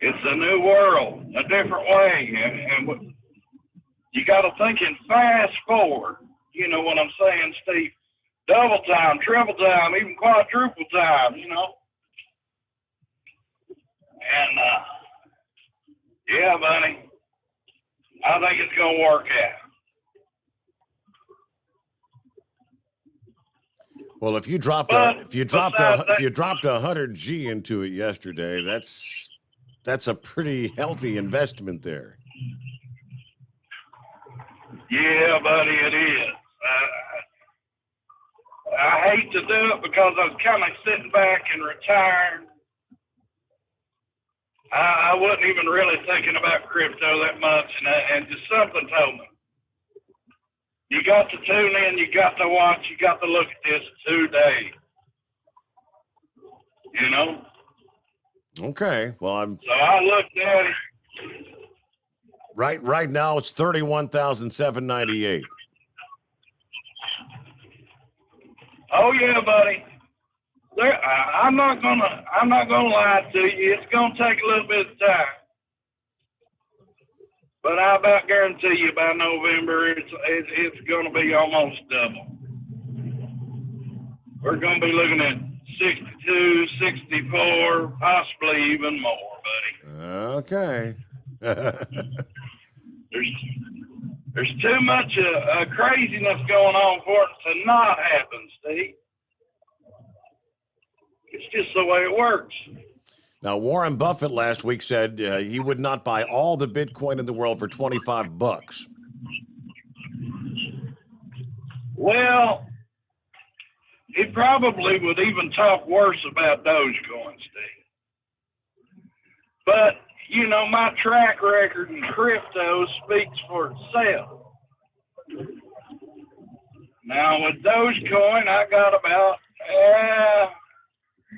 It's a new world, a different way, and you got to think in fast forward. You know what I'm saying, Steve? Double time, triple time, even quadruple time. You know. And yeah, buddy, I think it's gonna work out. Well, if you dropped a 100G into it yesterday, that's a pretty healthy investment there. Yeah, buddy, it is. I hate to do it because I was kind of sitting back and retired. I wasn't even really thinking about crypto that much, and just something told me. You got to tune in, you got to watch, you got to look at this today. You know? Okay. Well, So I looked at it. Right now it's 31,798. Oh yeah, buddy. I'm not gonna lie to you. It's gonna take a little bit of time. But I about guarantee you by November it's going to be almost double. We're going to be looking at 62, 64, possibly even more, buddy. Okay. There's too much craziness going on for it to not happen, Steve. It's just the way it works. Now, Warren Buffett last week said he would not buy all the Bitcoin in the world for $25. Well, he probably would even talk worse about Dogecoin, Steve. But, you know, my track record in crypto speaks for itself. Now, with Dogecoin, I got about,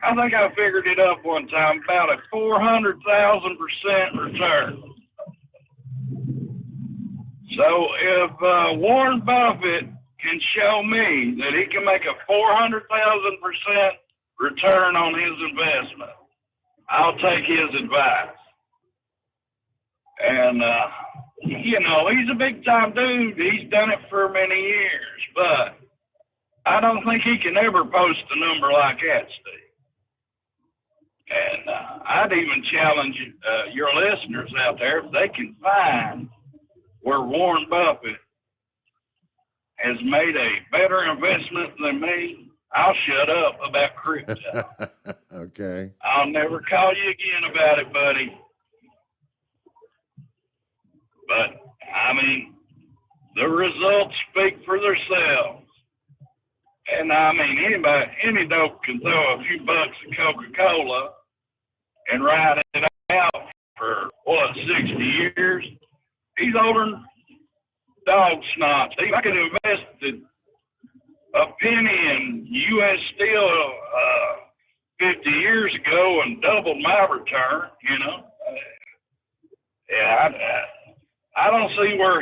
I think I figured it up one time, about a 400,000% return. So if Warren Buffett can show me that he can make a 400,000% return on his investment, I'll take his advice. And, you know, he's a big time dude. He's done it for many years, but I don't think he can ever post a number like that, Steve. And I'd even challenge your listeners out there, if they can find where Warren Buffett has made a better investment than me, I'll shut up about crypto. Okay. I'll never call you again about it, buddy. But, I mean, the results speak for themselves. And I mean, any dope can throw a few bucks at Coca-Cola and ride it out for, 60 years? He's older than dog snot. I could have invested a penny in U.S. Steel 50 years ago and doubled my return, you know? Yeah, I don't see where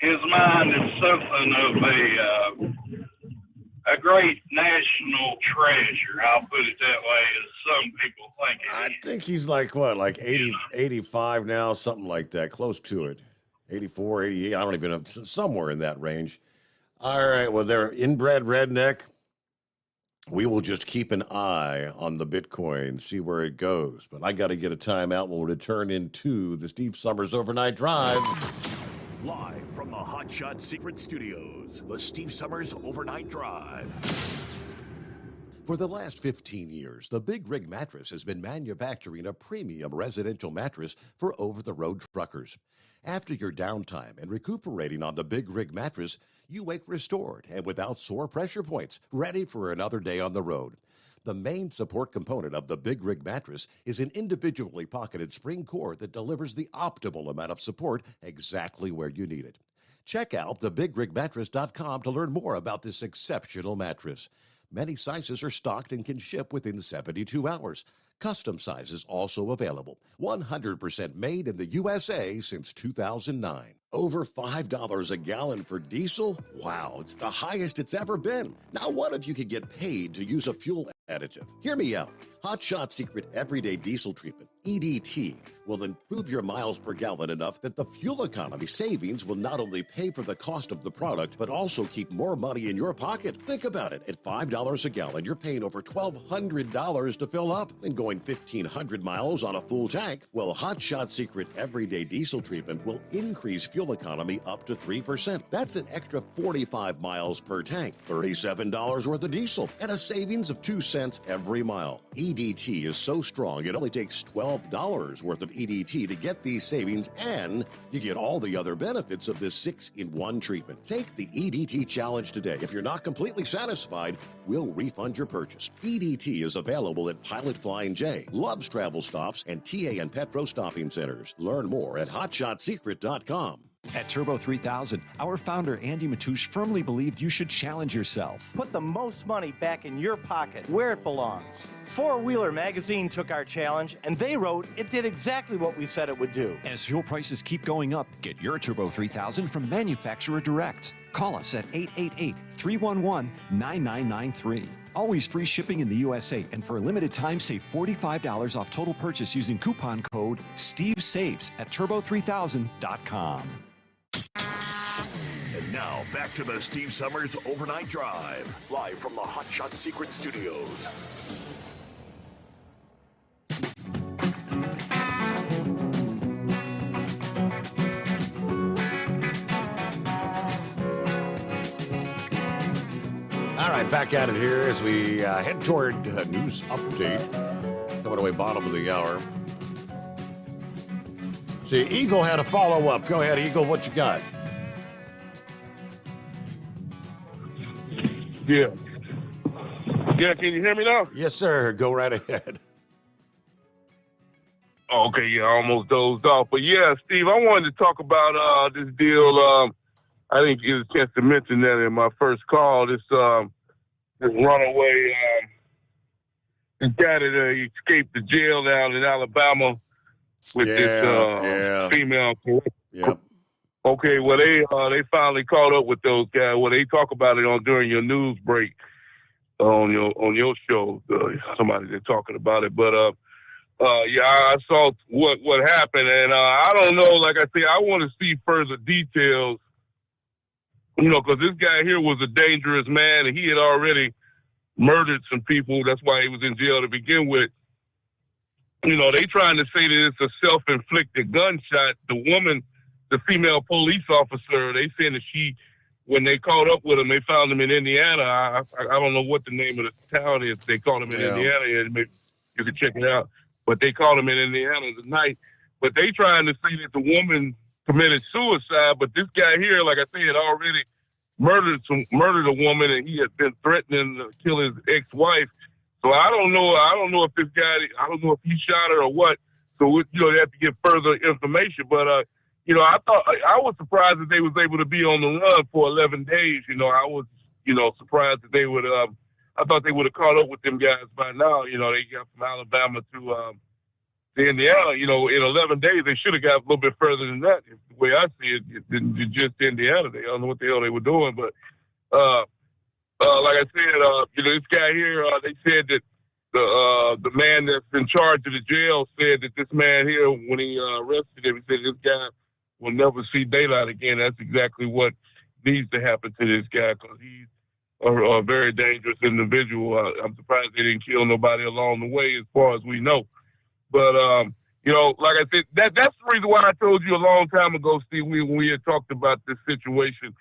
his mind is something of a great national treasure. I'll put it that way, as some people think it is. I think he's like, what, like 80, 85 now, something like that, close to it. 84, 88, I don't even know, somewhere in that range. All right, well, they're inbred redneck. We will just keep an eye on the Bitcoin, see where it goes. But I got to get a timeout. We'll return into the Steve Sommers Overnight Drive. Live from the Hot Shot Secret Studios, the Steve Sommers Overnight Drive. For the last 15 years, the Big Rig Mattress has been manufacturing a premium residential mattress for over-the-road truckers. After your downtime and recuperating on the Big Rig Mattress, you wake restored and without sore pressure points, ready for another day on the road. The main support component of the Big Rig mattress is an individually pocketed spring core that delivers the optimal amount of support exactly where you need it. Check out thebigrigmattress.com to learn more about this exceptional mattress. Many sizes are stocked and can ship within 72 hours. Custom sizes also available. 100% made in the USA since 2009. Over $5 a gallon for diesel? Wow, it's the highest it's ever been. Now, what if you could get paid to use a fuel additive? Hear me out. Hot Shot Secret Everyday Diesel Treatment, EDT, will improve your miles per gallon enough that the fuel economy savings will not only pay for the cost of the product, but also keep more money in your pocket. Think about it. At $5 a gallon, you're paying over $1,200 to fill up and going 1,500 miles on a full tank. Well, Hot Shot Secret Everyday Diesel Treatment will increase fuel economy up to 3%. That's an extra 45 miles per tank, $37 worth of diesel, and a savings of 2 cents every mile. EDT is so strong, it only takes $12 worth of EDT to get these savings, and you get all the other benefits of this 6-in-1 treatment. Take the EDT challenge today. If you're not completely satisfied, we'll refund your purchase. EDT is available at Pilot Flying J, Love's Travel Stops, and TA and Petro Stopping Centers. Learn more at hotshotsecret.com. At Turbo 3000, our founder Andy Matouche firmly believed you should challenge yourself. Put the most money back in your pocket, where it belongs. Four Wheeler Magazine took our challenge, and they wrote it did exactly what we said it would do. As fuel prices keep going up, get your Turbo 3000 from manufacturer direct. Call us at 888-311-9993. Always free shipping in the USA, and for a limited time, save $45 off total purchase using coupon code SteveSaves at turbo3000.com. And now, back to the Steve Sommers Overnight Drive, live from the Hot Shot Secret Studios. All right, back at it here as we head toward news update. Coming away bottom of the hour. See, Eagle had a follow-up. Go ahead, Eagle. What you got? Yeah. Yeah, can you hear me now? Yes, sir. Go right ahead. Oh, okay, yeah, I almost dozed off. But yeah, Steve, I wanted to talk about this deal. I didn't get a chance to mention that in my first call. This runaway, this guy that escaped the jail down in Alabama with this female. Yep. Okay, well they finally caught up with those guys. Well, they talk about it during your news break on your show. Somebody they're talking about it, but yeah, I saw what happened, and I don't know. Like I say, I want to see further details. You know, because this guy here was a dangerous man, and he had already murdered some people. That's why he was in jail to begin with. You know, they trying to say that it's a self-inflicted gunshot. The woman, the female police officer, they saying that when they caught up with him, they found him in Indiana. I don't know what the name of the town is. They caught him in Indiana, and maybe you can check it out. But they caught him in Indiana tonight. But they trying to say that the woman committed suicide, but this guy here, like I said, had already murdered a woman, and he had been threatening to kill his ex-wife. So I don't know if this guy, I don't know if he shot her or what. So they have to get further information. But you know, I was surprised that they was able to be on the run for 11 days. You know, I was surprised that they would. I thought they would have caught up with them guys by now. You know, they got from Alabama to Indiana, you know, in 11 days, they should have got a little bit further than that. The way I see it, just Indiana. They don't know what the hell they were doing. But like I said, you know, this guy here, they said that the man that's in charge of the jail said that this man here, when he arrested him, he said this guy will never see daylight again. That's exactly what needs to happen to this guy, because he's a very dangerous individual. I'm surprised they didn't kill nobody along the way, as far as we know. But, you know, like I said, that's the reason why I told you a long time ago, Steve, when we had talked about this situation.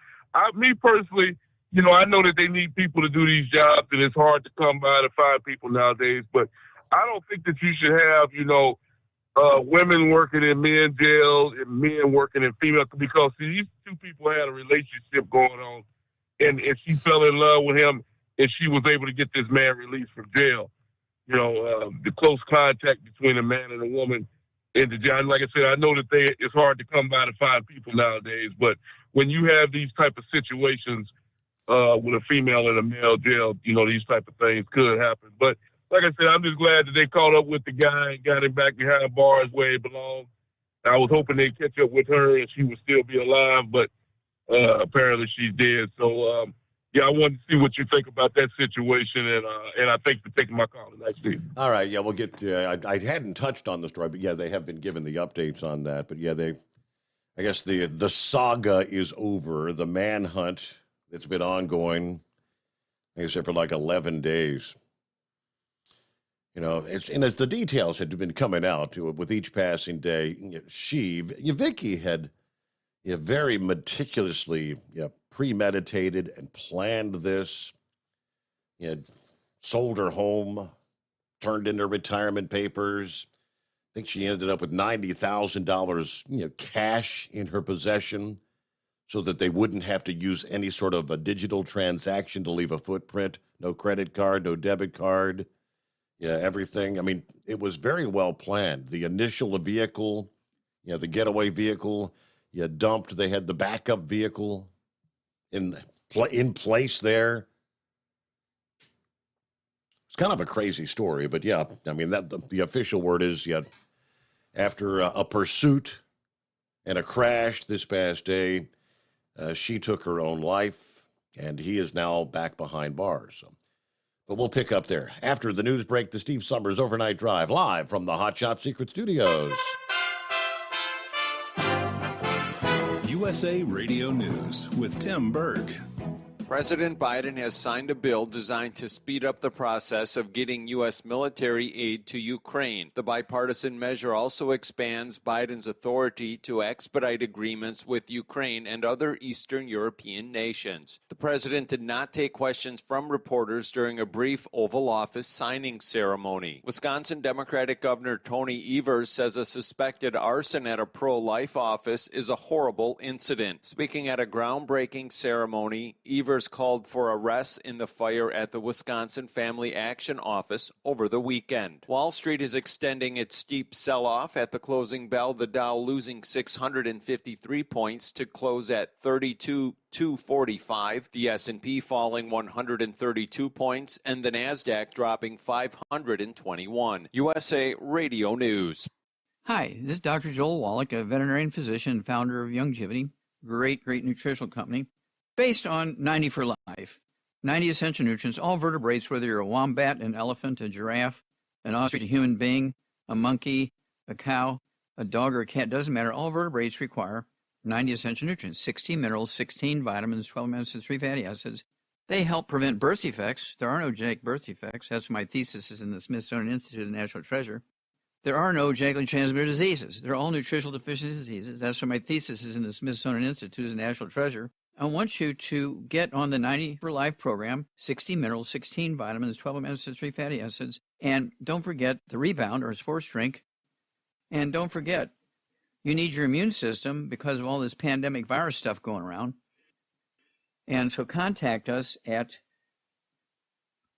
Me personally, you know, I know that they need people to do these jobs, and it's hard to come by to find people nowadays. But I don't think that you should have, you know, women working in men's jails and men working in female, because see, these two people had a relationship going on, and she fell in love with him. and she was able to get this man released from jail. You know, the close contact between a man and a woman in the jail. And like I said, I know that it's hard to come by to find people nowadays, but when you have these type of situations with a female in a male jail, you know, these type of things could happen. But like I said, I'm just glad that they caught up with the guy and got him back behind bars where he belonged. I was hoping they'd catch up with her and she would still be alive, but apparently she's dead. So, yeah, I wanted to see what you think about that situation, and I thank you for taking my call tonight, Steve. All right, yeah, we'll get to, I hadn't touched on the story, but yeah, they have been given the updates on that. But yeah, I guess the saga is over. The manhunt that's been ongoing, like I said, for like 11 days. You know, as the details had been coming out with each passing day, Vicky had very meticulously premeditated and planned this. Sold her home, turned in her retirement papers. I think she ended up with $90,000, cash in her possession, so that they wouldn't have to use any sort of a digital transaction to leave a footprint. No credit card, no debit card. Yeah, everything. I mean, it was very well planned. The initial vehicle, the getaway vehicle, dumped. They had the backup vehicle in place there. It's kind of a crazy story, but yeah, I mean, the official word is, after a pursuit and a crash this past day, she took her own life, and he is now back behind bars. So. But we'll pick up there. After the news break, the Steve Sommers Overnight Drive, live from the Hot Shot Secret Studios. USA Radio News with Tim Berg. President Biden has signed a bill designed to speed up the process of getting U.S. military aid to Ukraine. The bipartisan measure also expands Biden's authority to expedite agreements with Ukraine and other Eastern European nations. The president did not take questions from reporters during a brief Oval Office signing ceremony. Wisconsin Democratic Governor Tony Evers says a suspected arson at a pro-life office is a horrible incident. Speaking at a groundbreaking ceremony, Evers called for arrests in the fire at the Wisconsin Family Action Office over the weekend. Wall Street is extending its steep sell-off at the closing bell, the Dow losing 653 points to close at 32,245, the S&P falling 132 points, and the NASDAQ dropping 521. USA Radio News. Hi, this is Dr. Joel Wallach, a veterinarian physician and founder of Youngevity, great nutritional company. Based on 90 for Life, 90 essential nutrients, all vertebrates, whether you're a wombat, an elephant, a giraffe, an ostrich, a human being, a monkey, a cow, a dog, or a cat, doesn't matter. All vertebrates require 90 essential nutrients, 16 minerals, 16 vitamins, 12 amino acids, 3 fatty acids. They help prevent birth defects. There are no genetic birth defects. That's my thesis is in the Smithsonian Institute of National Treasure. There are no genetically transmitted diseases. They're all nutritional deficiency diseases. That's why my thesis is in the Smithsonian Institute of National Treasure. I want you to get on the 90 for Life program, 60 minerals, 16 vitamins, 12 amino acids, 3 fatty acids, and don't forget the Rebound or sports drink. And don't forget, you need your immune system because of all this pandemic virus stuff going around. And so contact us at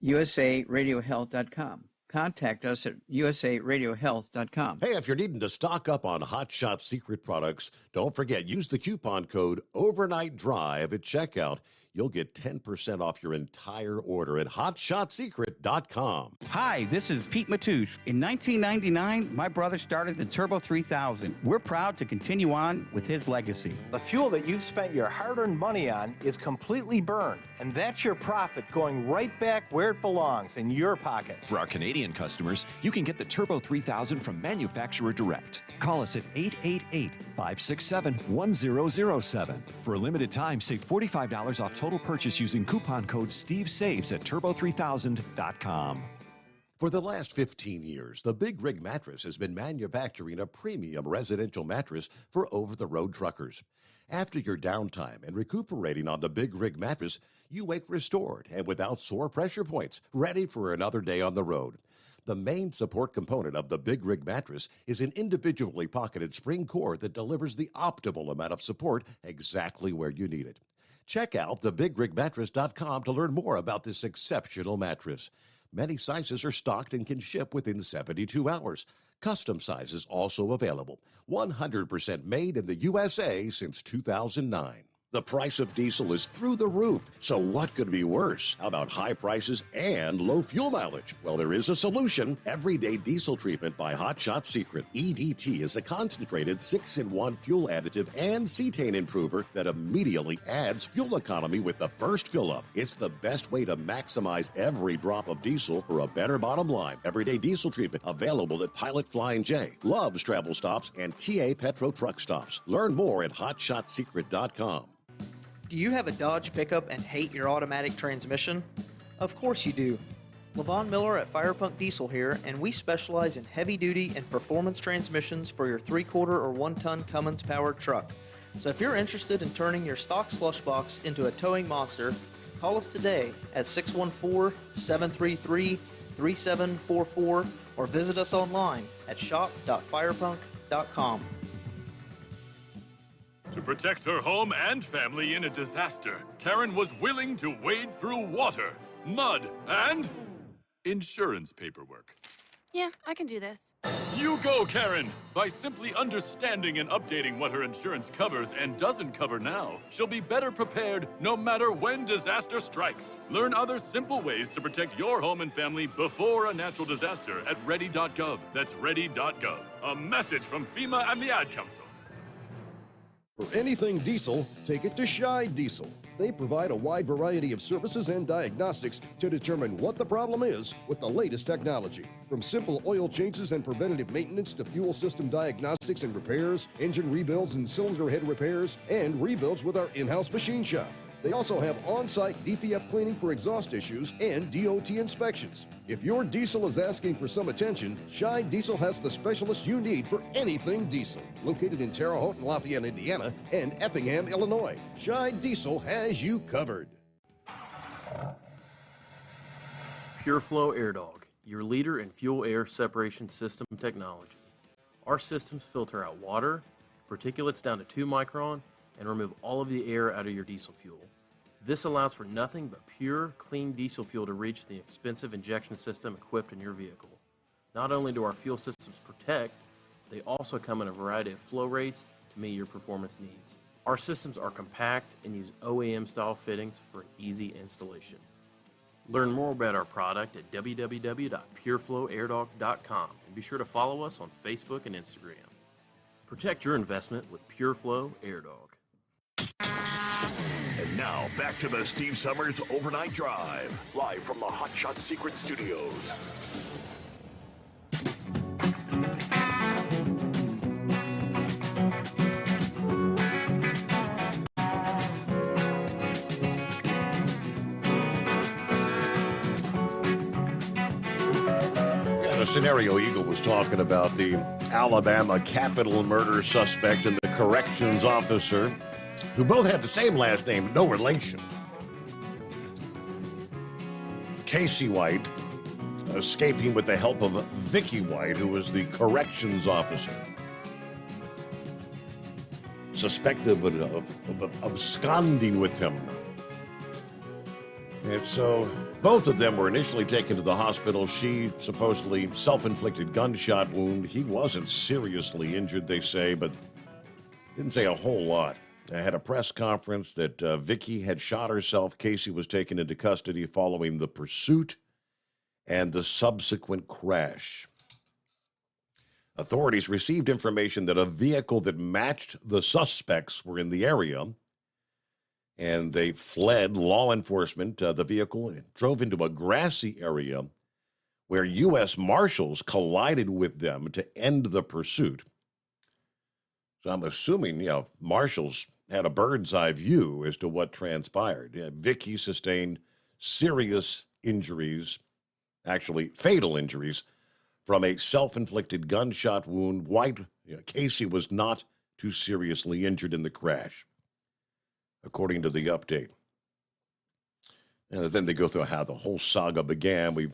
usaradiohealth.com. Contact us at usaradiohealth.com. Hey, if you're needing to stock up on Hot Shot Secret products, don't forget, use the coupon code Overnight Drive at checkout. You'll get 10% off your entire order at hotshotsecret.com. Hi, this is Pete Matouche. In 1999, my brother started the Turbo 3000. We're proud to continue on with his legacy. The fuel that you've spent your hard-earned money on is completely burned, and that's your profit going right back where it belongs, in your pocket. For our Canadian customers, you can get the Turbo 3000 from manufacturer direct. Call us at 888-567-1007. For a limited time, save $45 off total purchase using coupon code SteveSaves at turbo3000.com. For the last 15 years, the Big Rig Mattress has been manufacturing a premium residential mattress for over-the-road truckers. After your downtime and recuperating on the Big Rig Mattress, you wake restored and without sore pressure points, ready for another day on the road. The main support component of the Big Rig Mattress is an individually pocketed spring core that delivers the optimal amount of support exactly where you need it. Check out thebigrigmattress.com to learn more about this exceptional mattress. Many sizes are stocked and can ship within 72 hours. Custom sizes also available. 100% made in the USA since 2009. The price of diesel is through the roof, so what could be worse? How about high prices and low fuel mileage? Well, there is a solution. Everyday Diesel Treatment by Hot Shot Secret. EDT is a concentrated 6-in-1 fuel additive and cetane improver that immediately adds fuel economy with the first fill-up. It's the best way to maximize every drop of diesel for a better bottom line. Everyday Diesel Treatment available at Pilot Flying J, Love's Travel Stops, and TA Petro Truck Stops. Learn more at hotshotsecret.com. Do you have a Dodge pickup and hate your automatic transmission? Of course you do. LaVon Miller at Firepunk Diesel here, and we specialize in heavy-duty and performance transmissions for your 3-quarter or 1-ton Cummins-powered truck. So if you're interested in turning your stock slush box into a towing monster, call us today at 614-733-3744 or visit us online at shop.firepunk.com. To protect her home and family in a disaster, Karen was willing to wade through water, mud, and insurance paperwork. Yeah, I can do this. You go, Karen! By simply understanding and updating what her insurance covers and doesn't cover now, she'll be better prepared no matter when disaster strikes. Learn other simple ways to protect your home and family before a natural disaster at ready.gov. That's ready.gov. A message from FEMA and the Ad Council. For anything diesel, take it to Scheid Diesel. They provide a wide variety of services and diagnostics to determine what the problem is with the latest technology. From simple oil changes and preventative maintenance to fuel system diagnostics and repairs, engine rebuilds and cylinder head repairs, and rebuilds with our in-house machine shop. They also have on-site DPF cleaning for exhaust issues and DOT inspections. If your diesel is asking for some attention, Scheid Diesel has the specialist you need for anything diesel. Located in Terre Haute and Lafayette, Indiana, and Effingham, Illinois, Scheid Diesel has you covered. PureFlow Air Dog, your leader in fuel air separation system technology. Our systems filter out water, particulates down to 2 micron, and remove all of the air out of your diesel fuel. This allows for nothing but pure, clean diesel fuel to reach the expensive injection system equipped in your vehicle. Not only do our fuel systems protect, they also come in a variety of flow rates to meet your performance needs. Our systems are compact and use OEM-style fittings for an easy installation. Learn more about our product at www.pureflowairdog.com and be sure to follow us on Facebook and Instagram. Protect your investment with PureFlow Air Dog. And now, back to the Steve Summers Overnight Drive, live from the Hot Shot Secret Studios. The scenario Eagle was talking about, the Alabama capital murder suspect and the corrections officer, who both had the same last name, no relation. Casey White escaping with the help of Vicky White, who was the corrections officer. Suspected of absconding with him. And so both of them were initially taken to the hospital. She supposedly self-inflicted gunshot wound. He wasn't seriously injured, they say, but didn't say a whole lot. I had a press conference that Vicky had shot herself. Casey was taken into custody following the pursuit and the subsequent crash. Authorities received information that a vehicle that matched the suspects were in the area, and they fled law enforcement. The vehicle drove into a grassy area where U.S. Marshals collided with them to end the pursuit. So I'm assuming, Marshals had a bird's eye view as to what transpired. Vicky sustained serious injuries, actually fatal injuries, from a self-inflicted gunshot wound. Casey was not too seriously injured in the crash, according to the update. And then they go through how the whole saga began.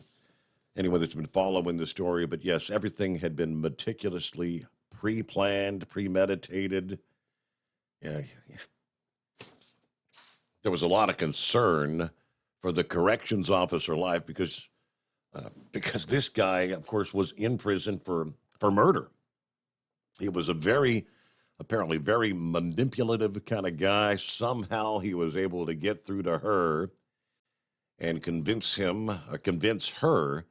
Anyone that's been following the story, but yes, everything had been meticulously pre-planned, premeditated. there was a lot of concern for the corrections officer life because this guy, of course, was in prison for murder. He was apparently very manipulative kind of guy. Somehow he was able to get through to her and convince her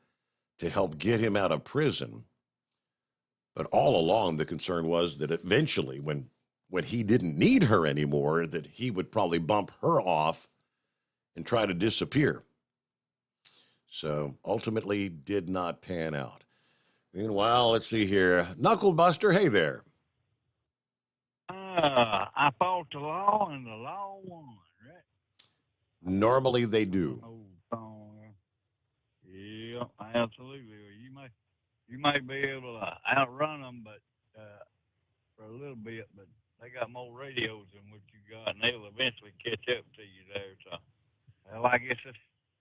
to help get him out of prison. But all along, the concern was that eventually, when he didn't need her anymore, that he would probably bump her off and try to disappear. So ultimately did not pan out. Meanwhile, let's see here. Knucklebuster, hey there. I fought the law and the law won, right? Normally they do. Yeah, absolutely. You may be able to outrun them, but for a little bit, but they got more radios than what you got, and they'll eventually catch up to you there. So, well, I guess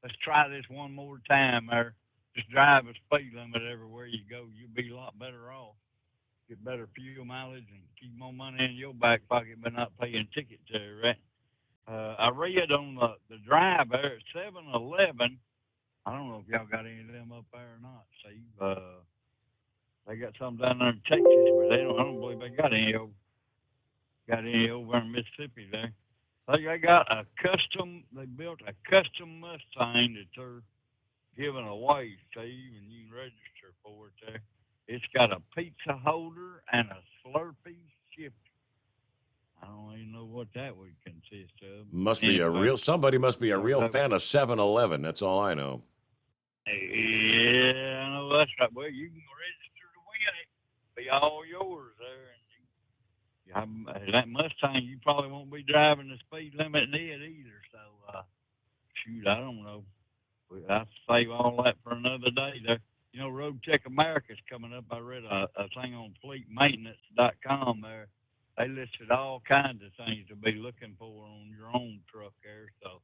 let's try this one more time there. Just drive a speed limit everywhere you go. You'll be a lot better off. Get better fuel mileage and keep more money in your back pocket by not paying ticket to it, right? I read on the drive there at 7-Eleven. I don't know if y'all got any of them up there or not. See, they got some down there in Texas, but I don't believe they got any over in Mississippi there. They got they built a custom Mustang that they're giving away, Steve, and you can register for it there. It's got a pizza holder and a Slurpee shifter. I don't even know what that would consist of. Somebody must be a real fan of 7-Eleven. That's all I know. Yeah, I know that's right. Well, you can register to win it. Be all yours there. And that Mustang, you probably won't be driving the speed limit in it either. So, shoot, I don't know. I'll save all that for another day there. You know, Road Tech America's coming up. I read a thing on fleetmaintenance.com there. They listed all kinds of things to be looking for on your own truck there. So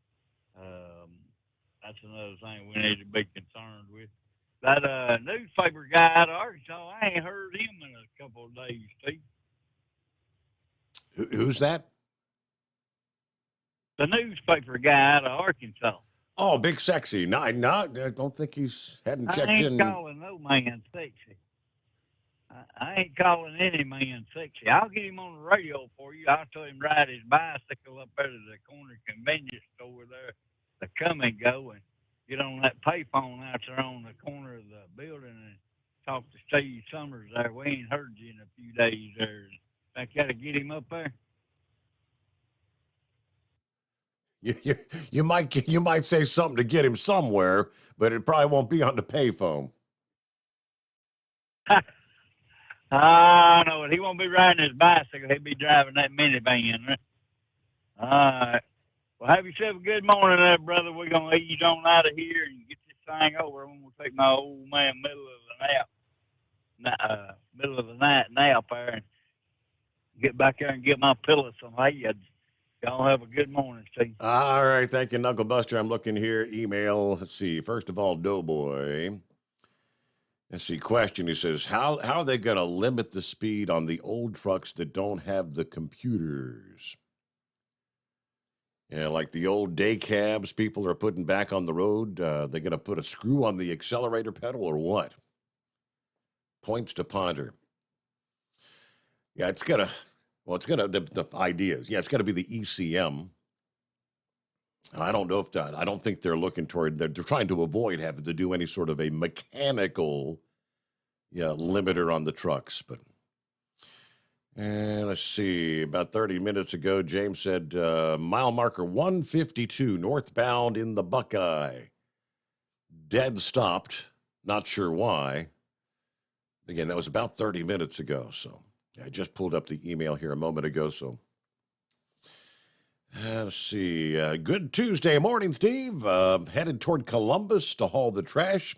that's another thing we need to be concerned with. That newspaper guy out of Arkansas, I ain't heard him in a couple of days, Steve. Who's that? The newspaper guy out of Arkansas. Oh, Big Sexy. No, I don't think hadn't checked in. I ain't calling no man sexy. I ain't calling any man sexy. I'll get him on the radio for you. I'll tell him to ride his bicycle up there to the corner convenience store there, the Come and Go, and get on that payphone out there on the corner of the building and talk to Steve Sommers there. We ain't heard you in a few days there. I got to get him up there. You might say something to get him somewhere, but it probably won't be on the payphone. No, he won't be riding his bicycle. He'll be driving that minivan. Right? All right. Well, have yourself a good morning there, brother. We're going to ease on out of here and get this thing over. I'm going to take my old man middle of the night nap there and get back there and get my pillow some hay. Y'all have a good morning, Steve. All right. Thank you, Knucklebuster. I'm looking here. Email. Let's see. First of all, Doughboy. Let's see. Question. He says, how are they going to limit the speed on the old trucks that don't have the computers? Yeah, like the old day cabs people are putting back on the road. They're going to put a screw on the accelerator pedal or what? Points to ponder. Yeah, the ideas. Yeah, it's got to be the ECM. I don't know if I don't think they're looking toward, they're trying to avoid having to do any sort of a mechanical limiter on the trucks. But, and let's see, about 30 minutes ago, James said, mile marker 152 northbound in the Buckeye. Dead stopped. Not sure why. Again, that was about 30 minutes ago, so. I just pulled up the email here a moment ago, so let's see. Good Tuesday morning, Steve. Headed toward Columbus to haul the trash.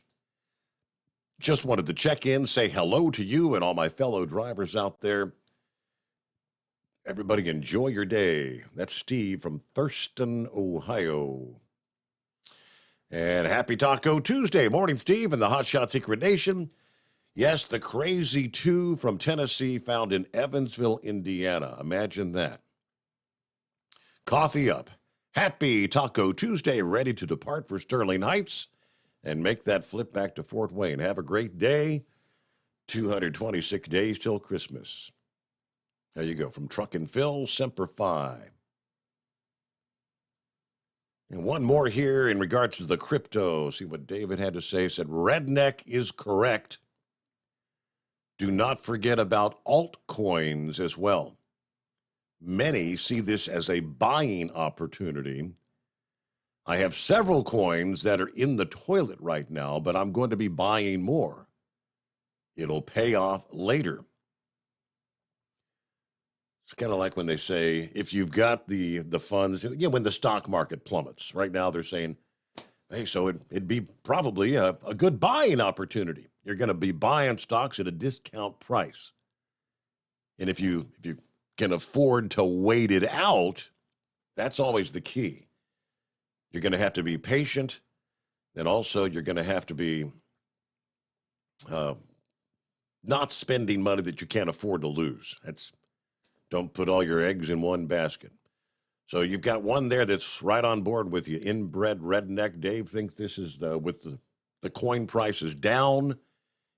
Just wanted to check in, say hello to you and all my fellow drivers out there. Everybody enjoy your day. That's Steve from Thurston, Ohio. And happy Taco Tuesday. Morning, Steve, and the Hot Shot Secret Nation. Yes, the Crazy 2 from Tennessee found in Evansville, Indiana. Imagine that. Coffee up. Happy Taco Tuesday, ready to depart for Sterling Heights and make that flip back to Fort Wayne. Have a great day. 226 days till Christmas. There you go. From Truck and Phil, Semper Fi. And one more here in regards to the crypto. See what David had to say. Said, Redneck is correct. Do not forget about altcoins as well. Many see this as a buying opportunity. I have several coins that are in the toilet right now, but I'm going to be buying more. It'll pay off later. It's kind of like when they say, if you've got the funds, when the stock market plummets. Right now they're saying, hey, so it'd be probably a good buying opportunity. You're going to be buying stocks at a discount price. And if you can afford to wait it out, that's always the key. You're going to have to be patient. And also you're going to have to be not spending money that you can't afford to lose. Don't put all your eggs in one basket. So you've got one there that's right on board with you. Inbred Redneck. Dave thinks this is with the coin prices down.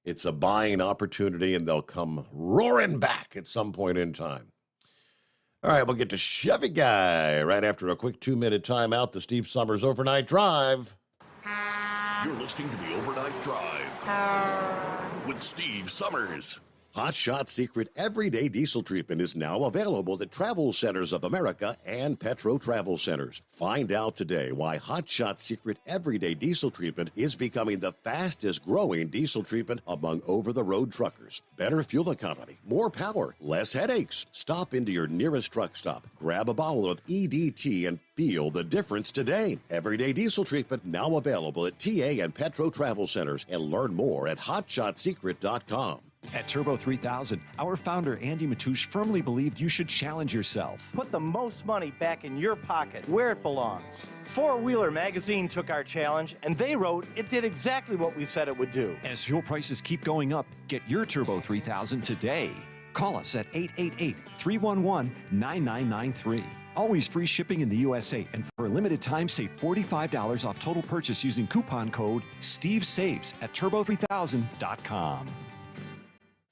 It's a buying opportunity, and they'll come roaring back at some point in time. All right, we'll get to Chevy Guy right after a quick 2-minute timeout. The Steve Sommers Overnight Drive. You're listening to the Overnight Drive with Steve Sommers. Hot Shot Secret Everyday Diesel Treatment is now available at Travel Centers of America and Petro Travel Centers. Find out today why Hot Shot Secret Everyday Diesel Treatment is becoming the fastest growing diesel treatment among over-the-road truckers. Better fuel economy, more power, less headaches. Stop into your nearest truck stop, grab a bottle of EDT, and feel the difference today. Everyday Diesel Treatment now available at TA and Petro Travel Centers, and learn more at hotshotsecret.com. At Turbo 3000, our founder Andy Matoush firmly believed you should challenge yourself. Put the most money back in your pocket, where it belongs. Four Wheeler Magazine took our challenge, and they wrote it did exactly what we said it would do. As fuel prices keep going up, get your Turbo 3000 today. Call us at 888-311-9993. Always free shipping in the USA, and for a limited time, save $45 off total purchase using coupon code STEVESAVES at turbo3000.com.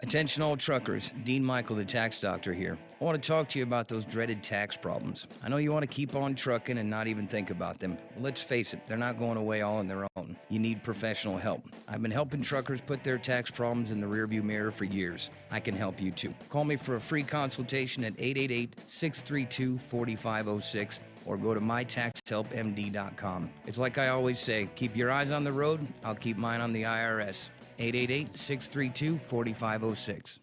Attention all truckers, Dean Michael, the tax doctor here. I want to talk to you about those dreaded tax problems. I know you want to keep on trucking and not even think about them. Well, let's face it, they're not going away all on their own. You need professional help. I've been helping truckers put their tax problems in the rearview mirror for years. I can help you too. Call me for a free consultation at 888-632-4506 or go to mytaxhelpmd.com. It's like I always say, keep your eyes on the road, I'll keep mine on the IRS. 888-632-4506.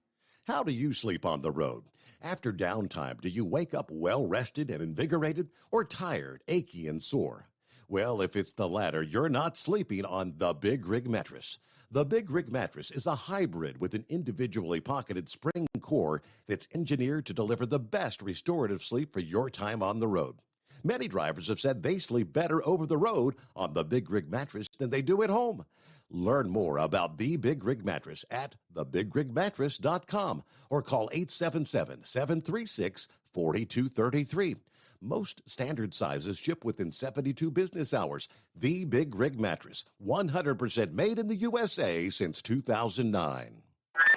How do you sleep on the road? After downtime, do you wake up well-rested and invigorated, or tired, achy, and sore? Well, if it's the latter, you're not sleeping on the Big Rig Mattress. The Big Rig Mattress is a hybrid with an individually pocketed spring core that's engineered to deliver the best restorative sleep for your time on the road. Many drivers have said they sleep better over the road on the Big Rig Mattress than they do at home. Learn more about the Big Rig Mattress at thebigrigmattress.com or call 877-736-4233. Most standard sizes ship within 72 business hours. The Big Rig Mattress, 100% made in the USA since 2009.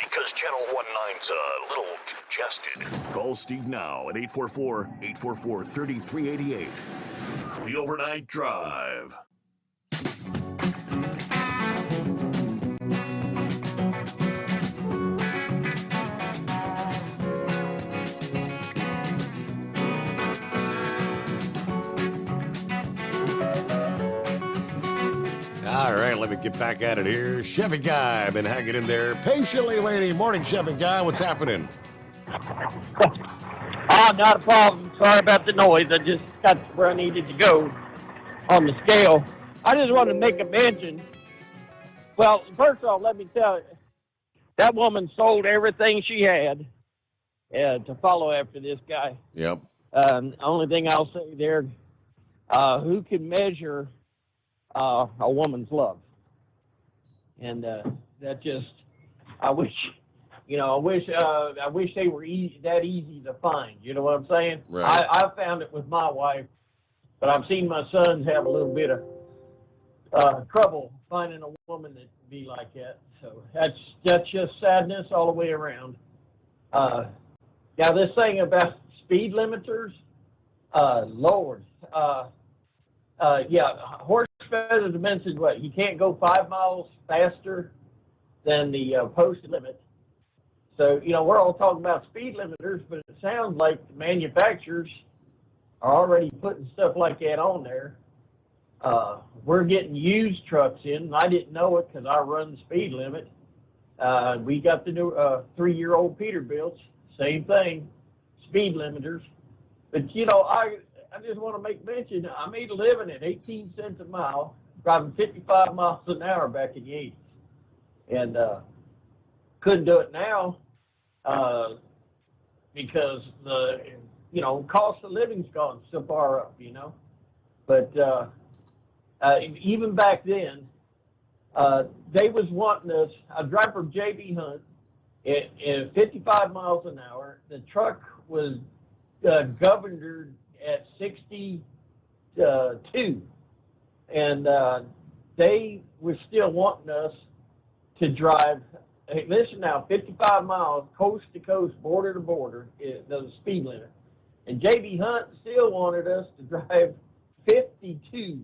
Because Channel 19's a little congested. Call Steve now at 844-844-3388. The Overnight Drive. All right, let me get back at it here. Chevy Guy, been hanging in there patiently waiting. Morning, Chevy Guy. What's happening? Not a problem. Sorry about the noise. I just got where I needed to go on the scale. I just wanted to make a mention. Well, first of all, let me tell you, that woman sold everything she had to follow after this guy. Yep. Only thing I'll say there, who can measure a woman's love? And that just, I wish they were that easy to find. You know what I'm saying? Right. I found it with my wife. But I've seen my sons have a little bit of trouble finding a woman that be like that. So that's just sadness all the way around. Now this thing about speed limiters, Lord, yeah, horse feathers mentioned what you can't go 5 miles faster than the posted limit. So we're all talking about speed limiters, but it sounds like the manufacturers are already putting stuff like that on there. We're getting used trucks in, and I didn't know it because I run the speed limit. We got the new 3-year-old Peterbilts, same thing, speed limiters. But I just want to make mention, I made a living at 18 cents a mile, driving 55 miles an hour back in the 80s. And couldn't do it now because the, cost of living's gone so far up, But even back then, they was wanting us, I drive for J.B. Hunt at 55 miles an hour. The truck was governed at 62, and they were still wanting us to drive, hey, listen now, 55 miles coast to coast, border to border, the speed limit. And J.B. Hunt still wanted us to drive 52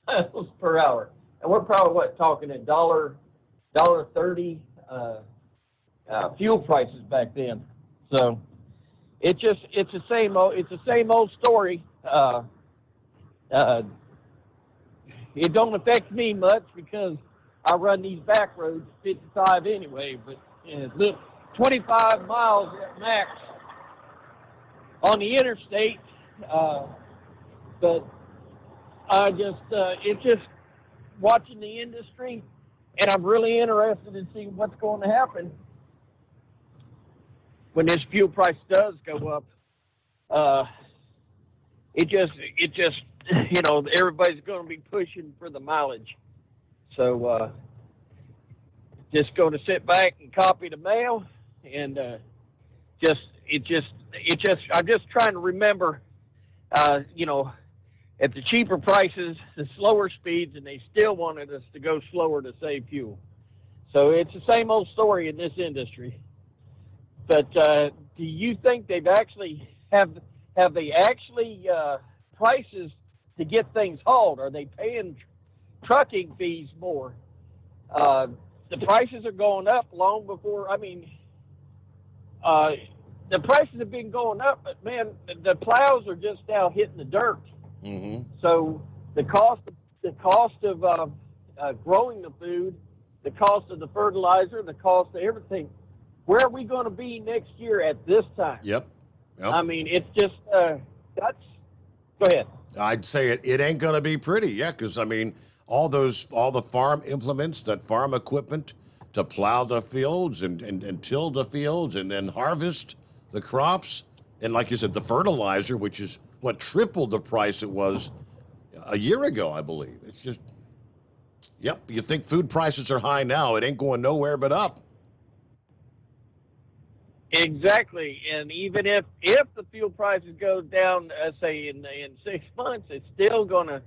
miles per hour. And we're probably, talking at $1.30 fuel prices back then. So it's the same old story. It don't affect me much because I run these back roads 55 anyway, but 25 miles at max on the interstate. But I it's just watching the industry, and I'm really interested in seeing what's going to happen when this fuel price does go up. It just everybody's going to be pushing for the mileage. So just going to sit back and copy the mail, and I'm just trying to remember, at the cheaper prices, the slower speeds, and they still wanted us to go slower to save fuel. So it's the same old story in this industry. But do you think they've actually have they actually prices to get things hauled? Are they paying trucking fees more? The prices are going up long before. The prices have been going up, but man, the plows are just now hitting the dirt. Mm-hmm. So the cost of growing the food, the cost of the fertilizer, the cost of everything. Where are we going to be next year at this time? Yep. It's just that's. Go ahead. I'd say it ain't going to be pretty, yeah, because all the farm implements, that farm equipment to plow the fields and till the fields and then harvest the crops, and like you said, the fertilizer, which is what tripled the price it was a year ago, I believe. It's just, yep. You think food prices are high now? It ain't going nowhere but up. Exactly, and even if the fuel prices go down, say in 6 months, it's still going to.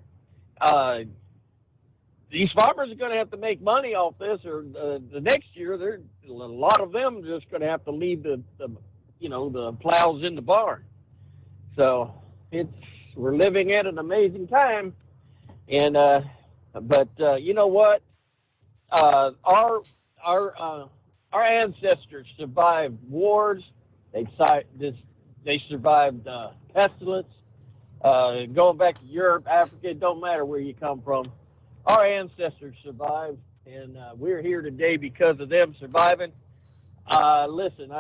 These farmers are going to have to make money off this, or the next year, a lot of them are just going to have to leave the plows in the barn. So we're living at an amazing time, and but you know what? Our ancestors survived wars. They survived pestilence. Going back to Europe, Africa, it don't matter where you come from. Our ancestors survived, and we're here today because of them surviving. Listen,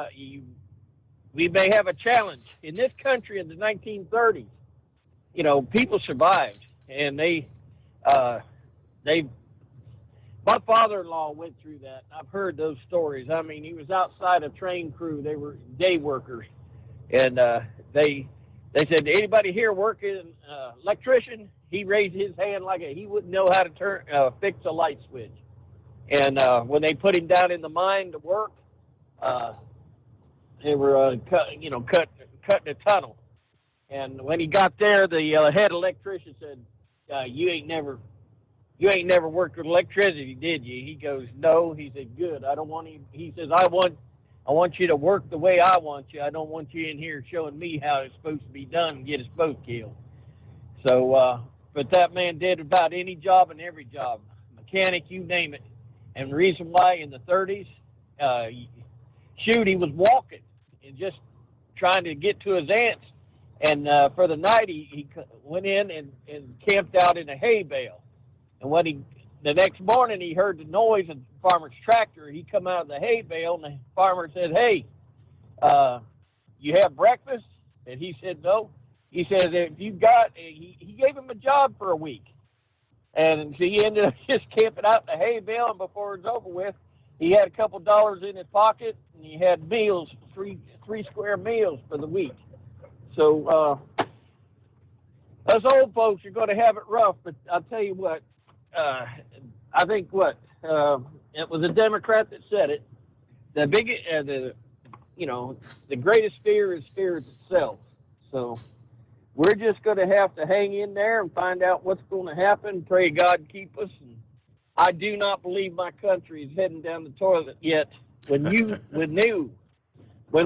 we may have a challenge in this country in the 1930s. People survived, and my father-in-law went through that. I've heard those stories. He was outside a train crew. They were day workers, and they said, anybody here working electrician? He raised his hand like he wouldn't know how to fix a light switch. And when they put him down in the mine to work, they were cutting a tunnel. And when he got there, the head electrician said, "You ain't never worked with electricity, did you?" He goes, "No." He said, "Good. I don't want him." He says, I want you to work the way I want you. I don't want you in here showing me how it's supposed to be done and get us both killed." So, but that man did about any job and every job, mechanic, you name it. And the reason why in the 30s, he was walking and just trying to get to his aunt's. And for the night, he went in and camped out in a hay bale. And the next morning, he heard the noise of the farmer's tractor. He come out of the hay bale, and the farmer said, "Hey, you have breakfast?" And he said, "No." He said, "If you got," he gave him a job for a week. And so he ended up just camping out in the hay bale, and before it was over with, he had a couple dollars in his pocket, and he had meals, three square meals for the week. So us old folks are going to have it rough, but I'll tell you what, I think it was a Democrat that said it. The greatest fear is fear itself. So we're just going to have to hang in there and find out what's going to happen. Pray God keep us. And I do not believe my country is heading down the toilet yet. When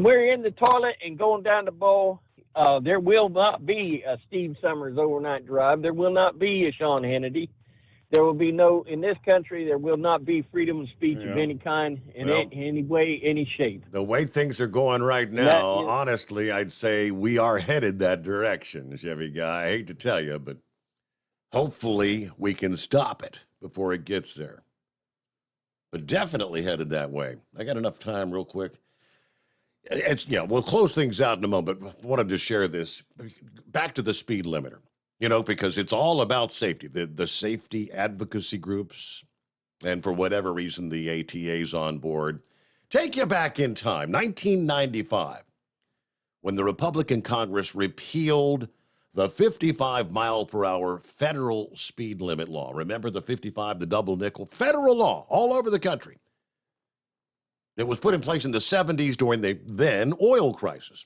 we're in the toilet and going down the bowl, there will not be a Steve Sommers overnight drive. There will not be a Sean Hannity. There will be in this country, there will not be freedom of speech of any kind, in any way, any shape. The way things are going right now, honestly, I'd say we are headed that direction, Chevy Guy. I hate to tell you, but hopefully we can stop it before it gets there. But definitely headed that way. I got enough time real quick. We'll close things out in a moment, but I wanted to share this. Back to the speed limiter, because it's all about safety. The safety advocacy groups, and for whatever reason, the ATA's on board. Take you back in time, 1995, when the Republican Congress repealed the 55-mile-per-hour federal speed limit law. Remember the 55, the double nickel? Federal law all over the country. It was put in place in the 70s during the then oil crisis.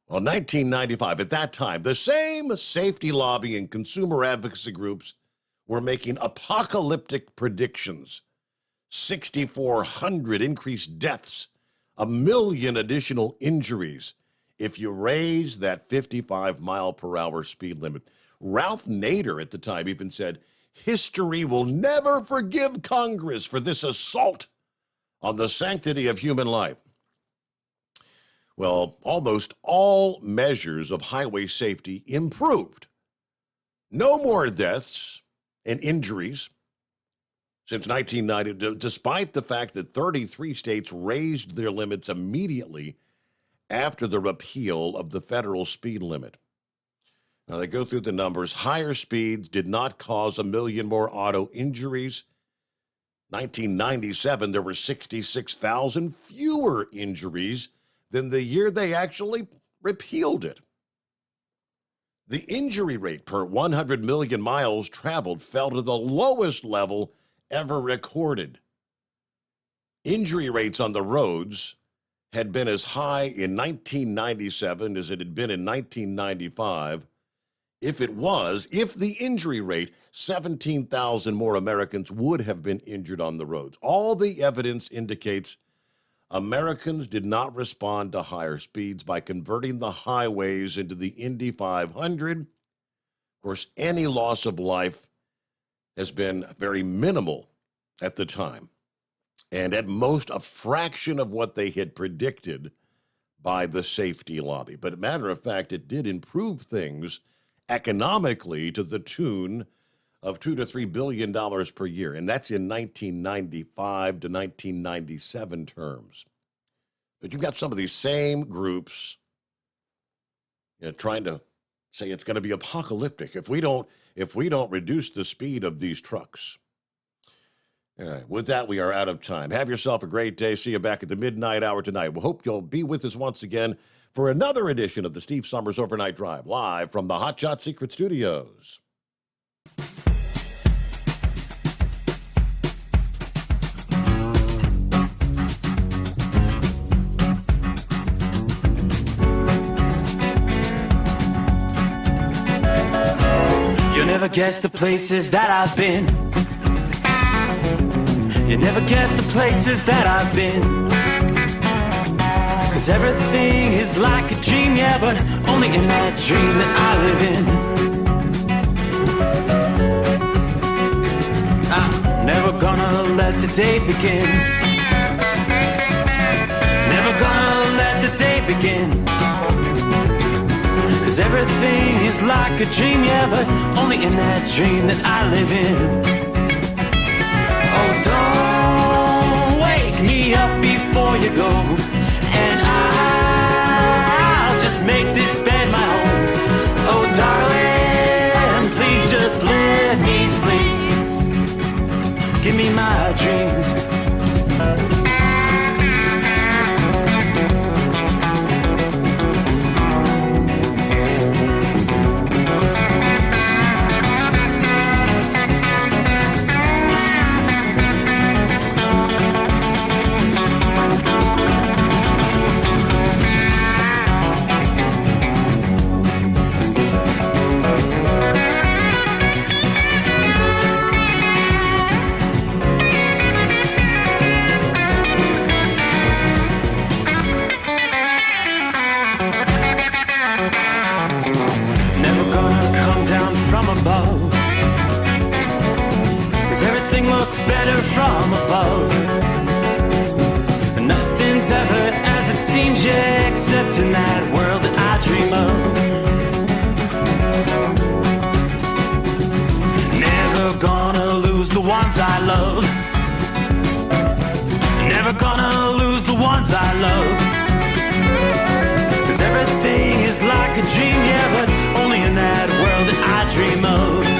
Well, 1995, at that time, the same safety lobby and consumer advocacy groups were making apocalyptic predictions. 6,400 increased deaths, 1 million additional injuries if you raise that 55-mile-per-hour speed limit. Ralph Nader at the time even said, "History will never forgive Congress for this assault on the sanctity of human life." Well, almost all measures of highway safety improved. No more deaths and injuries since 1990, despite the fact that 33 states raised their limits immediately after the repeal of the federal speed limit. Now, they go through the numbers. Higher speeds did not cause 1 million more auto injuries. 1997, there were 66,000 fewer injuries than the year they actually repealed it. The injury rate per 100 million miles traveled fell to the lowest level ever recorded. Injury rates on the roads had been as high in 1997 as it had been in 1995. If the injury rate, 17,000 more Americans would have been injured on the roads. All the evidence indicates Americans did not respond to higher speeds by converting the highways into the Indy 500. Of course, any loss of life has been very minimal at the time, and at most a fraction of what they had predicted by the safety lobby. But as a matter of fact, it did improve things economically to the tune of $2 to $3 billion per year, and that's in 1995 to 1997 terms. But you've got some of these same groups trying to say it's going to be apocalyptic if we don't reduce the speed of these trucks. All right, with that, we are out of time. Have yourself a great day. See you back at the midnight hour tonight. We hope you'll be with us once again for another edition of the Steve Sommers Overnight Drive, live from the Hot Shot Secret Studios. never guess the places that I've been. You never guess the places that I've been. 'Cause everything is like a dream, yeah, but only in that dream that I live in. I'm never gonna let the day begin. Never gonna let the day begin. 'Cause everything is like a dream, yeah, but only in that dream that I live in. Oh, don't wake me up before you go, and I'll just make this bed my home. Oh, darling, please just let me sleep. Give me my dreams. Better from above. Nothing's ever as it seems, yeah, except in that world that I dream of. Never gonna lose the ones I love. Never gonna lose the ones I love. 'Cause everything is like a dream, yeah, but only in that world that I dream of.